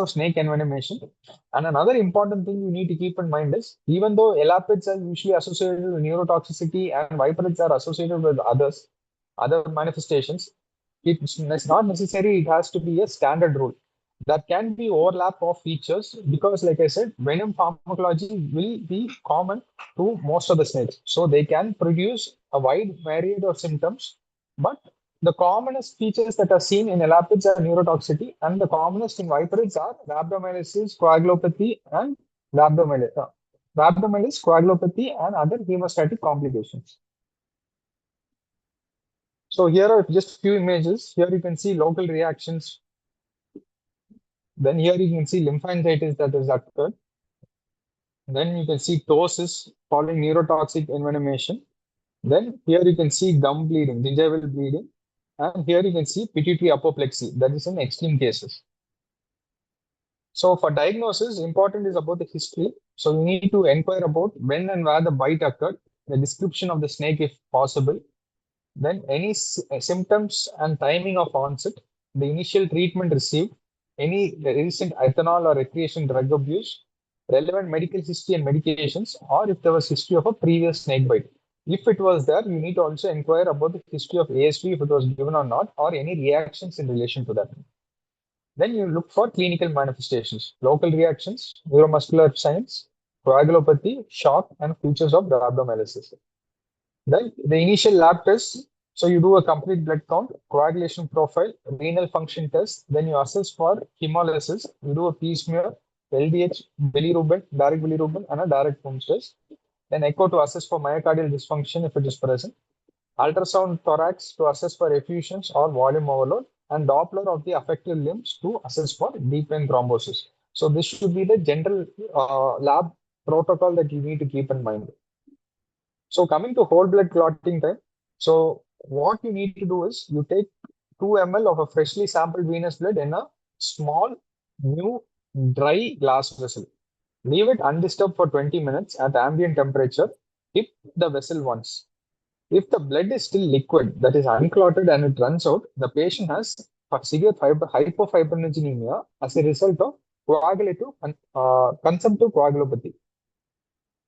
snake envenomation. And another important thing you need to keep in mind is even though elapids are usually associated with neurotoxicity and viperids are associated with other manifestations, it's not necessary it has to be a standard rule. That can be overlap of features because, like I said, venom pharmacology will be common to most of the snakes. So they can produce a wide variety of symptoms, but the commonest features that are seen in elapids are neurotoxicity, and the commonest in viperids are rhabdomyolysis, coagulopathy, and rhabdomyolysis, coagulopathy, and other hemostatic complications. So here are just few images. Here you can see local reactions. Then here you can see lymphangitis that has occurred. Then you can see ptosis following neurotoxic envenomation. Then here you can see gum bleeding, gingival bleeding. And here you can see pituitary apoplexy, that is in extreme cases. So for diagnosis, important is about the history. So you need to inquire about when and where the bite occurred, the description of the snake if possible, then any symptoms and timing of onset, the initial treatment received, any recent ethanol or recreation drug abuse, relevant medical history and medications, or if there was history of a previous snake bite. If it was there, you need to also inquire about the history of ASV, if it was given or not, or any reactions in relation to that. Then you look for clinical manifestations, local reactions, neuromuscular signs, coagulopathy, shock, and features of rhabdomyolysis. Then the initial lab test, so you do a complete blood count, coagulation profile, renal function test, then you assess for hemolysis, you do a pee smear, LDH, bilirubin, direct bilirubin, and a direct Coombs test. Then echo to assess for myocardial dysfunction if it is present. Ultrasound thorax to assess for effusions or volume overload, and Doppler of the affected limbs to assess for deep vein thrombosis. So this should be the general lab protocol that you need to keep in mind. So coming to whole blood clotting time, so what you need to do is you take 2 ml of a freshly sampled venous blood in a small, new, dry glass vessel. Leave it undisturbed for 20 minutes at ambient temperature. Tip the vessel once. If the blood is still liquid, that is unclotted and it runs out, the patient has severe hypofibrinogenemia as a result of coagulative and consumptive coagulopathy.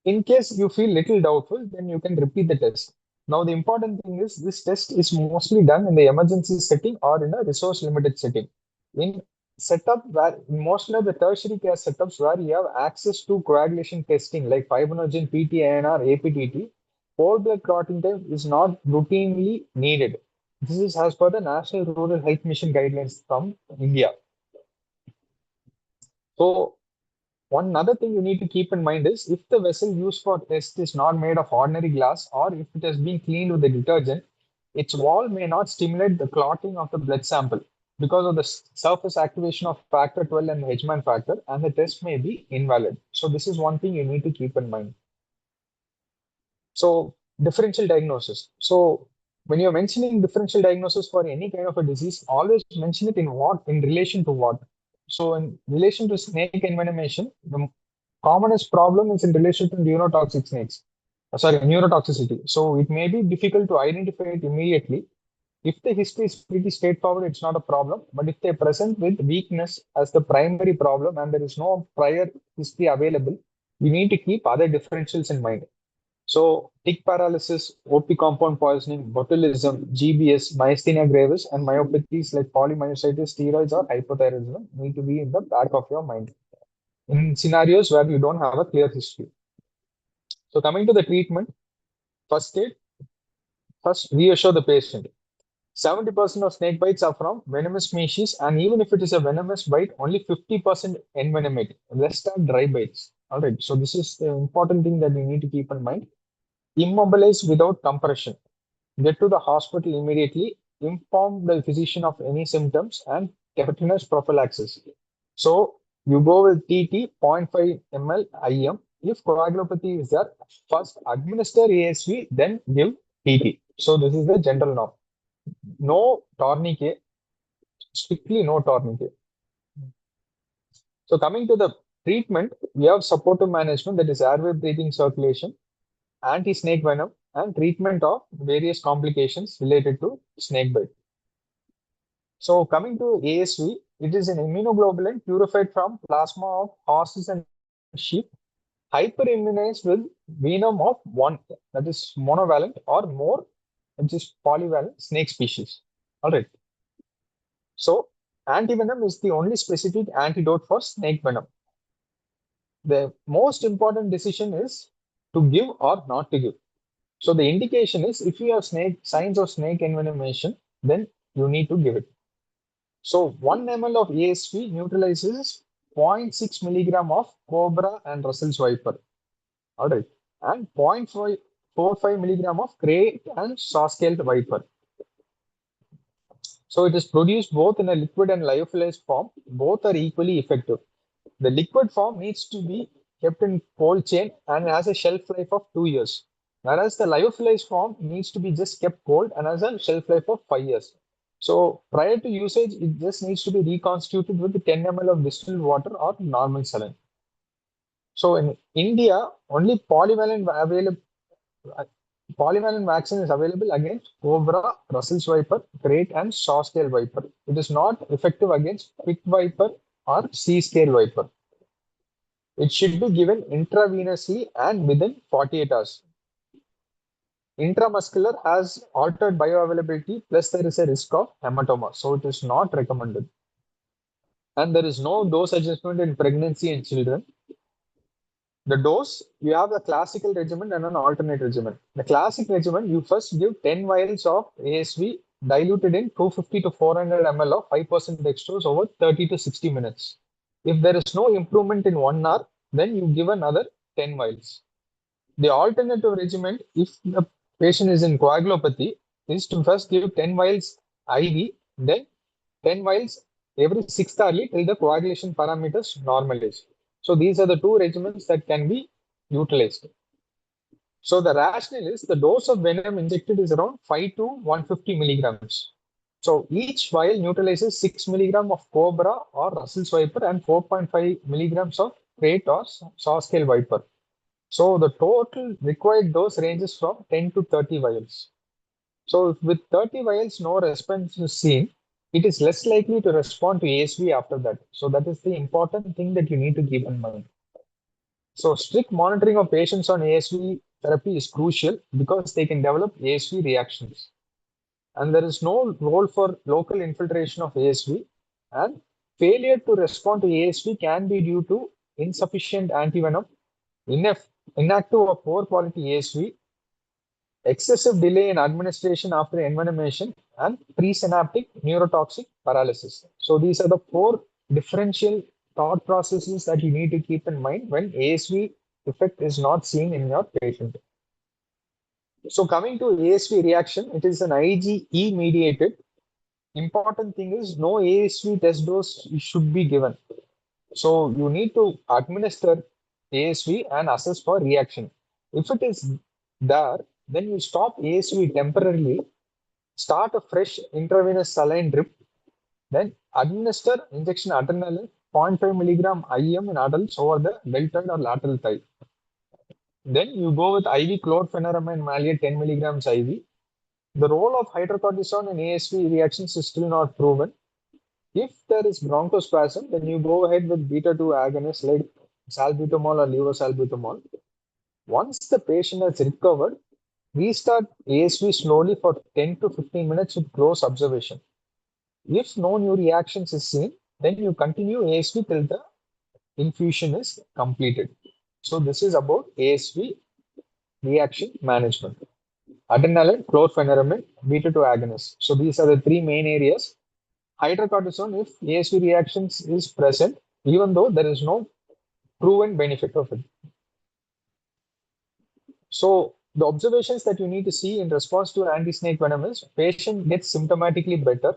In case you feel little doubtful, then you can repeat the test. Now, the important thing is this test is mostly done in the emergency setting or in a resource limited setting. In setup where mostly the tertiary care setups where you have access to coagulation testing like fibrinogen, PT-INR, APTT, whole blood clotting time is not routinely needed. This is as per the National Rural Health Mission guidelines from India. So one other thing you need to keep in mind is if the vessel used for test is not made of ordinary glass or if it has been cleaned with a detergent, its wall may not stimulate the clotting of the blood sample because of the surface activation of factor 12 and Hedgeman factor, and the test may be invalid. So this is one thing you need to keep in mind. So differential diagnosis. So when you're mentioning differential diagnosis for any kind of a disease, always mention it in what, in relation to what. So in relation to snake envenomation, the commonest problem is in relation to neurotoxic snakes. Neurotoxicity. So it may be difficult to identify it immediately. If the history is pretty straightforward, it's not a problem. But if they present with weakness as the primary problem and there is no prior history available, you need to keep other differentials in mind. So, tick paralysis, OP compound poisoning, botulism, GBS, myasthenia gravis, and myopathies like polymyositis, steroids, or hypothyroidism need to be in the back of your mind in scenarios where you don't have a clear history. So, coming to the treatment, first aid, first reassure the patient. 70% of snake bites are from venomous species, and even if it is a venomous bite, only 50% envenomate. Rest are dry bites. All right. So, this is the important thing that you need to keep in mind. Immobilize without compression. Get to the hospital immediately. Inform the physician of any symptoms and tetanus prophylaxis. So you go with TT 0.5 ml IM. If coagulopathy is there, first administer ASV, then give TT. So this is the general norm. No tourniquet, strictly no tourniquet. So coming to the treatment, we have supportive management, that is airway breathing circulation, anti-snake venom, and treatment of various complications related to snake bite. So coming to ASV, it is an immunoglobulin purified from plasma of horses and sheep, hyperimmunized with venom of one, that is monovalent, or more, which is polyvalent snake species. All right. So antivenom is the only specific antidote for snake venom. The most important decision is to give or not to give. So the indication is if you have signs of snake envenomation, then you need to give it. So 1 ml of ASV neutralizes 0.6 milligram of cobra and Russell's viper. All right. And 0.45 milligram of gray and saw-scaled viper. So it is produced both in a liquid and lyophilized form. Both are equally effective. The liquid form needs to be kept in cold chain and has a shelf life of 2 years. Whereas the lyophilized form needs to be just kept cold and has a shelf life of 5 years. So prior to usage, it just needs to be reconstituted with 10 ml of distilled water or normal saline. So in India, only polyvalent vaccine is available against cobra, Russell's viper, great and saw-scale viper. It is not effective against pit viper or sea-scale viper. It should be given intravenously and within 48 hours. Intramuscular has altered bioavailability, plus there is a risk of hematoma, so it is not recommended. And there is no dose adjustment in pregnancy and children. The dose, you have the classical regimen and an alternate regimen. The classic regimen, you first give 10 vials of ASV diluted in 250 to 400 ml of 5% dextrose over 30 to 60 minutes. If there is no improvement in 1 hour, then you give another 10 vials. The alternative regimen, if the patient is in coagulopathy, is to first give 10 vials IV, then 10 vials every 6th hourly till the coagulation parameters normalize. So these are the two regimens that can be utilized. So the rationale is the dose of venom injected is around 5 to 150 milligrams. So each vial neutralizes 6 milligram of cobra or Russell's viper and 4.5 milligrams of crate or saw-scale viper. So the total required dose ranges from 10 to 30 vials. So with 30 vials, no response is seen, it is less likely to respond to ASV after that. So that is the important thing that you need to keep in mind. So strict monitoring of patients on ASV therapy is crucial because they can develop ASV reactions. And there is no role for local infiltration of ASV, and failure to respond to ASV can be due to insufficient antivenom, inactive or poor quality ASV, excessive delay in administration after envenomation, and presynaptic neurotoxic paralysis. So these are the four differential thought processes that you need to keep in mind when ASV effect is not seen in your patient. So coming to ASV reaction, it is an IgE mediated. Important thing is no ASV test dose should be given. So you need to administer ASV and assess for reaction. If it is there, then you stop ASV temporarily start a fresh intravenous saline drip, then administer injection adrenaline 0.5 milligram IM in adults over the deltoid or lateral thigh. Then you go with IV chlorpheniramine maleate 10 milligrams IV. The role of hydrocortisone in ASV reactions is still not proven. If there is bronchospasm, then you go ahead with beta 2 agonists like salbutamol or levosalbutamol. Once the patient has recovered, restart ASV slowly for 10 to 15 minutes with close observation. If no new reactions is seen, then you continue ASV till the infusion is completed. So this is about ASV reaction management. Adrenaline, chlorpheniramine, beta 2 agonists. So these are the three main areas. Hydrocortisone, if ASV reactions is present, even though there is no proven benefit of it. So the observations that you need to see in response to anti-snake venom is patient gets symptomatically better.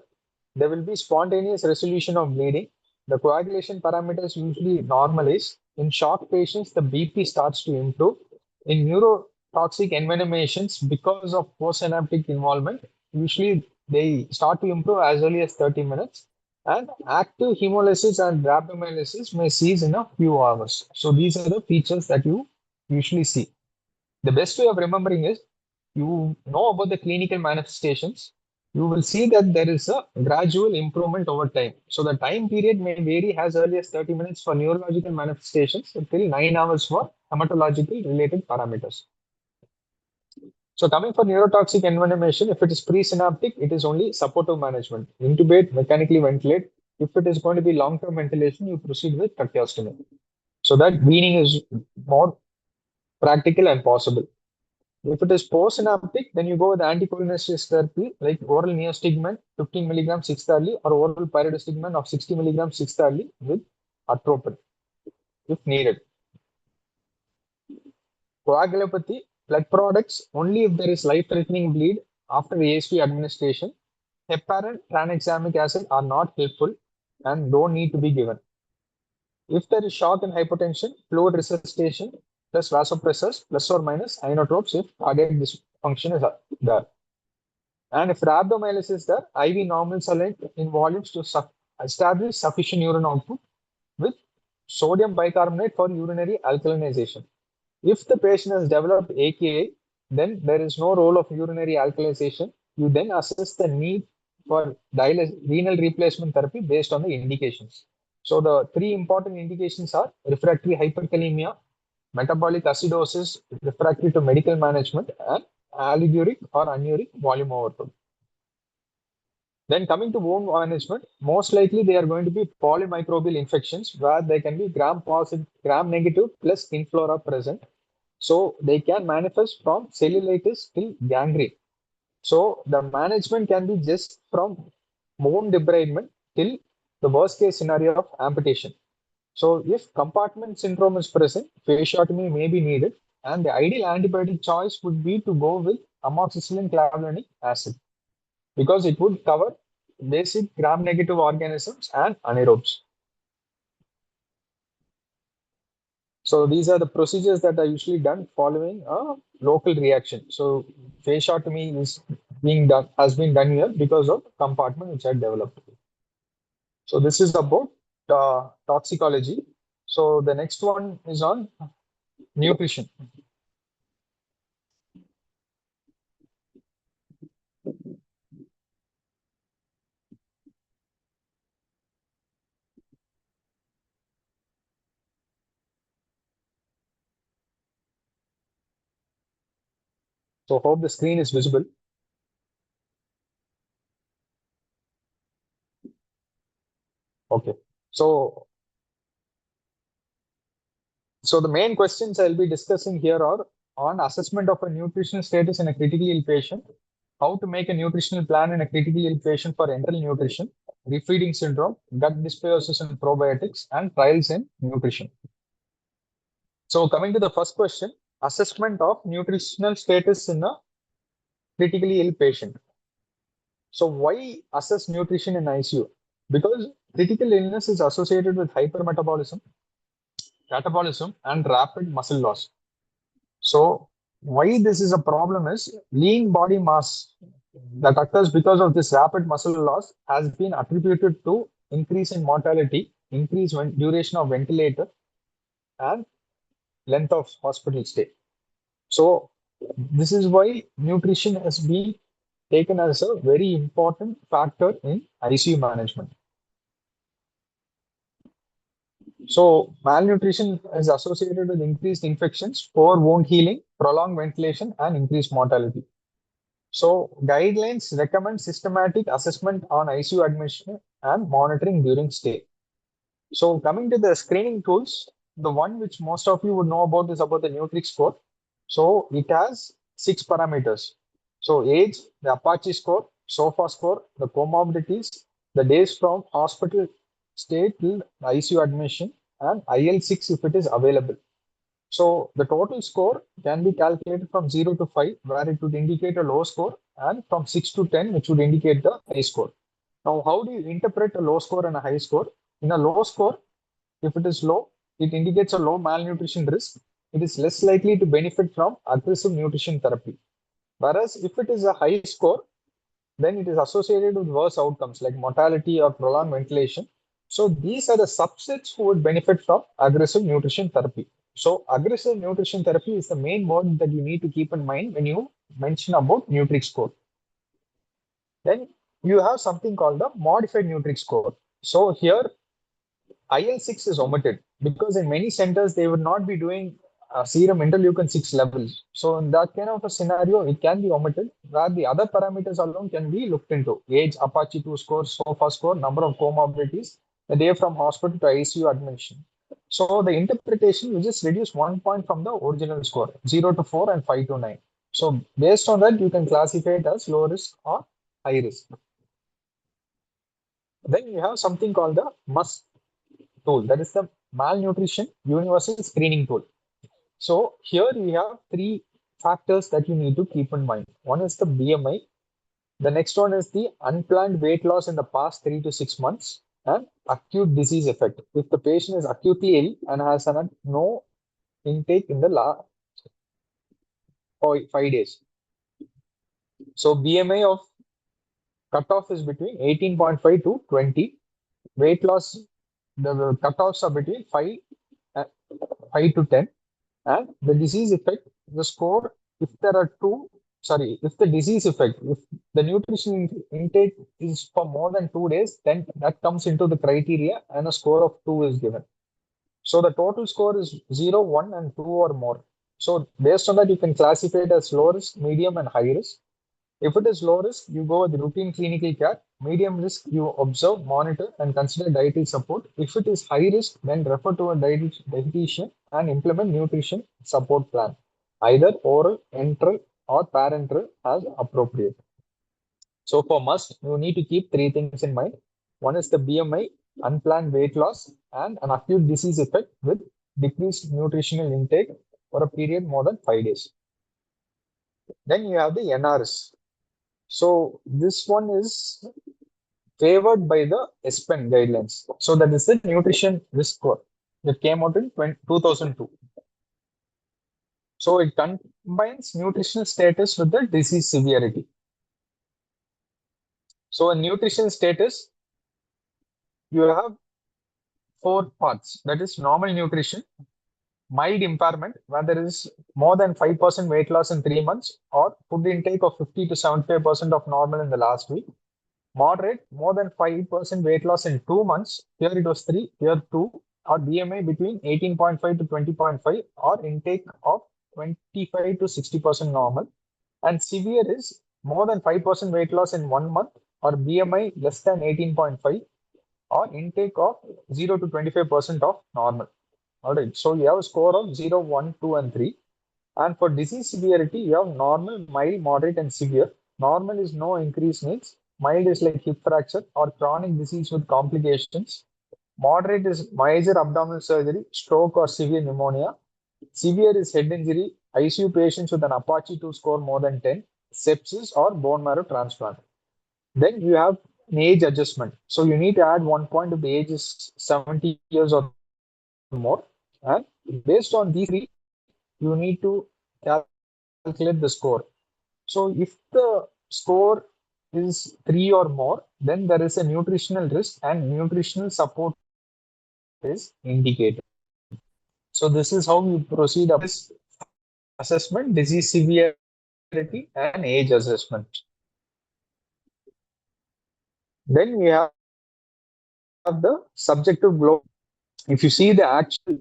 There will be spontaneous resolution of bleeding. The coagulation parameters usually normalize. In shock patients, the BP starts to improve. In neurotoxic envenomations, because of postsynaptic involvement, usually they start to improve as early as 30 minutes. And active hemolysis and rhabdomyolysis may cease in a few hours. So these are the features that you usually see. The best way of remembering is you know about the clinical manifestations. You will see that there is a gradual improvement over time. So the time period may vary as early as 30 minutes for neurological manifestations till 9 hours for hematological related parameters. So coming for neurotoxic envenomation, if it is presynaptic, it is only supportive management. Intubate, mechanically ventilate. If it is going to be long-term ventilation, you proceed with tracheostomy. So that weaning is more practical and possible. If it is postsynaptic, then you go with anticholinergic therapy like oral neostigmine 15 milligrams 6th hourly or oral pyridostigmine of 60 milligrams 6th hourly with atropine if needed. Coagulopathy, blood products only if there is life-threatening bleed after ASV administration. Heparin, tranexamic acid are not helpful and don't need to be given. If there is shock and hypotension, fluid resuscitation plus vasopressors plus or minus inotropes if cardiac dysfunction is there. And if rhabdomyolysis is there, IV normal saline in volumes to establish sufficient urine output with sodium bicarbonate for urinary alkalinization. If the patient has developed AKI, then there is no role of urinary alkalization. You then assess the need for renal replacement therapy based on the indications. So the three important indications are refractory hyperkalemia, metabolic acidosis refractory to medical management, and oliguric or anuric volume overload. Then coming to wound management, most likely they are going to be polymicrobial infections where there can be gram-positive, gram-negative plus inflora present. So they can manifest from cellulitis till gangrene. So the management can be just from bone debridement till the worst case scenario of amputation. So if compartment syndrome is present, fasciotomy may be needed, and the ideal antibiotic choice would be to go with amoxicillin clavulanic acid because it would cover basic gram-negative organisms and anaerobes. So these are the procedures that are usually done following a local reaction. So fasciotomy has been done here because of compartment which had developed. So this is about toxicology. So the next one is on nutrition. So hope the screen is visible. Okay. So the main questions I'll be discussing here are on assessment of a nutritional status in a critically ill patient, how to make a nutritional plan in a critically ill patient for enteral nutrition, refeeding syndrome, gut dysbiosis and probiotics, and trials in nutrition. So coming to the first question, assessment of nutritional status in a critically ill patient. So why assess nutrition in ICU? Because critical illness is associated with hypermetabolism, catabolism, and rapid muscle loss. So why this is a problem is lean body mass that occurs because of this rapid muscle loss has been attributed to increase in mortality, increase duration of ventilator, and length of hospital stay. So this is why nutrition has been taken as a very important factor in ICU management. So malnutrition is associated with increased infections, poor wound healing, prolonged ventilation, and increased mortality. So guidelines recommend systematic assessment on ICU admission and monitoring during stay. So coming to the screening tools, the one which most of you would know about is about the Nutrix score. So it has 6 parameters. So age, the Apache score, SOFA score, the comorbidities, the days from hospital stay till ICU admission, and IL6 if it is available. So the total score can be calculated from 0 to 5, where it would indicate a low score, and from 6 to 10, which would indicate the high score. Now, how do you interpret a low score and a high score? In a low score, if it is low, it indicates a low malnutrition risk. It is less likely to benefit from aggressive nutrition therapy. Whereas if it is a high score, then it is associated with worse outcomes like mortality or prolonged ventilation. So these are the subsets who would benefit from aggressive nutrition therapy. So aggressive nutrition therapy is the main word that you need to keep in mind when you mention about Nutrix score. Then you have something called the modified Nutrix score. So here IL6 is omitted because in many centers they would not be doing serum interleukin 6 levels. So in that kind of a scenario, it can be omitted, where the other parameters alone can be looked into: age, Apache 2 score, SOFA score, number of comorbidities, the day from hospital to ICU admission. So the interpretation, you just reduce 1 point from the original score, 0 to 4 and 5 to 9. So based on that, you can classify it as low risk or high risk. Then you have something called the MUST tool, that is the malnutrition universal screening tool. So here we have 3 factors that you need to keep in mind. One is the BMI, the next one is the unplanned weight loss in the past 3 to 6 months, and acute disease effect. If the patient is acutely ill and has had no intake in the last 5 days. So BMI of cutoff is between 18.5 to 20. Weight loss, the cutoffs are between 5 to 10. And the disease effect, the score, if there are if the disease effect, if the nutrition intake is for more than 2 days, then that comes into the criteria and a score of 2 is given. So the total score is 0, 1, and 2 or more. So based on that, you can classify it as low risk, medium, and high risk. If it is low risk, you go with routine clinical care. Medium risk, you observe, monitor, and consider dietary support. If it is high risk, then refer to a dietitian and implement nutrition support plan, either oral, enteral, or parenteral as appropriate. So for must, you need to keep 3 things in mind. One is the BMI, unplanned weight loss, and an acute disease effect with decreased nutritional intake for a period more than 5 days. Then you have the NRS. So this one is favored by the ESPEN guidelines. So that is the nutrition risk score that came out in 2002. So it combines nutritional status with the disease severity. So in nutrition status, you have 4 parts. That is normal nutrition, mild impairment, where there is more than 5% weight loss in 3 months, or food intake of 50 to 75% of normal in the last week. Moderate, more than 5% weight loss in 2 months. Here it was 3, here 2, or BMI between 18.5 to 20.5, or intake of 25 to 60% normal. And severe is more than 5% weight loss in 1 month, or BMI less than 18.5, or intake of 0 to 25% of normal. All right, so you have a score of 0, 1, 2, and 3. And for disease severity, you have normal, mild, moderate, and severe. Normal is no increased needs. Mild is like hip fracture or chronic disease with complications. Moderate is major abdominal surgery, stroke, or severe pneumonia. Severe is head injury, ICU patients with an Apache 2 score more than 10, sepsis, or bone marrow transplant. Then you have an age adjustment. So you need to add 1 point if the age is 70 years or more. And based on these 3, you need to calculate the score. So if the score is 3 or more, then there is a nutritional risk and nutritional support is indicated. So this is how you proceed up this assessment, disease severity and age assessment. Then we have the subjective global. If you see the actual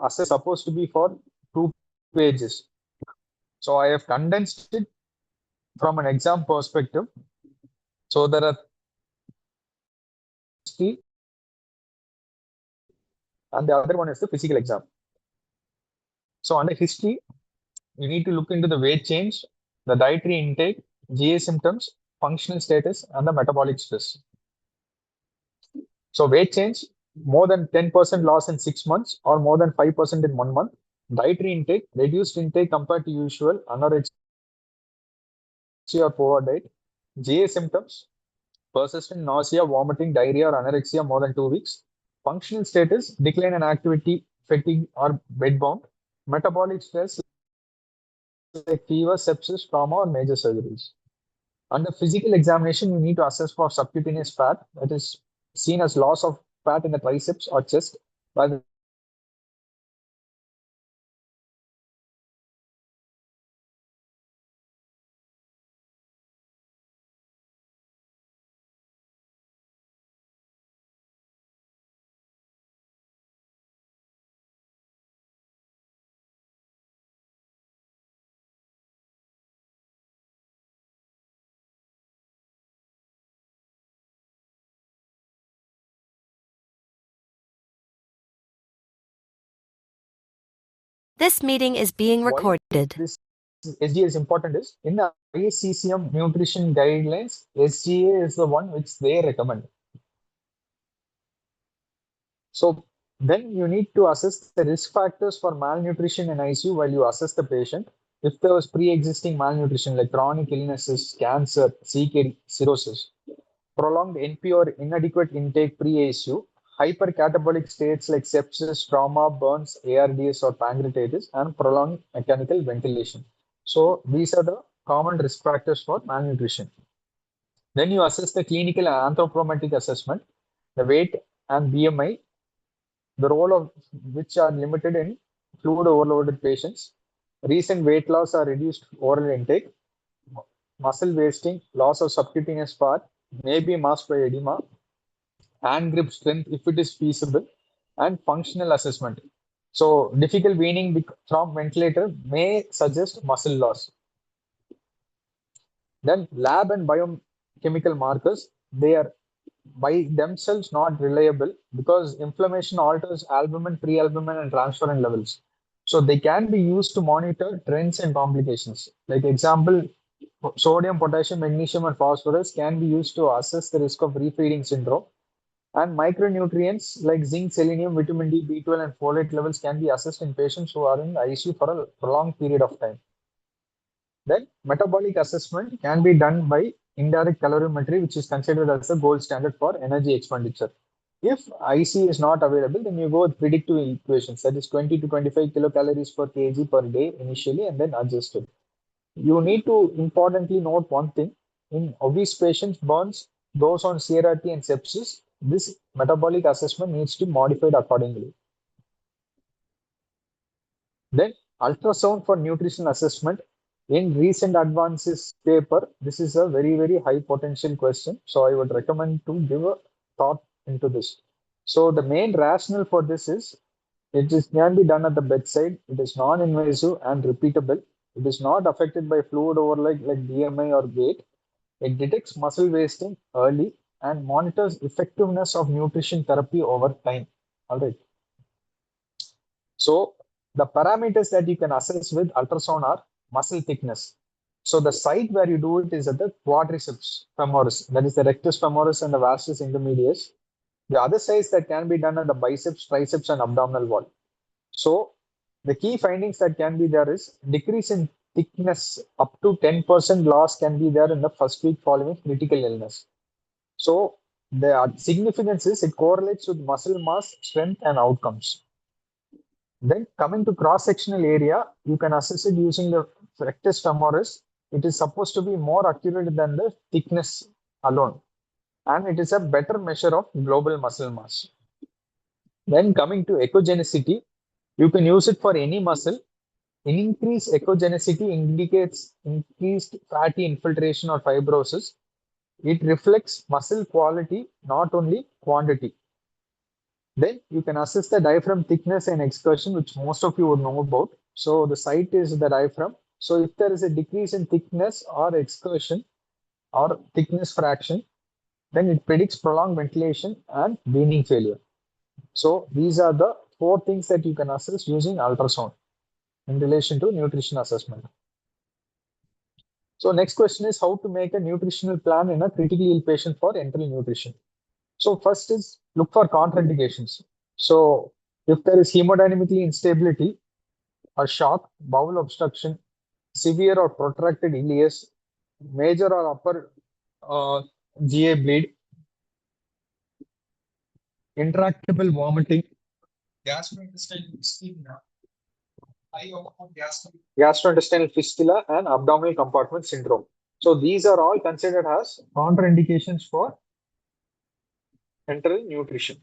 assess supposed to be for 2 pages. So I have condensed it from an exam perspective. So there are three, and the other one is the physical exam. So under history, you need to look into the weight change, the dietary intake, GA symptoms, functional status, and the metabolic stress. So weight change, more than 10% loss in 6 months or more than 5% in 1 month. Dietary intake, reduced intake compared to usual, anorexia or poor diet. GA symptoms, persistent nausea, vomiting, diarrhea, or anorexia more than 2 weeks. Functional status, decline in activity, fatigue, or bedbound. Metabolic stress, like fever, sepsis, trauma, or major surgeries. Under physical examination, you need to assess for subcutaneous fat, that is seen as loss of fat in the triceps or chest, while This meeting is being why recorded. this SGA is important is in the ICCM nutrition guidelines, SGA is the one which they recommend. So then you need to assess the risk factors for malnutrition in ICU while you assess the patient. If there was pre-existing malnutrition like chronic illnesses, cancer, CKD, cirrhosis, prolonged NP or inadequate intake pre-ICU, hypercatabolic states like sepsis, trauma, burns, ARDS or pancreatitis, and prolonged mechanical ventilation. So these are the common risk factors for malnutrition. Then you assess the clinical and anthropometric assessment, the weight and BMI, the role of which are limited in fluid overloaded patients, recent weight loss or reduced oral intake, muscle wasting, loss of subcutaneous fat, may be masked by edema, hand grip strength if it is feasible, and functional assessment. So difficult weaning from ventilator may suggest muscle loss. Then lab and biochemical markers, they are by themselves not reliable because inflammation alters albumin, prealbumin, and transferrin levels. So they can be used to monitor trends and complications. Like example, sodium, potassium, magnesium, and phosphorus can be used to assess the risk of refeeding syndrome. And micronutrients like zinc, selenium, vitamin D, B12, and folate levels can be assessed in patients who are in the ICU for a prolonged period of time. Then metabolic assessment can be done by indirect calorimetry, which is considered as the gold standard for energy expenditure. If IC is not available, then you go with predictive equations, that is 20 to 25 kilocalories per kg per day initially and then adjusted. You need to importantly note one thing. In obese patients, burns, those on CRRT and sepsis, this metabolic assessment needs to be modified accordingly. Then ultrasound for nutritional assessment. In recent advances paper, this is a very, very high potential question. So I would recommend to give a thought into this. So the main rationale for this is can be done at the bedside. It is non-invasive and repeatable. It is not affected by fluid overload like BMI or weight. It detects muscle wasting early and monitors effectiveness of nutrition therapy over time. All right. So the parameters that you can assess with ultrasound are muscle thickness. So the site where you do it is at the quadriceps femoris, that is the rectus femoris and the vastus intermedius. The other size that can be done at the biceps, triceps, and abdominal wall. So the key findings that can be there is decrease in thickness up to 10% loss can be there in the first week following critical illness. So the significance is it correlates with muscle mass, strength, and outcomes. Then coming to cross-sectional area, you can assess it using the rectus femoris. it is supposed to be more accurate than the thickness alone, and it is a better measure of global muscle mass. Then coming to echogenicity, you can use it for any muscle. Increased echogenicity indicates increased fatty infiltration or fibrosis. It reflects muscle quality, not only quantity. Then you can assess the diaphragm thickness and excursion, which most of you would know about. So the site is the diaphragm. So if there is a decrease in thickness or excursion or thickness fraction, then it predicts prolonged ventilation and weaning failure. So these are the 4 things that you can assess using ultrasound in relation to nutrition assessment. So next question is how to make a nutritional plan in a critically ill patient for enteral nutrition. So first is look for contraindications. So if there is hemodynamically instability or shock, bowel obstruction, severe or protracted ileus, major or upper GA bleed, intractable vomiting, gastrointestinal ischemia, gastrointestinal fistula, and abdominal compartment syndrome. So these are all considered as contraindications for enteral nutrition.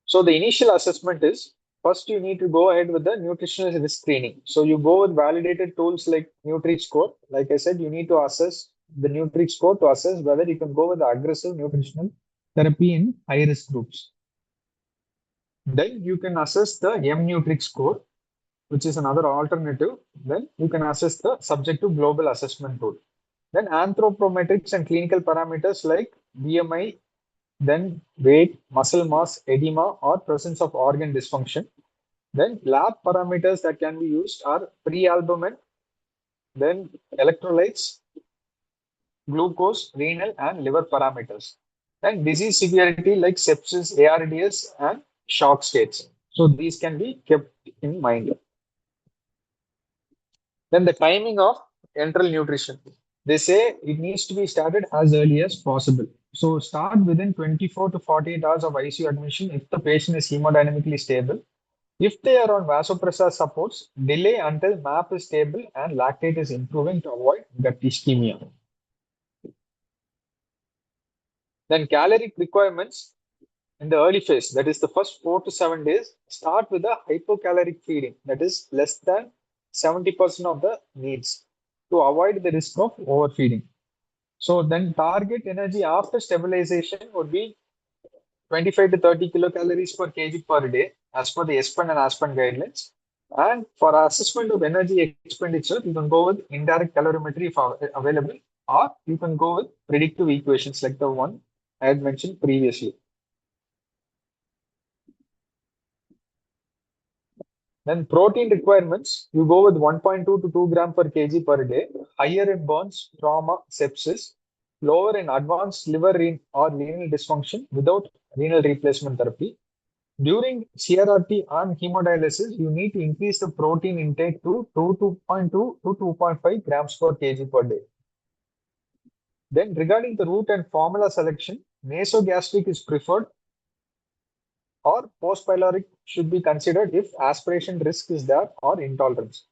So the initial assessment is first you need to go ahead with the nutritional risk screening. So you go with validated tools like Nutri-Score. Like I said, you need to assess the Nutri-Score to assess whether you can go with the aggressive nutritional therapy in high risk groups. Then you can assess the M-Nutrix score, which is another alternative. Then you can assess the subjective global assessment tool. Then anthropometrics and clinical parameters like BMI, then weight, muscle mass, edema, or presence of organ dysfunction. Then lab parameters that can be used are prealbumin, then electrolytes, glucose, renal, and liver parameters. Then disease severity like sepsis, ARDS, and shock states. So these can be kept in mind. Then the timing of enteral nutrition. They say it needs to be started as early as possible. So start within 24 to 48 hours of ICU admission if the patient is hemodynamically stable. If they are on vasopressor supports, delay until MAP is stable and lactate is improving to avoid gut ischemia. Then caloric requirements in the early phase, that is the first 4 to 7 days, start with a hypocaloric feeding, that is less than 70% of the needs to avoid the risk of overfeeding. So then target energy after stabilization would be 25 to 30 kilocalories per kg per day as per the ESPEN and ASPEN guidelines. And for assessment of energy expenditure, you can go with indirect calorimetry if available, or you can go with predictive equations like the one I had mentioned previously. Then protein requirements, you go with 1.2 to 2 gram per kg per day, higher in burns, trauma, sepsis, lower in advanced liver or renal dysfunction without renal replacement therapy. During CRRT and hemodialysis, you need to increase the protein intake to 2.2 to 2.5 grams per kg per day. Then regarding the route and formula selection, nasogastric is preferred or post-pyloric should be considered if aspiration risk is there or intolerance.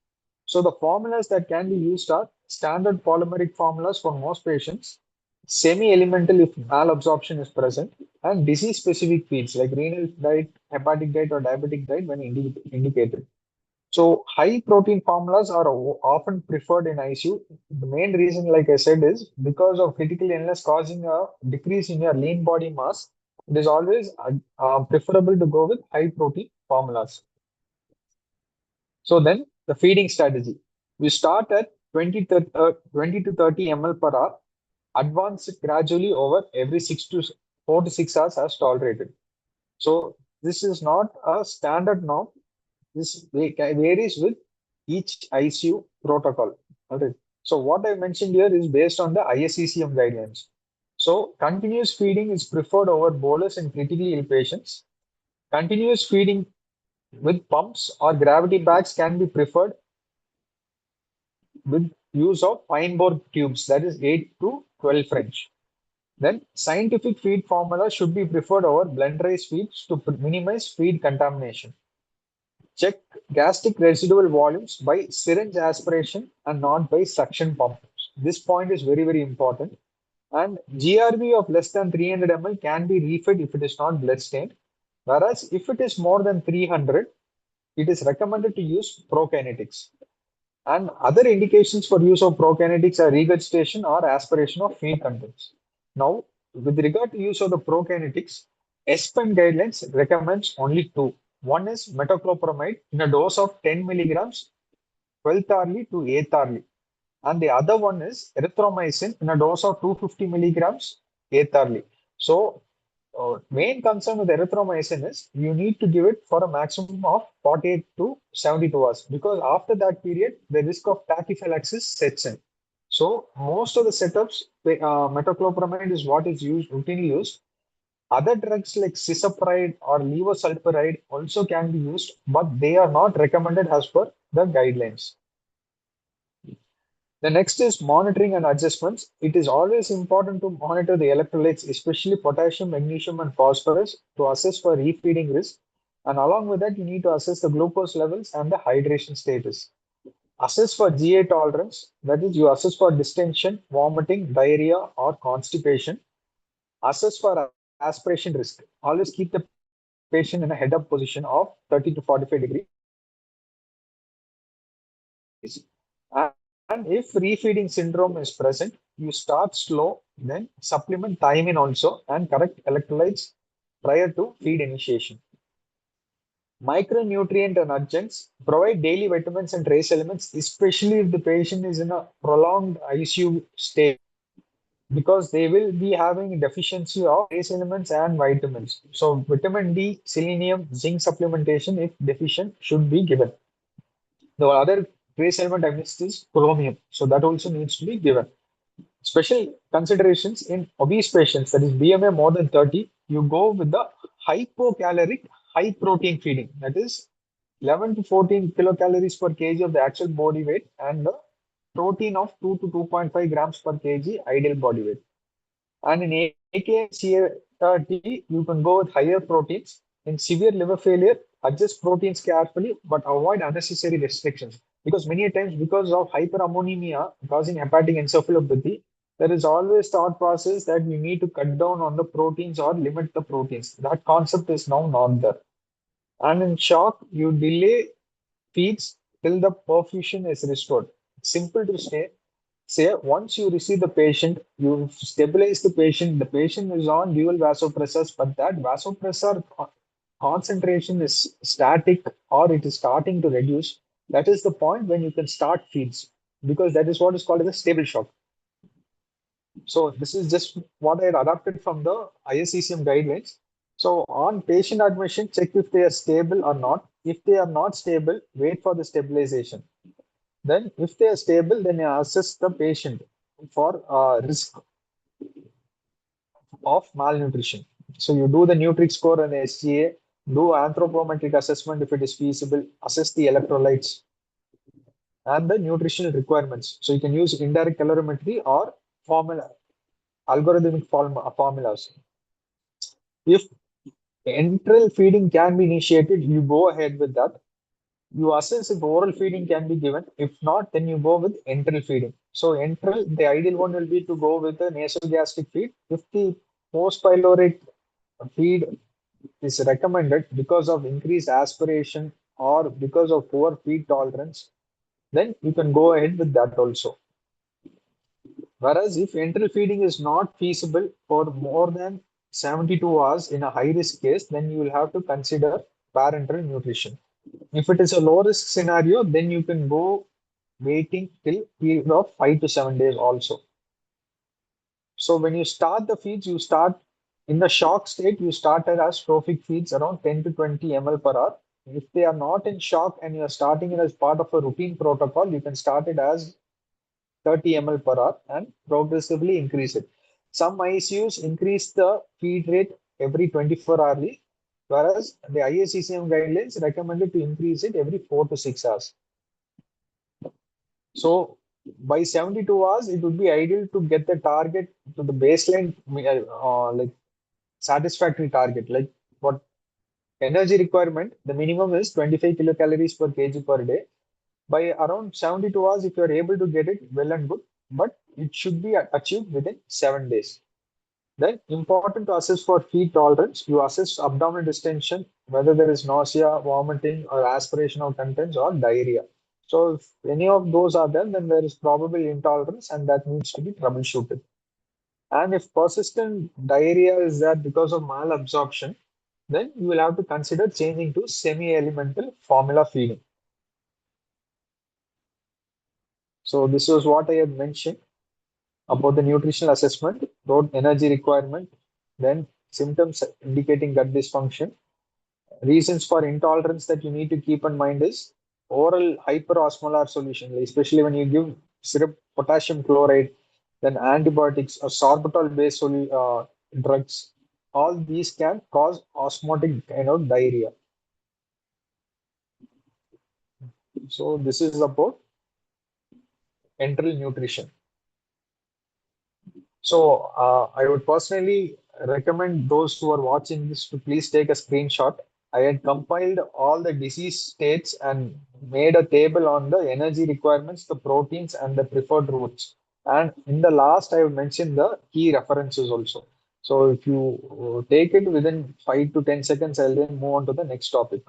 So the formulas that can be used are standard polymeric formulas for most patients, semi-elemental if malabsorption is present, and disease-specific feeds like renal diet, hepatic diet, or diabetic diet when indicated. So high protein formulas are often preferred in ICU. The main reason, like I said, is because of critical illness causing a decrease in your lean body mass. It is always preferable to go with high protein formulas. So then the feeding strategy. We start at 20 to 30 ml per hour, advance it gradually over every 4 to 6 hours as tolerated. So this is not a standard norm. This varies with each ICU protocol. Okay. So what I mentioned here is based on the ISCCM guidelines. So continuous feeding is preferred over bolus in critically ill patients. Continuous feeding with pumps or gravity bags can be preferred with use of fine bore tubes, that is 8 to 12 French. Then scientific feed formula should be preferred over blend rice feeds to minimize feed contamination. Check gastric residual volumes by syringe aspiration and not by suction pump. This point is very, very important. And GRV of less than 300 ml can be refilled if it is not blood stained. Whereas if it is more than 300, it is recommended to use prokinetics. And other indications for use of prokinetics are regurgitation or aspiration of feed contents. Now, with regard to use of the prokinetics, SPEN guidelines recommends only two. One is metoclopramide in a dose of 10 milligrams 12th hourly to 8th hourly. And the other one is erythromycin in a dose of 250 milligrams 8th hourly. So, main concern with erythromycin is you need to give it for a maximum of 48 to 72 hours because after that period, the risk of tachyphylaxis sets in. So, most of the setups, metoclopramide is what is used, routinely used. Other drugs like cisapride or levosulfuride also can be used, but they are not recommended as per the guidelines. The next is monitoring and adjustments. It is always important to monitor the electrolytes, especially potassium, magnesium, and phosphorus, to assess for refeeding risk. And along with that, you need to assess the glucose levels and the hydration status. Assess for GA tolerance, that is, you assess for distension, vomiting, diarrhea, or constipation. Assess for aspiration risk. Always keep the patient in a head up position of 30 to 45 degrees. And if refeeding syndrome is present, you start slow, then supplement thiamine also and correct electrolytes prior to feed initiation. Micronutrient and adjuncts provide daily vitamins and trace elements, especially if the patient is in a prolonged ICU stay, because they will be having deficiency of trace elements and vitamins. So vitamin D, selenium, zinc supplementation, if deficient, should be given. The other trace element I missed is chromium. So that also needs to be given. Special considerations in obese patients, that is BMI more than 30, you go with the hypocaloric, high protein feeding. That is 11 to 14 kilocalories per kg of the actual body weight and the protein of 2 to 2.5 grams per kg ideal body weight. And in AK CRT, you can go with higher proteins. In severe liver failure, adjust proteins carefully, but avoid unnecessary restrictions. Because many times, because of hyperammonemia causing hepatic encephalopathy, there is always thought process that you need to cut down on the proteins or limit the proteins. That concept is now not there. And in shock, you delay feeds till the perfusion is restored. Simple to say, once you receive the patient, you stabilize the patient. The patient is on dual vasopressors, but that vasopressor concentration is static or it is starting to reduce. That is the point when you can start feeds because that is what is called as a stable shock. So this is just what I had adapted from the ISCCM guidelines. So on patient admission, check if they are stable or not. If they are not stable, wait for the stabilization. Then if they are stable, then you assess the patient for risk of malnutrition. So you do the Nutrix score and the SGA, do anthropometric assessment if it is feasible, assess the electrolytes and the nutritional requirements. So you can use indirect calorimetry or formula, algorithmic formulas. If enteral feeding can be initiated, you go ahead with that. You assess if oral feeding can be given. If not, then you go with enteral feeding. So enteral, the ideal one will be to go with the nasogastric feed. If the post pyloric feed is recommended because of increased aspiration or because of poor feed tolerance, then you can go ahead with that also. Whereas if enteral feeding is not feasible for more than 72 hours in a high risk case, then you will have to consider parenteral nutrition. If it is a low risk scenario, then you can go waiting till period of 5 to 7 days also. So when you start the feeds, you start in the shock state, you started as trophic feeds around 10 to 20 ml per hour. If they are not in shock and you are starting it as part of a routine protocol, you can start it as 30 ml per hour and progressively increase it. Some ICUs increase the feed rate every 24 hourly, whereas the IACCM guidelines recommended to increase it every 4 to 6 hours. So by 72 hours, it would be ideal to get the target to the baseline, like satisfactory target, like what Energy requirement, the minimum is 25 kilocalories per kg per day. By around 72 hours, if you are able to get it, well and good, but it should be achieved within 7 days. Then important to assess for feed tolerance, you assess abdominal distension, whether there is nausea, vomiting, or aspiration of contents or diarrhea. So if any of those are there, then there is probably intolerance and that needs to be troubleshooted. And if persistent diarrhea is there because of malabsorption, then you will have to consider changing to semi-elemental formula feeding. So this was what I had mentioned about the nutritional assessment, road energy requirement, then symptoms indicating gut dysfunction. Reasons for intolerance that you need to keep in mind is oral hyperosmolar solution, especially when you give syrup, potassium chloride, then antibiotics or sorbitol-based drugs. All these can cause osmotic diarrhea. So this is about enteral nutrition. So I would personally recommend those who are watching this to please take a screenshot. I had compiled all the disease states and made a table on the energy requirements, the proteins, and the preferred routes. And in the last, I have mentioned the key references also. So if you take it within 5 to 10 seconds, I'll then move on to the next topic.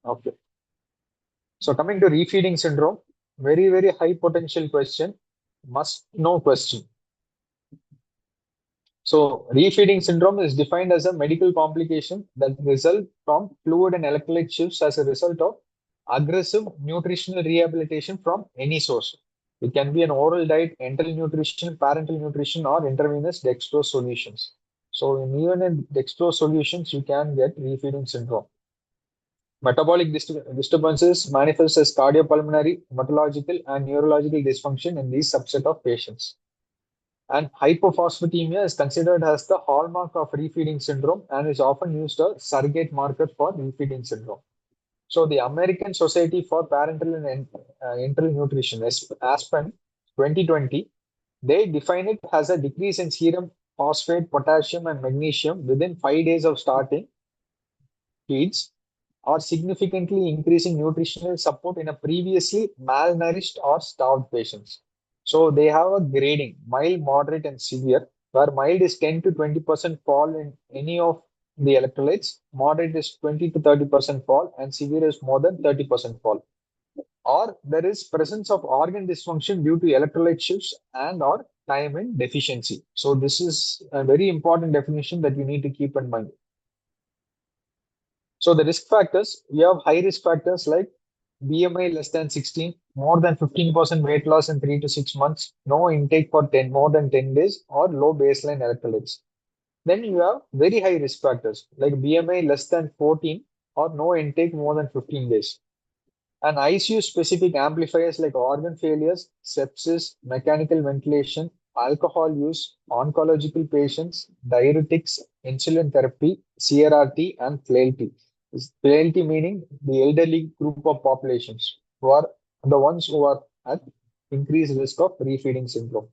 Okay. So coming to refeeding syndrome, very, very high potential question, must know question. So refeeding syndrome is defined as a medical complication that results from fluid and electrolyte shifts as a result of aggressive nutritional rehabilitation from any source. It can be an oral diet, enteral nutrition, parenteral nutrition, or intravenous dextrose solutions. So even in dextrose solutions, you can get refeeding syndrome. Metabolic disturbances manifest as cardiopulmonary, hematological, and neurological dysfunction in these subset of patients. And hypophosphatemia is considered as the hallmark of refeeding syndrome and is often used as surrogate marker for refeeding syndrome. So the American Society for Parental and Enteral Nutrition, ASPEN 2020, they define it as a decrease in serum phosphate, potassium, and magnesium within 5 days of starting feeds or significantly increasing nutritional support in a previously malnourished or starved patients. So they have a grading, mild, moderate, and severe, where mild is 10 to 20% fall in any of the electrolytes, moderate is 20 to 30% fall, and severe is more than 30% fall. Or there is presence of organ dysfunction due to electrolyte shifts and or thiamine deficiency. So this is a very important definition that you need to keep in mind. So the risk factors, we have high risk factors like BMI less than 16, more than 15% weight loss in 3 to 6 months, no intake for 10 more than 10 days, or low baseline electrolytes. Then you have very high risk factors like BMI less than 14 or no intake more than 15 days. And ICU specific amplifiers like organ failures, sepsis, mechanical ventilation, alcohol use, oncological patients, diuretics, insulin therapy, CRRT, and frailty. Frailty meaning the elderly group of populations who are the ones who are at increased risk of refeeding syndrome.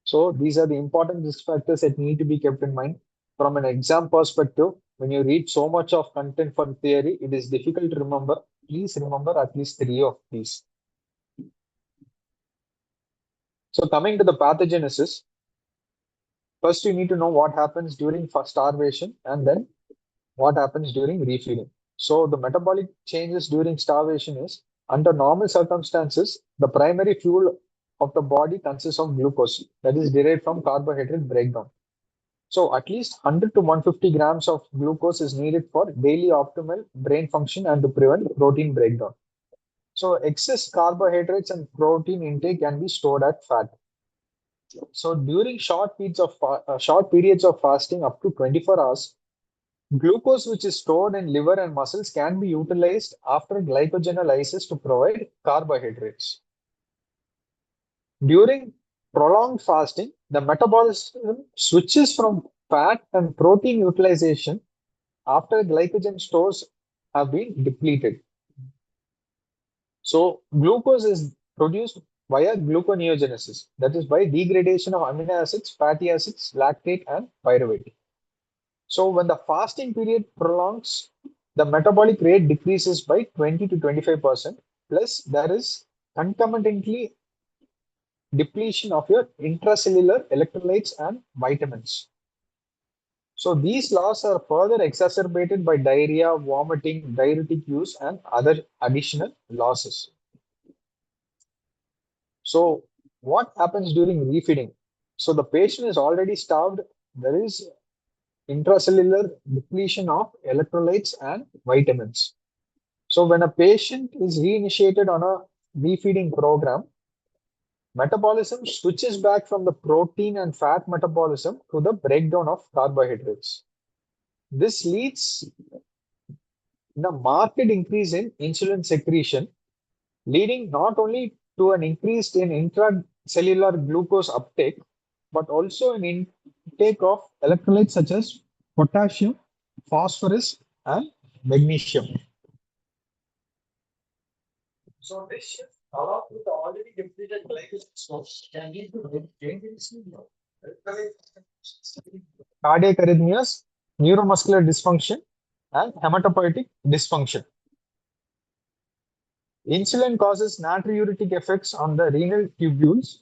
So these are the important risk factors that need to be kept in mind. From an exam perspective, when you read so much of content from theory, it is difficult to remember. Please remember at least 3 of these. So coming to the pathogenesis, first you need to know what happens during starvation and then what happens during refeeding. So the metabolic changes during starvation is, under normal circumstances, the primary fuel of the body consists of glucose that is derived from carbohydrate breakdown. So at least 100 to 150 grams of glucose is needed for daily optimal brain function and to prevent protein breakdown. So excess carbohydrates and protein intake can be stored at fat. So during short periods of fasting up to 24 hours, glucose which is stored in liver and muscles can be utilized after glycogenolysis to provide carbohydrates. During prolonged fasting, the metabolism switches from fat and protein utilization after glycogen stores have been depleted. So glucose is produced via gluconeogenesis, that is by degradation of amino acids, fatty acids, lactate, and pyruvate. So when the fasting period prolongs, the metabolic rate decreases by 20 to 25%. Plus, there is concomitantly depletion of your intracellular electrolytes and vitamins. So these loss are further exacerbated by diarrhea, vomiting, diuretic use, and other additional losses. So what happens during refeeding? So the patient is already starved. There is intracellular depletion of electrolytes and vitamins. So when a patient is reinitiated on a refeeding program, metabolism switches back from the protein and fat metabolism to the breakdown of carbohydrates. This leads in a marked increase in insulin secretion, leading not only to an increase in intracellular glucose uptake, but also an intake of electrolytes such as potassium, phosphorus, and magnesium. So this shift, along with the already depleted glycogen stores, can lead to changes in cardiac arrhythmias, neuromuscular dysfunction, and hematopoietic dysfunction. Insulin causes natriuretic effects on the renal tubules,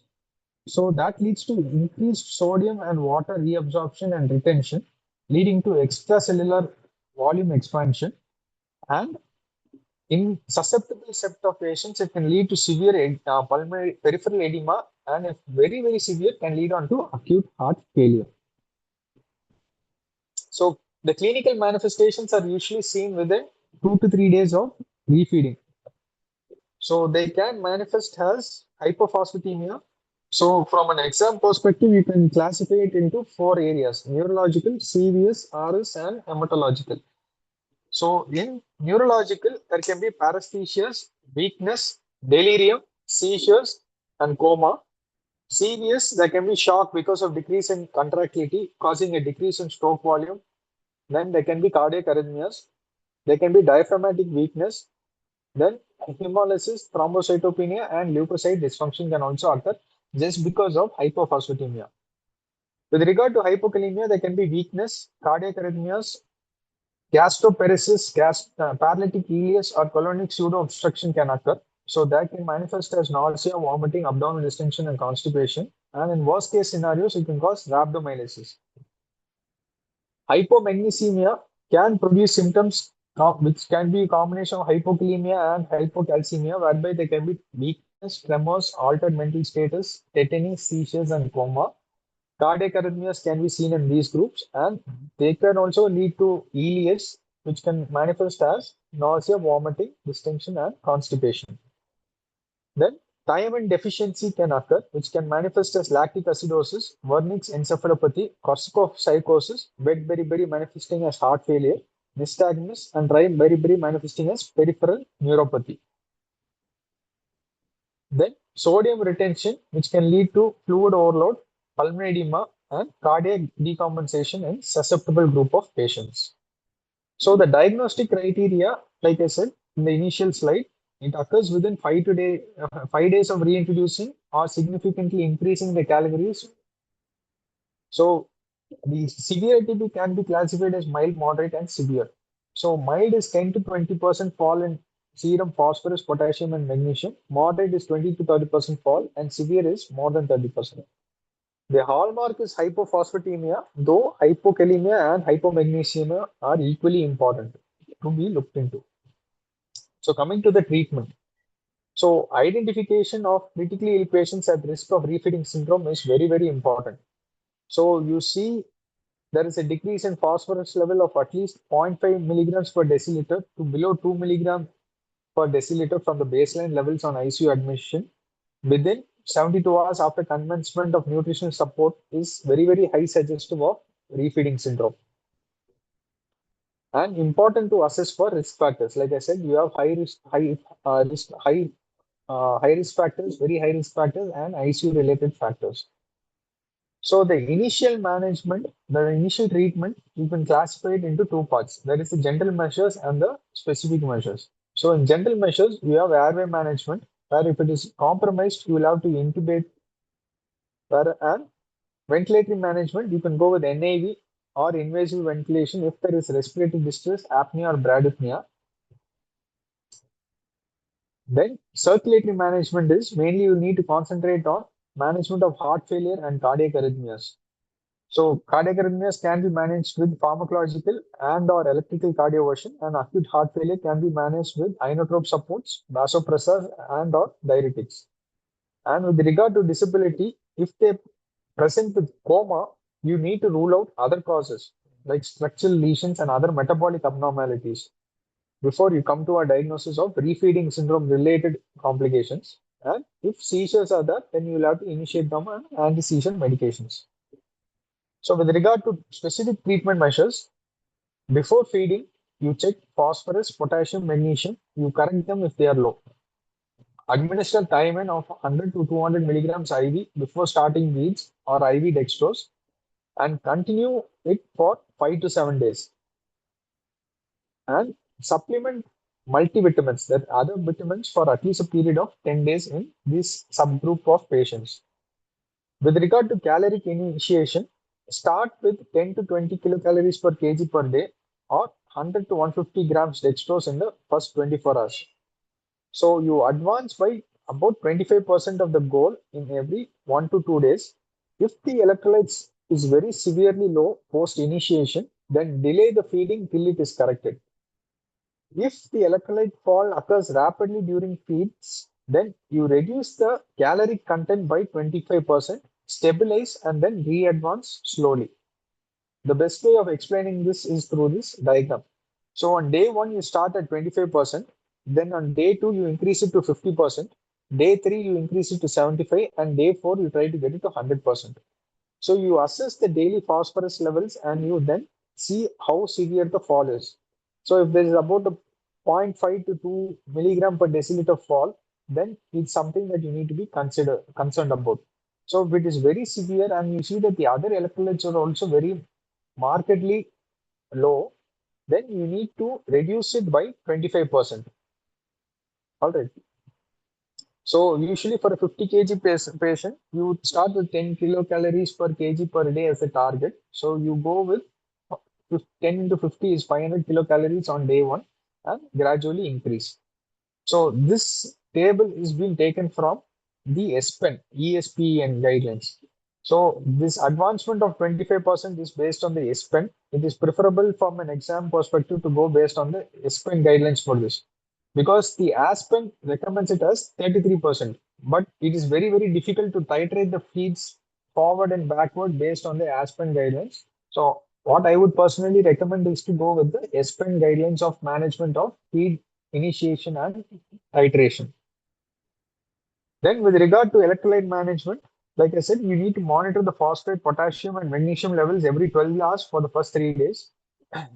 so that leads to increased sodium and water reabsorption and retention, leading to extracellular volume expansion. And in susceptible set of patients, it can lead to severe pulmonary peripheral edema, and if very, very severe, can lead on to acute heart failure. So the clinical manifestations are usually seen within 2 to 3 days of refeeding. So they can manifest as hypophosphatemia. So from an exam perspective, you can classify it into 4 areas: neurological, CVS, RS, and hematological. So in neurological, there can be paresthesias, weakness, delirium, seizures, and coma. CVS, there can be shock because of decrease in contractility, causing a decrease in stroke volume. Then there can be cardiac arrhythmias. There can be diaphragmatic weakness. Then hemolysis, thrombocytopenia, and leukocyte dysfunction can also occur just because of hypophosphatemia. With regard to hypokalemia, there can be weakness, cardiac arrhythmias, gastroparesis, paralytic ileus, or colonic pseudo-obstruction can occur. So that can manifest as nausea, vomiting, abdominal distension, and constipation. And in worst case scenarios, it can cause rhabdomyolysis. Hypomagnesemia can produce symptoms which can be a combination of hypokalemia and hypocalcemia, whereby there can be weakness, tremors, altered mental status, tetany, seizures, and coma. Cardiac arrhythmias can be seen in these groups, and they can also lead to ileus, which can manifest as nausea, vomiting, distension, and constipation. Then thiamine deficiency can occur, which can manifest as lactic acidosis, Wernicke's encephalopathy, Korsakoff psychosis, wet beriberi manifesting as heart failure, nystagmus, and dry beriberi manifesting as peripheral neuropathy. Then sodium retention, which can lead to fluid overload, pulmonary edema, and cardiac decompensation in susceptible group of patients. So the diagnostic criteria, like I said in the initial slide, it occurs within 5 days of reintroducing or significantly increasing the calories. So the severity can be classified as mild, moderate, and severe. So mild is 10 to 20% fall in serum phosphorus, potassium, and magnesium. Moderate is 20 to 30% fall, and severe is more than 30%. The hallmark is hypophosphatemia, though hypokalemia and hypomagnesemia are equally important to be looked into. So coming to the treatment. So identification of critically ill patients at risk of refeeding syndrome is very, very important. So you see there is a decrease in phosphorus level of at least 0.5 milligrams per deciliter to below 2 milligrams per deciliter from the baseline levels on ICU admission within 72 hours after commencement of nutritional support is very, very high suggestive of refeeding syndrome. And important to assess for risk factors. Like I said, you have high risk factors, very high risk factors, and ICU related factors. So the initial management, the initial treatment, you can classify it into 2 parts. There is the general measures and the specific measures. So in general measures, we have airway management, where if it is compromised, you will have to intubate. And ventilatory management, you can go with NIV or invasive ventilation if there is respiratory distress, apnea, or bradypnea. Then circulatory management is mainly you need to concentrate on management of heart failure and cardiac arrhythmias. So cardiac arrhythmias can be managed with pharmacological and or electrical cardioversion, and acute heart failure can be managed with inotrope supports, vasopressors, and or diuretics. And with regard to disability, if they present with coma, you need to rule out other causes like structural lesions and other metabolic abnormalities before you come to a diagnosis of refeeding syndrome related complications. And if seizures are there, then you will have to initiate them on anti-seizure medications. So with regard to specific treatment measures, before feeding, you check phosphorus, potassium, magnesium, you correct them if they are low. Administer thiamine of 100 to 200 milligrams IV before starting feeds or IV dextrose and continue it for 5 to 7 days. And supplement multivitamins, that other vitamins, for at least a period of 10 days in this subgroup of patients. With regard to caloric initiation, start with 10 to 20 kilocalories per kg per day or 100 to 150 grams dextrose in the first 24 hours. So you advance by about 25% of the goal in every 1 to 2 days. If the electrolytes is very severely low post initiation, then delay the feeding till it is corrected. If the electrolyte fall occurs rapidly during feeds, then you reduce the caloric content by 25%, stabilize, and then re-advance slowly. The best way of explaining this is through this diagram. So on day 1, you start at 25%. Then on day 2, you increase it to 50%. Day 3, you increase it to 75%. And day 4, you try to get it to 100%. So you assess the daily phosphorus levels and you then see how severe the fall is. So if there is about a 0.5 to 2 milligram per deciliter fall, then it's something that you need to be concerned about. So if it is very severe and you see that the other electrolytes are also very markedly low, then you need to reduce it by 25%. All right. So usually for a 50 kg patient, you would start with 10 kilocalories per kg per day as a target. So you go with 10 into 50 is 500 kilocalories on day 1 and gradually increase. So this table is being taken from the ESPN guidelines. So this advancement of 25% is based on the ESPN. It is preferable from an exam perspective to go based on the ESPN guidelines for this, because the Aspen recommends it as 33%, but it is very, very difficult to titrate the feeds forward and backward based on the Aspen guidelines. So what I would personally recommend is to go with the Aspen guidelines of management of feed initiation and titration. Then with regard to electrolyte management, like I said, you need to monitor the phosphate, potassium, and magnesium levels every 12 hours for the first 3 days.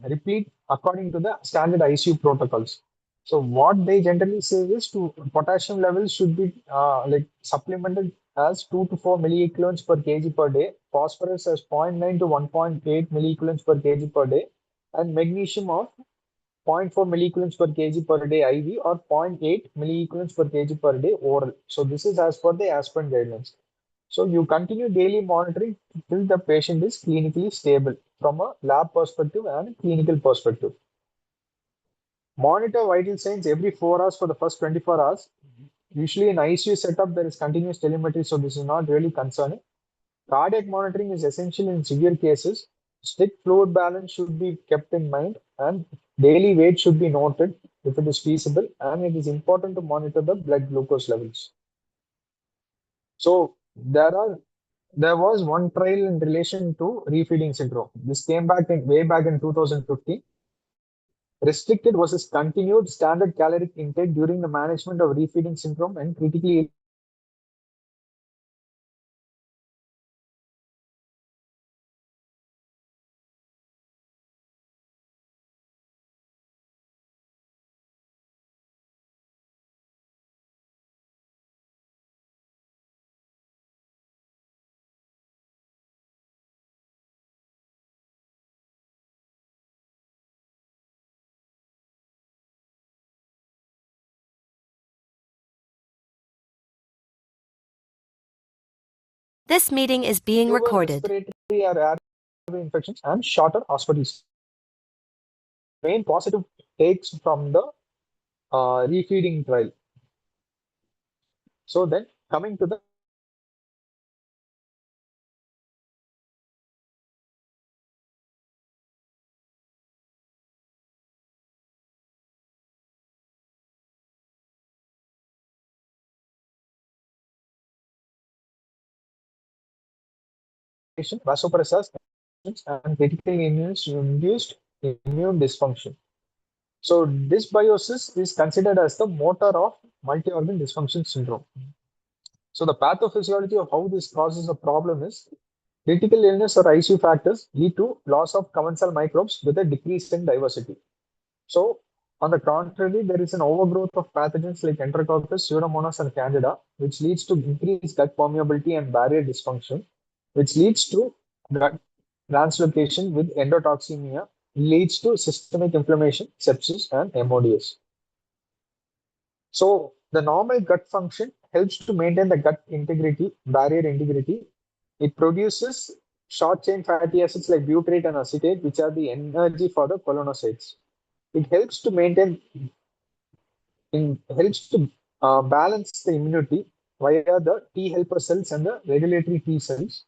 Repeat according to the standard ICU protocols. So what they generally say is to potassium levels should be like supplemented as 2 to 4 milliequivalents per kg per day, phosphorus as 0.9 to 1.8 milliequivalents per kg per day, and magnesium of 0.4 milliequivalents per kg per day IV or 0.8 milliequivalents per kg per day oral. So this is as per the Aspen guidelines. So you continue daily monitoring till the patient is clinically stable from a lab perspective and clinical perspective. Monitor vital signs every 4 hours for the first 24 hours. Usually in ICU setup, there is continuous telemetry, so this is not really concerning. Cardiac monitoring is essential in severe cases. Strict fluid balance should be kept in mind, and daily weight should be noted if it is feasible, and it is important to monitor the blood glucose levels. So there was one trial in relation to refeeding syndrome. This came way back in 2015. Restricted versus continued standard caloric intake during the management of refeeding syndrome and critically This meeting is being fewer recorded. respiratory or airway infections, and shorter hospital stays. Main positive takes from the refeeding trial. So then coming to the vasopressors and critically induced immune dysfunction. So dysbiosis is considered as the motor of multi-organ dysfunction syndrome. So the pathophysiology of how this causes a problem is critical illness or ICU factors lead to loss of commensal microbes with a decrease in diversity. So on the contrary, there is an overgrowth of pathogens like Enterococcus, Pseudomonas, and Candida, which leads to increased gut permeability and barrier dysfunction, which leads to gut translocation with endotoxemia, leads to systemic inflammation, sepsis, and MODS. So the normal gut function helps to maintain the gut integrity, barrier integrity. It produces short chain fatty acids like butyrate and acetate, which are the energy for the colonocytes. It helps to maintain, helps to balance the immunity via the T helper cells and the regulatory T cells.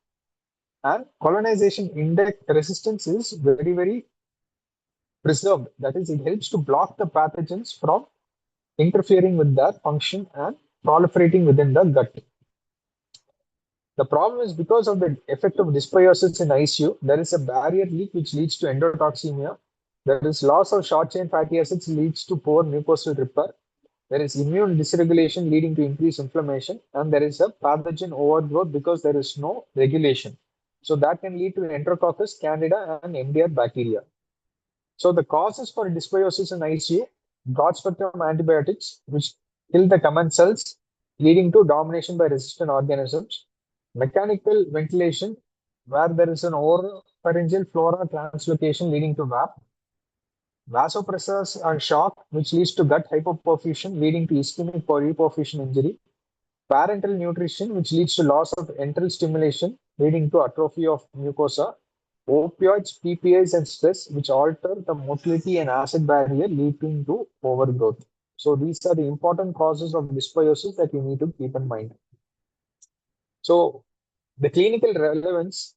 And colonization index resistance is very, very preserved. That is, it helps to block the pathogens from interfering with their function and proliferating within the gut. The problem is because of the effect of dysbiosis in ICU, there is a barrier leak which leads to endotoxemia. There is loss of short chain fatty acids leads to poor mucosal repair. There is immune dysregulation leading to increased inflammation, and there is a pathogen overgrowth because there is no regulation. So that can lead to Enterococcus, Candida, and MDR bacteria. So the causes for dysbiosis in ICU, broad spectrum antibiotics, which kill the commensals, leading to domination by resistant organisms. Mechanical ventilation, where there is an oropharyngeal flora translocation leading to VAP. Vasopressors and shock, which leads to gut hypoperfusion, leading to ischemic hypoperfusion injury. Parenteral nutrition, which leads to loss of enteral stimulation, leading to atrophy of mucosa. Opioids, PPIs, and stress, which alter the motility and acid barrier, leading to overgrowth. So these are the important causes of dysbiosis that you need to keep in mind. So the clinical relevance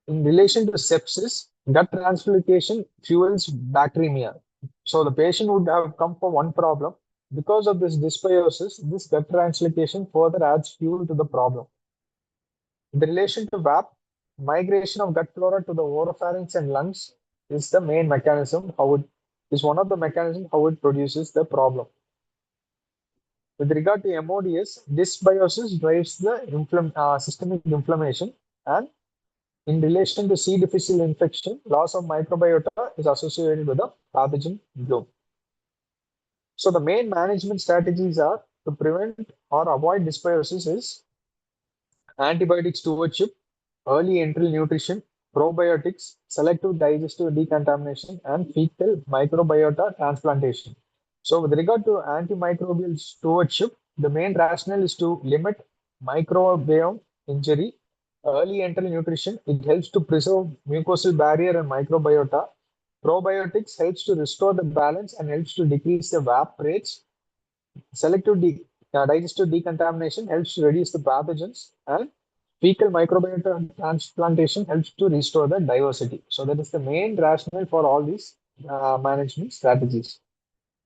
in relation to sepsis, gut translocation fuels bacteremia. So the patient would have come for one problem. Because of this dysbiosis, this gut translocation further adds fuel to the problem. In relation to VAP, migration of gut flora to the oropharynx and lungs is the main mechanism. How it is one of the mechanisms how it produces the problem. With regard to MODS, dysbiosis drives the systemic inflammation, and in relation to C. difficile infection, loss of microbiota is associated with a pathogen bloom. So the main management strategies are to prevent or avoid dysbiosis is antibiotic stewardship, early enteral nutrition, probiotics, selective digestive decontamination, and fecal microbiota transplantation. So with regard to antimicrobial stewardship, the main rationale is to limit microbiome injury. Early enteral nutrition, it helps to preserve mucosal barrier and microbiota. Probiotics helps to restore the balance and helps to decrease the VAP rates. Selective digestive decontamination helps to reduce the pathogens, and fecal microbiota transplantation helps to restore the diversity. So that is the main rationale for all these management strategies.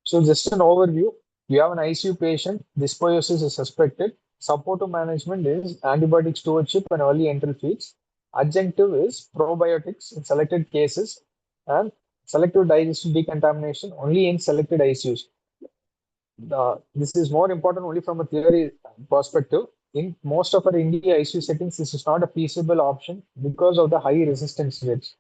So just an overview, you have an ICU patient, dysbiosis is suspected. Supportive management is antibiotic stewardship and early enteral feeds. Adjunctive is probiotics in selected cases, and selective digestive decontamination only in selected ICUs. This is more important only from a theory perspective. In most of our India ICU settings, this is not a feasible option because of the high resistance rates.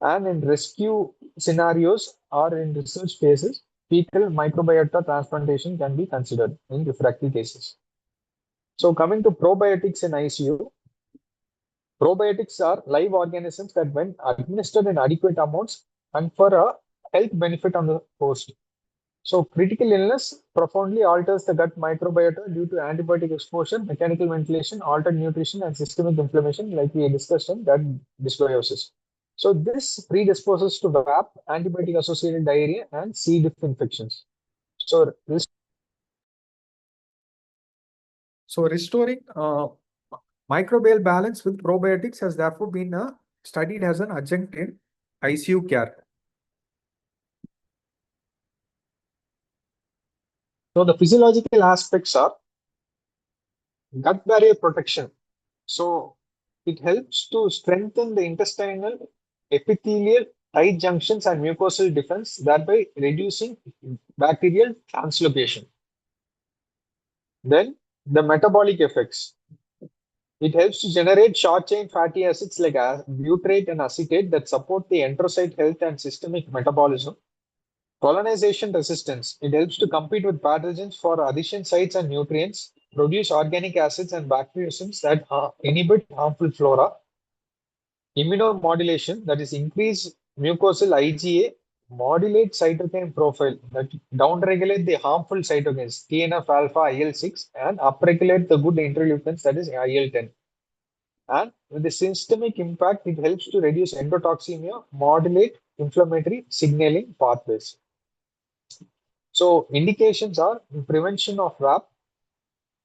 And in rescue scenarios or in research phases, fecal microbiota transplantation can be considered in refractory cases. So coming to probiotics in ICU, probiotics are live organisms that when administered in adequate amounts confer a health benefit on the host. So critical illness profoundly alters the gut microbiota due to antibiotic exposure, mechanical ventilation, altered nutrition, and systemic inflammation, like we discussed in gut dysbiosis. So this predisposes to VAP, antibiotic-associated diarrhea, and C. diff infections. So this So restoring microbial balance with probiotics has therefore been studied as an adjunct in ICU care. So the physiological aspects are gut barrier protection. So it helps to strengthen the intestinal, epithelial, tight junctions and mucosal defense, thereby reducing bacterial translocation. Then the metabolic effects. It helps to generate short-chain fatty acids like butyrate and acetate that support the enterocyte health and systemic metabolism. Colonization resistance. It helps to compete with pathogens for adhesion sites and nutrients, produce organic acids and bacteriocins that inhibit harmful flora. Immunomodulation, that is increase mucosal IgA, modulate cytokine profile that downregulate the harmful cytokines TNF alpha IL-6 and upregulate the good interleukins that is IL-10. And with the systemic impact, it helps to reduce endotoxemia, modulate inflammatory signaling pathways. So indications are prevention of RAP,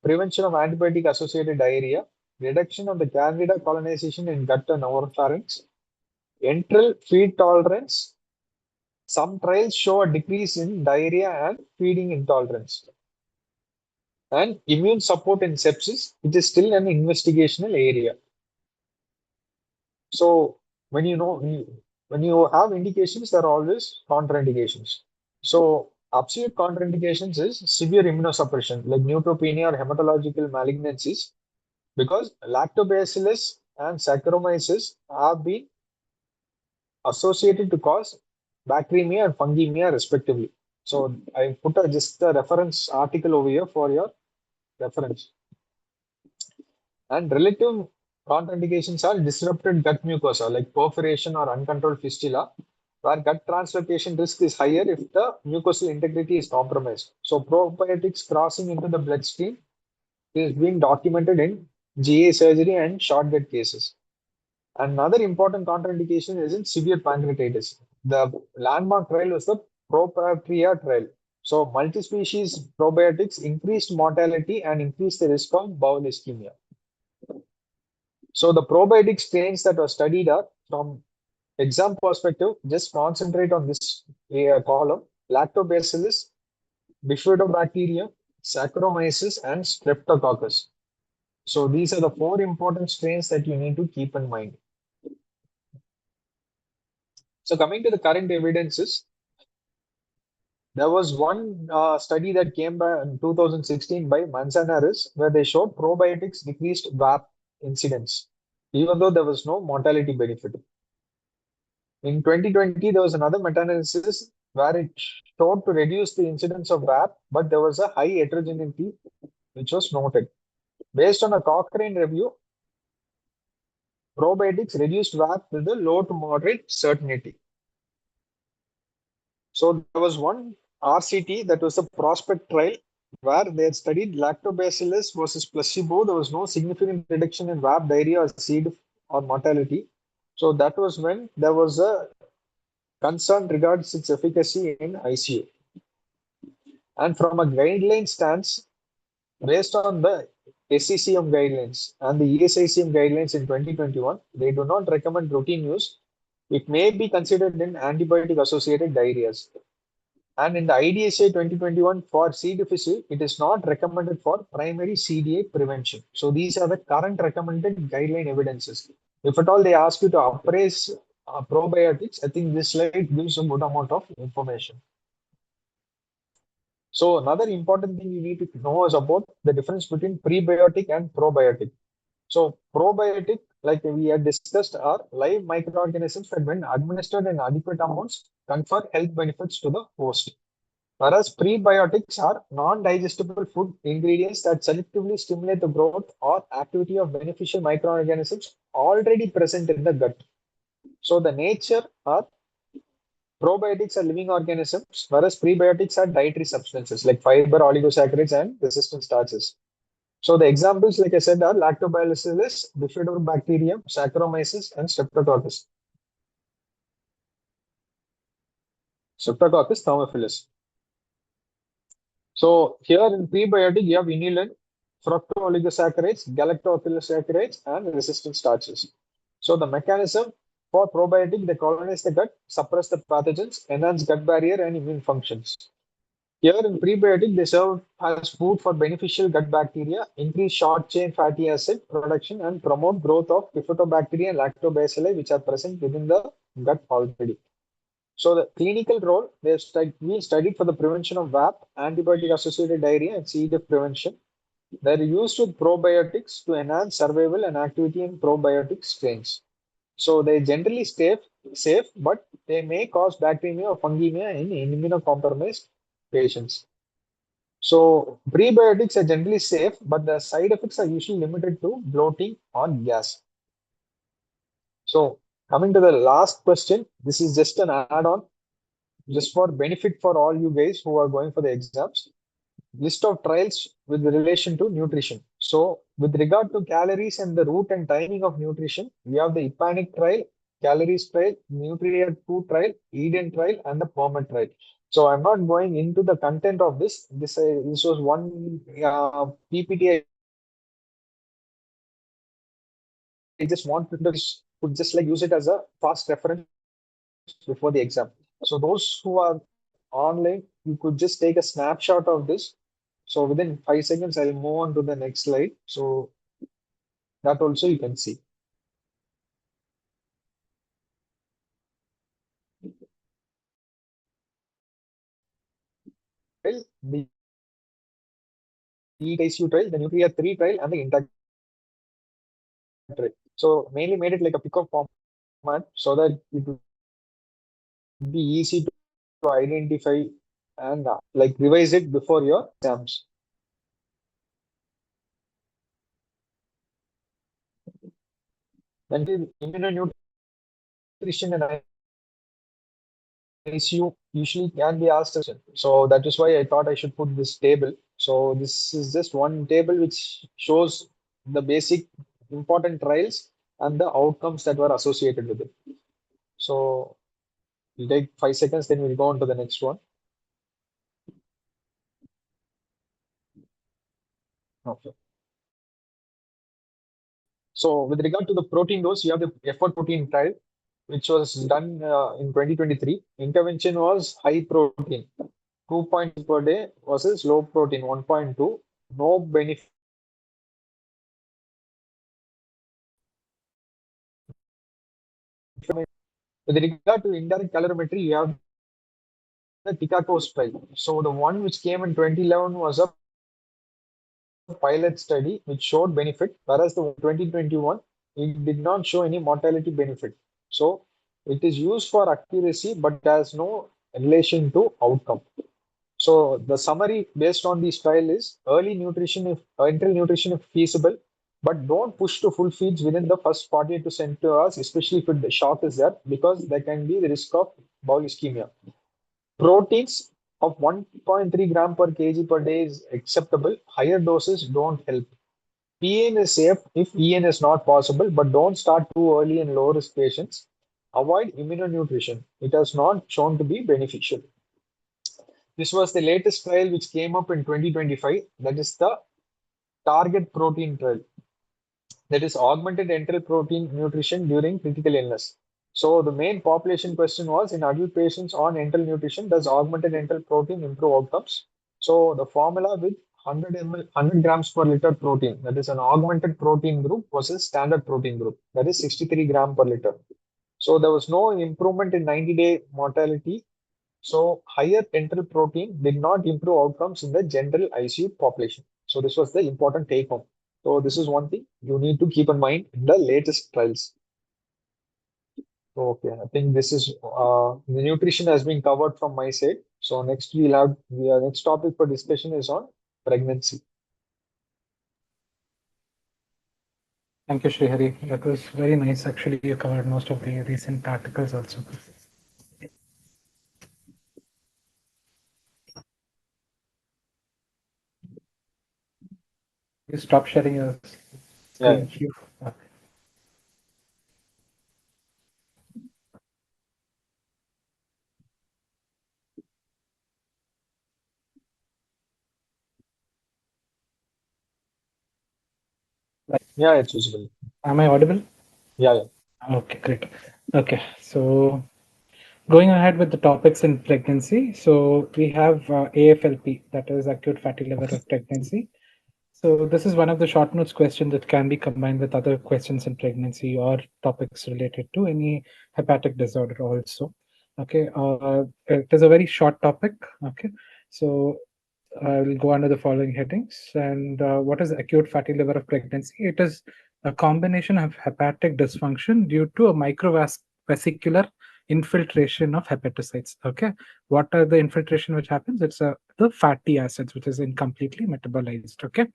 prevention of antibiotic-associated diarrhea, reduction of the candida colonization in gut and oropharynx, enteral feed tolerance. Some trials show a decrease in diarrhea and feeding intolerance. And immune support in sepsis, it is still an investigational area. So when you have indications, there are always contraindications. So absolute contraindications is severe immunosuppression like neutropenia or hematological malignancies, because lactobacillus and Saccharomyces have been associated to cause bacteremia and fungemia respectively. So I put just a reference article over here for your reference. And relative contraindications are disrupted gut mucosa like perforation or uncontrolled fistula, where gut translocation risk is higher if the mucosal integrity is compromised. So probiotics crossing into the bloodstream is being documented in GA surgery and short gut cases. Another important contraindication is in severe pancreatitis. The landmark trial was the Propatria trial. So multi-species probiotics increased mortality and increased the risk of bowel ischemia. So the probiotic strains that were studied are, from exam perspective, just concentrate on this column: Lactobacillus, Bifidobacteria, Saccharomyces, and Streptococcus. So these are the 4 important strains that you need to keep in mind. So coming to the current evidences, there was one study that came by in 2016 by Manzanares, where they showed probiotics decreased VAP incidence, even though there was no mortality benefit. In 2020, there was another meta-analysis where it showed to reduce the incidence of VAP, but there was a high heterogeneity which was noted. Based on a Cochrane review, probiotics reduced VAP with a low to moderate certainty. So there was one RCT, that was a prospect trial, where they had studied lactobacillus versus placebo. There was no significant reduction in VAP, diarrhea, or C. diff or mortality. So that was when there was a concern regards its efficacy in ICU. And from a guideline stance, based on the SCCM guidelines and the ESICM guidelines in 2021, they do not recommend routine use. It may be considered in antibiotic-associated diarrheas. And in the IDSA 2021 for C. difficile, it is not recommended for primary CDA prevention. So these are the current recommended guideline evidences. If at all they ask you to appraise probiotics, I think this slide gives a good amount of information. So another important thing you need to know is about the difference between prebiotic and probiotic. So probiotic, like we had discussed, are live microorganisms that when administered in adequate amounts confer health benefits to the host. Whereas prebiotics are non-digestible food ingredients that selectively stimulate the growth or activity of beneficial microorganisms already present in the gut. So the nature are probiotics are living organisms, whereas prebiotics are dietary substances like fiber, oligosaccharides, and resistant starches. So the examples, like I said, are Lactobacillus, Bifidobacterium, Saccharomyces, and Streptococcus thermophilus. So here in prebiotic, you have inulin, fructooligosaccharides, galactooligosaccharides, and resistant starches. So the mechanism for probiotic, they colonize the gut, suppress the pathogens, enhance gut barrier and immune functions. Here in prebiotic, they serve as food for beneficial gut bacteria, increase short-chain fatty acid production, and promote growth of bifidobacteria and lactobacilli, which are present within the gut already. So the clinical role, we studied for the prevention of VAP, antibiotic-associated diarrhea, and C. diff prevention. They're used with probiotics to enhance survival and activity in probiotic strains. So they generally stay safe, but they may cause bacteremia or fungemia in immunocompromised patients. So prebiotics are generally safe, but the side effects are usually limited to bloating or gas. So coming to the last question, this is just an add-on, just for benefit for all you guys who are going for the exams. List of trials with relation to nutrition. So with regard to calories and the route and timing of nutrition, we have the Epanic trial, Calories trial, Nutria 2 trial, Eden trial, and the Permet trial. So I'm not going into the content of this. This was one PPT. I just want to could just like use it as a fast reference before the exam. So those who are online, you could just take a snapshot of this. So within 5 seconds, I'll move on to the next slide. So that also you can see. Well, the EICU trial, the Nutria 3 trial, and the Intact trial. So mainly made it like a pickup format so that it would be easy to identify and like revise it before your exams. Then immunonutrition and ICU usually can be asked as well. So that is why I thought I should put this table. So this is just one table which shows the basic important trials and the outcomes that were associated with it. So we'll take 5 seconds, then we'll go on to the next one. Okay. So with regard to the protein dose, you have the effort protein trial, which was done in 2023. Intervention was high protein, 2 points per day versus low protein, 1.2. No benefit. With regard to indirect calorimetry, you have the Tikakos trial. So the one which came in 2011 was a pilot study which showed benefit, whereas the 2021 it did not show any mortality benefit. So it is used for accuracy, but has no relation to outcome. So the summary based on this trial is early nutrition, if enteral nutrition if feasible, but don't push to full feeds within the first 48 to 72 hours, especially if the shock is there, because there can be the risk of bowel ischemia. Proteins of 1.3 gram per kg per day is acceptable. Higher doses don't help. PN is safe if EN is not possible, but don't start too early in low risk patients. Avoid immunonutrition. It has not shown to be beneficial. This was the latest trial which came up in 2025. That is the target protein trial. That is augmented enteral protein nutrition during critical illness. So the main population question was in adult patients on enteral nutrition, does augmented enteral protein improve outcomes? So the formula with 100 ml, 100 grams per liter protein, that is an augmented protein group versus standard protein group, that is 63 gram per liter. So there was no improvement in 90-day mortality. So higher enteral protein did not improve outcomes in the general ICU population. So this was the important take home. So this is one thing you need to keep in mind in the latest trials. Okay, I think this is the nutrition has been covered from my side. So next we'll have the next topic for discussion is on pregnancy. Thank you, Srihari. That was very nice. Actually, you covered most of the recent articles also. you stop sharing your Yeah. screen? Okay. Yeah, it's visible. Am I audible? Yeah, yeah. Okay, great. Okay, so going ahead with the topics in pregnancy. So we have AFLP, that is acute fatty liver of pregnancy. So this is one of the short notes questions that can be combined with other questions in pregnancy or topics related to any hepatic disorder also. Okay, it is a very short topic. Okay, so I will go under the following headings. And what is acute fatty liver of pregnancy? It is a combination of hepatic dysfunction due to a microvesicular infiltration of hepatocytes. Okay, what are the infiltration which happens? It's the fatty acids which is incompletely metabolized. Okay,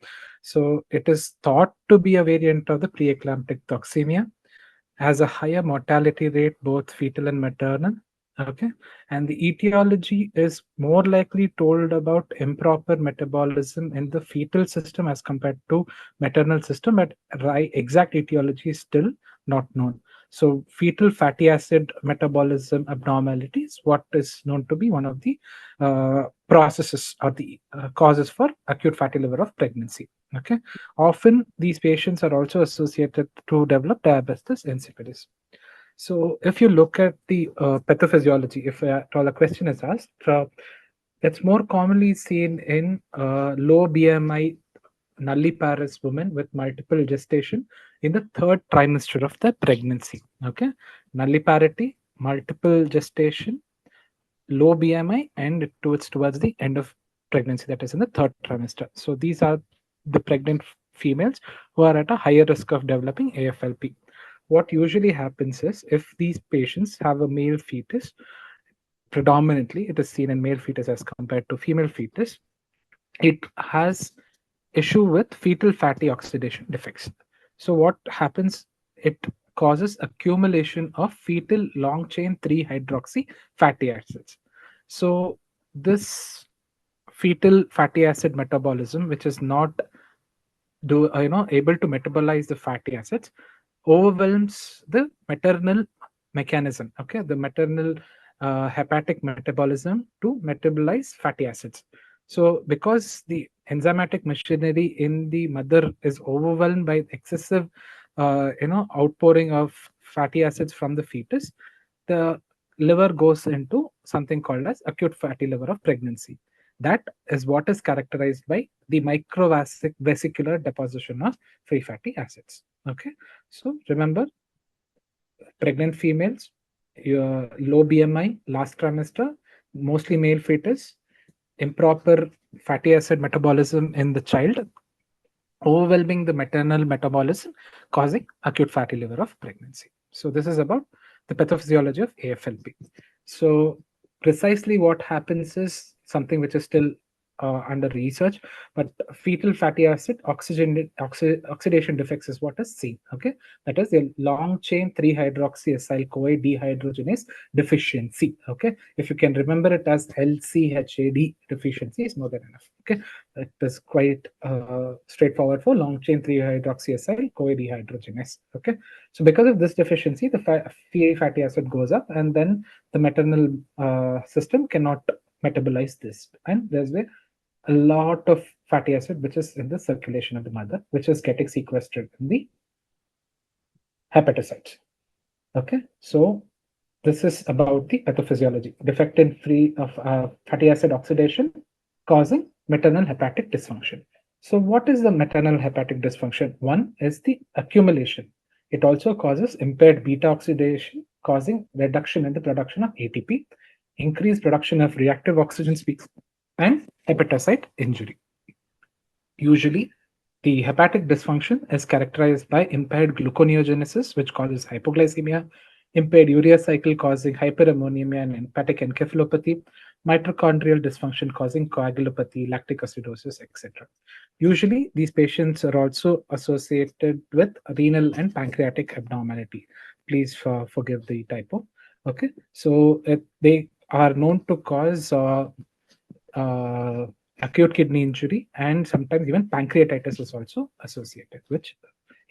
so it is thought to be a variant of the preeclamptic toxemia, has a higher mortality rate, both fetal and maternal. Okay, and the etiology is more likely told about improper metabolism in the fetal system as compared to maternal system, but exact etiology is still not known. So, fetal fatty acid metabolism abnormality is what is known to be one of the processes or the causes for acute fatty liver of pregnancy. Okay, often these patients are also associated to develop diabetes insipidus. So if you look at the pathophysiology, if at all a question is asked, it's more commonly seen in low BMI nulliparous women with multiple gestation in the third trimester of the pregnancy. Okay, nulliparity, multiple gestation, low BMI, and towards the end of pregnancy, that is in the third trimester. So these are the pregnant females who are at a higher risk of developing AFLP. What usually happens is if these patients have a male fetus, predominantly it is seen in male fetus as compared to female fetus, it has issue with fetal fatty oxidation defects. So what happens? It causes accumulation of fetal long chain 3 hydroxy fatty acids. So this fetal fatty acid metabolism, which is not able to metabolize the fatty acids, overwhelms the maternal mechanism. Okay, the maternal hepatic metabolism to metabolize fatty acids. So because the enzymatic machinery in the mother is overwhelmed by excessive outpouring of fatty acids from the fetus, the liver goes into something called as acute fatty liver of pregnancy. That is what is characterized by the microvesicular deposition of free fatty acids. Okay, so remember, pregnant females, your low BMI, last trimester, mostly male fetus, improper fatty acid metabolism in the child, overwhelming the maternal metabolism, causing acute fatty liver of pregnancy. So this is about the pathophysiology of AFLP. So precisely what happens is something which is still under research, but fetal fatty acid oxidation defects is what is seen. Okay, that is the long chain 3 hydroxyacyl CoA dehydrogenase deficiency. Okay, if you can remember it as LCHAD deficiency is more than enough. Okay, it is quite straightforward for long chain 3 hydroxyacyl CoA dehydrogenase. Okay, so because of this deficiency, the fatty acid goes up, and then the maternal system cannot metabolize this, and there's a lot of fatty acid which is in the circulation of the mother, which is getting sequestered in the hepatocytes. Okay, so this is about the pathophysiology. Defect in free of fatty acid oxidation causing maternal hepatic dysfunction. So what is the maternal hepatic dysfunction? One is the accumulation. It also causes impaired beta oxidation, causing reduction in the production of ATP, increased production of reactive oxygen species, and hepatocyte injury. Usually, the hepatic dysfunction is characterized by impaired gluconeogenesis, which causes hypoglycemia, impaired urea cycle causing hyperammonemia and hepatic encephalopathy, mitochondrial dysfunction causing coagulopathy, lactic acidosis, etc. Usually, these patients are also associated with renal and pancreatic abnormality. Please forgive the typo. Okay, so they are known to cause acute kidney injury, and sometimes even pancreatitis is also associated with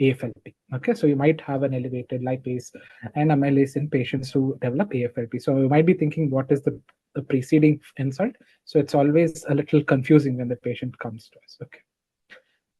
AFLP. Okay, so you might have an elevated lipase and amylase in patients who develop AFLP. So you might be thinking, what is the preceding insult? So it's always a little confusing when the patient comes to us. Okay.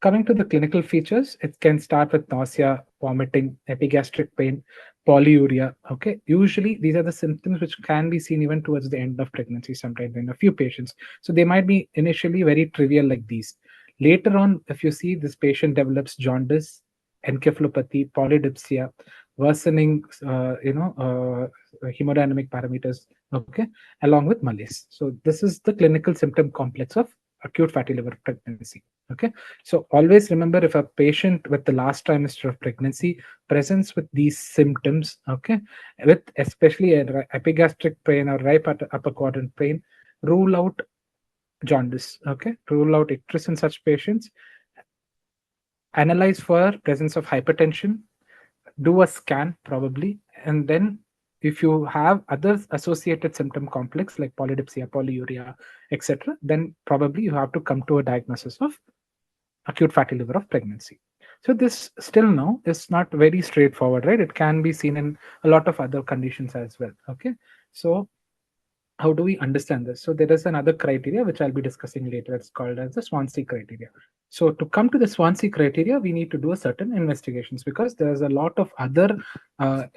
Coming to the clinical features, it can start with nausea, vomiting, epigastric pain, polyuria. Okay, usually these are the symptoms which can be seen even towards the end of pregnancy, sometimes in a few patients. So they might be initially very trivial like these. Later on, if you see this patient develops jaundice, encephalopathy, polydipsia, worsening, hemodynamic parameters, okay, along with malaise. So this is the clinical symptom complex of acute fatty liver pregnancy. Okay, so always remember, if a patient with the last trimester of pregnancy presents with these symptoms, okay, with especially epigastric pain or right upper quadrant pain, rule out jaundice. Okay, rule out icterus in such patients. Analyze for presence of hypertension. Do a scan probably, and then if you have other associated symptom complex like polydipsia, polyuria, etc., then probably you have to come to a diagnosis of acute fatty liver of pregnancy. So this still now is not very straightforward, right? It can be seen in a lot of other conditions as well. Okay, so how do we understand this? So there is another criteria which I'll be discussing later. It's called as the Swansea criteria. So to come to the Swansea criteria, we need to do a certain investigations because there's a lot of other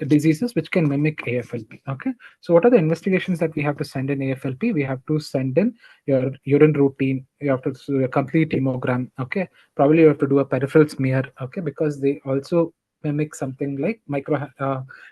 diseases which can mimic AFLP. Okay, so what are the investigations that we have to send in AFLP? We have to send in your urine routine. You have to do a complete hemogram. Okay, probably you have to do a peripheral smear. Okay, because they also mimic something like micro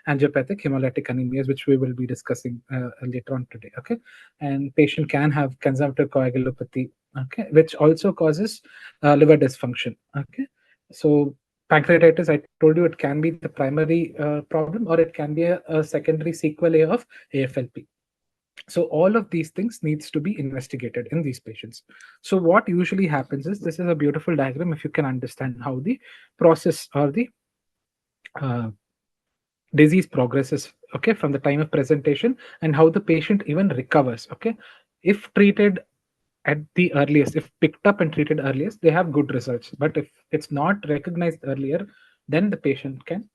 angiopathic hemolytic anemias, which we will be discussing later on today. Okay, and patient can have consumptive coagulopathy. Okay, which also causes liver dysfunction. Okay, so pancreatitis, I told you, it can be the primary problem, or it can be a secondary sequelae of AFLP. So all of these things needs to be investigated in these patients. So what usually happens is, this is a beautiful diagram if you can understand how the process or the uh, disease progresses, okay, from the time of presentation, and how the patient even recovers. Okay, if treated at the earliest, if picked up and treated earliest, they have good results, but if it's not recognized earlier, then the patient can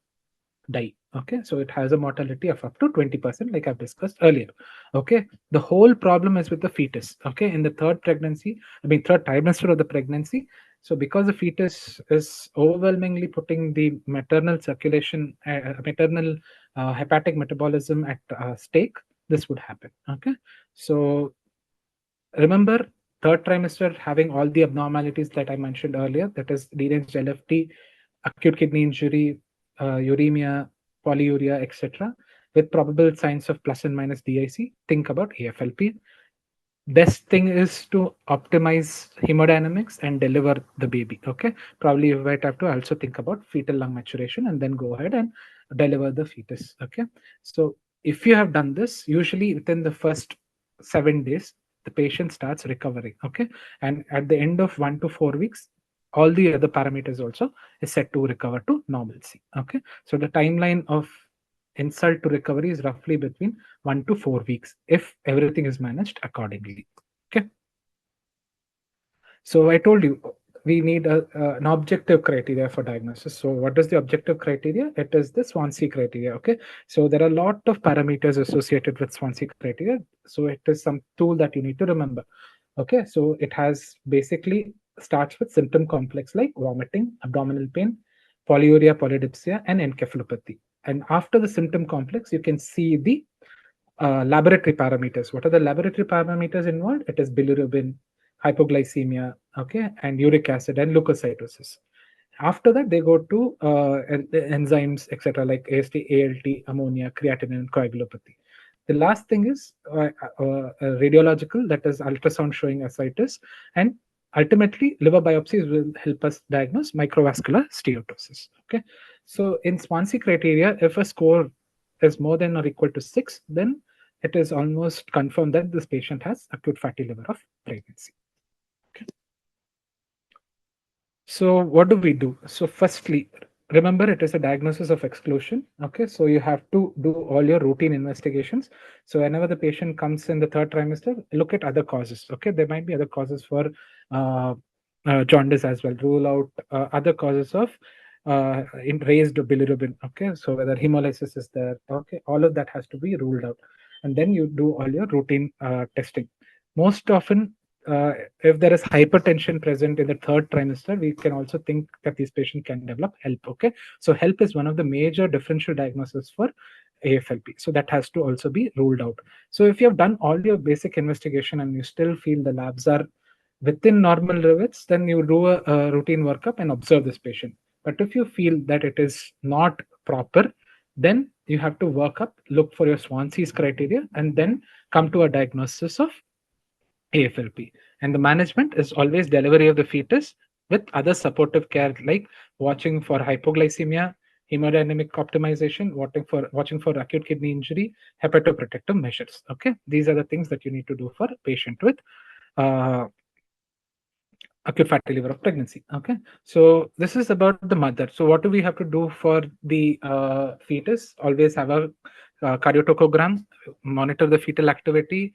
die. Okay, so it has a mortality of up to 20%, like I've discussed earlier. Okay, the whole problem is with the fetus. Okay, in the third trimester of the pregnancy. So because the fetus is overwhelmingly putting the maternal circulation, maternal hepatic metabolism at stake, this would happen. Okay, so remember, third trimester having all the abnormalities that I mentioned earlier, that is deranged LFT, acute kidney injury, uremia, polyuria, etc., with probable signs of plus and minus DIC. Think about AFLP. Best thing is to optimize hemodynamics and deliver the baby. Okay, probably you might have to also think about fetal lung maturation and then go ahead and deliver the fetus. Okay, so if you have done this, usually within the first 7 days, the patient starts recovering. Okay, and at the end of 1 to 4 weeks, all the other parameters also is set to recover to normalcy. Okay, so the timeline of insult to recovery is roughly between 1 to 4 weeks if everything is managed accordingly. Okay, so I told you we need an objective criteria for diagnosis. So what is the objective criteria? It is the Swansea criteria. Okay, so there are a lot of parameters associated with Swansea criteria, so it is some tool that you need to remember. Okay, so it has basically starts with symptom complex like vomiting, abdominal pain, polyuria, polydipsia, and encephalopathy. And after the symptom complex, you can see the laboratory parameters. What are the laboratory parameters involved? It is bilirubin, hypoglycemia, okay, and uric acid and leukocytosis. After that, they go to enzymes, etc., like AST, ALT, ammonia, creatinine, and coagulopathy. The last thing is radiological, that is ultrasound showing ascites, and ultimately liver biopsies will help us diagnose microvascular steatosis. Okay, so in Swansea criteria, if a score is more than or equal to 6, then it is almost confirmed that this patient has acute fatty liver of pregnancy. Okay. So what do we do? So firstly, remember, it is a diagnosis of exclusion. Okay, so you have to do all your routine investigations. So whenever the patient comes in the third trimester, look at other causes. Okay, there might be other causes for uh, jaundice as well. Rule out other causes of in raised bilirubin. Okay, so whether hemolysis is there. Okay, all of that has to be ruled out, and then you do all your routine testing. Most often, if there is hypertension present in the third trimester, we can also think that these patients can develop HELP. Okay, so HELP is one of the major differential diagnoses for AFLP. So that has to also be ruled out. So if you have done all your basic investigation and you still feel the labs are within normal limits, then you do a routine workup and observe this patient. But if you feel that it is not proper, then you have to work up, look for your Swansea's criteria, and then come to a diagnosis of AFLP. And the management is always delivery of the fetus with other supportive care like watching for hypoglycemia, hemodynamic optimization, watching for acute kidney injury, hepatoprotective measures. Okay, these are the things that you need to do for a patient with uh, acute fatty liver of pregnancy. Okay, so this is about the mother. So what do we have to do for the fetus? Always have a cardiotocogram, monitor the fetal activity,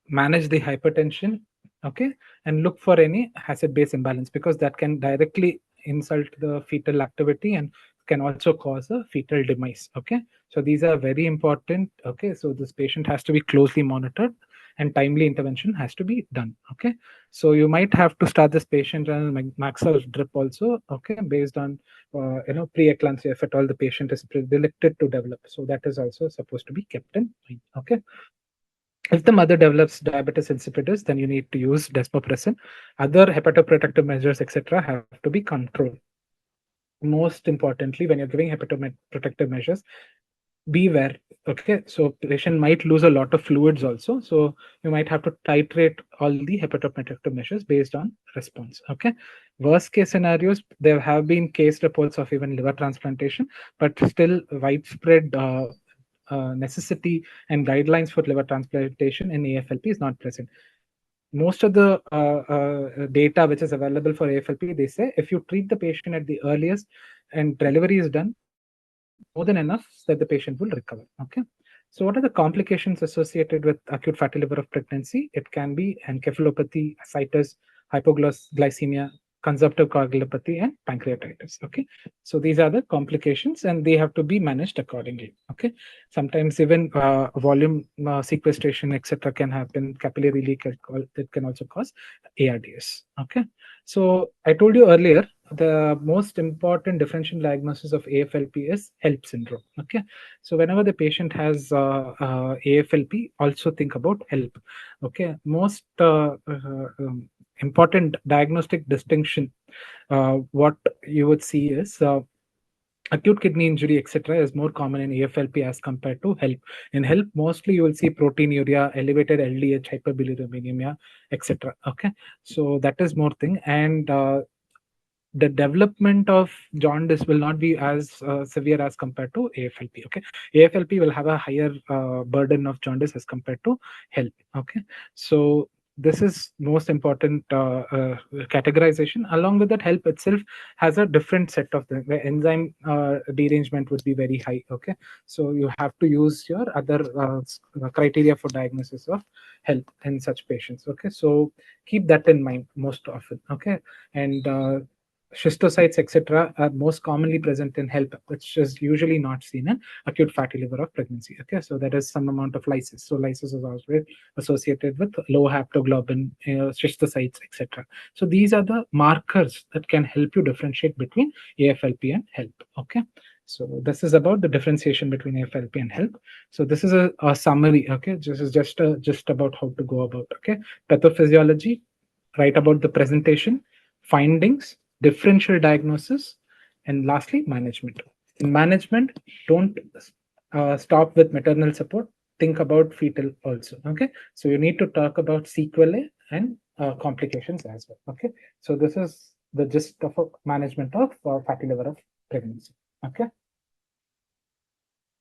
manage the hypertension, okay, and look for any acid base imbalance, because that can directly insult the fetal activity and can also cause a fetal demise. Okay, so these are very important. Okay, so this patient has to be closely monitored and timely intervention has to be done. Okay, so you might have to start this patient on maxal drip also, okay, based on pre-eclampsia, if at all the patient is predicted to develop. So that is also supposed to be kept in mind. Okay, if the mother develops diabetes insipidus, then you need to use desmopressin. Other hepatoprotective measures, etc., have to be controlled. Most importantly, when you're giving hepatoprotective measures, beware. Okay, so patient might lose a lot of fluids also, so you might have to titrate all the hepatoprotective measures based on response. Okay, worst case scenarios, there have been case reports of even liver transplantation, but still widespread necessity and guidelines for liver transplantation in AFLP is not present. Most of the data which is available for AFLP, they say if you treat the patient at the earliest and delivery is done, more than enough that the patient will recover. Okay. So what are the complications associated with acute fatty liver of pregnancy? It can be encephalopathy, ascites, hypoglycemia, consumptive coagulopathy, and pancreatitis. Okay, so these are the complications, and they have to be managed accordingly. Okay, sometimes even volume sequestration, etc., can happen. Capillary leak, it can also cause ARDS. Okay, so I told you earlier the most important differential diagnosis of AFLP is HELP syndrome. Okay, so whenever the patient has AFLP, also think about HELP. Okay, most important diagnostic distinction, what you would see is acute kidney injury, etc., is more common in AFLP as compared to HELP. In HELP, mostly you will see proteinuria, elevated LDH, hyperbilirubinemia, etc. Okay, so that is more thing, and the development of jaundice will not be as severe as compared to AFLP. Okay, AFLP will have a higher burden of jaundice as compared to HELP. Okay, so this is most important categorization. Along with that, HELP itself has a different set of things. The enzyme derangement would be very high. Okay, so you have to use your other criteria for diagnosis of HELP in such patients. Okay, so keep that in mind most often. Okay, and schistocytes, etc., are most commonly present in HELP, which is usually not seen in acute fatty liver of pregnancy. Okay, so there is some amount of lysis. So lysis is also associated with low haptoglobin, schistocytes, etc. So these are the markers that can help you differentiate between AFLP and HELP. Okay, so this is about the differentiation between AFLP and HELP. So this is a summary. Okay, this is just about how to go about. Okay, pathophysiology, write about the presentation, findings, differential diagnosis, and lastly, management. In management, don't stop with maternal support. Think about fetal also. Okay, so you need to talk about sequelae and complications as well. Okay, so this is the gist of a management of fatty liver of pregnancy. Okay,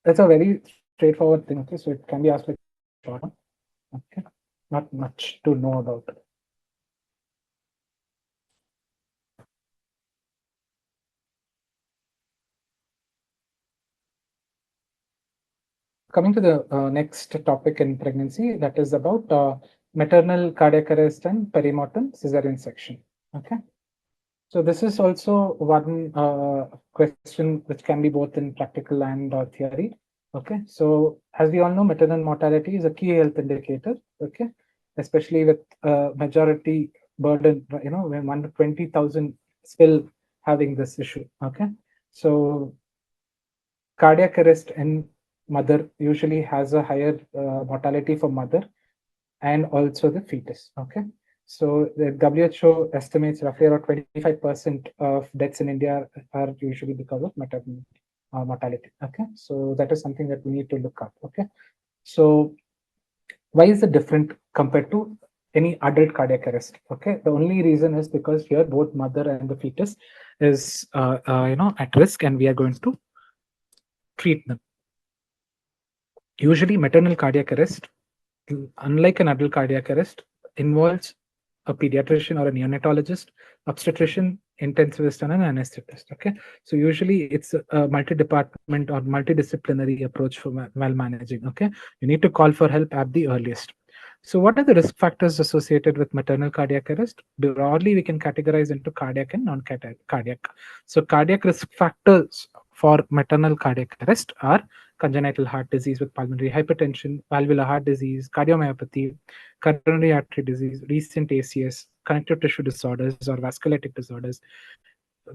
that's a very straightforward thing. Okay, so it can be asked like short one. Okay, not much to know about. coming to the next topic in pregnancy, that is about maternal cardiac arrest and perimortem cesarean section. Okay. So this is also one question which can be both in practical and theory. Okay. So as we all know, maternal mortality is a key health indicator. Okay. Especially with majority burden, when 120,000 still having this issue. Okay. So cardiac arrest in mother usually has a higher mortality for mother and also the fetus. Okay. So the WHO estimates roughly around 25% of deaths in India are usually because of maternal mortality. Okay. So that is something that we need to look up. Okay. So why is it different compared to any adult cardiac arrest? Okay. The only reason is because here both mother and the fetus is at risk, and we are going to treat them. Usually, maternal cardiac arrest, unlike an adult cardiac arrest, involves a pediatrician or a neonatologist, obstetrician, intensivist, and an anesthetist. Okay, so usually it's a multi-department or multidisciplinary approach for while managing. Okay, you need to call for help at the earliest. So, what are the risk factors associated with maternal cardiac arrest? Broadly, we can categorize into cardiac and non-cardiac. So, cardiac risk factors for maternal cardiac arrest are congenital heart disease with pulmonary hypertension, valvular heart disease, cardiomyopathy, coronary artery disease, recent ACS, connective tissue disorders or vasculitic disorders,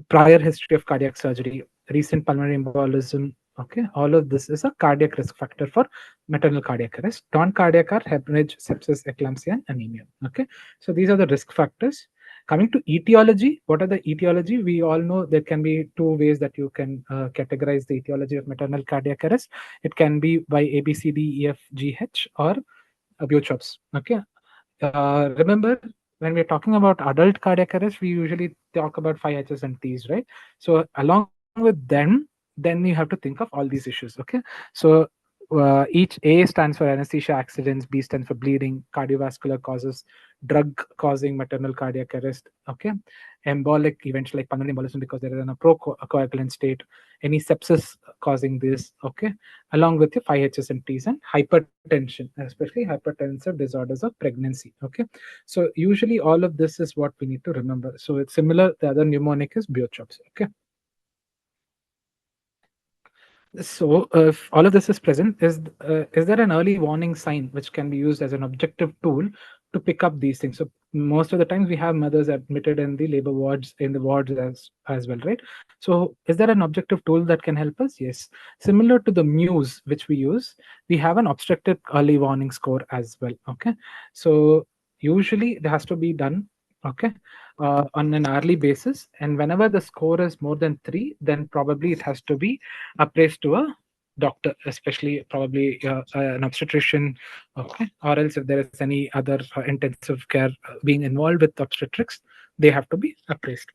prior history of cardiac surgery, recent pulmonary embolism. Okay, all of this is a cardiac risk factor for maternal cardiac arrest. Non-cardiac are hemorrhage, sepsis, eclampsia, and anemia. Okay, so these are the risk factors. Coming to etiology, what are the etiology? We all know there can be two ways that you can categorize the etiology of maternal cardiac arrest. It can be by A, B, C, D, E, F, G, H, or Biochops. Okay, remember, when we're talking about adult cardiac arrest, we usually talk about 5 H's and T's, right? So along with them, then you have to think of all these issues. Okay, so each A stands for anesthesia accidents, B stands for bleeding, cardiovascular causes, drug causing maternal cardiac arrest. Okay, embolic events like pulmonary embolism because there is an procoagulant state, any sepsis causing this. Okay, along with your 5 H's and T's, and hypertension, especially hypertensive disorders of pregnancy. Okay, so usually all of this is what we need to remember. So it's similar. The other mnemonic is Biochops. Okay. So if all of this is present, is there an early warning sign which can be used as an objective tool to pick up these things? So most of the times we have mothers admitted in the labor wards, in the wards as well, right? So is there an objective tool that can help us? Yes. Similar to the Muse which we use, we have an obstructive early warning score as well. Okay. So usually it has to be done. Okay, on an hourly basis, and whenever the score is more than 3, then probably it has to be appraised to a doctor, especially probably an obstetrician. Okay, or else if there is any other intensive care being involved with obstetrics, they have to be appraised.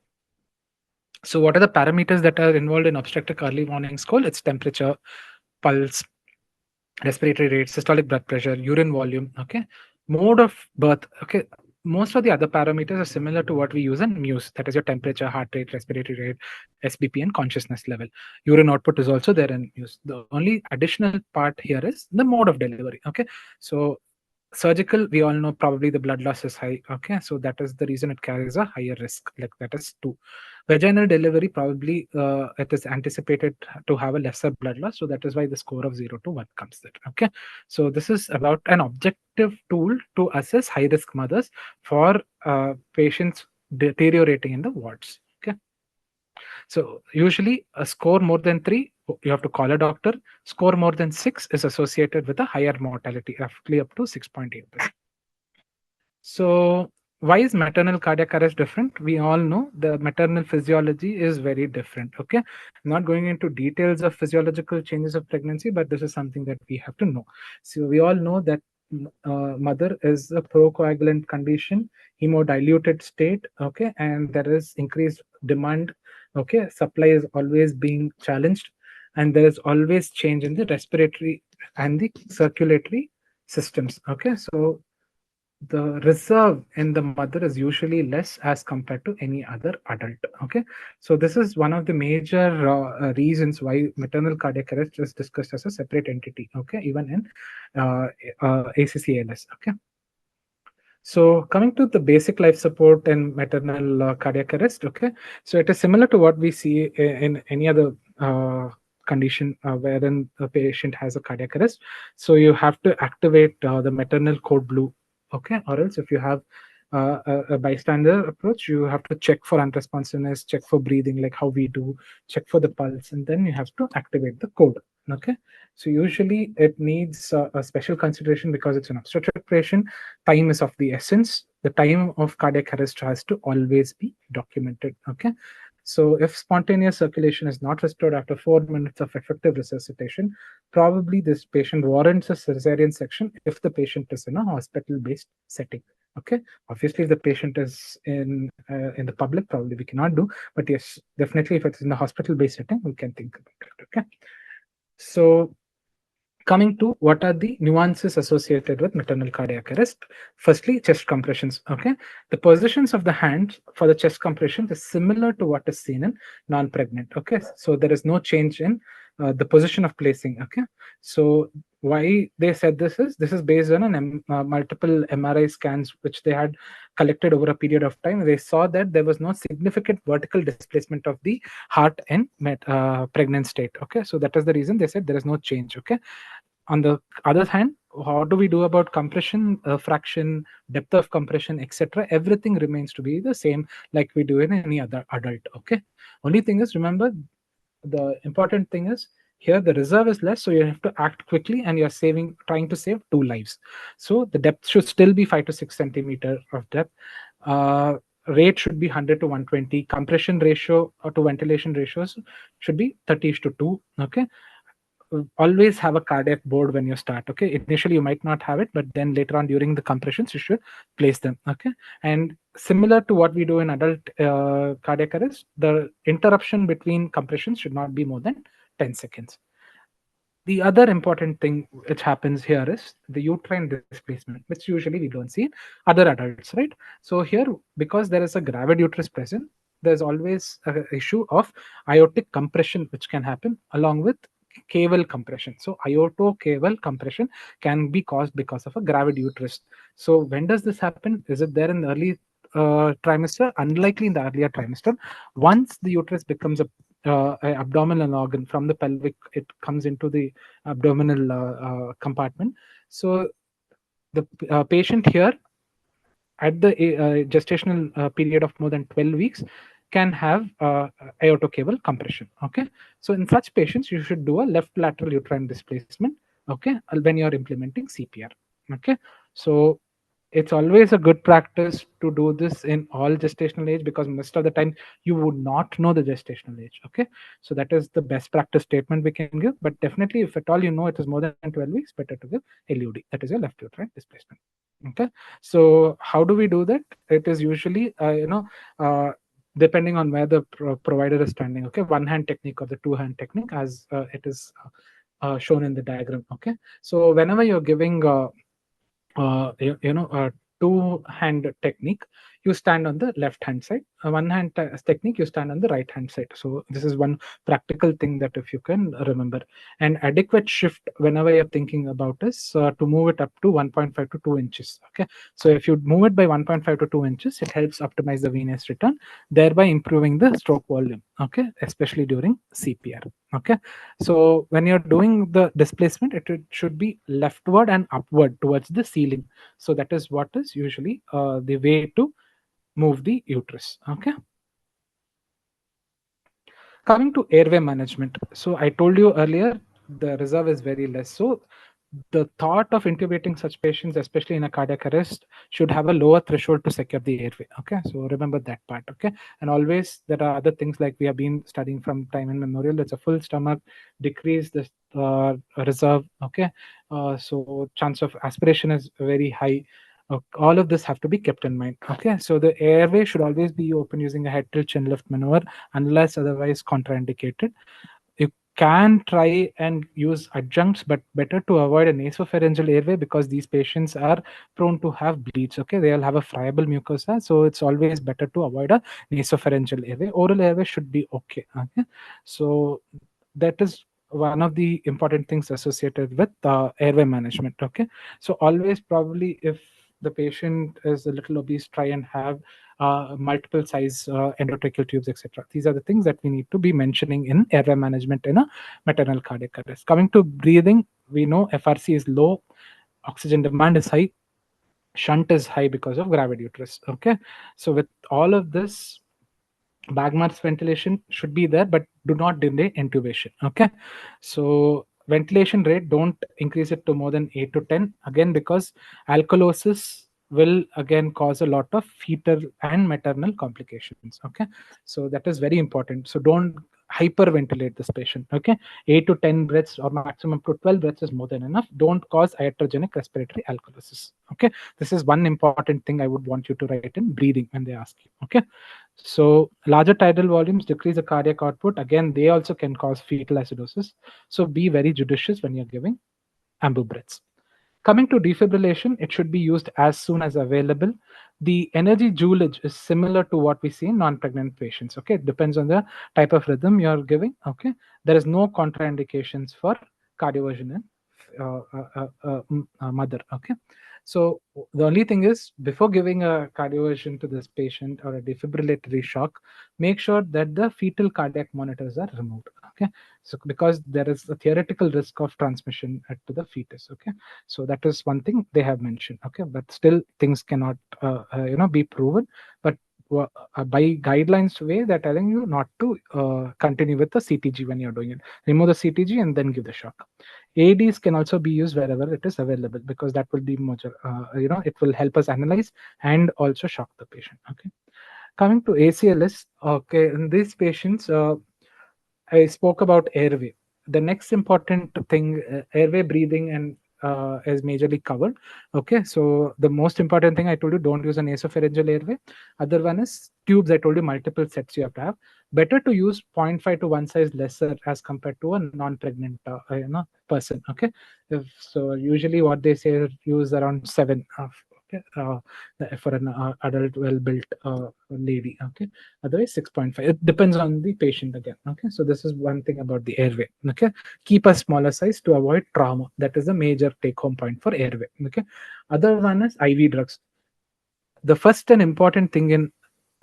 So what are the parameters that are involved in obstetric early warning score? It's temperature, pulse, respiratory rate, systolic blood pressure, urine volume. Okay, mode of birth. Okay, most of the other parameters are similar to what we use in Muse. That is your temperature, heart rate, respiratory rate, SBP, and consciousness level. Urine output is also there in Muse. The only additional part here is the mode of delivery. Okay, so surgical, we all know probably the blood loss is high. Okay, so that is the reason it carries a higher risk. Like that is 2. Vaginal delivery, probably it is anticipated to have a lesser blood loss, so that is why the score of 0 to 1 comes there. Okay, so this is about an objective tool to assess high risk mothers for patients deteriorating in the wards. Okay, so usually a score more than 3, you have to call a doctor. Score more than 6 is associated with a higher mortality, roughly up to 6.8%. So why is maternal cardiac arrest different? We all know the maternal physiology is very different. Okay, I'm not going into details of physiological changes of pregnancy, but this is something that we have to know. So we all know that mother is a procoagulant condition, hemodiluted state. Okay, and there is increased demand. Okay, supply is always being challenged, and there is always change in the respiratory and the circulatory systems. Okay, so the reserve in the mother is usually less as compared to any other adult. Okay, so this is one of the major reasons why maternal cardiac arrest is discussed as a separate entity. Okay, even in ACCLS. Okay. So coming to the basic life support in maternal cardiac arrest, okay, so it is similar to what we see in any other condition wherein the patient has a cardiac arrest. So you have to activate the maternal code blue, okay, or else if you have a bystander approach, you have to check for unresponsiveness, check for breathing, like how we do, check for the pulse, and then you have to activate the code. Okay, so usually it needs a special consideration because it's an obstetric patient. Time is of the essence. The time of cardiac arrest has to always be documented. Okay, so if spontaneous circulation is not restored after 4 minutes of effective resuscitation, probably this patient warrants a cesarean section if the patient is in a hospital based setting. Okay, obviously if the patient is in the public, probably we cannot do, but yes, definitely if it's in the hospital based setting, we can think about it. Okay, so coming to what are the nuances associated with maternal cardiac arrest. Firstly, chest compressions. Okay, the positions of the hands for the chest compression is similar to what is seen in non-pregnant. Okay, so there is no change in the position of placing. Okay, so why they said this is based on multiple MRI scans which they had collected over a period of time. They saw that there was no significant vertical displacement of the heart in pregnant state. Okay, so that is the reason they said there is no change. Okay, on the other hand, how do we do about compression, fraction, depth of compression, etc.? Everything remains to be the same like we do in any other adult. Okay, only thing is, remember, the important thing is here the reserve is less, so you have to act quickly and you're trying to save 2 lives. So the depth should still be 5 to 6 centimeter of depth. Rate should be 100 to 120. Compression ratio to ventilation ratios should be 30:2. Okay, always have a cardiac board when you start. Okay, initially you might not have it, but then later on during the compressions you should place them. Okay, and similar to what we do in adult cardiac arrest, the interruption between compressions should not be more than 10 seconds. The other important thing which happens here is the uterine displacement, which usually we don't see in other adults, right? So here, because there is a gravid uterus present, there's always an issue of aortic compression which can happen along with caval compression. So aortocaval compression can be caused because of a gravid uterus. So when does this happen? Is it there in the early trimester? Unlikely in the earlier trimester. Once the uterus becomes a abdominal organ from the pelvic, it comes into the abdominal compartment. So the patient here at the gestational period of more than 12 weeks can have aortocaval compression. Okay, so in such patients you should do a left lateral uterine displacement, okay, when you're implementing CPR. Okay, so it's always a good practice to do this in all gestational age, because most of the time you would not know the gestational age. Okay, so that is the best practice statement we can give, but definitely if at all you know it is more than 12 weeks, better to give LUD, that is your left uterine displacement. Okay, so how do we do that? It is usually depending on where the provider is standing. Okay, one hand technique or the two hand technique, as it is shown in the diagram. Okay, so whenever you're giving a two-hand technique, you stand on the left hand side. One hand technique, you stand on the right hand side. So this is one practical thing that if you can remember. And adequate shift whenever you're thinking about is to move it up to 1.5 to 2 inches. Okay, so if you move it by 1.5 to 2 inches, it helps optimize the venous return, thereby improving the stroke volume. Okay, especially during CPR. Okay, so when you're doing the displacement, it should be leftward and upward towards the ceiling. So that is what is usually the way to move the uterus. Okay, coming to airway management. So I told you earlier the reserve is very less. So the thought of intubating such patients, especially in a cardiac arrest, should have a lower threshold to secure the airway. Okay, so remember that part. Okay, and always there are other things like we have been studying from time immemorial. That's a full stomach, decrease the reserve. Okay, so chance of aspiration is very high. All of this have to be kept in mind. Okay, so the airway should always be open using a head tilt chin lift maneuver unless otherwise contraindicated. You can try and use adjuncts, but better to avoid a nasopharyngeal airway because these patients are prone to have bleeds. Okay, they'll have a friable mucosa, so it's always better to avoid a nasopharyngeal airway. Oral airway should be okay. Okay, so that is one of the important things associated with airway management. Okay, so always, probably if the patient is a little obese, try and have multiple size endotracheal tubes, etc. These are the things that we need to be mentioning in airway management in a maternal cardiac arrest. Coming to breathing, we know FRC is low, oxygen demand is high, shunt is high because of gravid uterus. Okay, so with all of this, Bagmar's ventilation should be there, but do not delay intubation. Okay, so ventilation rate, don't increase it to more than 8 to 10, again because alkalosis will again cause a lot of fetal and maternal complications. Okay, so that is very important. So don't hyperventilate this patient. Okay, 8 to 10 breaths or maximum to 12 breaths is more than enough. Don't cause iatrogenic respiratory alkalosis. Okay, this is one important thing I would want you to write in breathing when they ask you. Okay, so larger tidal volumes decrease the cardiac output. Again, they also can cause fetal acidosis. So be very judicious when you're giving ambu breaths. Coming to defibrillation, it should be used as soon as available. The energy joulage is similar to what we see in non-pregnant patients. Okay, it depends on the type of rhythm you're giving. Okay, there is no contraindications for cardioversion in mother. Okay, so the only thing is, before giving a cardioversion to this patient or a defibrillatory shock, make sure that the fetal cardiac monitors are removed. Okay, so because there is a theoretical risk of transmission to the fetus. Okay, so that is one thing they have mentioned. Okay, but still things cannot be proven. But by guidelines way, they're telling you not to continue with the CTG when you're doing it. Remove the CTG and then give the shock. AEDs can also be used wherever it is available, because that will be more, it will help us analyze and also shock the patient. Okay, coming to ACLS. Okay, in these patients, I spoke about airway. The next important thing, airway, breathing, and is majorly covered. Okay, so the most important thing I told you, don't use an nasopharyngeal airway. Other one is tubes. I told you multiple sets you have to have. Better to use 0.5 to one size lesser as compared to a non-pregnant person. Okay, so usually what they say is use around 7 of. Okay, for an adult well-built lady. Okay, otherwise 6.5. It depends on the patient again. Okay, so this is one thing about the airway. Okay, keep a smaller size to avoid trauma. That is a major take-home point for airway. Okay, other one is IV drugs. The first and important thing in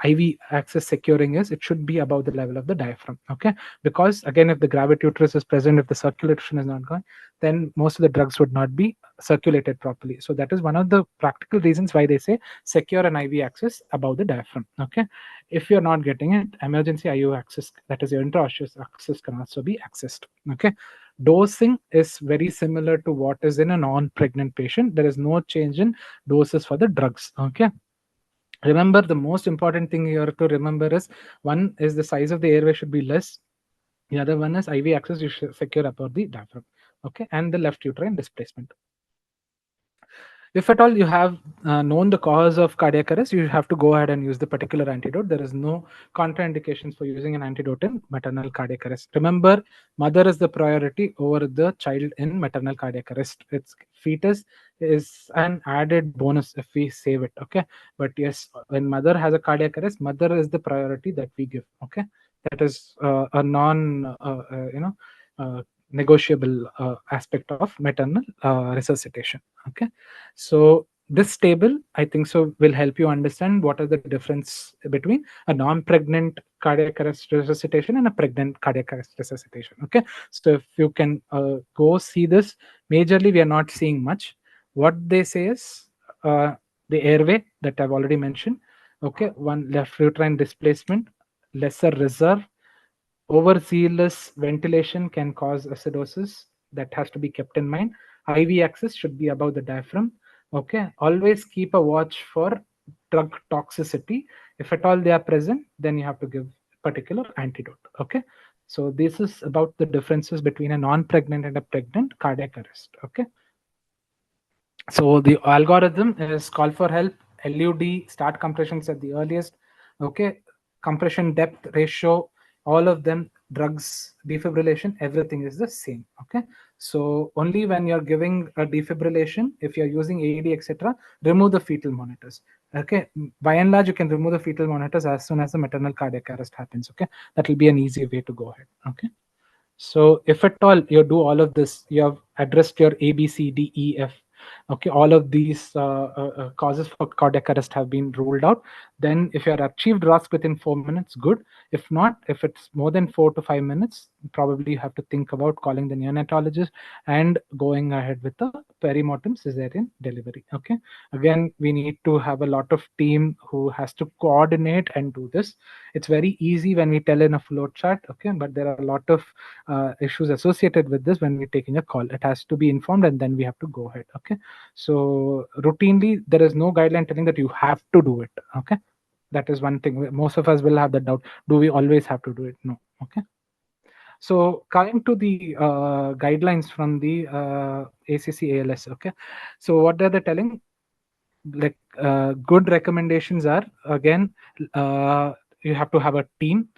IV access securing is it should be above the level of the diaphragm. Okay, because again, if the gravid uterus is present, if the circulation is not going, then most of the drugs would not be circulated properly. So that is one of the practical reasons why they say secure an IV access above the diaphragm. Okay, if you're not getting it, emergency IU access, that is your intraosseous access, can also be accessed. Okay, dosing is very similar to what is in a non-pregnant patient. There is no change in doses for the drugs. Okay, remember, the most important thing you have to remember is, one is the size of the airway should be less. The other one is IV access you should secure above the diaphragm. Okay, and the left uterine displacement. If at all you have known the cause of cardiac arrest, you have to go ahead and use the particular antidote. There is no contraindications for using an antidote in maternal cardiac arrest. Remember, mother is the priority over the child in maternal cardiac arrest. Its fetus is an added bonus if we save it. Okay, but yes, when mother has a cardiac arrest, mother is the priority that we give. Okay, that is a non negotiable aspect of maternal resuscitation. Okay, so this table, I think so, will help you understand what is the difference between a non-pregnant cardiac arrest resuscitation and a pregnant cardiac arrest resuscitation. Okay, so if you can go see this, majorly we are not seeing much. What they say is the airway that I've already mentioned. Okay, one left uterine displacement, lesser reserve. Overzealous ventilation can cause acidosis. That has to be kept in mind. IV access should be above the diaphragm. Okay, always keep a watch for drug toxicity. If at all they are present, then you have to give particular antidote. Okay, so this is about the differences between a non-pregnant and a pregnant cardiac arrest. Okay, so the algorithm is call for help, LUD, start compressions at the earliest. Okay, compression depth ratio, all of them drugs, defibrillation, everything is the same. Okay, so only when you're giving a defibrillation, if you're using AED, etc., remove the fetal monitors. Okay, by and large, you can remove the fetal monitors as soon as the maternal cardiac arrest happens. Okay, that will be an easy way to go ahead. Okay. So if at all you do all of this, you have addressed your A, B, C, D, E, F. Okay, all of these causes for cardiac arrest have been ruled out. Then if you are achieved ROSC within 4 minutes, good. If not, if it's more than 4 to 5 minutes, probably you have to think about calling the neonatologist and going ahead with the perimortem cesarean delivery. Okay, again, we need to have a lot of team who has to coordinate and do this. It's very easy when we tell in a flow chart. Okay, but there are a lot of issues associated with this when we're taking a call. It has to be informed and then we have to go ahead. Okay, so routinely there is no guideline telling that you have to do it. Okay, that is one thing. Most of us will have that doubt. Do we always have to do it? No. Okay, so coming to the guidelines from the ACC ALS. Okay, so what are they telling? Like good recommendations are, again, you have to have a team,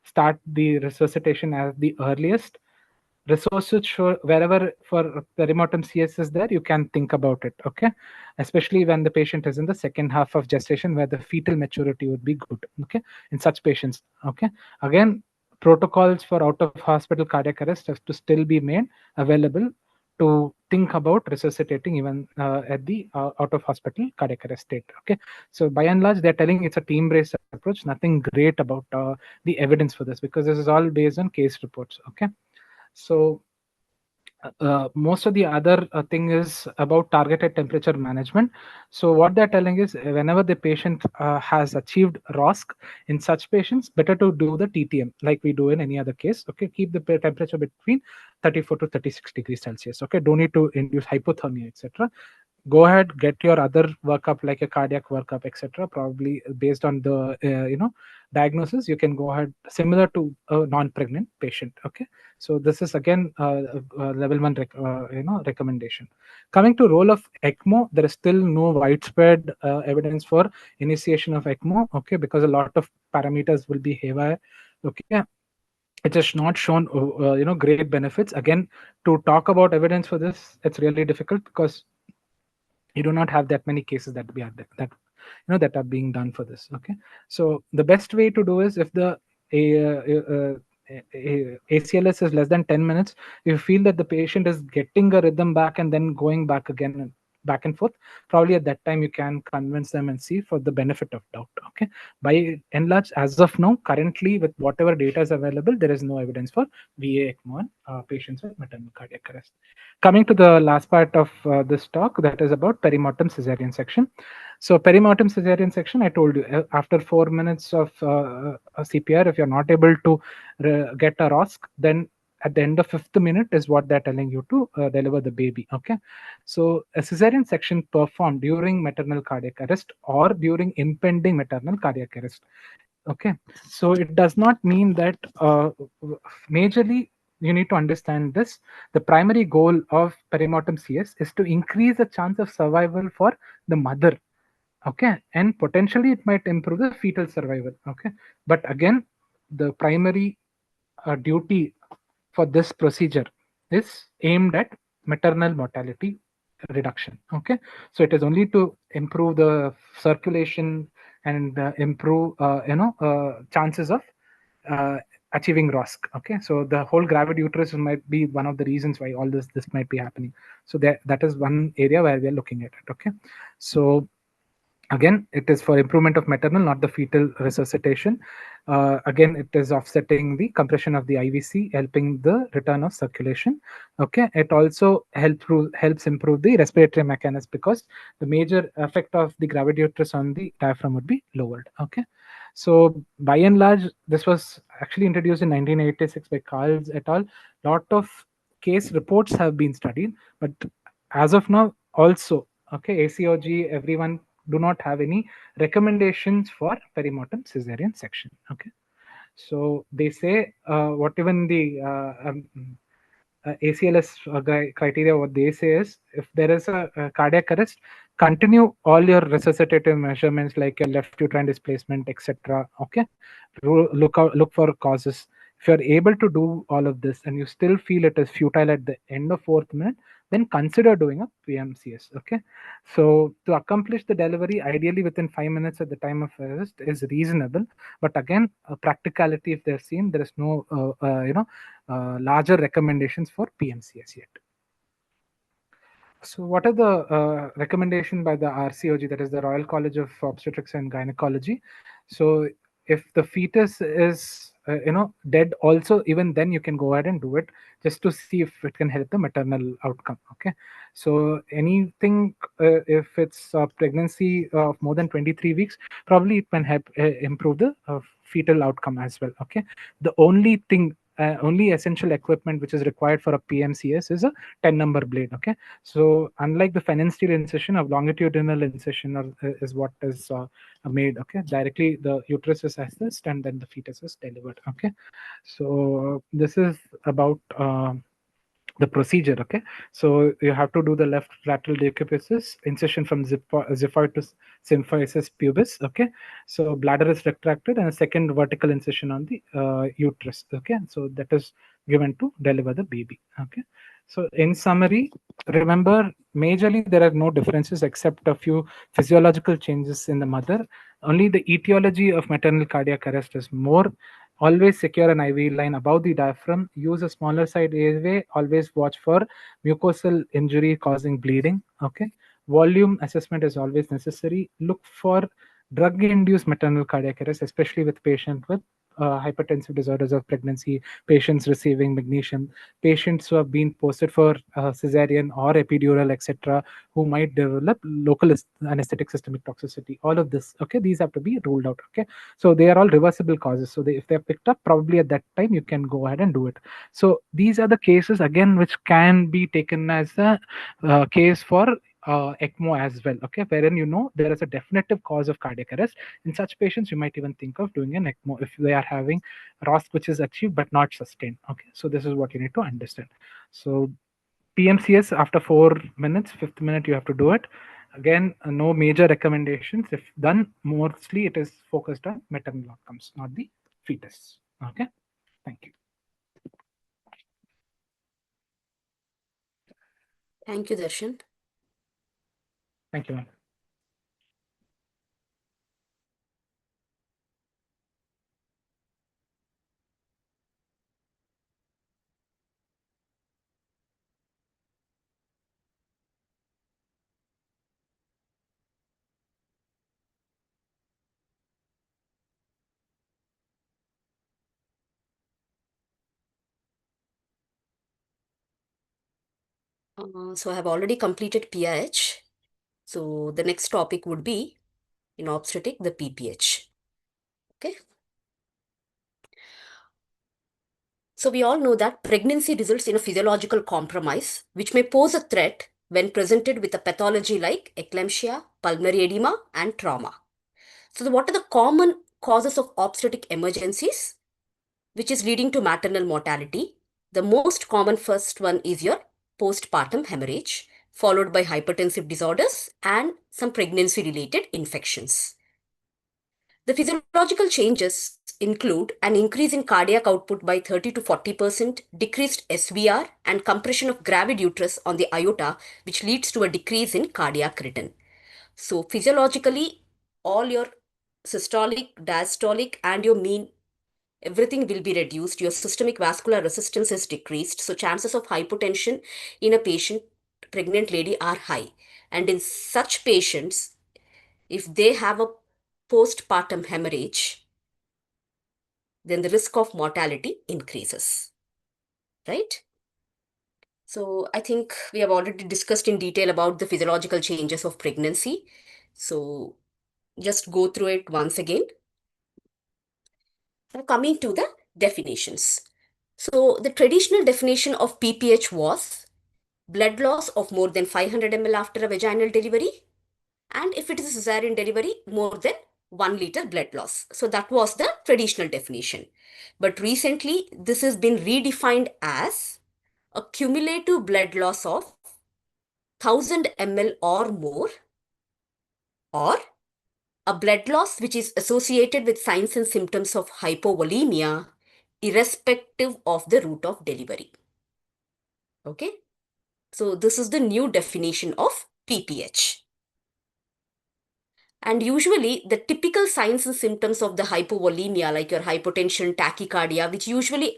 start the resuscitation as the earliest. Resources show wherever for perimortem CS is there, you can think about it. Okay, especially when the patient is in the second half of gestation where the fetal maturity would be good. Okay, in such patients. Okay, again, protocols for out of hospital cardiac arrest have to still be made available to think about resuscitating even at the out of hospital cardiac arrest state. Okay, so by and large they're telling it's a team based approach. Nothing great about the evidence for this, because this is all based on case reports. Okay, so most of the other thing is about targeted temperature management. So what they're telling is whenever the patient has achieved ROSC, in such patients, better to do the TTM like we do in any other case. Okay, keep the temperature between 34 to 36 degrees Celsius. Okay, don't need to induce hypothermia, etc. Go ahead, get your other workup like a cardiac workup, etc. Probably based on the diagnosis, you can go ahead similar to a non-pregnant patient. Okay, so this is again level one recommendation. Coming to role of ECMO, there is still no widespread evidence for initiation of ECMO. Okay, because a lot of parameters will be haywire. Okay, it has not shown great benefits. Again, to talk about evidence for this, it's really difficult because you do not have that many cases that we are that are being done for this. Okay, so the best way to do is if the ACLS is less than 10 minutes, if you feel that the patient is getting a rhythm back and then going back again and back and forth, probably at that time you can convince them and see for the benefit of doubt. Okay, by and large, as of now, currently with whatever data is available, there is no evidence for VA ECMO in patients with maternal cardiac arrest. Coming to the last part of this talk, that is about perimortem cesarean section. So perimortem cesarean section, I told you, after 4 minutes of a CPR, if you're not able to get a ROSC, then at the end of 5th minute is what they're telling you to deliver the baby. Okay, so a cesarean section performed during maternal cardiac arrest or during impending maternal cardiac arrest. Okay, so it does not mean that majorly you need to understand this. The primary goal of perimortem CS is to increase the chance of survival for the mother. Okay, and potentially it might improve the fetal survival. Okay, but again, the primary duty for this procedure is aimed at maternal mortality reduction. Okay, so it is only to improve the circulation and improve chances of uh, achieving ROSC. Okay, so the whole gravid uterus might be one of the reasons why all this might be happening. So that is one area where we are looking at it. Okay, so again, it is for improvement of maternal, not the fetal resuscitation. Again, it is offsetting the compression of the IVC, helping the return of circulation. Okay, it also helps improve the respiratory mechanism because the major effect of the gravid uterus on the diaphragm would be lowered. Okay, so by and large, this was actually introduced in 1986 by Carls et al. Lot of case reports have been studied, but as of now, also, okay, ACOG, everyone do not have any recommendations for perimortem cesarean section. Okay, so they say what even the ACLS criteria, what they say is if there is a cardiac arrest, continue all your resuscitative measurements like your left uterine displacement, etc. Okay, look for causes. If you're able to do all of this and you still feel it is futile at the end of fourth minute, then consider doing a PMCS. Okay, so to accomplish the delivery ideally within 5 minutes at the time of arrest is reasonable, but again, practicality, if they're seen, there is no larger recommendations for PMCS yet. So, what are the recommendation by the RCOG, that is the Royal College of Obstetrics and Gynecology? So, if the fetus is dead, also even then you can go ahead and do it just to see if it can help the maternal outcome. Okay, so anything if it's a pregnancy of more than 23 weeks, probably it can help improve the fetal outcome as well. Okay, the only thing. Only essential equipment which is required for a PMCS is a 10 number blade. Okay, so unlike the phenensteel incision, a longitudinal incision is what is made. Okay, directly the uterus is assessed and then the fetus is delivered. Okay, so this is about the procedure. Okay, so you have to do the left lateral decubitus incision from xiphoid to symphysis pubis. Okay, so bladder is retracted and a second vertical incision on the uterus. Okay, so that is given to deliver the baby. Okay, so in summary, remember, majorly there are no differences except a few physiological changes in the mother. Only the etiology of maternal cardiac arrest is more. Always secure an IV line above the diaphragm. Use a smaller side airway. Always watch for mucosal injury causing bleeding. Okay. Volume assessment is always necessary. Look for drug-induced maternal cardiac arrest, especially with patients with hypertensive disorders of pregnancy, patients receiving magnesium, patients who have been posted for cesarean or epidural, etc., who might develop local anesthetic systemic toxicity. All of this, okay, these have to be ruled out. Okay, so they are all reversible causes. So if they're picked up, probably at that time you can go ahead and do it. So these are the cases again which can be taken as a case for ECMO as well, okay, wherein there is a definitive cause of cardiac arrest. In such patients, you might even think of doing an ECMO if they are having ROSC which is achieved but not sustained. Okay, so this is what you need to understand. So PMCS after 4 minutes, fifth minute you have to do it. Again, no major recommendations. If done, mostly it is focused on maternal outcomes, not the fetus. Okay, thank you. Thank you, Darshan. Thank you, ma'am. So I have already completed PIH. So the next topic would be in obstetric, the PPH. Okay. So we all know that pregnancy results in a physiological compromise, which may pose a threat when presented with a pathology like eclampsia, pulmonary edema, and trauma. So what are the common causes of obstetric emergencies, which is leading to maternal mortality? The most common first one is your postpartum hemorrhage, followed by hypertensive disorders and some pregnancy-related infections. The physiological changes include an increase in cardiac output by 30 to 40%, decreased SVR, and compression of gravid uterus on the aorta, which leads to a decrease in cardiac rhythm. So, physiologically, all your systolic, diastolic, and your mean, everything will be reduced. Your systemic vascular resistance is decreased. So, chances of hypotension in a patient, pregnant lady, are high. And in such patients, if they have a postpartum hemorrhage, then the risk of mortality increases, right? So I think we have already discussed in detail about the physiological changes of pregnancy. So just go through it once again. Now coming to the definitions. So the traditional definition of PPH was blood loss of more than 500 ml after a vaginal delivery, and if it is a cesarean delivery, more than 1 liter blood loss. So that was the traditional definition. But recently, this has been redefined as a cumulative blood loss of 1000 ml or more, or a blood loss which is associated with signs and symptoms of hypovolemia, irrespective of the route of delivery. Okay, so this is the new definition of PPH. And usually, the typical signs and symptoms of the hypovolemia, like your hypotension, tachycardia, which usually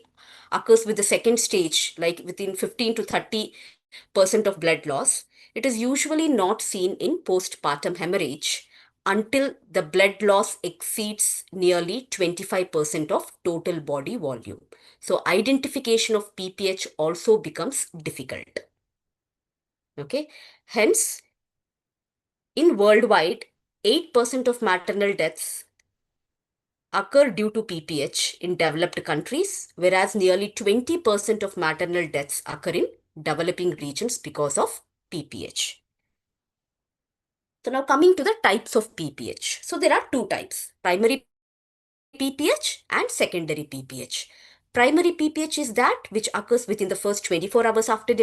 occurs with the second stage, like within 15 to 30% of blood loss, it is usually not seen in postpartum hemorrhage until the blood loss exceeds nearly 25% of total body volume. So, identification of PPH also becomes difficult. Okay, hence, in worldwide, 8% of maternal deaths occur due to PPH in developed countries, whereas nearly 20% of maternal deaths occur in developing regions because of PPH. So now coming to the types of PPH. So there are two types, primary PPH and secondary PPH. Primary PPH is that which occurs within the first 24 hours after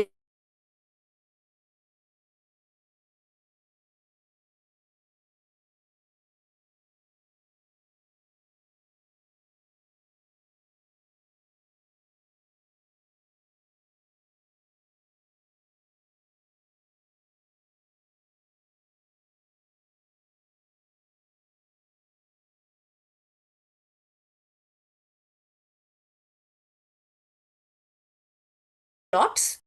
lots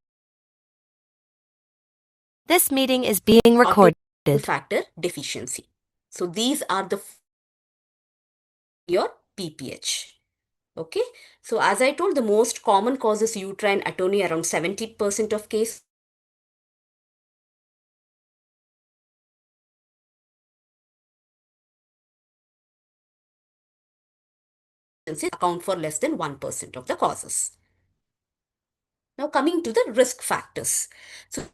This meeting is being or recorded. factor deficiency. So these are the your PPH. Okay, so as I told, the most common cause is uterine atony, around 70% of cases. Account for less than 1% of the causes. Now coming to the risk factors. So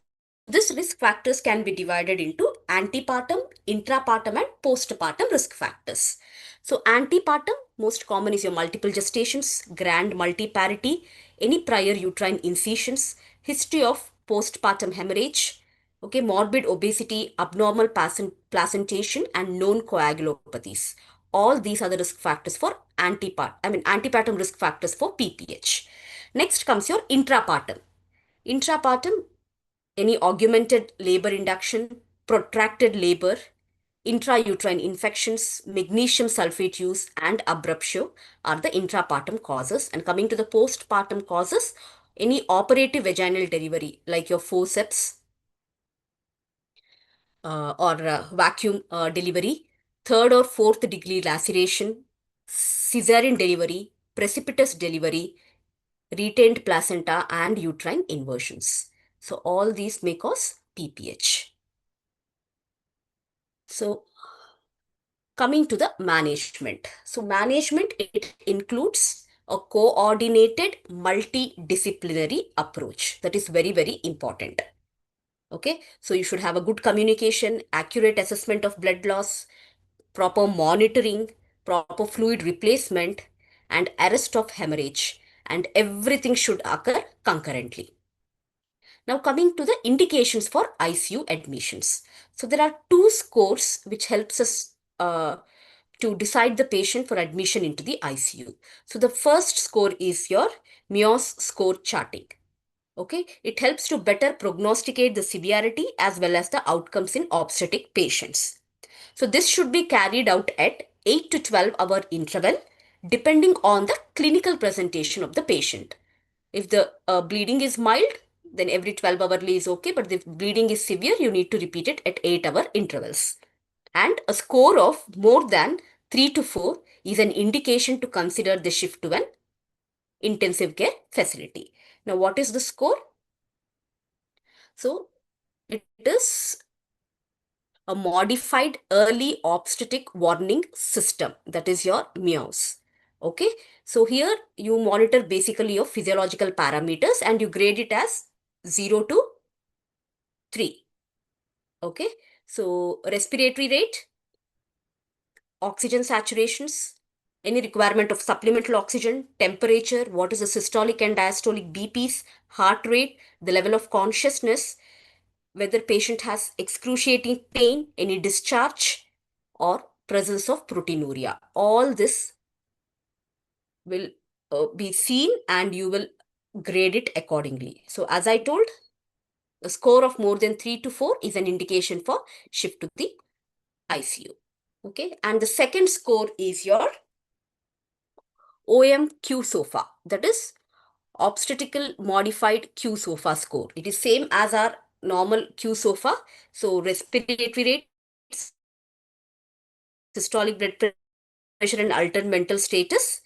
this risk factors can be divided into antepartum, intrapartum and postpartum risk factors. So antepartum, most common is your multiple gestations, grand multiparity, any prior uterine incisions, history of postpartum hemorrhage, okay, morbid obesity, abnormal placentation and known coagulopathies. All these are the risk factors for antepartum risk factors for PPH. Next comes your intrapartum. Intrapartum, any augmented labor induction, protracted labor, intrauterine infections, magnesium sulfate use, and abruptio are the intrapartum causes. And coming to the postpartum causes, any operative vaginal delivery like your forceps or vacuum delivery, third or fourth degree laceration, cesarean delivery, precipitous delivery, retained placenta, and uterine inversions. So all these may cause PPH. So coming to the management. So management, it includes a coordinated multidisciplinary approach. That is very, very important. Okay, so you should have a good communication, accurate assessment of blood loss, proper monitoring, proper fluid replacement, and arrest of hemorrhage. And everything should occur concurrently. Now coming to the indications for ICU admissions. So there are two scores which helps us to decide the patient for admission into the ICU. So the first score is your Meos score charting. Okay, it helps to better prognosticate the severity as well as the outcomes in obstetric patients. So this should be carried out at 8 to 12 hour interval depending on the clinical presentation of the patient. If the bleeding is mild, then every 12 hourly is okay, but if bleeding is severe, you need to repeat it at 8-hour intervals. And a score of more than 3 to 4 is an indication to consider the shift to an intensive care facility. Now, what is the score? So, it is a modified early obstetric warning system, that is your MEOS. Okay, so here you monitor basically your physiological parameters and you grade it as 0 to 3. Okay, so respiratory rate, oxygen saturations, any requirement of supplemental oxygen, temperature, what is the systolic and diastolic BPs, heart rate, the level of consciousness, whether patient has excruciating pain, any discharge, or presence of proteinuria. All this will be seen and you will grade it accordingly. So as I told, a score of more than 3 to 4 is an indication for shift to the ICU. Okay, and the second score is your OMQ SOFA, that is obstetrical modified Q SOFA score. It is same as our normal Q SOFA. So respiratory rate, systolic blood pressure, and altered mental status.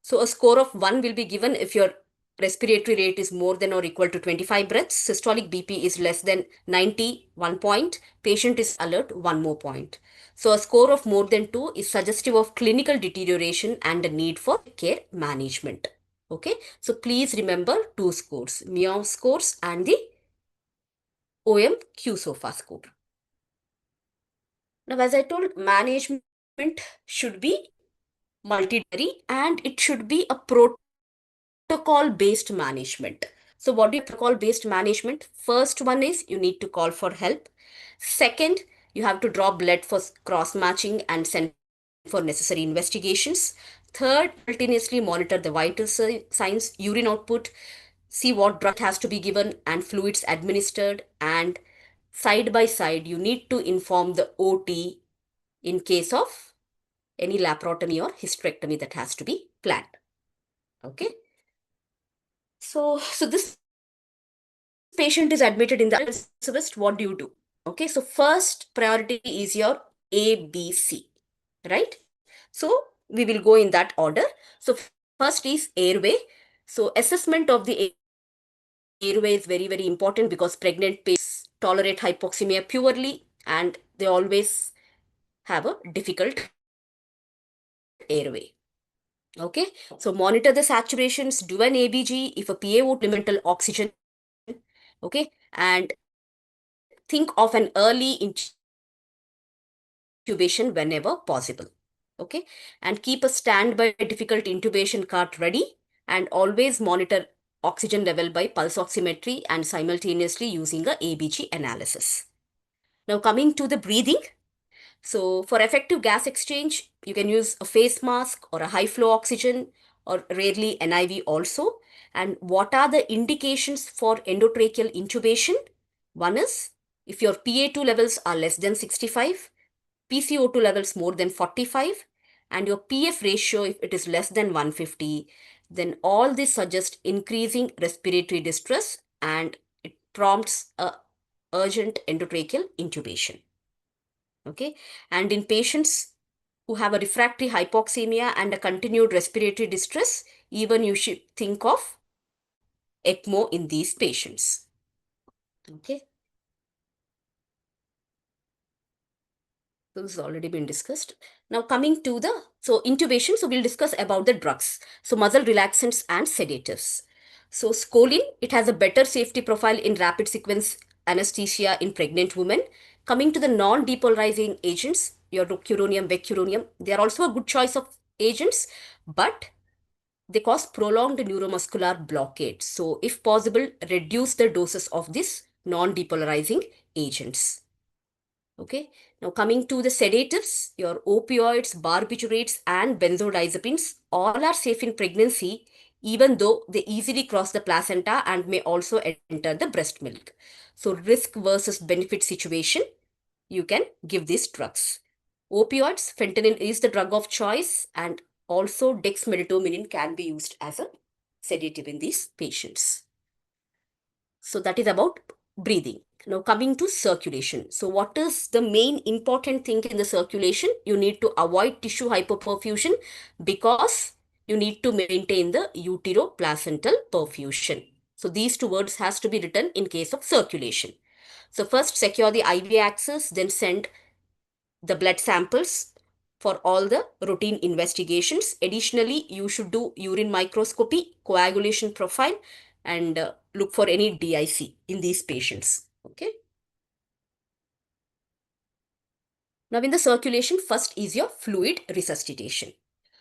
So a score of 1 will be given if your respiratory rate is more than or equal to 25 breaths, systolic BP is less than 90, 1 point, patient is alert, 1 more point. So a score of more than 2 is suggestive of clinical deterioration and a need for care management. Okay, so please remember 2 scores, MEOW scores and the OMQ SOFA score. Now, as I told, management should be multidisciplinary and it should be a protocol based management. So what do you protocol based management? First one is you need to call for help. Second, you have to draw blood for cross matching and send for necessary investigations. Third, simultaneously monitor the vital signs, urine output, see what drug has to be given and fluids administered, and side by side you need to inform the OT in case of any laparotomy or hysterectomy that has to be planned. Okay, so this patient is admitted in the intensivist. What do you do? Okay, so first priority is your ABC, right? So we will go in that order. So first is airway. So assessment of the airway is very, very important because pregnant patients tolerate hypoxemia poorly and they always have a difficult airway. Okay, so monitor the saturations, do an ABG if a PaO supplemental oxygen. Okay, and think of an early intubation whenever possible. Okay, and keep a standby difficult intubation cart ready and always monitor oxygen level by pulse oximetry and simultaneously using a ABG analysis. Now coming to the breathing. So for effective gas exchange, you can use a face mask or a high flow oxygen or rarely NIV also. And what are the indications for endotracheal intubation? One is if your PA2 levels are less than 65, PCO2 levels more than 45, and your PF ratio, if it is less than 150, then all this suggests increasing respiratory distress and it prompts a urgent endotracheal intubation. Okay, and in patients who have a refractory hypoxemia and a continued respiratory distress, even you should think of ECMO in these patients. Okay, so this has already been discussed. Now coming to the intubation, so we'll discuss about the drugs. So muscle relaxants and sedatives. So scoline, it has a better safety profile in rapid sequence anesthesia in pregnant women. Coming to the non-depolarizing agents, your rocuronium, vecuronium, they are also a good choice of agents, but they cause prolonged neuromuscular blockade. So if possible, reduce the doses of these non-depolarizing agents. Okay, now coming to the sedatives, your opioids, barbiturates, and benzodiazepines all are safe in pregnancy, even though they easily cross the placenta and may also enter the breast milk. So, risk versus benefit situation, you can give these drugs. Opioids, fentanyl is the drug of choice, and also dexmedetomidine can be used as a sedative in these patients. So that is about breathing. Now coming to circulation. So what is the main important thing in the circulation? You need to avoid tissue hypoperfusion because you need to maintain the uteroplacental perfusion. So these two words has to be written in case of circulation. So first secure the IV access, then send the blood samples for all the routine investigations. Additionally, you should do urine microscopy, coagulation profile, and look for any DIC in these patients. Okay. Now, in the circulation, first is your fluid resuscitation.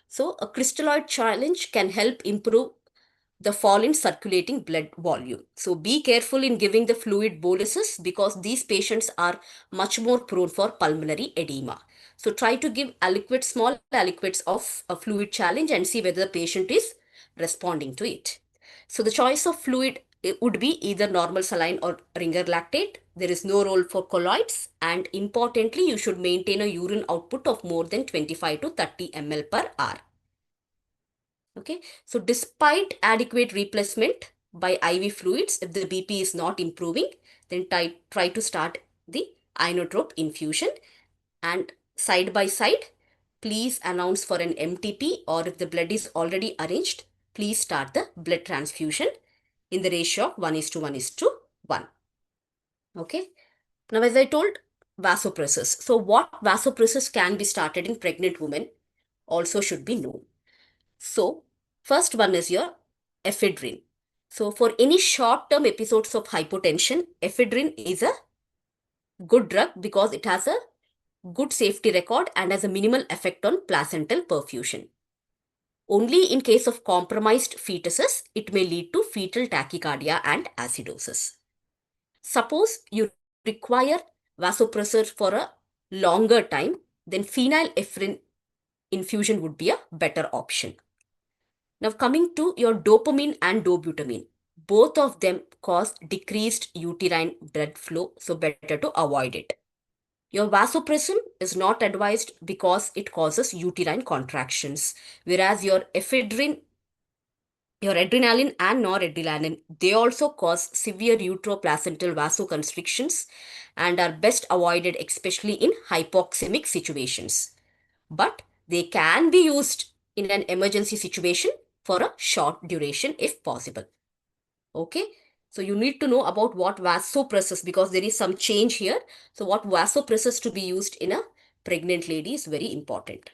So, a crystalloid challenge can help improve the fall in circulating blood volume. So be careful in giving the fluid boluses because these patients are much more prone for pulmonary edema. So try to give aliquots, small aliquots of a fluid challenge and see whether the patient is responding to it. So the choice of fluid would be either normal saline or ringer lactate. There is no role for colloids, and importantly, you should maintain a urine output of more than 25 to 30 ml per hour. Okay, so despite adequate replacement by IV fluids, if the BP is not improving, then try to start the inotrope infusion, and side by side, please announce for an MTP, or if the blood is already arranged, please start the blood transfusion in the ratio of 1:1:1. Okay. Now, as I told, vasopressors. So what vasopressors can be started in pregnant women also should be known. So first one is your ephedrine. So for any short-term episodes of hypotension, ephedrine is a good drug because it has a good safety record and has a minimal effect on placental perfusion. Only in case of compromised fetuses, it may lead to fetal tachycardia and acidosis. Suppose you require vasopressor for a longer time, then phenylephrine infusion would be a better option. Now coming to your dopamine and dobutamine, both of them cause decreased uterine blood flow, so better to avoid it. Your vasopressin is not advised because it causes uterine contractions, whereas your ephedrine, your adrenaline and noradrenaline, they also cause severe uteroplacental vasoconstrictions and are best avoided especially in hypoxemic situations. But they can be used in an emergency situation for a short duration if possible. Okay, so you need to know about what vasopressors, because there is some change here. So what vasopressors to be used in a pregnant lady is very important.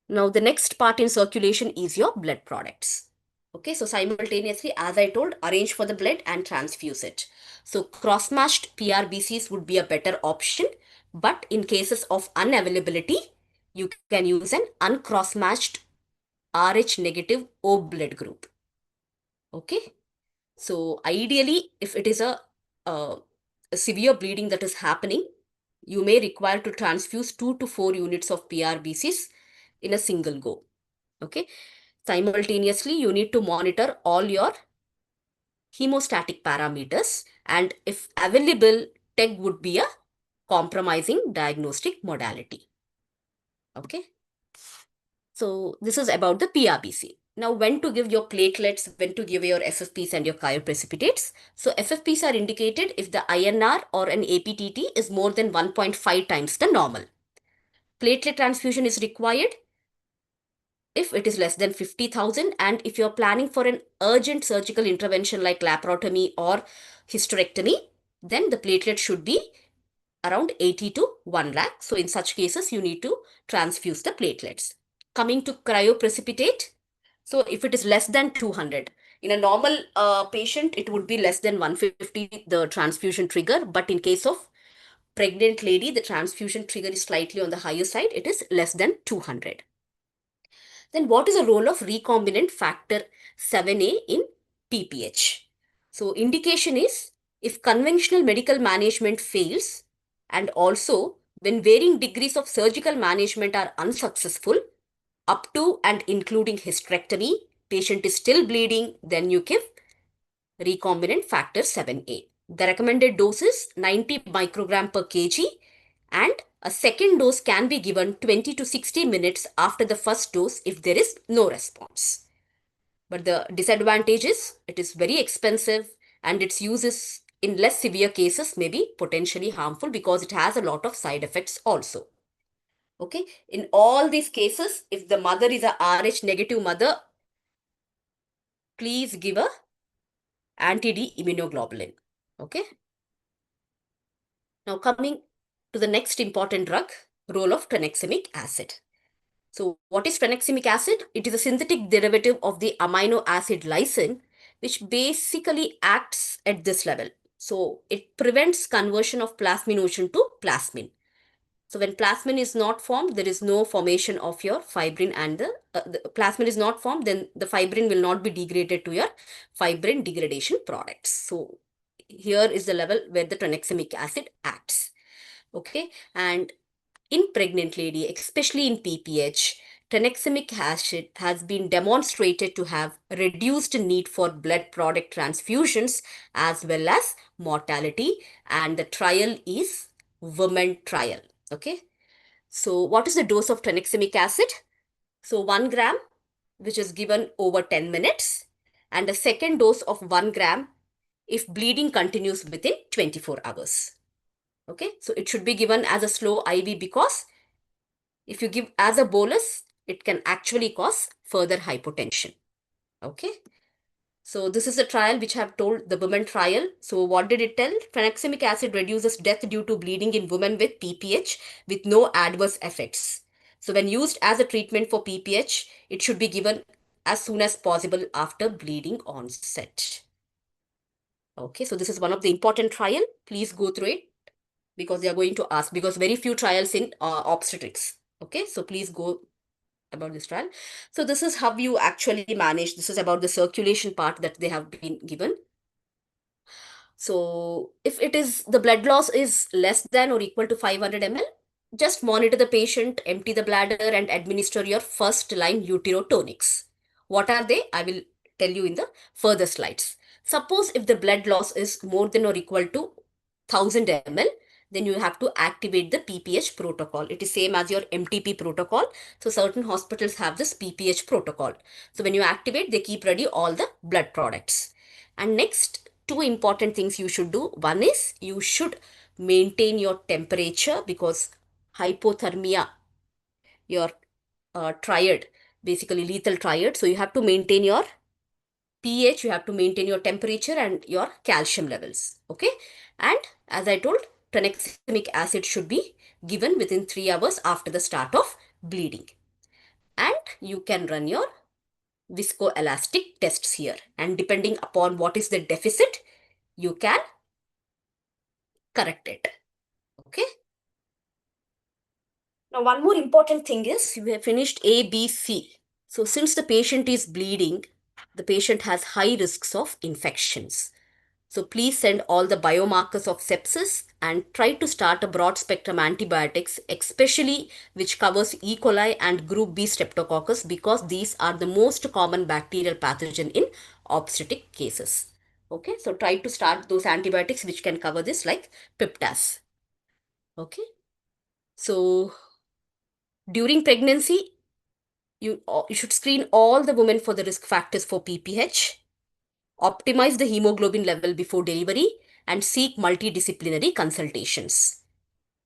Now the next part in circulation is your blood products. Okay, so simultaneously, as I told, arrange for the blood and transfuse it. So cross-matched PRBCs would be a better option, but in cases of unavailability, you can use an uncross-matched Rh negative O blood group. Okay, so ideally, if it is a severe bleeding that is happening, you may require to transfuse 2 to 4 units of PRBCs in a single go. Okay, simultaneously, you need to monitor all your hemostatic parameters, and if available, TEG would be a compromising diagnostic modality. Okay, so this is about the PRBC. Now, when to give your platelets, when to give your FFPs and your cryoprecipitates. So FFPs are indicated if the INR or an APTT is more than 1.5 times the normal. Platelet transfusion is required if it is less than 50,000, and if you're planning for an urgent surgical intervention like laparotomy or hysterectomy, then the platelet should be around 80 to 1 lakh. So in such cases, you need to transfuse the platelets. Coming to cryoprecipitate, so if it is less than 200, in a normal patient, it would be less than 150, the transfusion trigger. But in case of pregnant lady, the transfusion trigger is slightly on the higher side. It is less than 200. Then what is the role of recombinant factor 7A in PPH? So indication is if conventional medical management fails, and also when varying degrees of surgical management are unsuccessful, up to and including hysterectomy, patient is still bleeding, then you give recombinant factor 7A. The recommended dose is 90 microgram per kg, and a second dose can be given 20 to 60 minutes after the first dose if there is no response. But the disadvantage is it is very expensive, and its use is in less severe cases may be potentially harmful because it has a lot of side effects also. Okay, in all these cases, if the mother is a Rh negative mother, please give a anti-D immunoglobulin. Okay. Now coming to the next important drug, role of tranexamic acid. So what is tranexamic acid? It is a synthetic derivative of the amino acid lysine, which basically acts at this level. So it prevents conversion of plasminogen to plasmin. So when plasmin is not formed, there is no formation of your fibrin, and the plasmin is not formed, then the fibrin will not be degraded to your fibrin degradation products. So here is the level where the tranexamic acid acts. Okay, and in pregnant lady, especially in PPH, tranexamic acid has been demonstrated to have reduced need for blood product transfusions as well as mortality, and the trial is women trial. Okay, so what is the dose of tranexamic acid? So 1 gram, which is given over 10 minutes, and a second dose of 1 gram if bleeding continues within 24 hours. Okay, so it should be given as a slow IV, because if you give as a bolus, it can actually cause further hypotension. Okay, so this is a trial which I have told, the women trial. So what did it tell? Tranexamic acid reduces death due to bleeding in women with PPH with no adverse effects. So when used as a treatment for PPH, it should be given as soon as possible after bleeding onset. Okay, so this is one of the important trial. Please go through it, because they are going to ask, because very few trials in obstetrics. Okay, so please go about this trial. So this is how you actually manage. This is about the circulation part that they have been given. So if it is, the blood loss is less than or equal to 500 ml, just monitor the patient, empty the bladder, and administer your first line uterotonics. What are they? I will tell you in the further slides. Suppose if the blood loss is more than or equal to 1000 ml, then you have to activate the PPH protocol. It is same as your MTP protocol. So certain hospitals have this PPH protocol. So when you activate, they keep ready all the blood products. And next, two important things you should do. One is you should maintain your temperature, because hypothermia, your triad, basically lethal triad. So you have to maintain your pH, you have to maintain your temperature and your calcium levels. Okay. And as I told, tranexamic acid should be given within 3 hours after the start of bleeding. And you can run your viscoelastic tests here. And depending upon what is the deficit, you can correct it. Okay. Now, one more important thing is we have finished A, B, C. So since the patient is bleeding, the patient has high risks of infections. So please send all the biomarkers of sepsis and try to start a broad spectrum antibiotics, especially which covers E. coli and group B streptococcus, because these are the most common bacterial pathogen in obstetric cases. Okay, so try to start those antibiotics which can cover this, like piptas. Okay, so during pregnancy, you should screen all the women for the risk factors for PPH, optimize the hemoglobin level before delivery, and seek multidisciplinary consultations.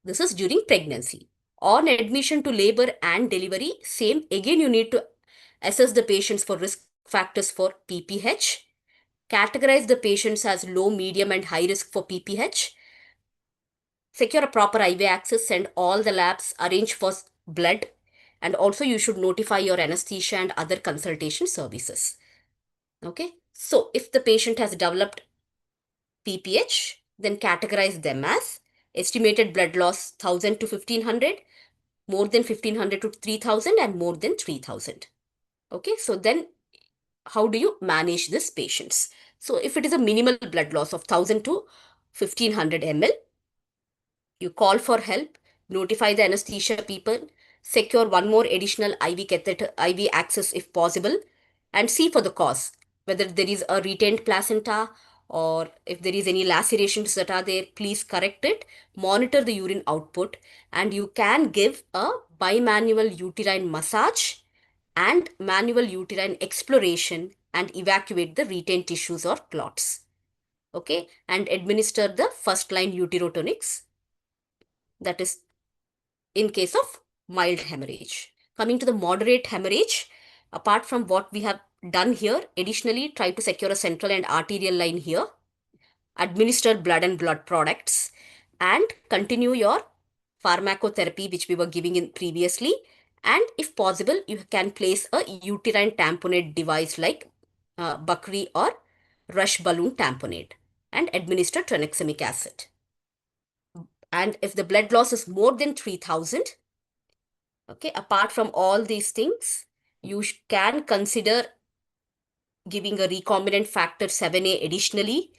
This is during pregnancy. On admission to labor and delivery, same again, you need to assess the patients for risk factors for PPH, categorize the patients as low, medium, and high risk for PPH, secure a proper IV access, send all the labs, arrange for blood, and also you should notify your anesthesia and other consultation services. Okay, so if the patient has developed PPH, then categorize them as estimated blood loss 1000 to 1500, more than 1500 to 3000, and more than 3000. Okay, so then how do you manage this patients? So if it is a minimal blood loss of 1000 to 1500 ml, you call for help, notify the anesthesia people, secure one more additional IV catheter, IV access if possible, and see for the cause, whether there is a retained placenta or if there is any lacerations that are there, please correct it, monitor the urine output, and you can give a bimanual uterine massage and manual uterine exploration and evacuate the retained tissues or clots. Okay, and administer the first line uterotonics, that is in case of mild hemorrhage. Coming to the moderate hemorrhage, apart from what we have done here, additionally try to secure a central and arterial line here, administer blood and blood products, and continue your pharmacotherapy which we were giving in previously. And if possible, you can place a uterine tamponade device like Buckley or Rush balloon tamponade and administer tranexamic acid. And if the blood loss is more than 3000, okay, apart from all these things, you can consider giving a recombinant factor 7A additionally.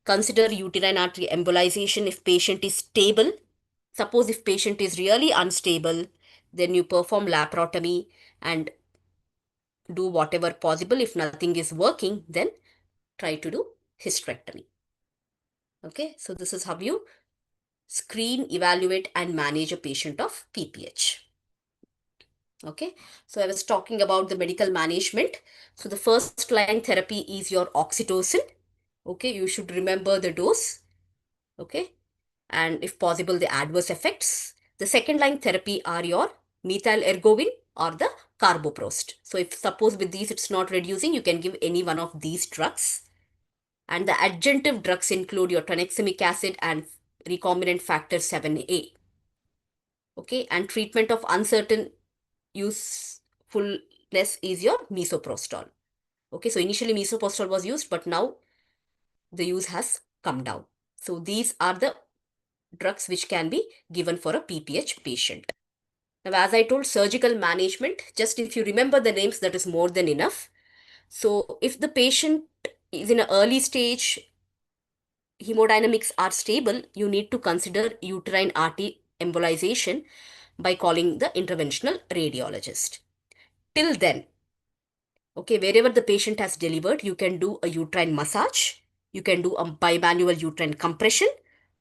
Consider uterine artery embolization if patient is stable. Suppose if patient is really unstable, then you perform laparotomy and do whatever possible. If nothing is working, then try to do hysterectomy. Okay, so this is how you screen, evaluate, and manage a patient of PPH. Okay, so I was talking about the medical management. So the first line therapy is your oxytocin. Okay, you should remember the dose. Okay, and if possible, the adverse effects. The second line therapy are your methyl ergovin or the carboprost. So if suppose with these it's not reducing, you can give any one of these drugs. And the adjunctive drugs include your tranexamic acid and recombinant factor 7A. Okay, and treatment of uncertain usefulness is your misoprostol. Okay, so initially misoprostol was used, but now the use has come down. So these are the drugs which can be given for a PPH patient. Now, as I told, surgical management, just if you remember the names, that is more than enough. So if the patient is in an early stage, hemodynamics are stable, you need to consider uterine artery embolization by calling the interventional radiologist. Till then, okay, wherever the patient has delivered, you can do a uterine massage, you can do a bimanual uterine compression,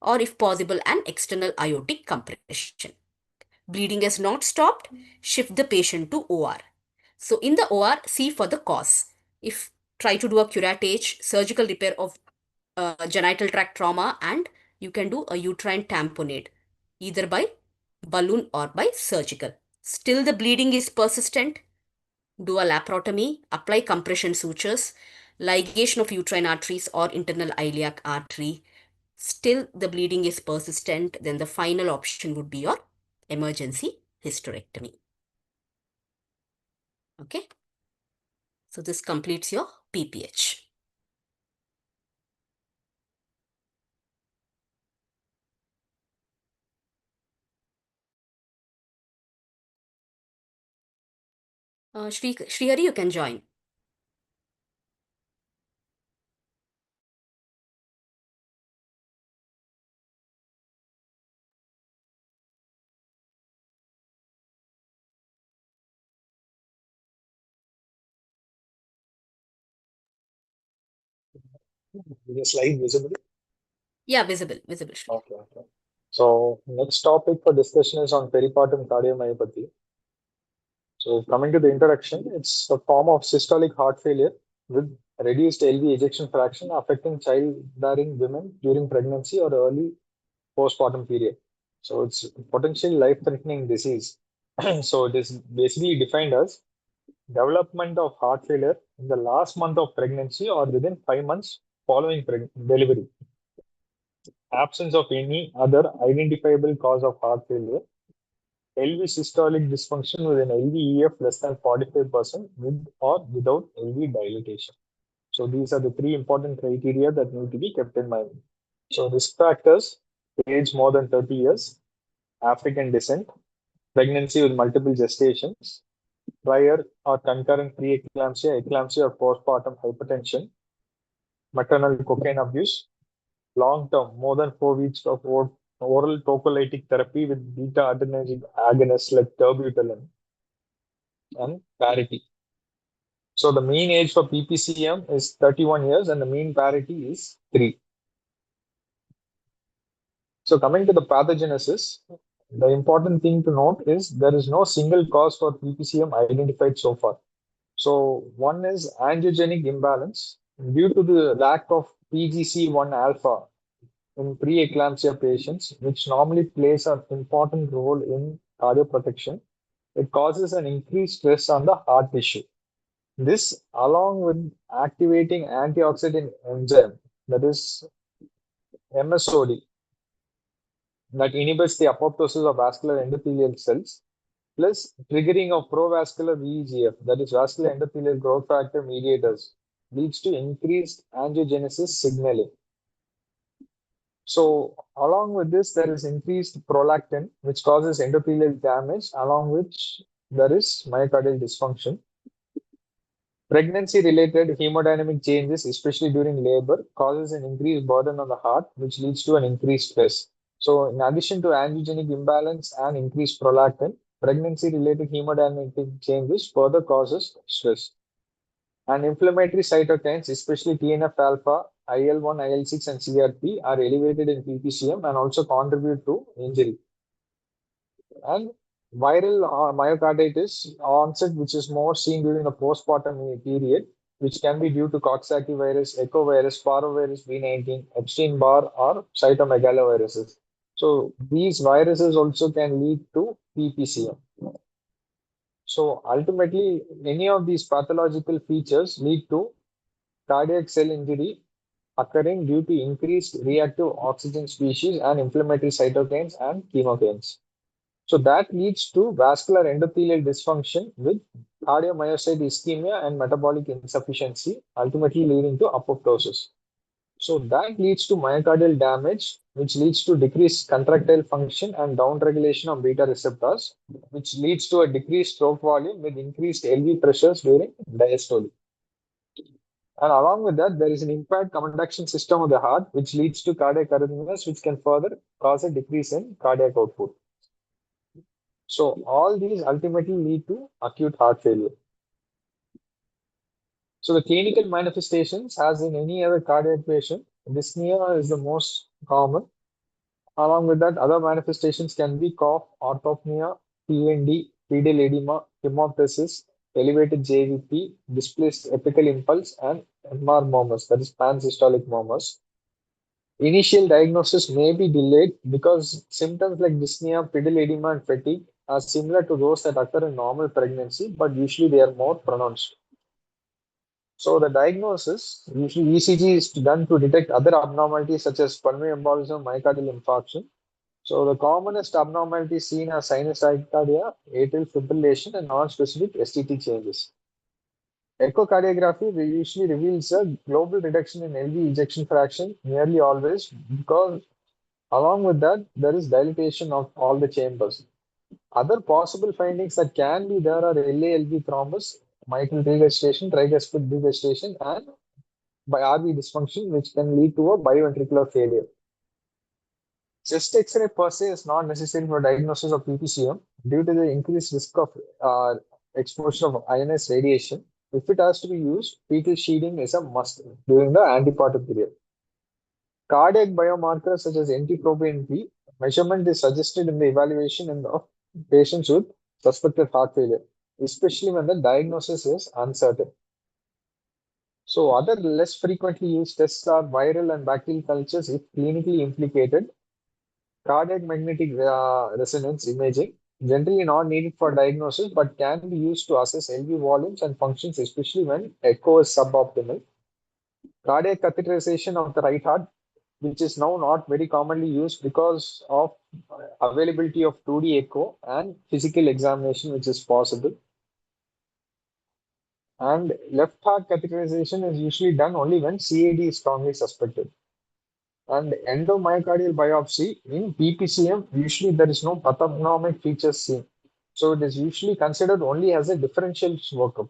or if possible, an external aortic compression. Bleeding has not stopped, shift the patient to OR. So in the OR, see for the cause. If try to do a curettage, surgical repair of genital tract trauma, and you can do a uterine tamponade, either by balloon or by surgical. Still the bleeding is persistent, do a laparotomy, apply compression sutures, ligation of uterine arteries or internal iliac artery. Still the bleeding is persistent, then the final option would be your emergency hysterectomy. Okay, so this completes your PPH. Srihari, you can join. Is the slide visible? Yeah, visible, Sri. Okay, okay. So next topic for discussion is on peripartum cardiomyopathy. So coming to the introduction, it's a form of systolic heart failure with reduced LV ejection fraction affecting childbearing women during pregnancy or early postpartum period. So it's potentially life-threatening disease. So it is basically defined as development of heart failure in the last month of pregnancy or within 5 months following delivery. Absence of any other identifiable cause of heart failure. LV systolic dysfunction with an LVEF less than 45% with or without LV dilatation. So these are the three important criteria that need to be kept in mind. So risk factors: age more than 30 years, African descent, pregnancy with multiple gestations, prior or concurrent preeclampsia, eclampsia, or postpartum hypertension, maternal cocaine abuse, long term, more than 4 weeks of oral tocolytic therapy with beta adrenergic agonists like terbutaline, and parity. So the mean age for PPCM is 31 years and the mean parity is 3. So coming to the pathogenesis, the important thing to note is there is no single cause for PPCM identified so far. So one is angiogenic imbalance due to the lack of PGC1 alpha in preeclampsia patients, which normally plays an important role in cardioprotection. It causes an increased stress on the heart tissue. This, along with activating antioxidant enzyme, that is MSOD, that inhibits the apoptosis of vascular endothelial cells, plus triggering of provascular VEGF, that is vascular endothelial growth factor mediators, leads to increased angiogenesis signaling. So, along with this, there is increased prolactin, which causes endothelial damage, along which there is myocardial dysfunction. Pregnancy-related hemodynamic changes, especially during labor, causes an increased burden on the heart, which leads to an increased stress. So, in addition to angiogenic imbalance and increased prolactin, pregnancy-related hemodynamic changes further causes stress. And inflammatory cytokines, especially TNF-alpha, IL-1, IL-6, and CRP, are elevated in PPCM and also contribute to injury. And viral myocarditis onset, which is more seen during the postpartum period, which can be due to Coxsackie virus, echovirus, parvovirus B19, Epstein-Barr, or cytomegaloviruses. So these viruses also can lead to PPCM. So ultimately, any of these pathological features lead to cardiac cell injury occurring due to increased reactive oxygen species and inflammatory cytokines and chemokines. So that leads to vascular endothelial dysfunction with cardiomyocyte ischemia and metabolic insufficiency, ultimately leading to apoptosis. So that leads to myocardial damage, which leads to decreased contractile function and downregulation of beta receptors, which leads to a decreased stroke volume with increased LV pressures during diastole. And along with that, there is an impaired conduction system of the heart, which leads to cardiac arrhythmias, which can further cause a decrease in cardiac output. So all these ultimately lead to acute heart failure. So the clinical manifestations, as in any other cardiac patient, dyspnea is the most common. Along with that, other manifestations can be cough, orthopnea, PND, pedal edema, hemoptysis, elevated JVP, displaced apical impulse, and MR murmurs, that is pansystolic murmurs. Initial diagnosis may be delayed because symptoms like dyspnea, pedal edema, and fatigue are similar to those that occur in normal pregnancy, but usually they are more pronounced. So the diagnosis, usually ECG is done to detect other abnormalities such as pulmonary embolism, myocardial infarction. So the commonest abnormalities seen are sinus tachycardia, atrial fibrillation, and non-specific STT changes. Echocardiography usually reveals a global reduction in LV ejection fraction nearly always, because along with that, there is dilatation of all the chambers. Other possible findings that can be there are LA-LV thrombus, mitral regurgitation, tricuspid regurgitation, and by RV dysfunction, which can lead to a biventricular failure. Chest X-ray per se is not necessary for diagnosis of PPCM due to the increased risk of exposure of ionized radiation. If it has to be used, fetal sheathing is a must during the antepartum period. Cardiac biomarkers such as NT-proBNP measurement is suggested in the evaluation of patients with suspected heart failure, especially when the diagnosis is uncertain. So other less frequently used tests are viral and bacterial cultures if clinically implicated. Cardiac magnetic resonance imaging, generally not needed for diagnosis, but can be used to assess LV volumes and functions, especially when echo is suboptimal. Cardiac catheterization of the right heart, which is now not very commonly used because of availability of 2D echo and physical examination, which is possible. And left heart catheterization is usually done only when CAD is strongly suspected. And endomyocardial biopsy in PPCM, usually there is no pathognomic features seen. So it is usually considered only as a differential workup.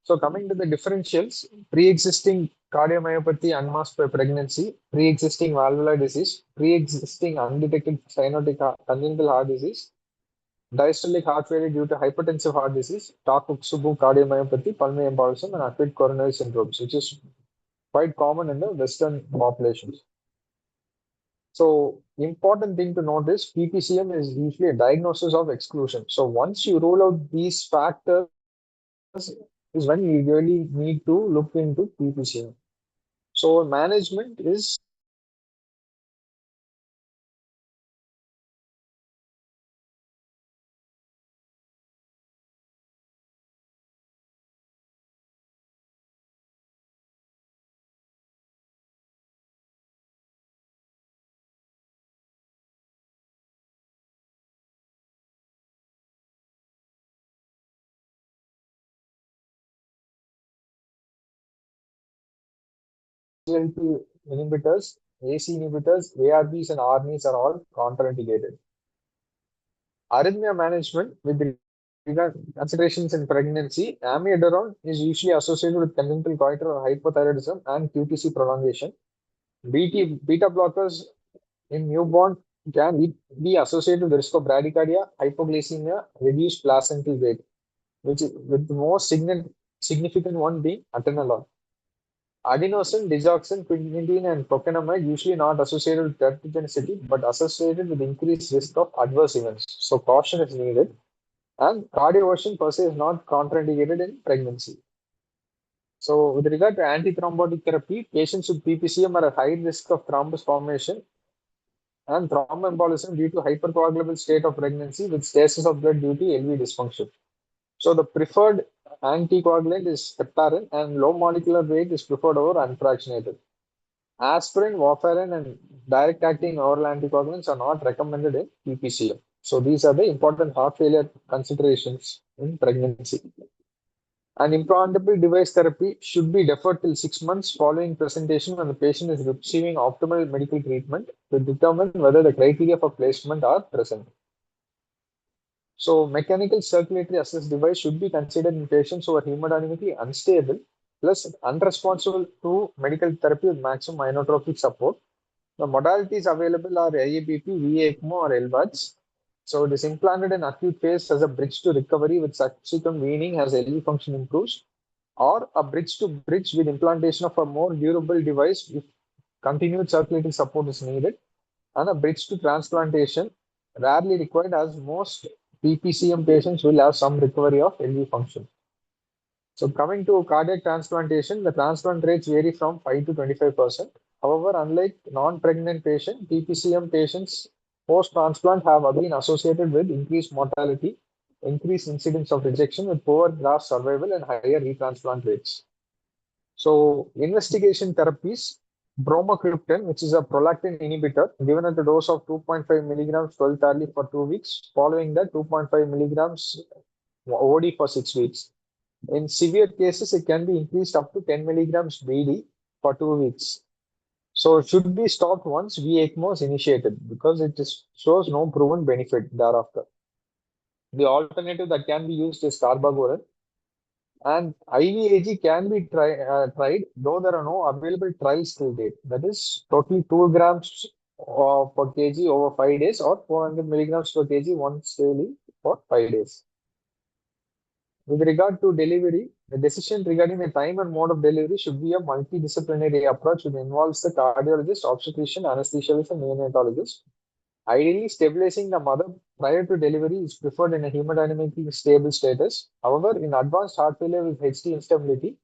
So coming to the differentials, pre-existing cardiomyopathy unmasked by pregnancy, pre-existing valvular disease, pre-existing undetected cyanotic congenital heart disease, diastolic heart failure due to hypertensive heart disease, Takotsubo cardiomyopathy, pulmonary embolism, and acute coronary syndromes, which is quite common in the Western populations. So important thing to note is PPCM is usually a diagnosis of exclusion. So once you rule out these factors is when you really need to look into PPCM. So management is SGLT inhibitors, AC inhibitors, ARBs, and RNAs are all contraindicated. Arrhythmia management with regard considerations in pregnancy, amiodarone is usually associated with congenital goiter or hypothyroidism and QTC prolongation. Beta blockers in newborn can it be associated with the risk of bradycardia, hypoglycemia, reduced placental weight, which is with the most significant one being atenolol. Adenosine, digoxin, quinidine, and procainamide usually not associated with teratogenicity, but associated with increased risk of adverse events. So caution is needed. And cardioversion per se is not contraindicated in pregnancy. So with regard to antithrombotic therapy, patients with PPCM are at high risk of thrombus formation and thromboembolism due to hypercoagulable state of pregnancy with stasis of blood due to LV dysfunction. So the preferred anticoagulant is heparin, and low molecular weight is preferred over unfractionated. Aspirin, warfarin, and direct-acting oral anticoagulants are not recommended in PPCM. So these are the important heart failure considerations in pregnancy. An implantable device therapy should be deferred till 6 months following presentation when the patient is receiving optimal medical treatment to determine whether the criteria for placement are present. So mechanical circulatory assist device should be considered in patients who are hemodynamically unstable plus unresponsive to medical therapy with maximum inotropic support. The modalities available are IABP, VA-ECMO, or LVADs. So it is implanted in acute phase as a bridge to recovery with subsequent weaning as LV function improves, or a bridge to bridge with implantation of a more durable device if continued circulating support is needed, and a bridge to transplantation, rarely required as most PPCM patients will have some recovery of LV function. So coming to cardiac transplantation, the transplant rates vary from 5 to 25%. However, unlike non-pregnant patients, PPCM patients post-transplant have been associated with increased mortality, increased incidence of rejection with poor graft survival and higher retransplant rates. So investigation therapies, bromocriptine, which is a prolactin inhibitor, given at the dose of 2.5 milligrams 12 hourly for 2 weeks, following that 2.5 milligrams OD for 6 weeks. In severe cases, it can be increased up to 10 milligrams BD for 2 weeks. So it should be stopped once VECMO is initiated because it shows no proven benefit thereafter. The alternative that can be used is carbagorin. And IVAG can be tried, though there are no available trials till date. That is totally 2 grams per kg over 5 days or 400 milligrams per kg once daily for 5 days. With regard to delivery, the decision regarding the time and mode of delivery should be a multidisciplinary approach which involves the cardiologist, obstetrician, anesthesiologist, and neonatologist. Ideally, stabilizing the mother prior to delivery is preferred in a hemodynamically stable status. However, in advanced heart failure with HD instability,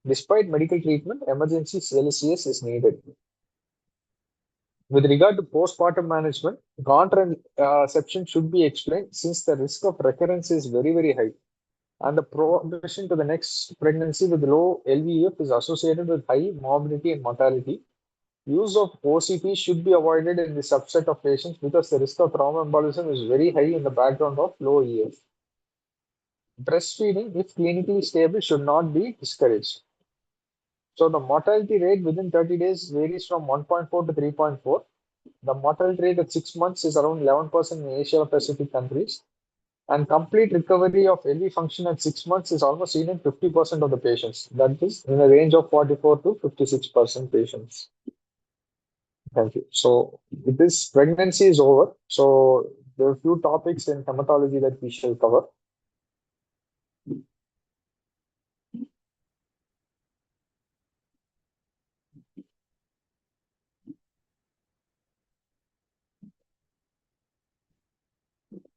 despite medical treatment, emergency CLCS is needed. With regard to postpartum management, contraception should be explained since the risk of recurrence is very, very high. And the progression to the next pregnancy with low LVEF is associated with high morbidity and mortality. Use of OCP should be avoided in the subset of patients because the risk of thromboembolism is very high in the background of low EF. Breastfeeding, if clinically stable, should not be discouraged. So the mortality rate within 30 days varies from 1.4 to 3.4. The mortality rate at 6 months is around 11% in Asia Pacific countries. And complete recovery of LV function at 6 months is almost seen in 50% of the patients. That is in a range of 44 to 56% patients. Thank you. So this pregnancy is over. So there are a few topics in hematology that we shall cover.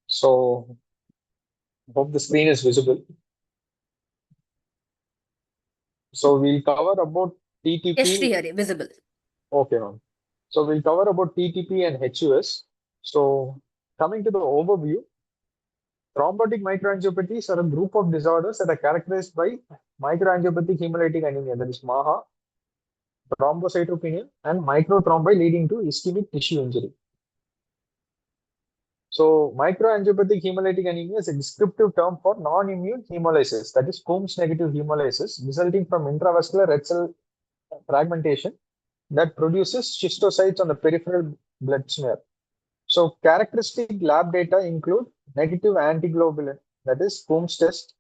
So hope the screen is visible. So we'll cover about TTP. Yes, Srihari, visible. Okay, ma'am. So we'll cover about TTP and HUS. So coming to the overview, thrombotic microangiopathies are a group of disorders that are characterized by microangiopathic hemolytic anemia, that is MAHA, thrombocytopenia, and microthrombi leading to ischemic tissue injury. So microangiopathic hemolytic anemia is a descriptive term for non-immune hemolysis, that is Coombs negative hemolysis, resulting from intravascular red cell fragmentation that produces schistocytes on the peripheral blood smear. So characteristic lab data include negative antiglobulin, that is Coombs test,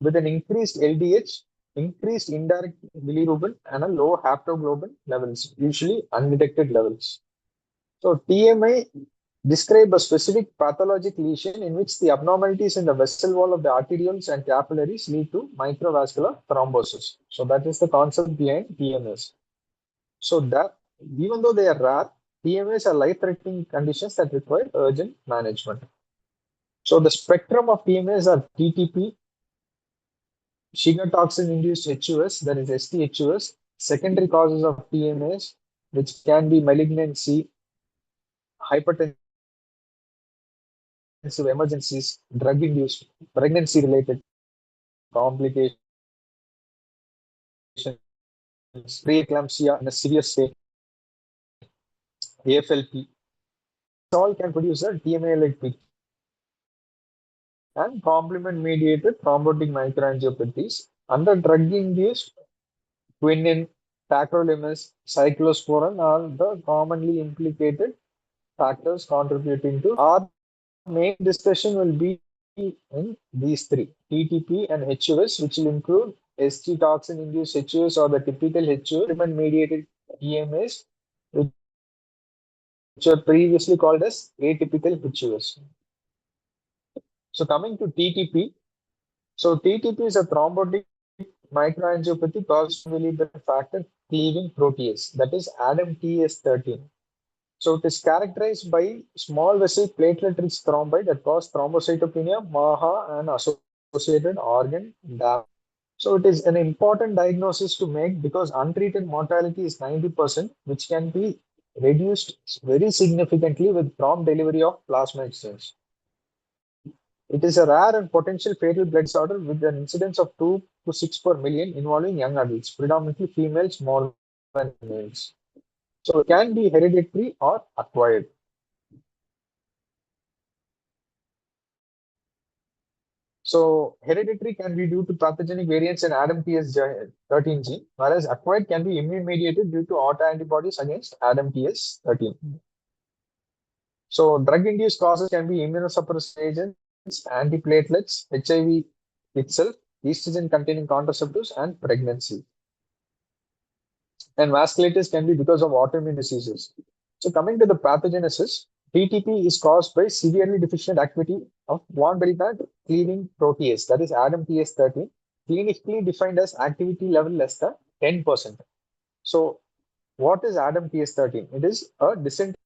with an increased LDH, increased indirect bilirubin, and a low haptoglobin levels, usually undetected levels. So TMI describe a specific pathologic lesion in which the abnormalities in the vessel wall of the arterioles and capillaries lead to microvascular thrombosis. So that is the concept behind TMS. So that even though they are rare, TMAs are life-threatening conditions that require urgent management. So the spectrum of TMAs are TTP, Shiga toxin-induced HUS, that is STHUS, secondary causes of TMAs, which can be malignancy, hypertensive emergencies, drug-induced, pregnancy-related complications, preeclampsia in a severe state, AFLP. All can produce a TMA-like peak and complement-mediated thrombotic microangiopathies. Under drug-induced, quinine, tacrolimus, cyclosporin are the commonly implicated factors contributing to. Our main discussion will be in these three, TTP and HUS, which will include ST toxin-induced HUS or the typical HUS, complement-mediated TMAs, which are previously called as atypical HUS. So coming to TTP, so TTP is a thrombotic microangiopathy caused by factor cleaving protease, that is ADAMTS13. So it is characterized by small vessel platelet-rich thrombi that cause thrombocytopenia, MAHA, and associated organ damage. So it is an important diagnosis to make because untreated mortality is 90%, which can be reduced very significantly with prompt delivery of plasma exchange. It is a rare and potential fatal blood disorder with an incidence of 2 to 6 per million involving young adults, predominantly females more than males. So it can be hereditary or acquired. So hereditary can be due to pathogenic variants in ADAMTS13 gene, whereas acquired can be immune-mediated due to autoantibodies against ADAMTS13. So drug-induced causes can be immunosuppressive agents, antiplatelets, HIV itself, estrogen-containing contraceptives, and pregnancy. And vasculitis can be because of autoimmune diseases. So coming to the pathogenesis, TTP is caused by severely deficient activity of von Willebrand cleaving protease, that is ADAMTS13, clinically defined as activity level less than 10%. So what is ADAMTS13? It is a disintegrant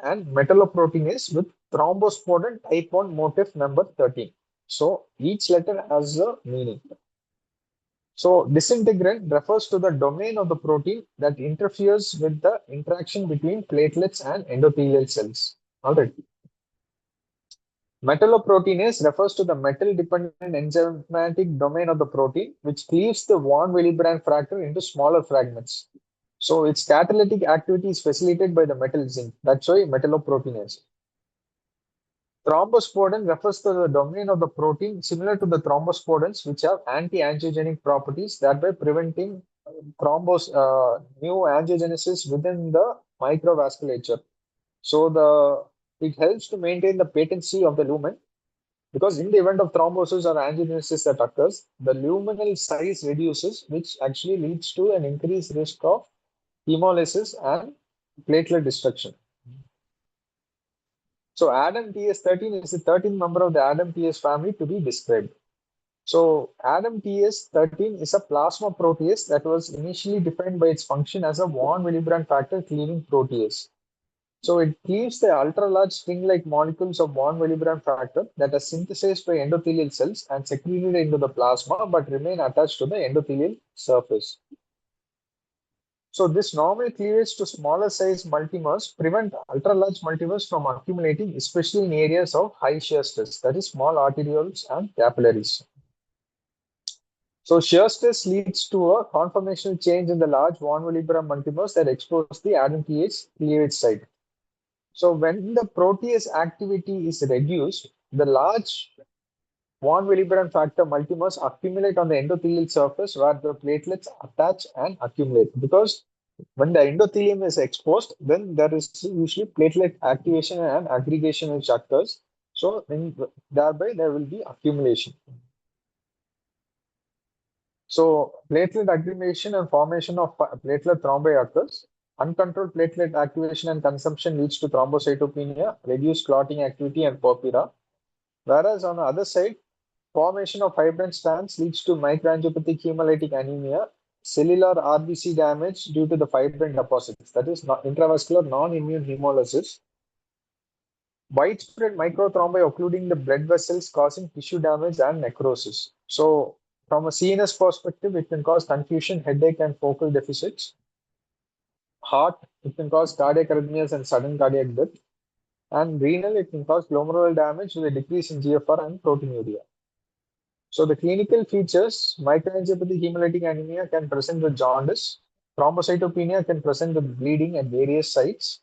and metalloproteinase with thrombosporin type 1 motif number 13. So each letter has a meaning. So disintegrant refers to the domain of the protein that interferes with the interaction between platelets and endothelial cells. All right. Metalloproteinase refers to the metal-dependent enzymatic domain of the protein, which cleaves the von Willebrand fractal into smaller fragments. So its catalytic activity is facilitated by the metal zinc. That's why metalloproteinase. Thrombosporin refers to the domain of the protein similar to the thrombosporins, which have anti-angiogenic properties, thereby preventing new angiogenesis within the microvasculature. So it helps to maintain the patency of the lumen, because in the event of thrombosis or angiogenesis that occurs, the luminal size reduces, which actually leads to an increased risk of hemolysis and platelet destruction. So ADAMTS13 is the 13th member of the ADAMTS family to be described. So ADAMTS13 is a plasma protease that was initially defined by its function as a von Willebrand factor cleaving protease. So it cleaves the ultra-large string-like molecules of von Willebrand factor that are synthesized by endothelial cells and secreted into the plasma but remain attached to the endothelial surface. So this normal cleavage to smaller size multimers prevent ultra-large multimers from accumulating, especially in areas of high shear stress, that is small arterioles and capillaries. So shear stress leads to a conformational change in the large von Willebrand multimers that expose the ADAMTS cleavage site. So when the protease activity is reduced, the large von Willebrand factor multimers accumulate on the endothelial surface where the platelets attach and accumulate. Because when the endothelium is exposed, then there is usually platelet activation and aggregation which occurs. So thereby there will be accumulation. So platelet aggregation and formation of platelet thrombi occurs. Uncontrolled platelet activation and consumption leads to thrombocytopenia, reduced clotting activity, and porphyria. Whereas on the other side, formation of fibrin strands leads to microangiopathic hemolytic anemia, cellular RBC damage due to the fibrin deposits, that is intravascular non-immune hemolysis, widespread microthrombi occluding the blood vessels causing tissue damage and necrosis. So from a CNS perspective, it can cause confusion, headache, and focal deficits. Heart, it can cause cardiac arrhythmias and sudden cardiac death. And renal, it can cause glomerular damage with a decrease in GFR and proteinuria. So the clinical features, microangiopathic hemolytic anemia can present with jaundice. Thrombocytopenia can present with bleeding at various sites.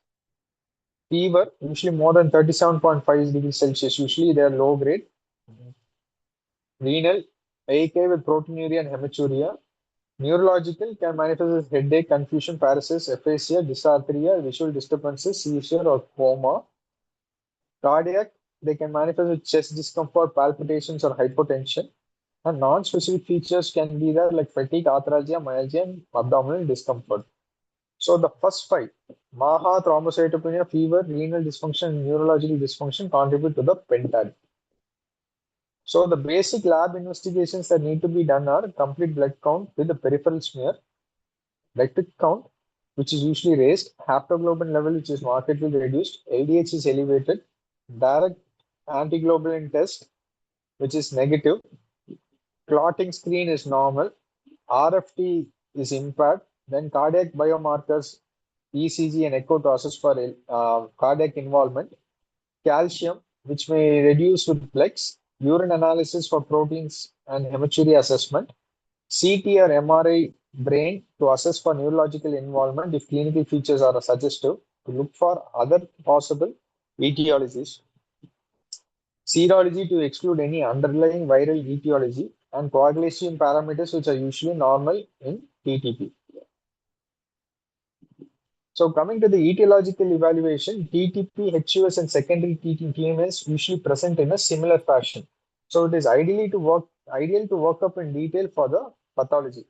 Fever, usually more than 37.5 degrees Celsius, usually they are low grade. Renal, AK with proteinuria and hematuria. Neurological can manifest as headache, confusion, paresis, aphasia, dysarthria, visual disturbances, seizure, or coma. Cardiac, they can manifest with chest discomfort, palpitations, or hypotension. And non-specific features can be there like fatigue, arthralgia, myalgia, and abdominal discomfort. So the first five, MAHA, thrombocytopenia, fever, renal dysfunction, and neurological dysfunction contribute to the pentad. So the basic lab investigations that need to be done are complete blood count with a peripheral smear, lactic count, which is usually raised, haptoglobin level, which is markedly reduced, LDH is elevated, direct antiglobulin test, which is negative, clotting screen is normal, RFT is impaired, then cardiac biomarkers, ECG and echo to assess for cardiac involvement, calcium, which may reduce with plex, urine analysis for proteins and hematuria assessment, CT or MRI brain to assess for neurological involvement if clinical features are suggestive, to look for other possible etiologies, serology to exclude any underlying viral etiology, and coagulation parameters which are usually normal in TTP. So coming to the etiological evaluation, TTP, HUS, and secondary TMS usually present in a similar fashion. So it is ideal to work up in detail for the pathology.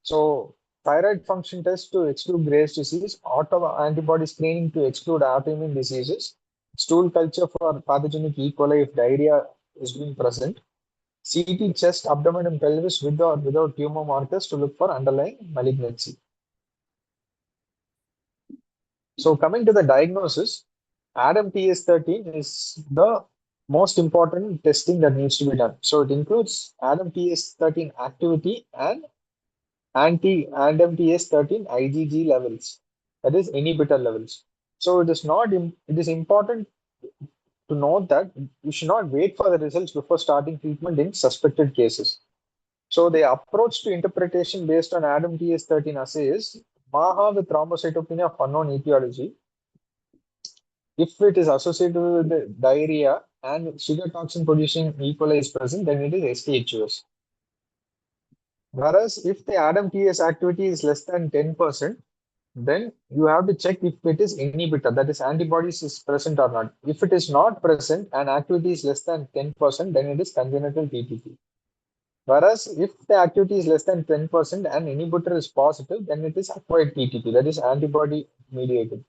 So thyroid function test to exclude Graves' disease, autoantibody screening to exclude autoimmune diseases, stool culture for pathogenic E. coli if diarrhea is being present, CT chest, abdomen, and pelvis with or without tumor markers to look for underlying malignancy. So coming to the diagnosis, ADAM TS13 is the most important testing that needs to be done. So it includes ADAM TS13 activity and anti-ADAM TS13 IgG levels, that is inhibitor levels. So it is important to note that you should not wait for the results before starting treatment in suspected cases. So the approach to interpretation based on ADAM TS13 assay is MAHA with thrombocytopenia of unknown etiology. If it is associated with the diarrhea and sugar toxin producing E. coli is present, then it is STHUS. Whereas if the ADAM TS activity is less than 10%, then you have to check if it is inhibitor, that is antibodies is present or not. If it is not present and activity is less than 10%, then it is congenital TTP. Whereas if the activity is less than 10% and inhibitor is positive, then it is acquired TTP, that is antibody mediated.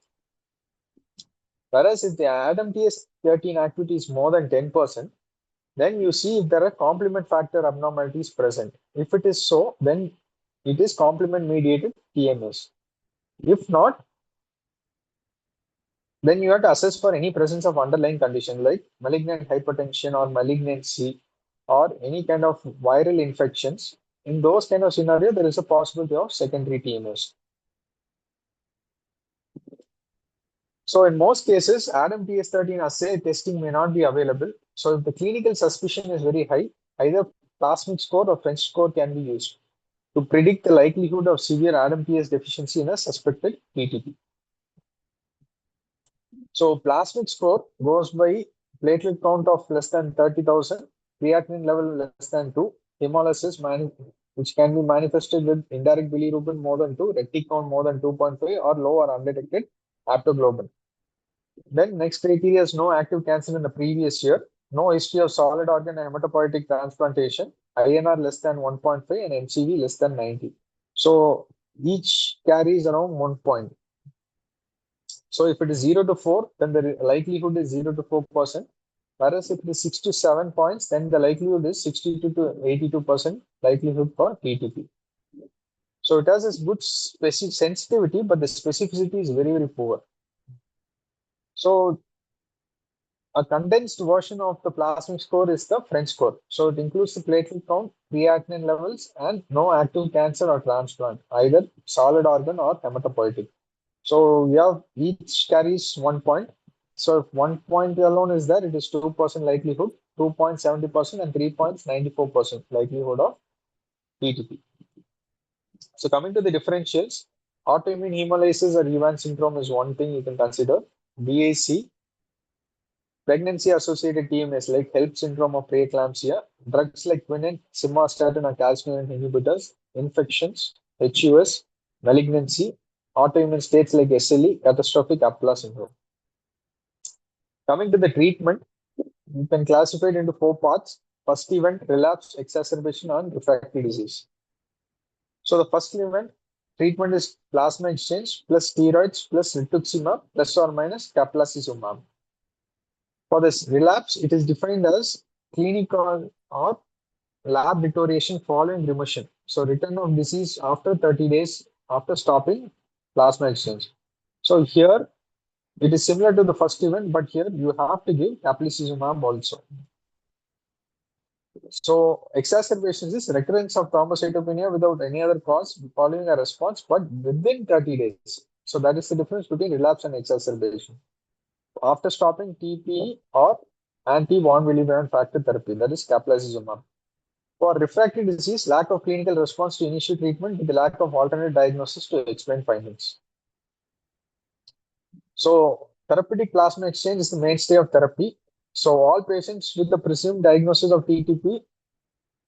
Whereas if the ADAM TS13 activity is more than 10%, then you see if there are complement factor abnormalities present. If it is so, then it is complement mediated TMS. If not, then you have to assess for any presence of underlying condition like malignant hypertension or malignancy or any kind of viral infections. In those kind of scenario, there is a possibility of secondary TMS. So in most cases, ADAM TS13 assay testing may not be available. So if the clinical suspicion is very high, either plasmid score or French score can be used to predict the likelihood of severe ADAM TS deficiency in a suspected TTP. So plasmid score goes by platelet count of less than 30,000, creatinine level less than 2, hemolysis which can be manifested with indirect bilirubin more than 2, retic count more than 2.5 or low or undetected haptoglobin. Then next criteria is no active cancer in the previous year, no history of solid organ and hematopoietic transplantation, INR less than 1.5 and MCV less than 90. So each carries around 1 point. So if it is 0 to 4, then the likelihood is 0 to 4%. Whereas if it is 6 to 7 points, then the likelihood is 62 to 82% likelihood for TTP. So it has a good specific sensitivity, but the specificity is very, very poor. So a condensed version of the plasmic score is the French score. So it includes the platelet count, creatinine levels, and no active cancer or transplant, either solid organ or hematopoietic. So we have each carries 1 point. So if 1 point alone is there, it is 2% likelihood, 2.70%, and 3.94% likelihood of TTP. So coming to the differentials, autoimmune hemolysis or Evans syndrome is one thing you can consider. BAC, pregnancy-associated TMS like HELP syndrome or preeclampsia, drugs like quinine, simvastatin or calcineurin inhibitors, infections, HUS, malignancy, autoimmune states like SLE, catastrophic Aplar syndrome. Coming to the treatment, you can classify it into 4 parts. First event, relapse, exacerbation, and refractory disease. So the first event, treatment is plasma exchange plus steroids plus rituximab plus or minus caplacizumab. For this relapse, it is defined as clinical or lab deterioration following remission. So return of disease after 30 days after stopping plasma exchange. So here it is similar to the first event, but here you have to give caplacizumab also. So exacerbations is recurrence of thrombocytopenia without any other cause following a response, but within 30 days. So that is the difference between relapse and exacerbation. After stopping TPE or anti-von Willebrand factor therapy, that is caplacizumab. For refractory disease, lack of clinical response to initial treatment with the lack of alternate diagnosis to explain findings. So therapeutic plasma exchange is the mainstay of therapy. So all patients with the presumed diagnosis of TTP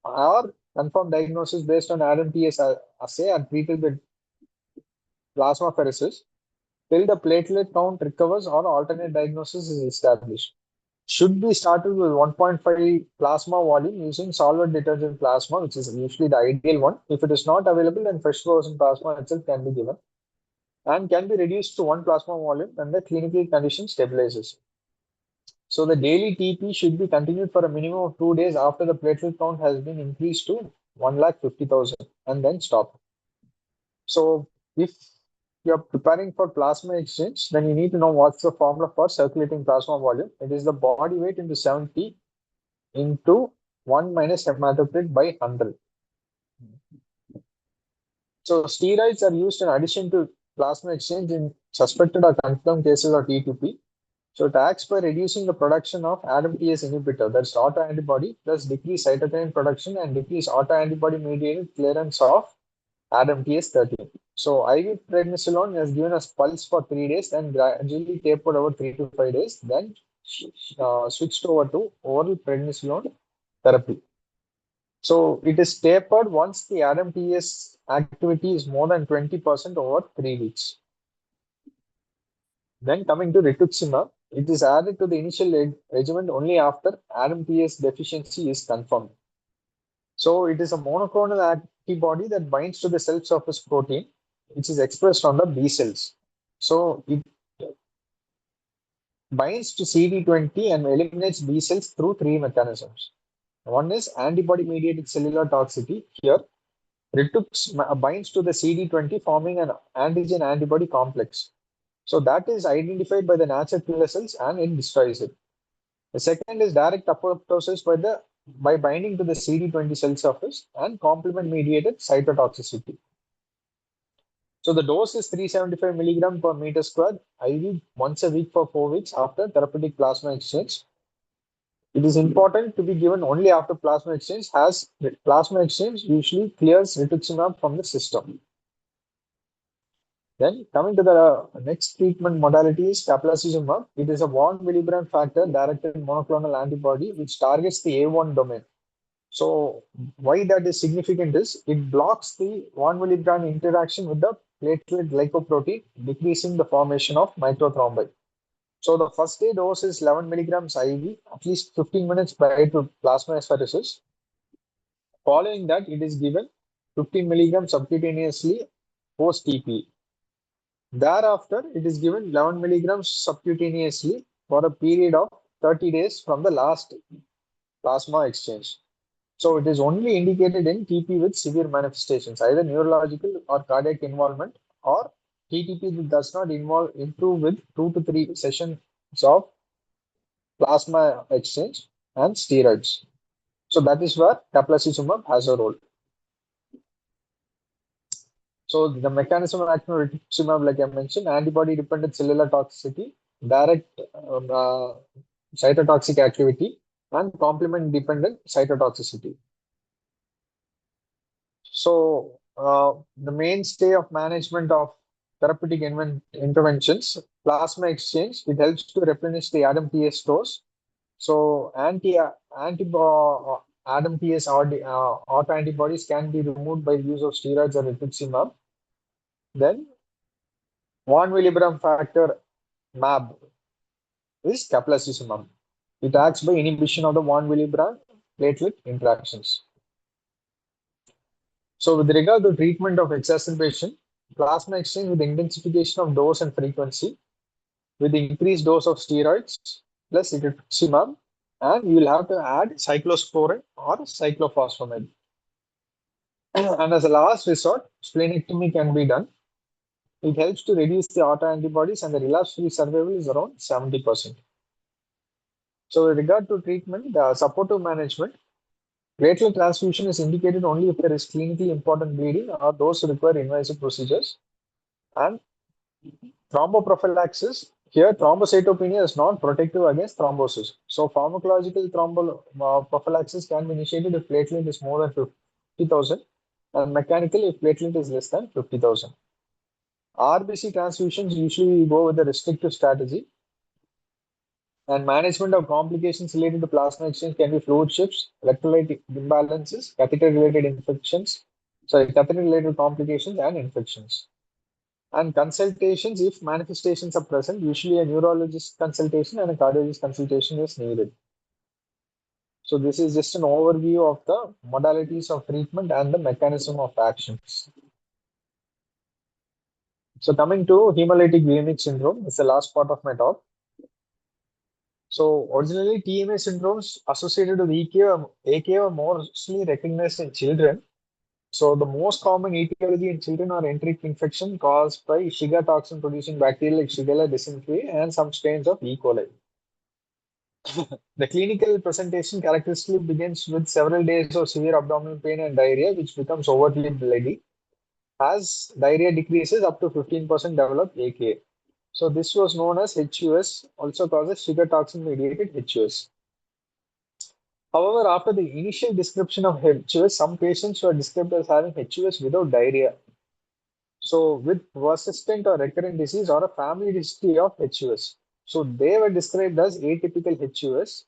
or confirmed diagnosis based on RMTS assay are treated with plasmapheresis till the platelet count recovers or alternate diagnosis is established. Should be started with 1.5 plasma volume using solvent detergent plasma, which is usually the ideal one. If it is not available, then fresh frozen plasma itself can be given and can be reduced to 1 plasma volume when the clinical condition stabilizes. So the daily TP should be continued for a minimum of 2 days after the platelet count has been increased to 1,50,000 and then stop. So if you're preparing for plasma exchange, then you need to know what's the formula for circulating plasma volume. It is the body weight into 70 into 1 minus hematocrit by 100. So steroids are used in addition to plasma exchange in suspected or confirmed cases of TTP. So it acts by reducing the production of ADAMTS inhibitor, that's autoantibody, plus decrease cytokine production and decrease autoantibody mediated clearance of ADAMTS 13. So IV prednisolone is given as pulse for 3 days, then gradually tapered over 3 to 5 days, then switched over to oral prednisolone therapy. So it is tapered once the RMTS activity is more than 20% over 3 weeks. Then coming to rituximab, it is added to the initial regimen only after RMTS deficiency is confirmed. So it is a monoclonal antibody that binds to the cell surface protein, which is expressed on the B cells. So it binds to CD20 and eliminates B cells through 3 mechanisms. One is antibody-mediated cellular toxicity. Here, Ritux binds to the CD20, forming an antigen-antibody complex. So that is identified by the natural killer cells and it destroys it. The second is direct apoptosis by binding to the CD20 cell surface and complement-mediated cytotoxicity. So the dose is 375 milligram per meter square, IV once a week for 4 weeks after therapeutic plasma exchange. It is important to be given only after plasma exchange, as plasma exchange usually clears rituximab from the system. Then coming to the next treatment modality is caplacizumab. It is a von Willebrand factor directed monoclonal antibody which targets the A1 domain. So why that is significant is it blocks the von Willebrand interaction with the platelet glycoprotein, decreasing the formation of microthrombi. So the first day dose is 11 milligrams IV, at least 15 minutes prior to plasmapheresis. Following that, it is given 15 milligrams subcutaneously post TP. Thereafter, it is given 11 milligrams subcutaneously for a period of 30 days from the last plasma exchange. So it is only indicated in TP with severe manifestations, either neurological or cardiac involvement, or TTP that does not improve with 2 to 3 sessions of plasma exchange and steroids. So that is where tafasitamab has a role. So the mechanism of action of rituximab, like I mentioned, antibody-dependent cellular toxicity, direct cytotoxic activity, and complement-dependent cytotoxicity. So the mainstay of management of therapeutic interventions, plasma exchange, it helps to replenish the ADAM-TS stores. So ADAM-TS autoantibodies can be removed by the use of steroids or rituximab. Then 1 milligram factor MAB is tafasitamab. It acts by inhibition of the 1 milligram platelet interactions. So with regard to treatment of exacerbation, plasma exchange with intensification of dose and frequency, with increased dose of steroids plus rituximab, and you will have to add cyclosporin or cyclophosphamide. And as a last resort, splenectomy can be done. It helps to reduce the autoantibodies, and the relapse-free survival is around 70%. So with regard to treatment, the supportive management, platelet transfusion is indicated only if there is clinically important bleeding or those who require invasive procedures. And thromboprophylaxis, here thrombocytopenia is not protective against thrombosis. So pharmacological thromboprophylaxis can be initiated if platelet is more than 50,000, and mechanical if platelet is less than 50,000. RBC transfusions usually go with a restrictive strategy. And management of complications related to plasma exchange can be fluid shifts, electrolyte imbalances, catheter-related infections, catheter-related complications and infections. And consultations, if manifestations are present, usually a neurologist consultation and a cardiologist consultation is needed. So this is just an overview of the modalities of treatment and the mechanism of actions. So coming to hemolytic uremic syndrome, it's the last part of my talk. So originally TMA syndromes associated with AK are mostly recognized in children. So the most common etiology in children are enteric infection caused by Shiga toxin producing bacteria like Shigella dysentery and some strains of E. coli. The clinical presentation characteristically begins with several days of severe abdominal pain and diarrhea, which becomes overtly bloody. As diarrhea decreases, up to 15% develop AK. So this was known as HUS, also causes Shiga toxin mediated HUS. However, after the initial description of HUS, some patients were described as having HUS without diarrhea. So with persistent or recurrent disease or a family history of HUS. So they were described as atypical HUS.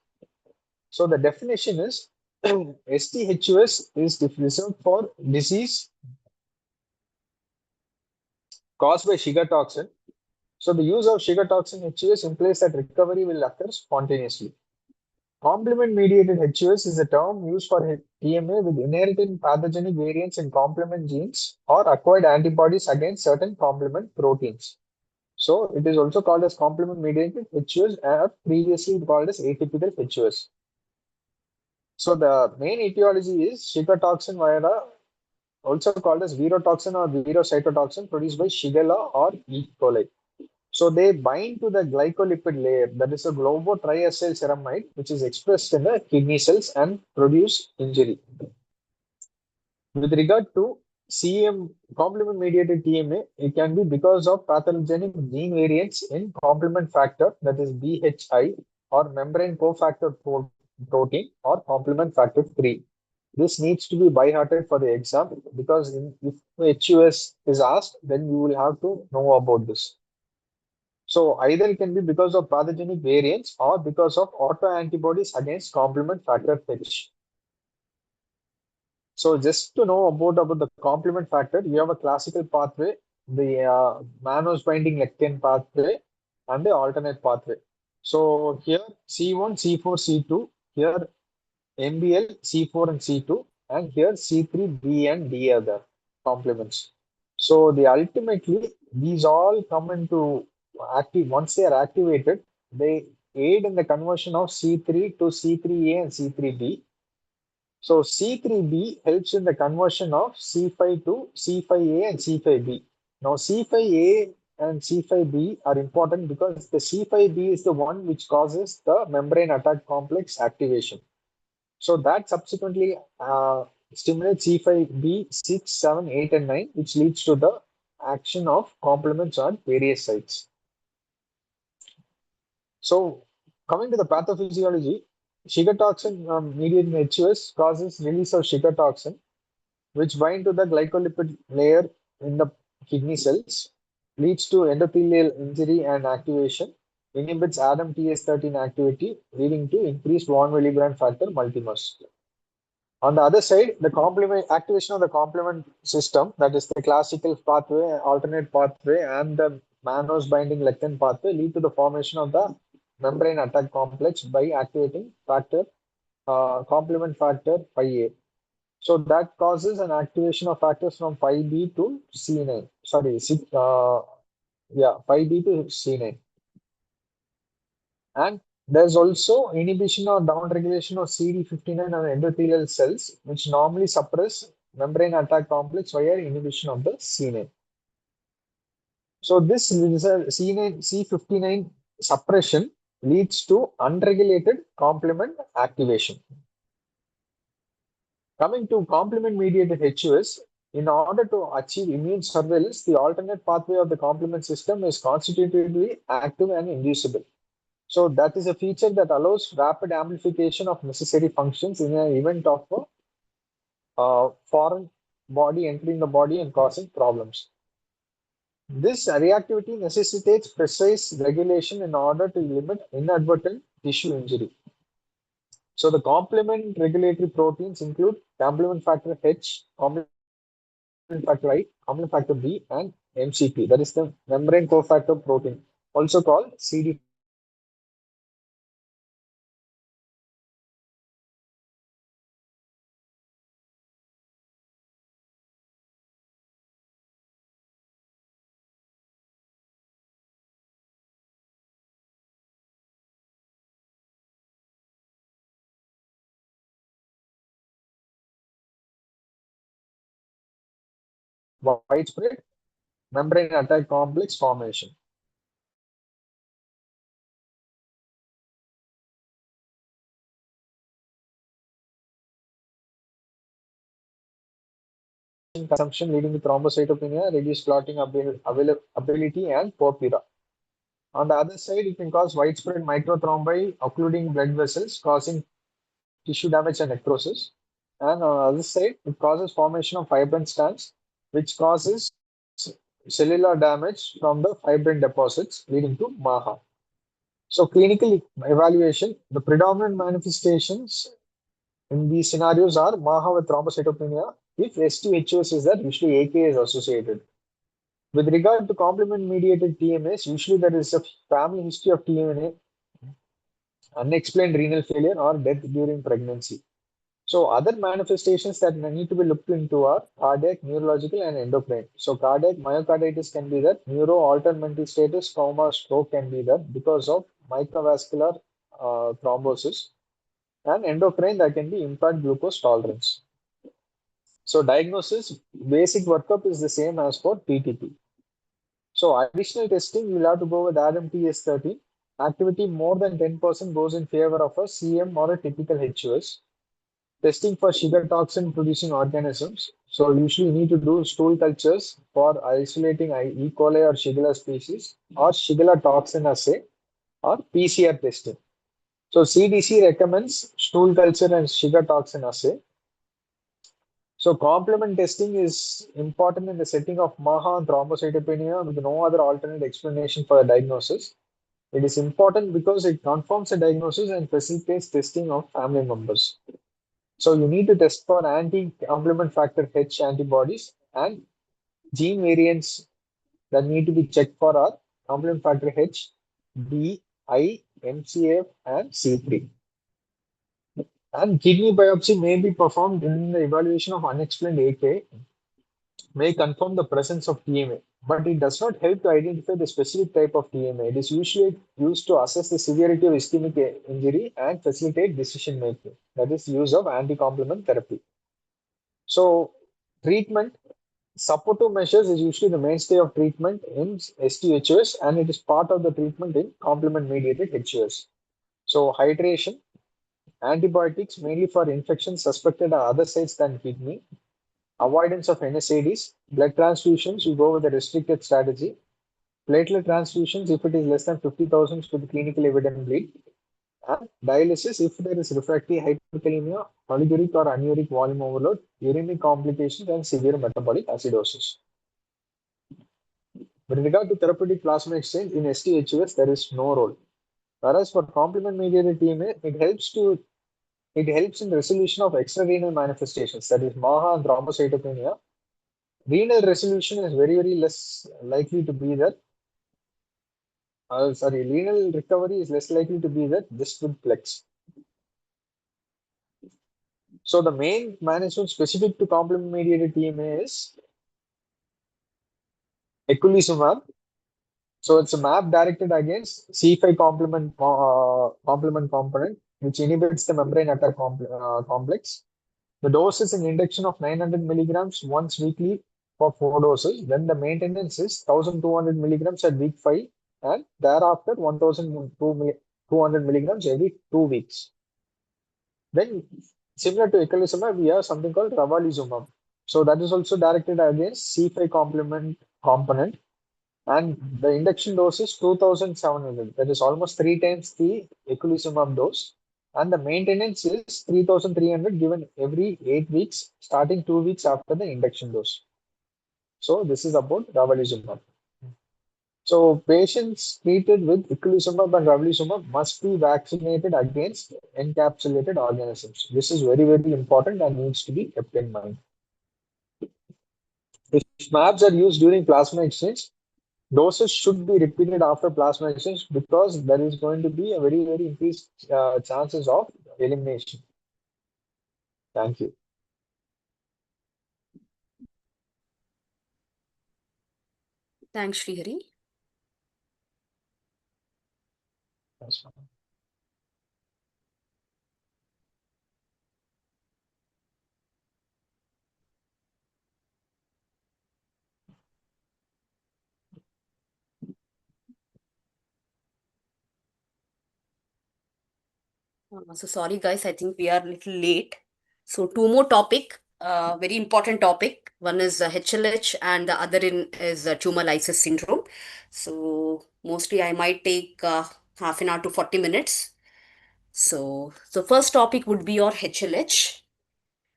So the definition is STHUS is reserved for disease caused by Shiga toxin. So the use of Shiga toxin HUS implies that recovery will occur spontaneously. Complement-mediated HUS is a term used for TMA with inherited pathogenic variants in complement genes or acquired antibodies against certain complement proteins. So it is also called as complement-mediated HUS, or previously called as atypical HUS. So the main etiology is Shiga toxin vira, also called as virotoxin or virocytotoxin, produced by Shigella or E. coli. So they bind to the glycolipid layer, that is a globotriacyl ceramide, which is expressed in the kidney cells and produce injury. With regard to CM complement-mediated TMA, it can be because of pathogenic gene variants in complement factor, that is BHI, or membrane cofactor protein, or complement factor 3. This needs to be by-hearted for the exam because if HUS is asked, then you will have to know about this. So either it can be because of pathogenic variants or because of autoantibodies against complement factor H. So just to know about the complement factor, you have a classical pathway, the mannose binding lectin pathway, and the alternate pathway. So here C1, C4, C2, here MBL, C4 and C2, and here C3, B and D are the complements. So ultimately these all come into active. Once they are activated, they aid in the conversion of C3 to C3A and C3B. So C3B helps in the conversion of C5 to C5A and C5B. Now C5A and C5B are important because the C5B is the one which causes the membrane attack complex activation. So that subsequently stimulates C5B 6, 7, 8, and 9, which leads to the action of complements on various sites. So coming to the pathophysiology, sugar toxin mediated HUS causes release of sugar toxin, which bind to the glycolipid layer in the kidney cells, leads to endothelial injury and activation, inhibits ADAM-TS13 activity, leading to increased von Willebrand factor multimers. On the other side, the complement activation of the complement system, that is the classical pathway, alternate pathway, and the mannose binding lectin pathway, lead to the formation of the membrane attack complex by activating complement factor 5A. So that causes an activation of factors from 5B to C9. Sorry, 5B to C9. And there's also inhibition or downregulation of CD59 on endothelial cells, which normally suppress membrane attack complex via inhibition of the C9. So this C9, C59 suppression leads to unregulated complement activation. Coming to complement-mediated HUS, in order to achieve immune surveillance, the alternate pathway of the complement system is constitutively active and inducible. So that is a feature that allows rapid amplification of necessary functions in an event of a foreign body entering the body and causing problems. This reactivity necessitates precise regulation in order to limit inadvertent tissue injury. So the complement regulatory proteins include complement factor H, complement factor I, complement factor B, and MCP. That is the membrane cofactor protein, also called CD. Widespread membrane attack complex formation. Consumption leading to thrombocytopenia, reduced clotting ability, and porphyria. On the other side, it can cause widespread microthrombi occluding blood vessels, causing tissue damage and necrosis. And on the other side, it causes formation of fibrin stance, which causes cellular damage from the fibrin deposits, leading to MAHA. So, clinical evaluation, the predominant manifestations in these scenarios are MAHA with thrombocytopenia. If S2HOS is there, usually AK is associated. With regard to complement-mediated TMAs, usually there is a family history of TMA, unexplained renal failure, or death during pregnancy. So other manifestations that need to be looked into are cardiac, neurological, and endocrine. So cardiac myocarditis can be that, neuro altered mental status, trauma, stroke can be that because of microvascular thrombosis, and endocrine that can be impaired glucose tolerance. So diagnosis, basic workup is the same as for PTP. So additional testing, you'll have to go with ADAM-TS13. Activity more than 10% goes in favor of a CM or a typical HUS. Testing for sugar toxin producing organisms. So usually you need to do stool cultures for isolating E. coli or Shigella species, or Shigella toxin assay, or PCR testing. So CDC recommends stool culture and sugar toxin assay. So complement testing is important in the setting of MAHA and thrombocytopenia with no other alternate explanation for a diagnosis. It is important because it confirms a diagnosis and facilitates testing of family members. So you need to test for anti-complement factor H antibodies, and gene variants that need to be checked for are complement factor H, B, I, MCF, and C3. And kidney biopsy may be performed in the evaluation of unexplained AK. may confirm the presence of TMA, but it does not help to identify the specific type of TMA. It is usually used to assess the severity of ischemic injury and facilitate decision making. That is use of anti-complement therapy. So treatment, supportive measures is usually the mainstay of treatment in STHOS, and it is part of the treatment in complement mediated HOS. So hydration, antibiotics mainly for infections suspected at other sites than kidney, avoidance of NSAIDs, blood transfusions, you go with a restricted strategy, platelet transfusions if it is less than 50,000 with clinically evident bleed, and dialysis if there is refractory hyperkalemia, oliguric or anuric volume overload, uremic complications, and severe metabolic acidosis. With regard to therapeutic plasma exchange in STHUS, there is no role. Whereas for complement mediated TMA, it helps in resolution of extrarenal manifestations, that is MAHA and thrombocytopenia. Renal resolution is very less likely to be there. Renal recovery is less likely to be there just with plex. So the main management specific to complement mediated TMA is eculizumab. So it's a map directed against C5 complement component, which inhibits the membrane attack complex. The dose is an induction of 900 milligrams once weekly for 4 doses. Then the maintenance is 1200 milligrams at week 5, and thereafter 1200 milligrams every 2 weeks. Then, similar to eculizumab, we have something called ravulizumab. So that is also directed against C5 complement component, and the induction dose is 2700. That is almost 3 times the eculizumab dose. And the maintenance is 3300 given every 8 weeks, starting 2 weeks after the induction dose. So this is about ravulizumab. So patients treated with eculizumab and ravulizumab must be vaccinated against encapsulated organisms. This is very important and needs to be kept in mind. If MABs are used during plasma exchange, doses should be repeated after plasma exchange because there is going to be a very increased chances of elimination. Thank you. Thanks, Srihari. That's fine. So sorry, guys, I think we are a little late. So two more topic, very important topic. One is HLH and the other is tumor lysis syndrome. So mostly I might take half an hour to 40 minutes. So first topic would be your HLH.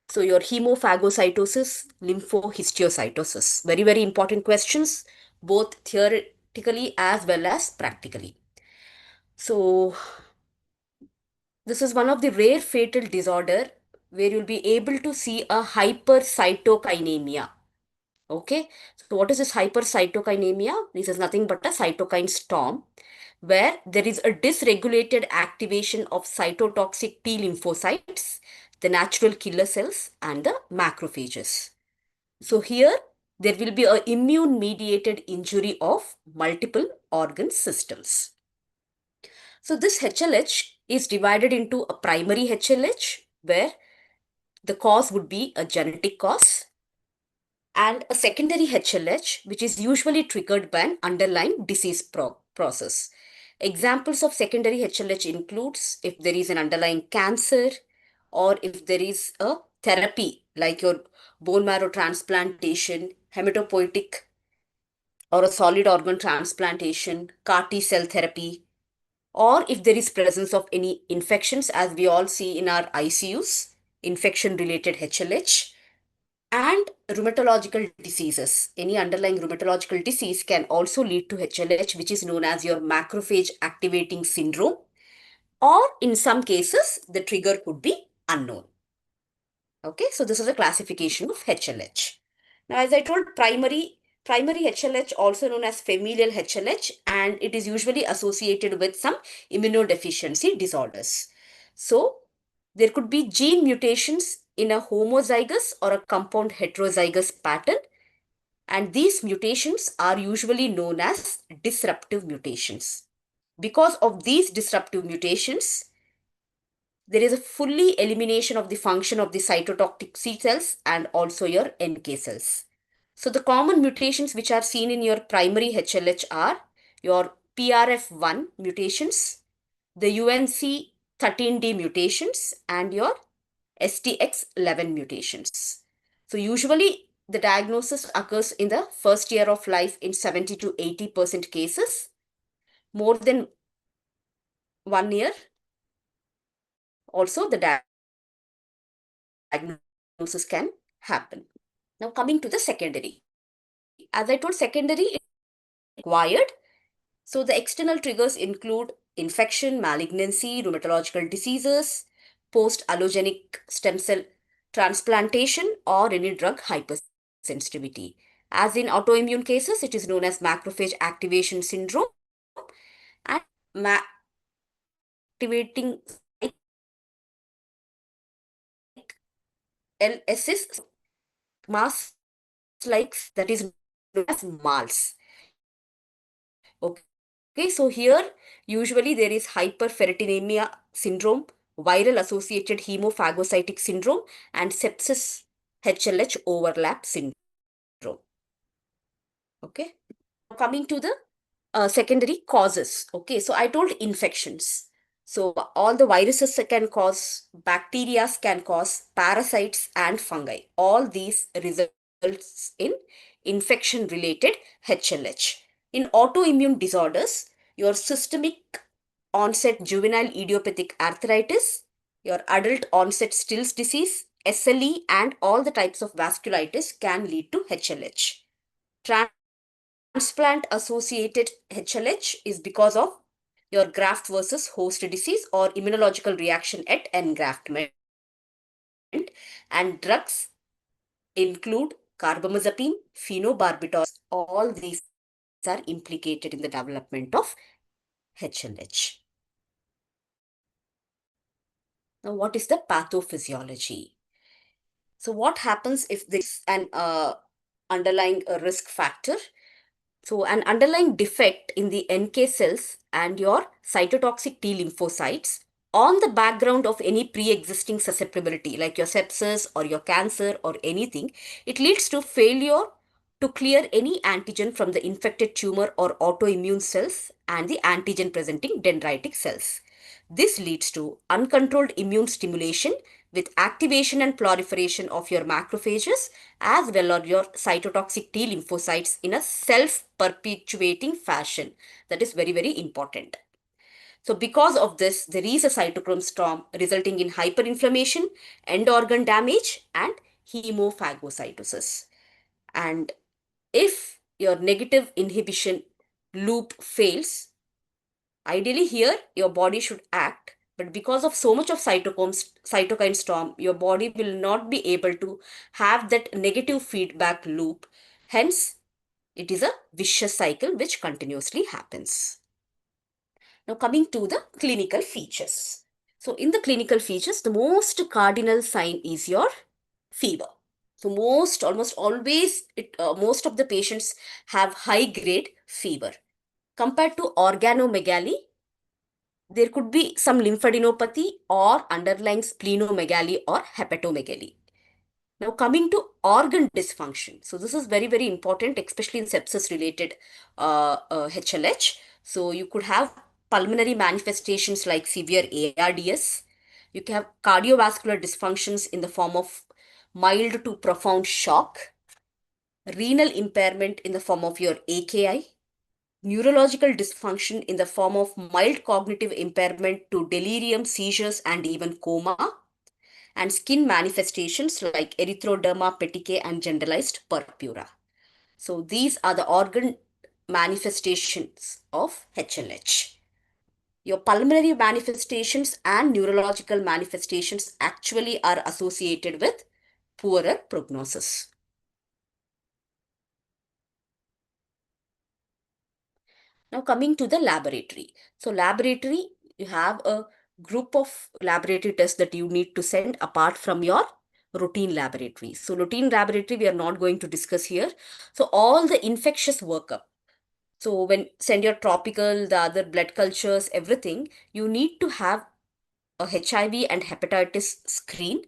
So your hemophagocytosis, lymphohistiocytosis. Very important questions, both theoretically as well as practically. So this is one of the rare fatal disorder where you'll be able to see a hypercytokinemia. Okay, so what is this hypercytokinemia? This is nothing but a cytokine storm where there is a dysregulated activation of cytotoxic T lymphocytes, the natural killer cells, and the macrophages. So here there will be a immune mediated injury of multiple organ systems. So this HLH is divided into a primary HLH where the cause would be a genetic cause and a secondary HLH which is usually triggered by an underlying disease process. Examples of secondary HLH includes if there is an underlying cancer or if there is a therapy like your bone marrow transplantation, hematopoietic or a solid organ transplantation, CAR T cell therapy, or if there is presence of any infections as we all see in our ICUs, infection related HLH, and rheumatological diseases. Any underlying rheumatological disease can also lead to HLH, which is known as your macrophage activating syndrome, or in some cases, the trigger could be unknown. Okay, so this is a classification of HLH. Now, as I told, primary HLH, also known as familial HLH, and it is usually associated with some immunodeficiency disorders. So, there could be gene mutations in a homozygous or a compound heterozygous pattern And these mutations are usually known as disruptive mutations. Because of these disruptive mutations, there is a fully elimination of the function of the cytotoxic C cells and also your NK cells. So the common mutations which are seen in your primary HLH are your PRF1 mutations, the UNC 13D mutations, and your STX11 mutations. So usually the diagnosis occurs in the first year of life in 70 to 80% cases. More than 1 year, also the diagnosis can happen. Now coming to the secondary. As I told, secondary is required. So the external triggers include infection, malignancy, rheumatological diseases, post-allogenic stem cell transplantation, or any drug hypersensitivity. As in autoimmune cases, it is known as macrophage activation syndrome, and activating LSS mass like that is known as MALS. Okay, so here usually there is hyperferritinemia syndrome, viral associated hemophagocytic syndrome, and sepsis HLH overlap syndrome. Okay, coming to the secondary causes. Okay, so I told infections. So all the viruses can cause, bacteria can cause, parasites and fungi. All these results in infection related HLH. In autoimmune disorders, your systemic onset juvenile idiopathic arthritis, your adult onset Still's disease, SLE, and all the types of vasculitis can lead to HLH. Transplant associated HLH is because of your graft versus host disease or immunological reaction at engraftment. And drugs include carbamazepine, phenobarbital. All these are implicated in the development of HLH. Now, what is the pathophysiology? So, what happens if there is an underlying risk factor? So, an underlying defect in the NK cells and your cytotoxic T lymphocytes on the background of any pre-existing susceptibility like your sepsis or your cancer or anything, it leads to failure to clear any antigen from the infected tumor or autoimmune cells and the antigen presenting dendritic cells. This leads to uncontrolled immune stimulation with activation and proliferation of your macrophages as well as your cytotoxic T lymphocytes in a self-perpetuating fashion. That is very, very important. So because of this, there is a cytochrome storm resulting in hyperinflammation, end organ damage, and hemophagocytosis. And if your negative inhibition loop fails, ideally here your body should act, but because of so much of cytokine storm, your body will not be able to have that negative feedback loop. Hence, it is a vicious cycle which continuously happens. Now coming to the clinical features. So in the clinical features, the most cardinal sign is your fever. So almost always, most of the patients have high grade fever. Compared to organomegaly, there could be some lymphadenopathy or underlying splenomegaly or hepatomegaly. Now coming to organ dysfunction. So this is very, very important, especially in sepsis related HLH. So you could have pulmonary manifestations like severe ARDS. You can have cardiovascular dysfunctions in the form of mild to profound shock, renal impairment in the form of your AKI, neurological dysfunction in the form of mild cognitive impairment to delirium, seizures, and even coma, and skin manifestations like erythroderma, petechiae, and generalized purpura. So these are the organ manifestations of HLH. Your pulmonary manifestations and neurological manifestations actually are associated with poorer prognosis. Now coming to the laboratory. So laboratory, you have a group of laboratory tests that you need to send apart from your routine laboratories. So routine laboratory, we are not going to discuss here. So all the infectious workup. So when send your tropical, the other blood cultures, everything, you need to have a HIV and hepatitis screen.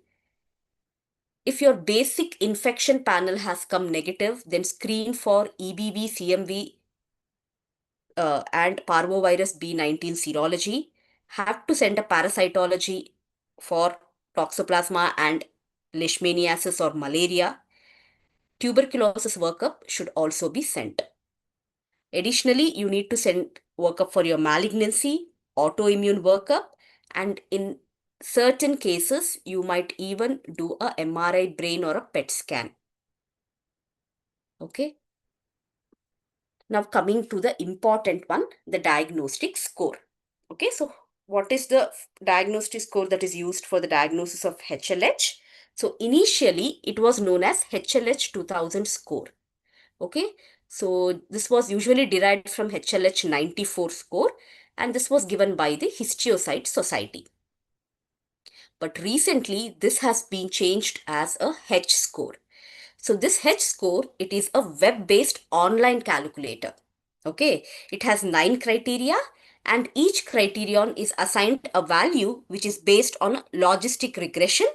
If your basic infection panel has come negative, then screen for EBV, CMV, and parvovirus B19 serology. Have to send a parasitology for toxoplasma and leishmaniasis or malaria. Tuberculosis workup should also be sent. Additionally, you need to send workup for your malignancy, autoimmune workup, and in certain cases, you might even do a MRI brain or a PET scan. Okay. Now coming to the important one, the diagnostic score. Okay, so what is the diagnostic score that is used for the diagnosis of HLH? So initially it was known as HLH 2000 score. Okay, so this was usually derived from HLH 94 score, and this was given by the Histiocyte Society. But recently this has been changed as a H score. So this H score, it is a web-based online calculator. Okay, it has 9 criteria, and each criterion is assigned a value which is based on logistic regression,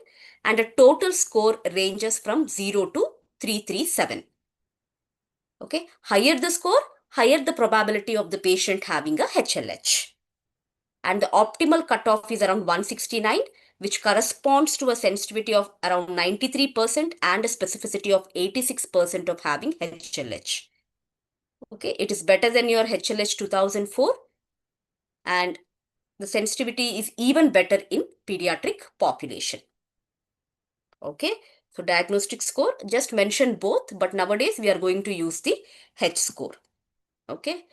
and a total score ranges from 0 to 337. Okay, higher the score, higher the probability of the patient having a HLH. And the optimal cutoff is around 169, which corresponds to a sensitivity of around 93% and a specificity of 86% of having HLH. Okay, it is better than your HLH 2004, and the sensitivity is even better in pediatric population. Okay, so diagnostic score, just mentioned both, but nowadays we are going to use the H score. Okay,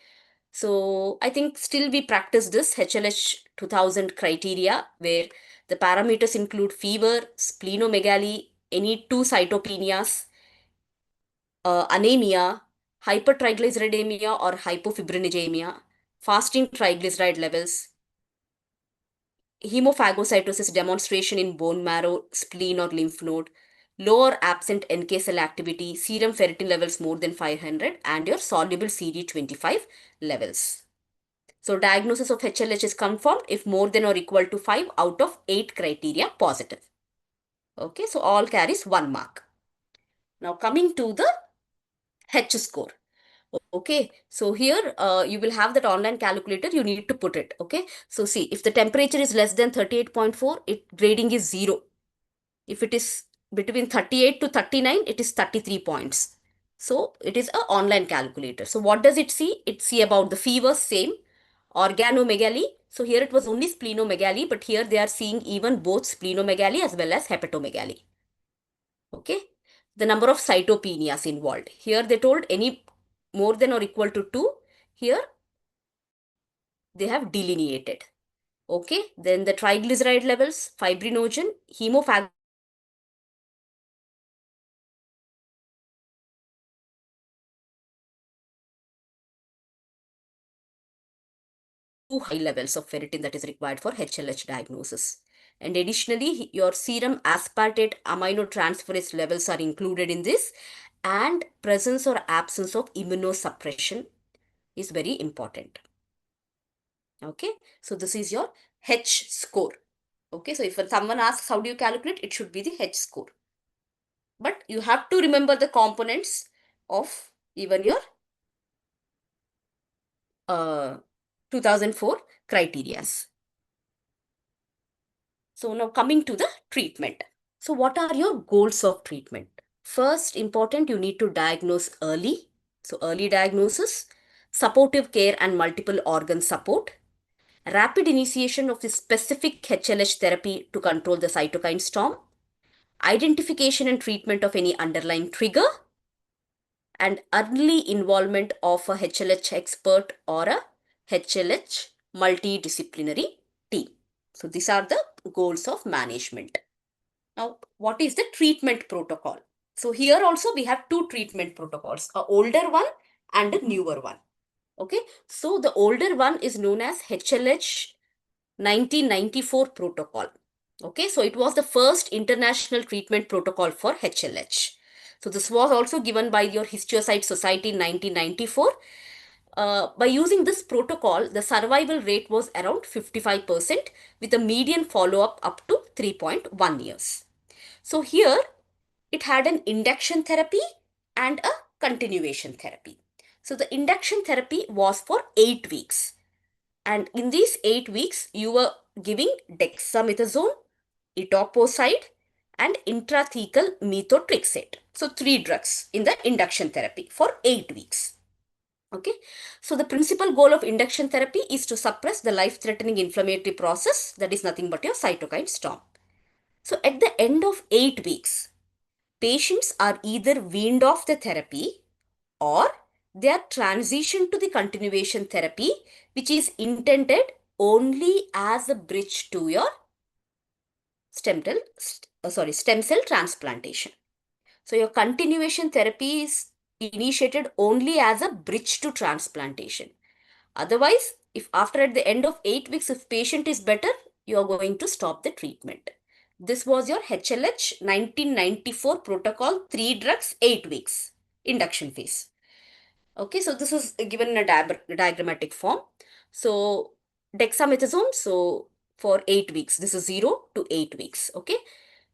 so I think still we practice this HLH 2000 criteria, where the parameters include fever, splenomegaly, any two cytopenias, anemia, hypertriglyceridemia or hypofibringemia, fasting triglyceride levels, hemophagocytosis demonstration in bone marrow, spleen or lymph node, low or absent NK cell activity, serum ferritin levels more than 500, and your soluble CD25 levels. So diagnosis of HLH is confirmed if more than or equal to 5 out of 8 criteria positive. Okay, so all carries 1 mark. Now coming to the H score. Okay, so here you will have that online calculator, you need to put it. Okay, so see, if the temperature is less than 38.4, grading is 0. If it is between 38 to 39, it is 33 points. So it is an online calculator. So what does it see? It see about the fever, same. Organomegaly. So here it was only splenomegaly, but here they are seeing even both splenomegaly as well as hepatomegaly. Okay. The number of cytopenias involved. Here they told any more than or equal to 2. Here they have delineated. Okay. Then the triglyceride levels, fibrinogen, hemophagocytosis high levels of ferritin that is required for HLH diagnosis. And additionally, your serum aspartate aminotransferase levels are included in this, and presence or absence of immunosuppression is very important. Okay, so this is your H score. Okay, so if someone asks how do you calculate, it should be the H score. But you have to remember the components of even your 2004 criterias. So now coming to the treatment. So what are your goals of treatment? First, important, you need to diagnose early. So early diagnosis, supportive care and multiple organ support, rapid initiation of the specific HLH therapy to control the cytokine storm, identification and treatment of any underlying trigger, and early involvement of a HLH expert or a HLH multidisciplinary team. So these are the goals of management. Now, what is the treatment protocol? So here also we have two treatment protocols, a older one and a newer one. Okay, so the older one is known as HLH 1994 protocol. Okay, so it was the first international treatment protocol for HLH. So this was also given by your Histiocyte Society in 1994. By using this protocol, the survival rate was around 55% with a median follow-up up to 3.1 years. So here it had an induction therapy and a continuation therapy. So the induction therapy was for 8 weeks. And in these 8 weeks, you were giving dexamethasone, etoposide, and intrathecal methotrexate. So 3 drugs in the induction therapy for 8 weeks. Okay, so the principal goal of induction therapy is to suppress the life-threatening inflammatory process that is nothing but your cytokine storm. So at the end of 8 weeks, patients are either weaned off the therapy or they are transitioned to the continuation therapy, which is intended only as a bridge to your stem cell transplantation. So your continuation therapy is initiated only as a bridge to transplantation. Otherwise, if after at the end of 8 weeks, if patient is better, you are going to stop the treatment. This was your HLH 1994 protocol, 3 drugs, 8 weeks induction phase. Okay, so this is given in a diagrammatic form. So dexamethasone, so for 8 weeks, this is 0 to 8 weeks. Okay,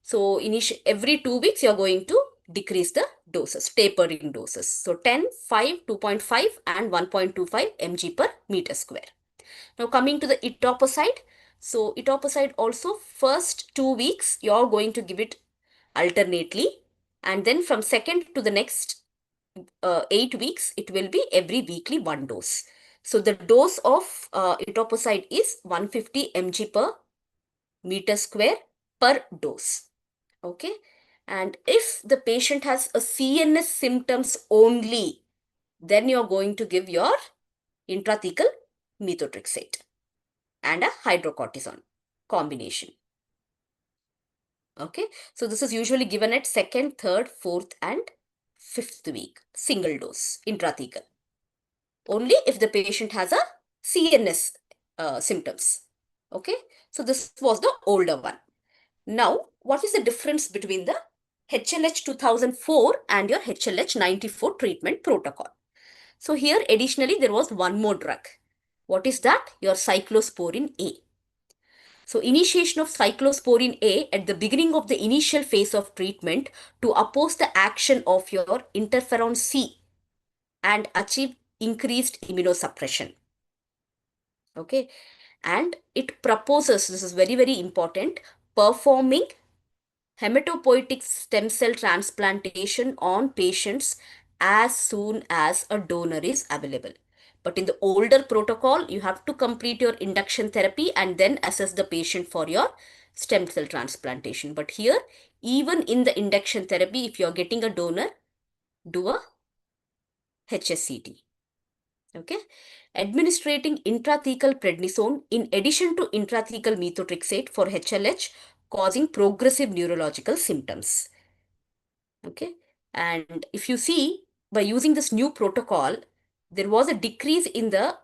so every 2 weeks, you're going to decrease the doses, tapering doses. So 10, 5, 2.5 and 1.25 mg per meter square. Now coming to the etoposide. So etoposide also first 2 weeks, you're going to give it alternately. And then from second to the next 8 weeks, it will be every weekly 1 dose. So the dose of etoposide is 150 mg per meter square per dose. Okay, and if the patient has a CNS symptoms only, then you're going to give your intrathecal methotrexate and a hydrocortisone combination. Okay, so this is usually given at second, third, fourth, and fifth week, single dose intrathecal. Only if the patient has a CNS symptoms. Okay, so this was the older one. Now, what is the difference between the HLH 2004 and your HLH 94 treatment protocol? So here additionally there was one more drug. What is that? Your cyclosporin A. So initiation of cyclosporin A at the beginning of the initial phase of treatment to oppose the action of your interferon C and achieve increased immunosuppression. Okay, and it proposes, this is very, very important, performing hematopoietic stem cell transplantation on patients as soon as a donor is available. But in the older protocol, you have to complete your induction therapy and then assess the patient for your stem cell transplantation. But here, even in the induction therapy, if you are getting a donor, do a HSCT. Okay, administrating intrathecal prednisone in addition to intrathecal methotrexate for HLH causing progressive neurological symptoms. Okay, and if you see, by using this new protocol, there was a decrease in the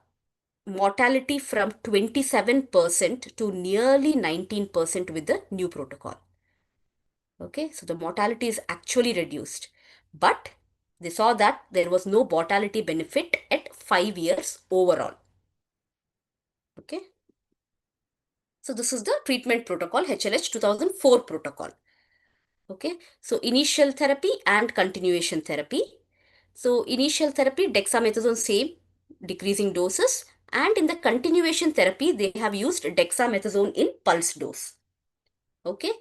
mortality from 27% to nearly 19% with the new protocol. Okay, so the mortality is actually reduced, but they saw that there was no mortality benefit at 5 years overall. Okay, so this is the treatment protocol, HLH 2004 protocol. Okay, so initial therapy and continuation therapy. So initial therapy, dexamethasone same, decreasing doses, and in the continuation therapy, they have used dexamethasone in pulse dose. Okay,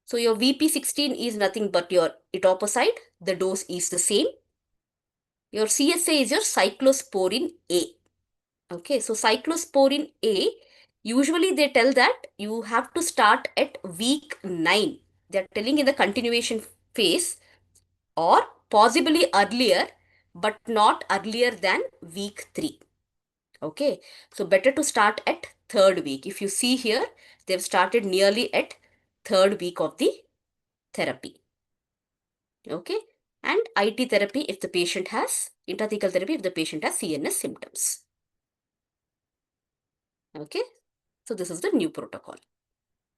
so your VP16 is nothing but your etoposide, the dose is the same. Your CSA is your cyclosporin A. Okay, so cyclosporin A, usually they tell that you have to start at week 9. They're telling in the continuation phase or possibly earlier, but not earlier than week 3. Okay, so better to start at third week. If you see here, they've started nearly at third week of the therapy. Okay, and IT therapy if the patient has, intrathecal therapy if the patient has CNS symptoms. Okay, so this is the new protocol.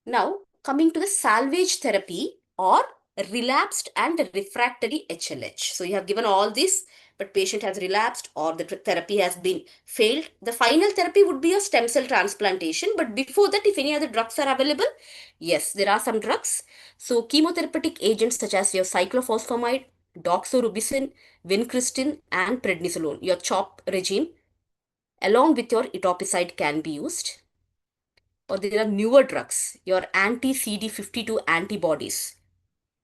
Now, coming to the salvage therapy or relapsed and refractory HLH. So you have given all this, but patient has relapsed or the therapy has been failed. The final therapy would be a stem cell transplantation. But before that, if any other drugs are available, yes, there are some drugs. So chemotherapeutic agents such as your cyclophosphamide, doxorubicin, vincristine, and prednisolone, your CHOP regime, along with your etoposide can be used. Or there are newer drugs, your anti-CD52 antibodies,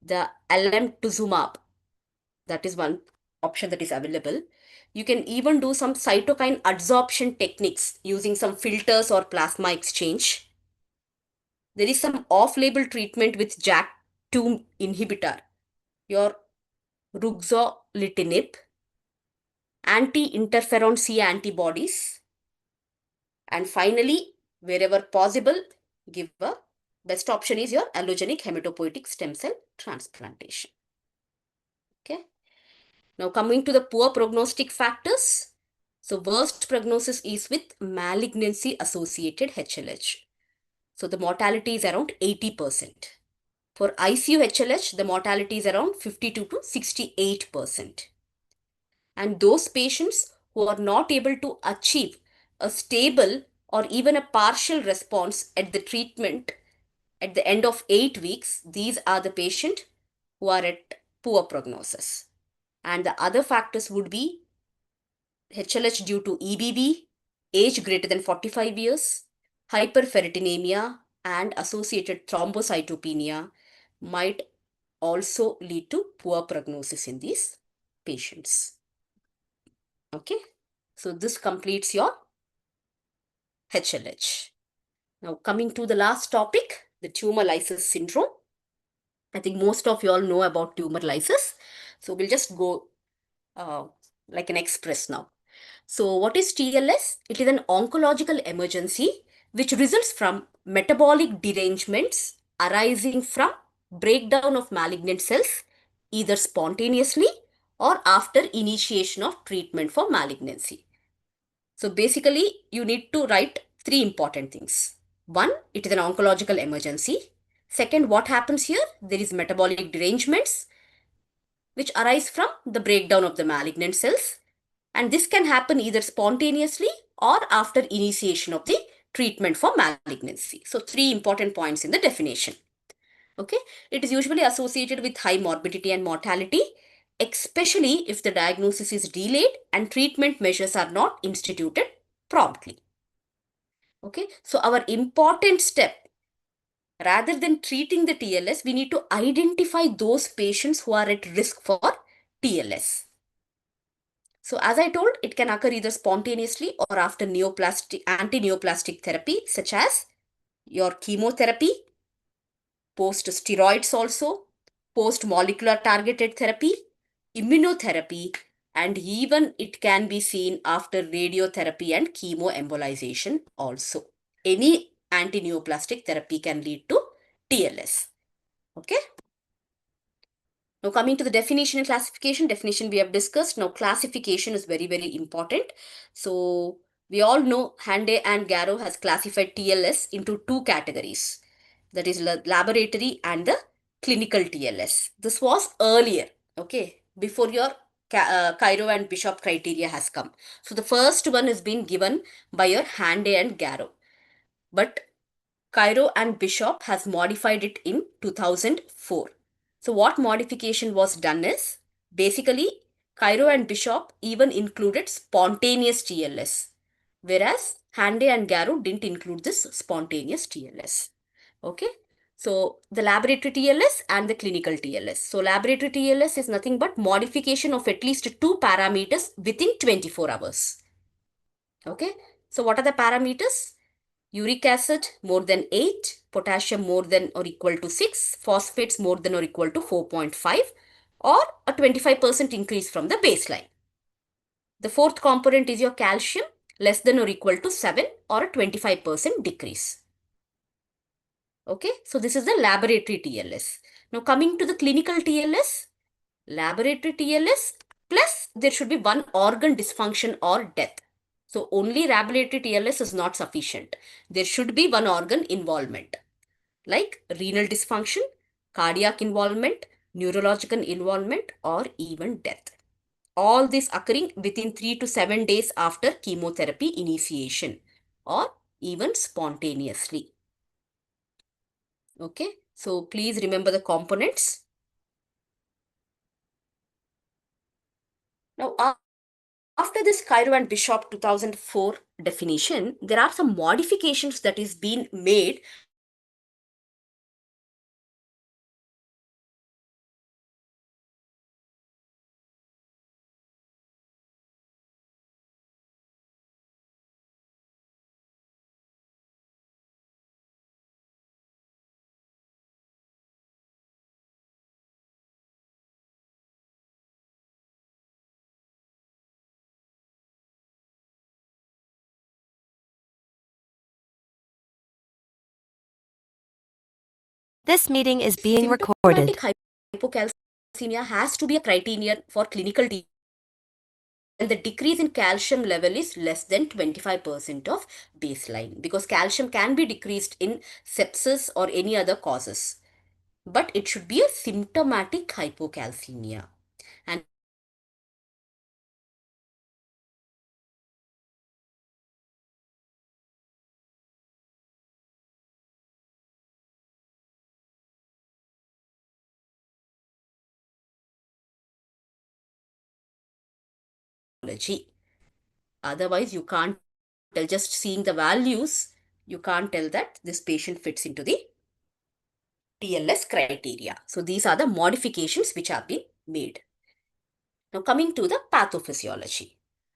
the alemtuzumab, that is one option that is available. You can even do some cytokine adsorption techniques using some filters or plasma exchange. There is some off-label treatment with JAK2 inhibitor, your ruxolitinib, anti-interferon C antibodies, and finally, wherever possible, give a best option is your allogenic hematopoietic stem cell transplantation. Okay. Now coming to the poor prognostic factors. So worst prognosis is with malignancy associated HLH. So the mortality is around 80%. For ICU HLH, the mortality is around 52 to 68%. And those patients who are not able to achieve a stable or even a partial response at the treatment at the end of 8 weeks, these are the patients who are at poor prognosis. And the other factors would be HLH due to EBV, age greater than 45 years, hyperferritinemia, and associated thrombocytopenia might also lead to poor prognosis in these patients. Okay, so this completes your HLH. Now coming to the last topic, the tumor lysis syndrome. I think most of you all know about tumor lysis. So we'll just go like an express now. So what is TLS? It is an oncological emergency which results from metabolic derangements arising from breakdown of malignant cells either spontaneously or after initiation of treatment for malignancy. So basically, you need to write three important things. One, it is an oncological emergency. Second, what happens here? There is metabolic derangements which arise from the breakdown of the malignant cells. And this can happen either spontaneously or after initiation of the treatment for malignancy. So three important points in the definition. Okay, it is usually associated with high morbidity and mortality, especially if the diagnosis is delayed and treatment measures are not instituted promptly. Okay, so our important step, rather than treating the TLS, we need to identify those patients who are at risk for TLS. So as I told, it can occur either spontaneously or after anti-neoplastic therapy, such as your chemotherapy, post-steroids also, post-molecular targeted therapy, immunotherapy, and even it can be seen after radiotherapy and chemoembolization also. Any anti-neoplastic therapy can lead to TLS. Okay. Now coming to the definition and definition we have discussed. Now classification is very, very important. So we all know Hande and Garrow has classified TLS into two categories. That is laboratory and the clinical TLS. This was earlier, okay, before your Cairo and Bishop criteria has come. So the first one has been given by your Hande and Garrow. But Cairo and Bishop has modified it in 2004. So what modification was done is, basically, Cairo and Bishop even included spontaneous TLS, whereas Hande and Garrow didn't include this spontaneous TLS. Okay, so the laboratory TLS and the clinical TLS. So laboratory TLS is nothing but modification of at least two parameters within 24 hours. Okay, so what are the parameters? Uric acid more than 8, potassium more than or equal to 6, phosphates more than or equal to 4.5, or a 25% increase from the baseline. The fourth component is your calcium less than or equal to 7 or a 25% decrease. Okay, so this is the laboratory TLS. Now coming to the clinical TLS, laboratory TLS plus there should be one organ dysfunction or death. So only laboratory TLS is not sufficient. There should be one organ involvement. like renal dysfunction, cardiac involvement, neurological involvement, or even death. All this occurring within 3 to 7 days after chemotherapy initiation or even spontaneously. Okay, so please remember the components. Now, after this Cairo and Bishop 2004 definition, there are some modifications that is being made This meeting is being symptomatic recorded. hypocalcemia has to be a criterion for clinical treatment. And the decrease in calcium level is less than 25% of baseline, because calcium can be decreased in sepsis or any other causes. But it should be a symptomatic hypocalcemia. And otherwise, you can't tell, just seeing the values, you can't tell that this patient fits into the TLS criteria. So these are the modifications which have been made. Now coming to the pathophysiology.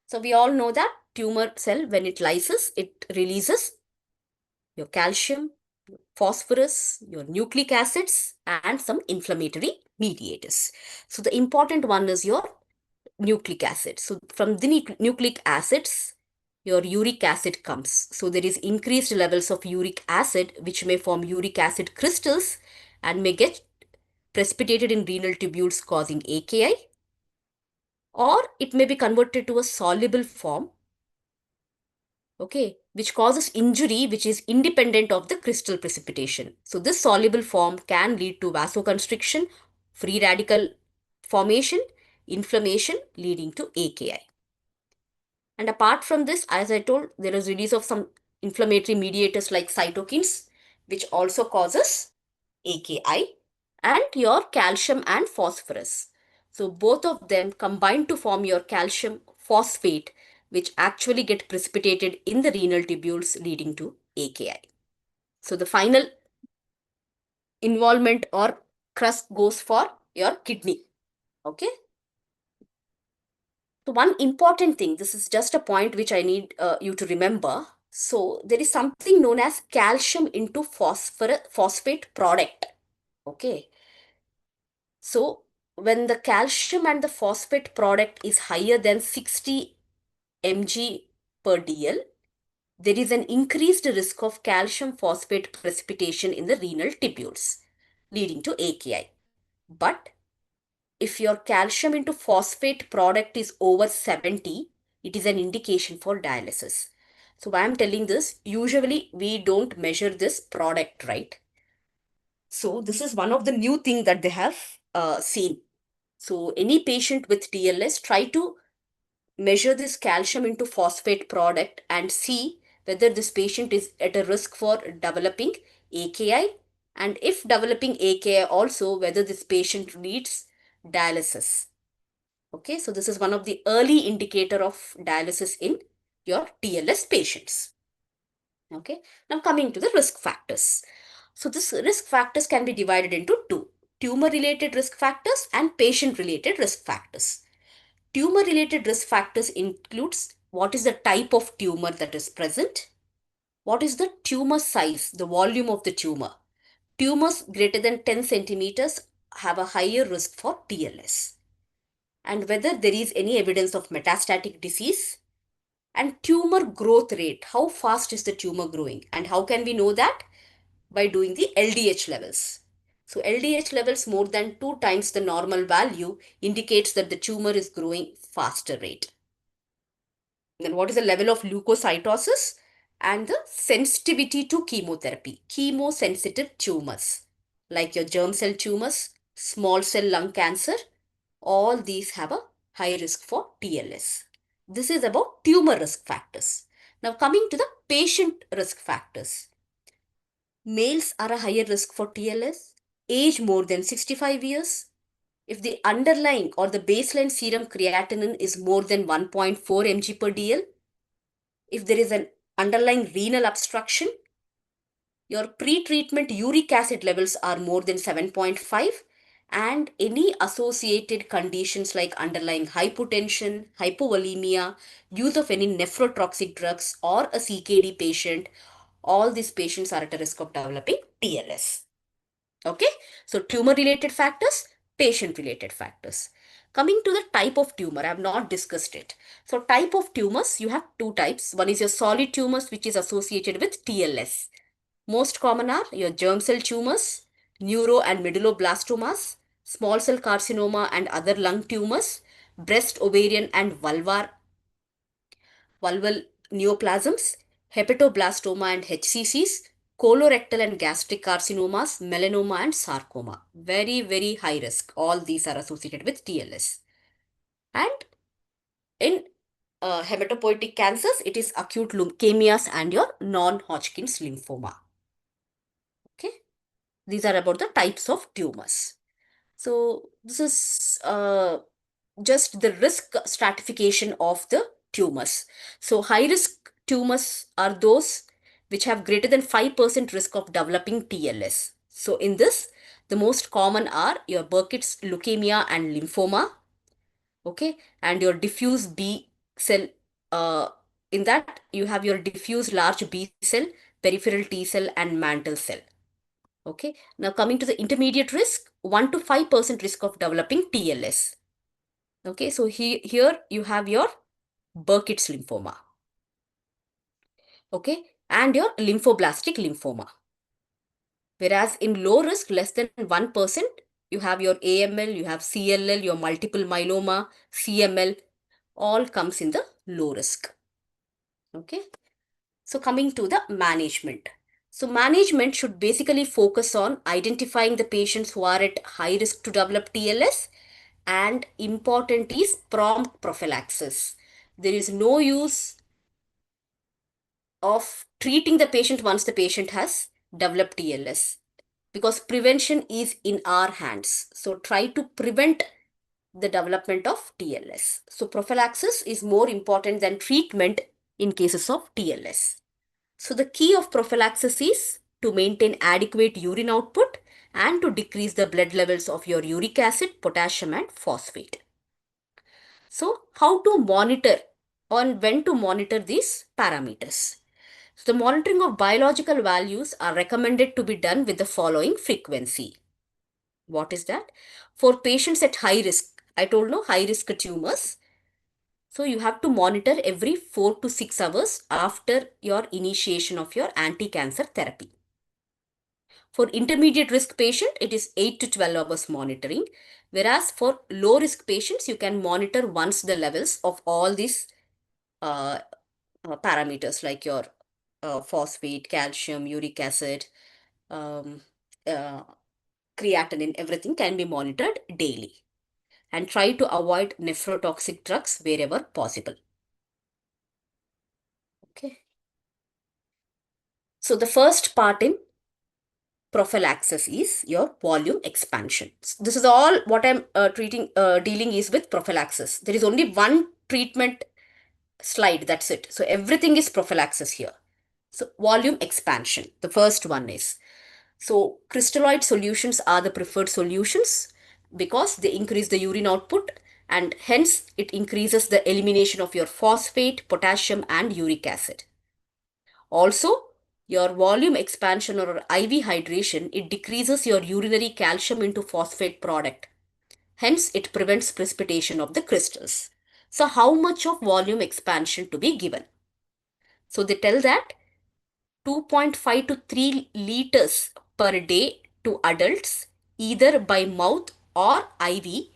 So we all know that tumor cell, when it lyses, it releases your calcium, phosphorus, your nucleic acids, and some inflammatory mediators. So the important one is your nucleic acid. So from the nucleic acids, your uric acid comes. So there is increased levels of uric acid, which may form uric acid crystals and may get precipitated in renal tubules, causing AKI, or it may be converted to a soluble form, okay, which causes injury, which is independent of the crystal precipitation. So this soluble form can lead to vasoconstriction, free radical formation, inflammation, leading to AKI. And apart from this, as I told, there is release of some inflammatory mediators like cytokines, which also causes AKI, and your calcium and phosphorus. So both of them combine to form your calcium phosphate, which actually get precipitated in the renal tubules, leading to AKI. So the final involvement or crust goes for your kidney. Okay. So one important thing, this is just a point which I need you to remember. So there is something known as calcium into phosphate product. Okay. So when the calcium and the phosphate product is higher than 60 mg per dl, there is an increased risk of calcium phosphate precipitation in the renal tubules, leading to AKI. But if your calcium into phosphate product is over 70, it is an indication for dialysis. So why I'm telling this, usually we don't measure this product, right? So this is one of the new thing that they have seen. So any patient with TLS, try to measure this calcium into phosphate product and see whether this patient is at a risk for developing AKI, and if developing AKI also, whether this patient needs dialysis. Okay, so this is one of the early indicator of dialysis in your TLS patients. Okay, now coming to the risk factors. So this risk factors can be divided into two: tumor related risk factors and patient related risk factors. Tumor related risk factors includes what is the type of tumor that is present, what is the tumor size, the volume of the tumor. Tumors greater than 10 centimeters have a higher risk for TLS, and whether there is any evidence of metastatic disease, and tumor growth rate, how fast is the tumor growing, and how can we know that? By doing the LDH levels. So LDH levels more than 2 times the normal value indicates that the tumor is growing faster rate. Then what is the level of leukocytosis? and the sensitivity to chemotherapy, chemosensitive tumors, like your germ cell tumors, small cell lung cancer, all these have a high risk for TLS. This is about tumor risk factors. Now, coming to the patient risk factors. Males are a higher risk for TLS, age more than 65 years. If the underlying or the baseline serum creatinine is more than 1.4 mg per dl, if there is an underlying renal obstruction, your pre-treatment uric acid levels are more than 7.5, and any associated conditions like underlying hypotension, hypovolemia, use of any nephrotoxic drugs, or a CKD patient, all these patients are at a risk of developing TLS. Okay, so tumor related factors, patient related factors. Coming to the type of tumor, I have not discussed it. So type of tumors, you have two types. One is your solid tumors, which is associated with TLS. Most common are your germ cell tumors, neuro and medulloblastomas, small cell carcinoma and other lung tumors, breast, ovarian and vulval neoplasms, hepatoblastoma and HCCs, colorectal and gastric carcinomas, melanoma and sarcoma. Very, very high risk. All these are associated with TLS. And in hematopoietic cancers, it is acute leukemias and your non-Hodgkin's lymphoma. Okay. These are about the types of tumors. So this is just the risk stratification of the tumors. So high risk tumors are those which have greater than 5% risk of developing TLS. So in this, the most common are your Burkitt's leukemia and lymphoma. Okay, and your diffuse B cell. Uh, in that, you have your diffuse large B cell, peripheral T cell, and mantle cell. Okay, now coming to the intermediate risk, 1 to 5% risk of developing TLS. Okay, so here you have your Burkitt's lymphoma. Okay, and your lymphoblastic lymphoma. Whereas in low risk, less than 1%, you have your AML, you have CLL, your multiple myeloma, CML, all comes in the low risk. Okay, so coming to the management. So management should basically focus on identifying the patients who are at high risk to develop TLS, and important is prompt prophylaxis. There is no use of treating the patient once the patient has developed TLS, because prevention is in our hands. So try to prevent the development of TLS. So prophylaxis is more important than treatment in cases of TLS. So the key of prophylaxis is to maintain adequate urine output and to decrease the blood levels of your uric acid, potassium and phosphate. So how to monitor on when to monitor these parameters? So the monitoring of biological values are recommended to be done with the following frequency. What is that? For patients at high risk, I told no high risk tumors. So you have to monitor every 4 to 6 hours after your initiation of your anti-cancer therapy. For intermediate risk patient, it is 8 to 12 hours monitoring. Whereas for low risk patients, you can monitor once the levels of all these uh, parameters like your phosphate, calcium, uric acid, um, uh, creatinine, everything can be monitored daily. And try to avoid nephrotoxic drugs wherever possible. Okay. So the first part in prophylaxis is your volume expansion. This is all what I'm dealing is with prophylaxis. There is only one treatment slide, that's it. So everything is prophylaxis here. So volume expansion, the first one is. So crystalloid solutions are the preferred solutions because they increase the urine output, and hence it increases the elimination of your phosphate, potassium and uric acid. Also, your volume expansion or IV hydration, it decreases your urinary calcium into phosphate product. Hence, it prevents precipitation of the crystals. So, how much of volume expansion to be given? So, they tell that 2.5 to 3 liters per day to adults, either by mouth or IV,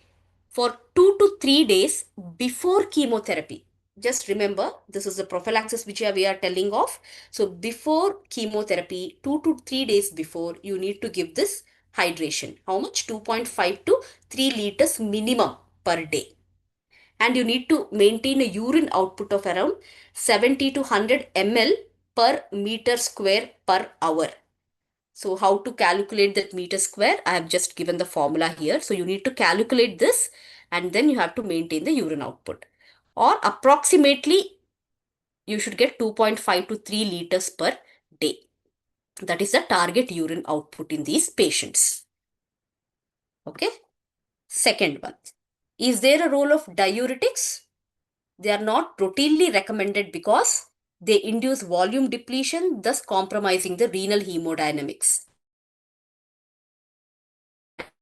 for 2 to 3 days before chemotherapy. just remember, this is the prophylaxis which we are telling of. So before chemotherapy, 2 to 3 days before, you need to give this hydration. How much? 2.5 to 3 liters minimum per day. And you need to maintain a urine output of around 70 to 100 ml per meter square per hour. So how to calculate that meter square? I have just given the formula here. So you need to calculate this and then you have to maintain the urine output. Or approximately you should get 2.5 to 3 liters per day. That is the target urine output in these patients. Okay. Second one. Is there a role of diuretics? They are not routinely recommended because they induce volume depletion, thus compromising the renal hemodynamics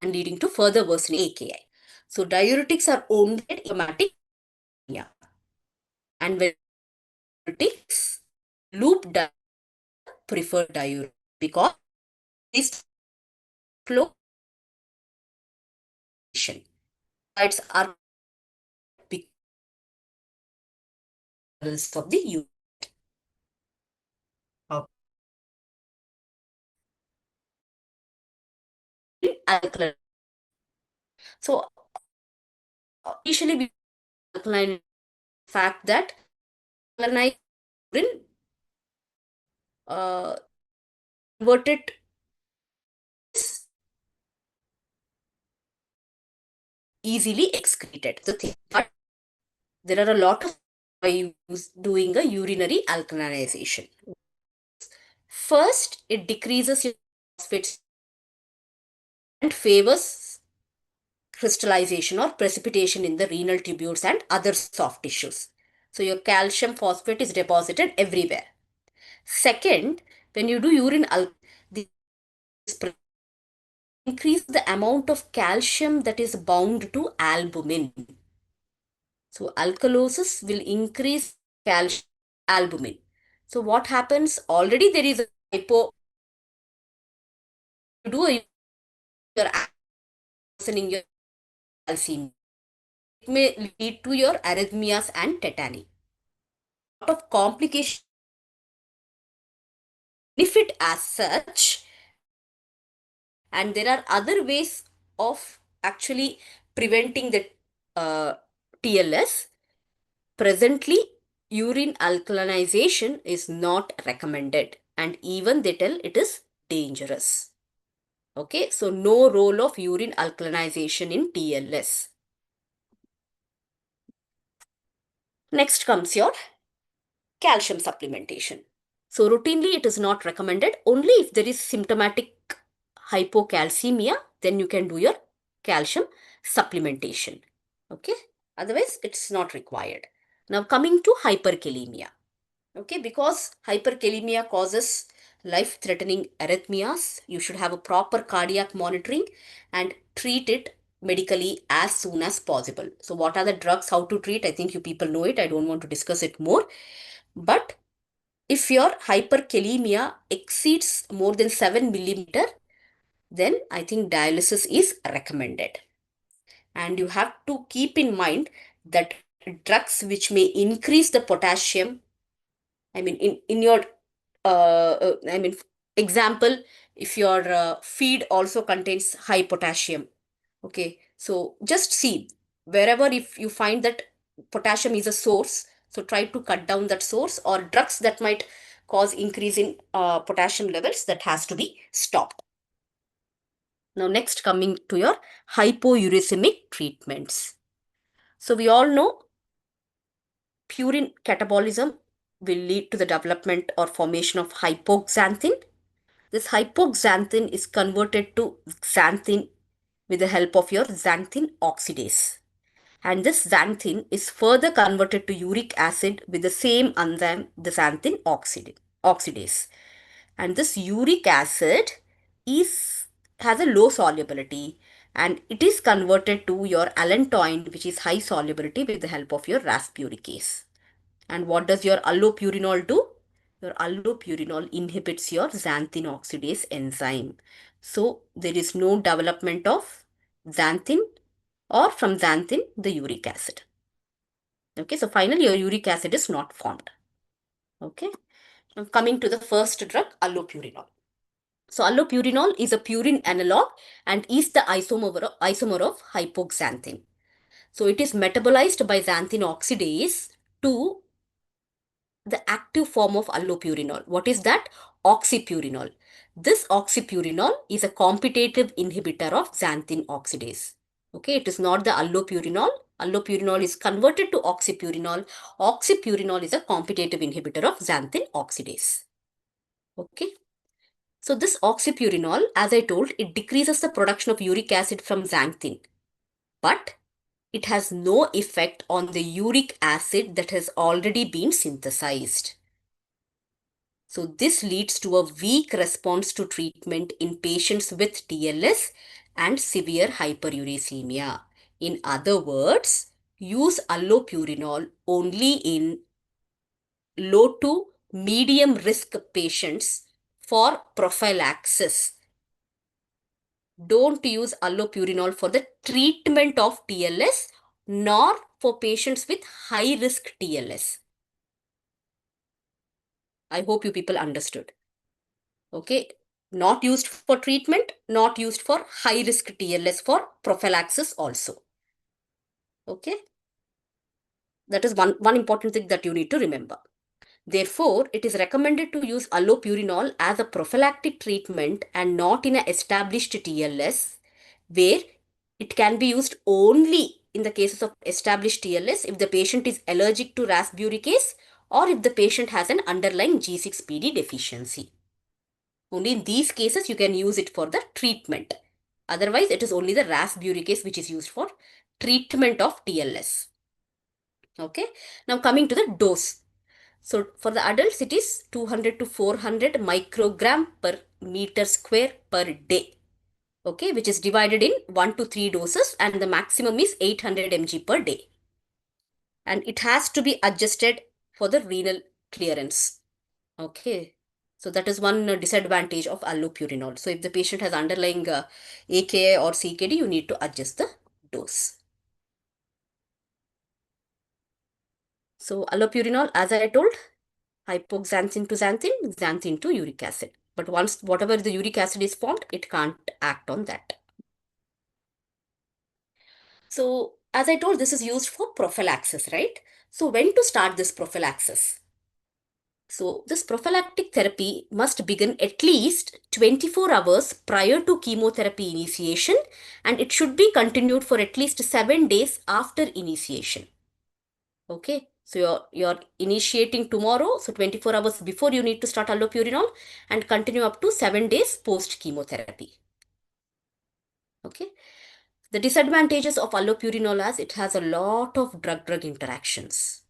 and leading to further worsening AKI. So diuretics are only aromatic. Yeah. And when diuretics, loop diet preferred diuretic because this flow diets are levels of the urine. Alkaline. So initially we alkaline fact that alkaline urine converted easily excreted. The thing, but there are a lot of ways doing a urinary alkalinization. First, it decreases your phosphates and favors crystallization or precipitation in the renal tubules and other soft tissues. So your calcium phosphate is deposited everywhere. Second, when you do urine alkalinization, increase the amount of calcium that is bound to albumin. So alkalosis will increase calcium albumin. So what happens? Already there is a hypo. You do a your worsening your calcium. It may lead to your arrhythmias and tetany. A lot of complications benefit as such, and there are other ways of actually preventing the TLS. Presently, urine alkalinization is not recommended, and even they tell it is dangerous. Okay, so no role of urine alkalinization in TLS. Next comes your calcium supplementation. So routinely it is not recommended. Only if there is symptomatic hypocalcemia, then you can do your calcium supplementation. Okay, otherwise it's not required. Now coming to hyperkalemia. Okay, because hyperkalemia causes life-threatening arrhythmias, you should have a proper cardiac monitoring and treat it medically as soon as possible. So what are the drugs, how to treat? I think you people know it. I don't want to discuss it more. But if your hyperkalemia exceeds more than 7 millimeter, then I think dialysis is recommended. And you have to keep in mind that drugs which may increase the potassium, I mean, in your, I mean, example, if your feed also contains high potassium, okay, so just see wherever if you find that potassium is a source, so try to cut down that source, or drugs that might cause increase in potassium levels, that has to be stopped. Now, next coming to your hypouricemic treatments. So we all know purine catabolism will lead to the development or formation of hypoxanthine. This hypoxanthine is converted to xanthine with the help of your xanthine oxidase. And this xanthine is further converted to uric acid with the same enzyme, the xanthine oxidase. And this uric acid is has a low solubility, and it is converted to your allantoin, which is high solubility, with the help of your raspuricase. And what does your allopurinol do? Your allopurinol inhibits your xanthine oxidase enzyme. So there is no development of xanthine, or from xanthine the uric acid. Okay, so finally your uric acid is not formed. Okay, now coming to the first drug, allopurinol. So allopurinol is a purine analog and is the isomer of hypoxanthine. So it is metabolized by xanthine oxidase to the active form of allopurinol. What is that? Oxypurinol. This oxypurinol is a competitive inhibitor of xanthine oxidase. Okay, it is not the allopurinol. Allopurinol is converted to oxypurinol. Oxypurinol is a competitive inhibitor of xanthine oxidase. Okay. So this oxypurinol, as I told, it decreases the production of uric acid from xanthine, but it has no effect on the uric acid that has already been synthesized. So this leads to a weak response to treatment in patients with TLS and severe hyperuricemia. In other words, use allopurinol only in low to medium risk patients for prophylaxis. Don't use allopurinol for the treatment of TLS nor for patients with high risk TLS. I hope you people understood. Okay, not used for treatment, not used for high risk TLS, for prophylaxis also. Okay, that is one important thing that you need to remember. Therefore, it is recommended to use allopurinol as a prophylactic treatment and not in an established TLS, where it can be used only in the cases of established TLS if the patient is allergic to rasburicase or if the patient has an underlying G6PD deficiency. Only in these cases you can use it for the treatment. Otherwise, it is only the rasburicase which is used for treatment of TLS. Okay. Now coming to the dose. So for the adults, it is 200 to 400 microgram per meter square per day. Okay, which is divided in 1 to 3 doses, and the maximum is 800 mg per day. And it has to be adjusted for the renal clearance. Okay, so that is one disadvantage of allopurinol. So if the patient has underlying AKI or CKD, you need to adjust the dose. So allopurinol, as I told, hypoxanthine to xanthine, xanthine to uric acid. But once whatever the uric acid is formed, it can't act on that. So as I told, this is used for prophylaxis, right? So when to start this prophylaxis? So this prophylactic therapy must begin at least 24 hours prior to chemotherapy initiation, and it should be continued for at least 7 days after initiation. Okay, so you're initiating tomorrow, so 24 hours before you need to start allopurinol and continue up to 7 days post chemotherapy. Okay, the disadvantages of allopurinol as it has a lot of drug-drug interactions.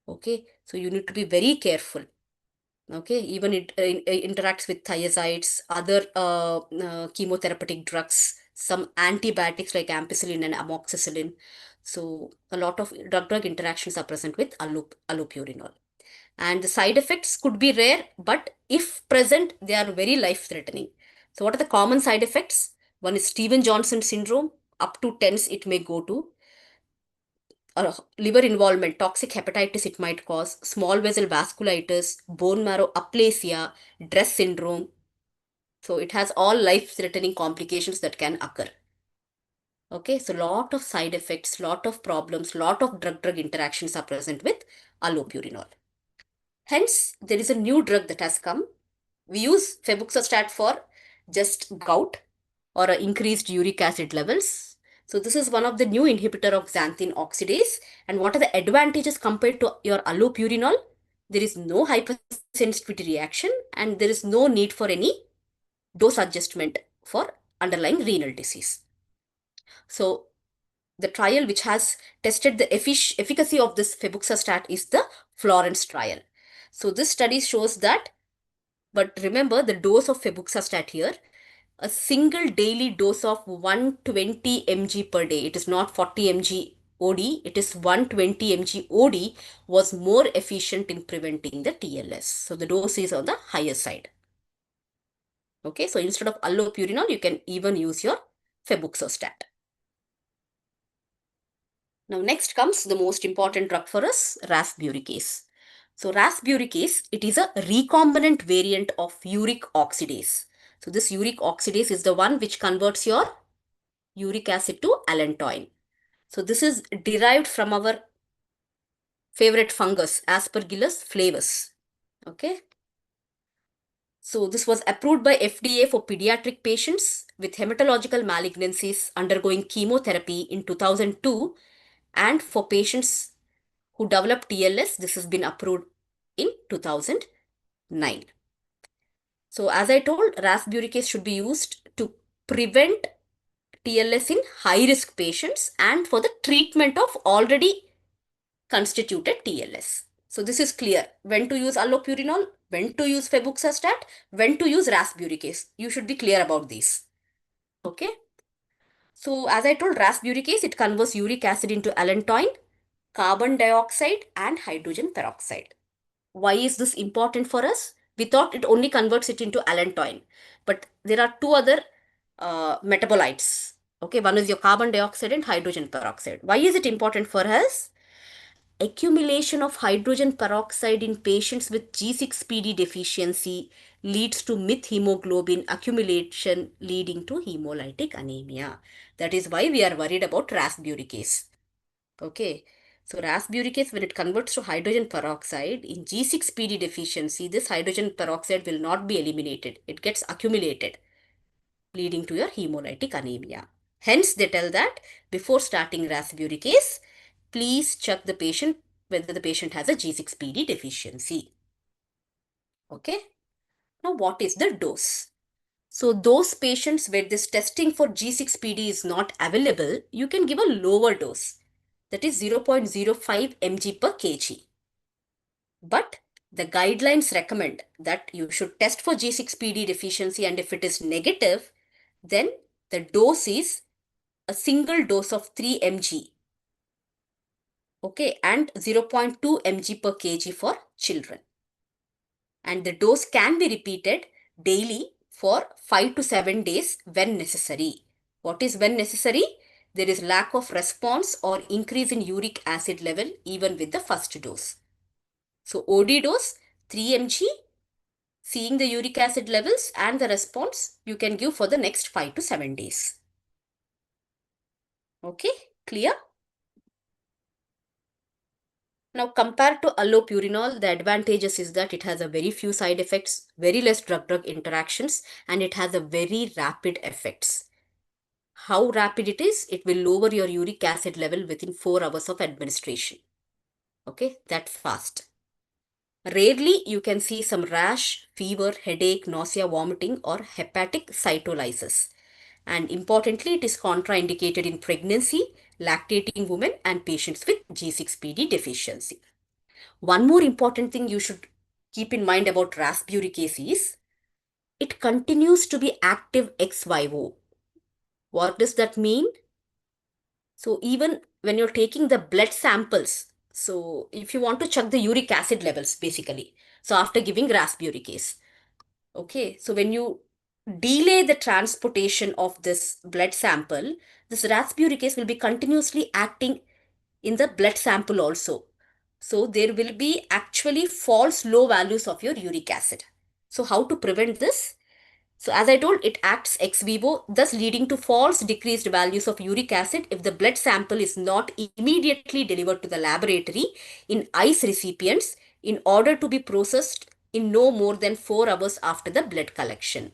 Okay, so you need to be very careful. Okay, even it interacts with thiazides, other chemotherapeutic drugs, some antibiotics like ampicillin and amoxicillin. So a lot of drug-drug interactions are present with allopurinol. And the side effects could be rare, but if present, they are very life-threatening. So what are the common side effects? One is Steven-Johnson syndrome, up to TENS it may go to. Liver involvement, toxic hepatitis it might cause, small vessel vasculitis, bone marrow aplasia, DRESS syndrome. So it has all life-threatening complications that can occur. Okay, so lot of side effects, lot of problems, lot of drug-drug interactions are present with allopurinol. Hence, there is a new drug that has come. We use febuxostat for just gout or increased uric acid levels. So this is one of the new inhibitor of xanthine oxidase. And what are the advantages compared to your allopurinol? There is no hypersensitivity reaction and there is no need for any dose adjustment for underlying renal disease. So the trial which has tested the efficacy of this febuxostat is the Florence trial. So this study shows that, but remember the dose of febuxostat here, a single daily dose of 120 mg per day. It is not 40 mg OD, it is 120 mg OD was more efficient in preventing the TLS. So the dose is on the higher side. Okay, so instead of allopurinol, you can even use your febuxostat. Now, next comes the most important drug for us, rasburicase. So, rasburicase, it is a recombinant variant of uric oxidase. So, this uric oxidase is the one which converts your uric acid to allantoin. So, this is derived from our favorite fungus, Aspergillus flavus. Okay. So, this was approved by FDA for pediatric patients with hematological malignancies undergoing chemotherapy in 2002, and for patients who developed TLS, this has been approved in 2009. So, as I told, rasburicase should be used to prevent TLS in high risk patients and for the treatment of already constituted TLS. So, this is clear. When to use allopurinol, when to use febuxostat, when to use rasburicase. You should be clear about these. Okay. So, as I told, rasburicase, it converts uric acid into allantoin, carbon dioxide, and hydrogen peroxide. Why is this important for us? We thought it only converts it into allantoin, but there are two other metabolites. Okay, one is your carbon dioxide and hydrogen peroxide. Why is it important for us? Accumulation of hydrogen peroxide in patients with G6PD deficiency leads to methemoglobin accumulation, leading to hemolytic anemia. That is why we are worried about rasburicase. Okay, so rasburicase, when it converts to hydrogen peroxide in G6PD deficiency, this hydrogen peroxide will not be eliminated. It gets accumulated, leading to your hemolytic anemia. Hence, they tell that before starting rasburicase, please check the patient whether the patient has a G6PD deficiency. Okay. Now, what is the dose? So, those patients where this testing for G6PD is not available, you can give a lower dose, that is 0.05 mg per kg. But the guidelines recommend that you should test for G6PD deficiency, and if it is negative, then the dose is a single dose of 3 mg. Okay, and 0.2 mg per kg for children. And the dose can be repeated daily for 5 to 7 days when necessary. What is when necessary? There is lack of response or increase in uric acid level even with the first dose. So OD dose 3 mg, seeing the uric acid levels and the response you can give for the next 5 to 7 days. Okay, clear? Now, compared to allopurinol, the advantages is that it has a very few side effects, very less drug-drug interactions, and it has a very rapid effects. How rapid it is? It will lower your uric acid level within 4 hours of administration. Okay, that fast. Rarely you can see some rash, fever, headache, nausea, vomiting, or hepatic cytolysis. And importantly, it is contraindicated in pregnancy, lactating women, and patients with G6PD deficiency. One more important thing you should keep in mind about rasburicase is it continues to be active ex vivo. What does that mean? So even when you're taking the blood samples, so if you want to check the uric acid levels basically, so after giving rasburicase, okay, so when you delay the transportation of this blood sample, this rasburicase will be continuously acting in the blood sample also. So there will be actually false low values of your uric acid. So how to prevent this? So as I told, it acts ex vivo, thus leading to false decreased values of uric acid if the blood sample is not immediately delivered to the laboratory in ice recipients in order to be processed in no more than 4 hours after the blood collection.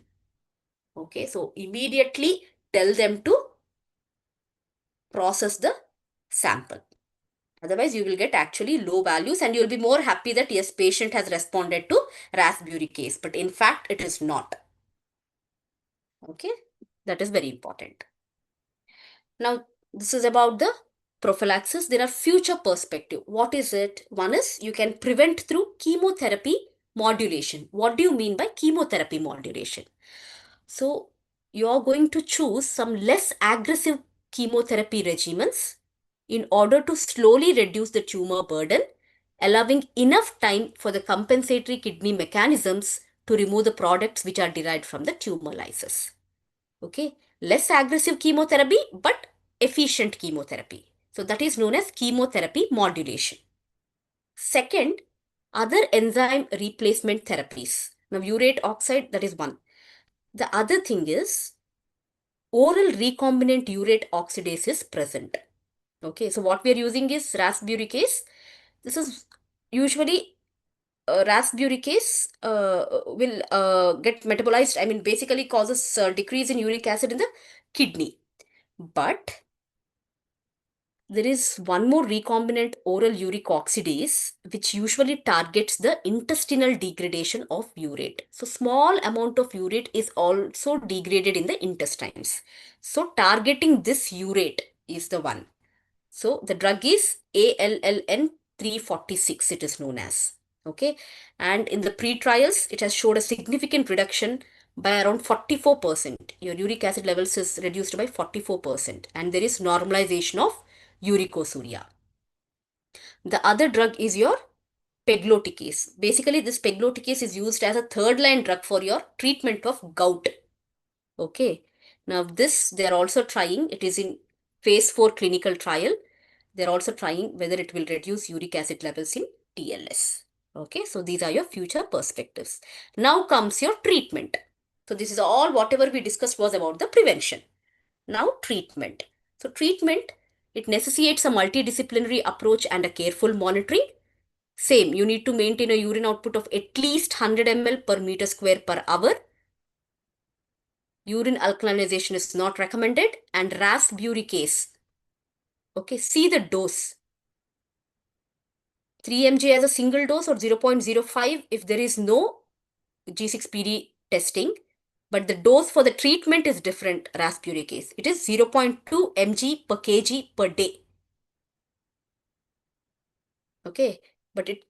Okay, so immediately tell them to process the sample. Otherwise, you will get actually low values and you will be more happy that yes, patient has responded to rasburicase. But in fact, it is not. Okay, that is very important. Now, this is about the prophylaxis. There are future perspective. What is it? One is you can prevent through chemotherapy modulation. What do you mean by chemotherapy modulation? So, you're going to choose some less aggressive chemotherapy regimens in order to slowly reduce the tumor burden, allowing enough time for the compensatory kidney mechanisms to remove the products which are derived from the tumor lysis. Okay, less aggressive chemotherapy but efficient chemotherapy. So that is known as chemotherapy modulation. Second, other enzyme replacement therapies. Now, urate oxide, that is one. The other thing is oral recombinant urate oxidase is present. Okay, so what we are using is rasburicase. This is usually rasburicase will get metabolized. I mean, basically causes decrease in uric acid in the kidney. But there is one more recombinant oral uric oxidase which usually targets the intestinal degradation of urate. So small amount of urate is also degraded in the intestines. So targeting this urate is the one. So the drug is ALLN 346, it is known as. Okay. And in the pre-trials, it has showed a significant reduction by around 44%. Your uric acid levels is reduced by 44%. And there is normalization of uricosuriya. The other drug is your pegloticase. Basically, this pegloticase is used as a third line drug for your treatment of gout. Okay. Now this, they are also trying, it is in phase 4 clinical trial. They're also trying whether it will reduce uric acid levels in TLS. Okay, so these are your future perspectives. Now comes your treatment. So this is all whatever we discussed was about the prevention. Now treatment. So treatment, it necessitates a multidisciplinary approach and a careful monitoring. Same, you need to maintain a urine output of at least 100 ml per meter square per hour. Urine alkalinization is not recommended, and rasburicase. Okay, see the dose. 3 mg as a single dose or 0.05 if there is no G6PD testing. But the dose for the treatment is different, rasburicase. It is 0.2 mg per kg per day. Okay, but it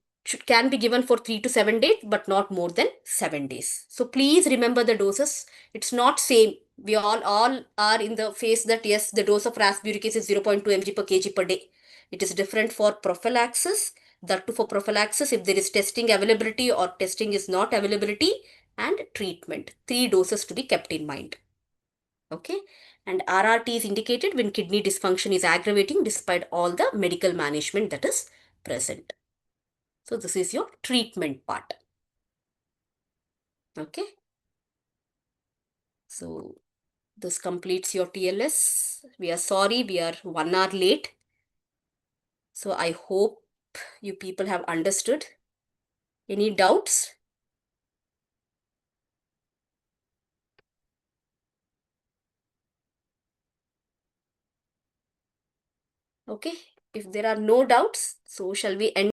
can be given for 3 to 7 days, but not more than 7 days. So please remember the doses. It's not same. We all are in the phase that yes, the dose of rasburicase is 0.2 mg per kg per day. It is different for prophylaxis. That too for prophylaxis, if there is testing availability or testing is not availability, and treatment. 3 doses to be kept in mind. Okay, and RRT is indicated when kidney dysfunction is aggravating despite all the medical management that is present. So this is your treatment part. Okay. So this completes your TLS. We are sorry, we are 1 hour late. So I hope you people have understood. Any doubts? Okay. If there are no doubts, so shall we end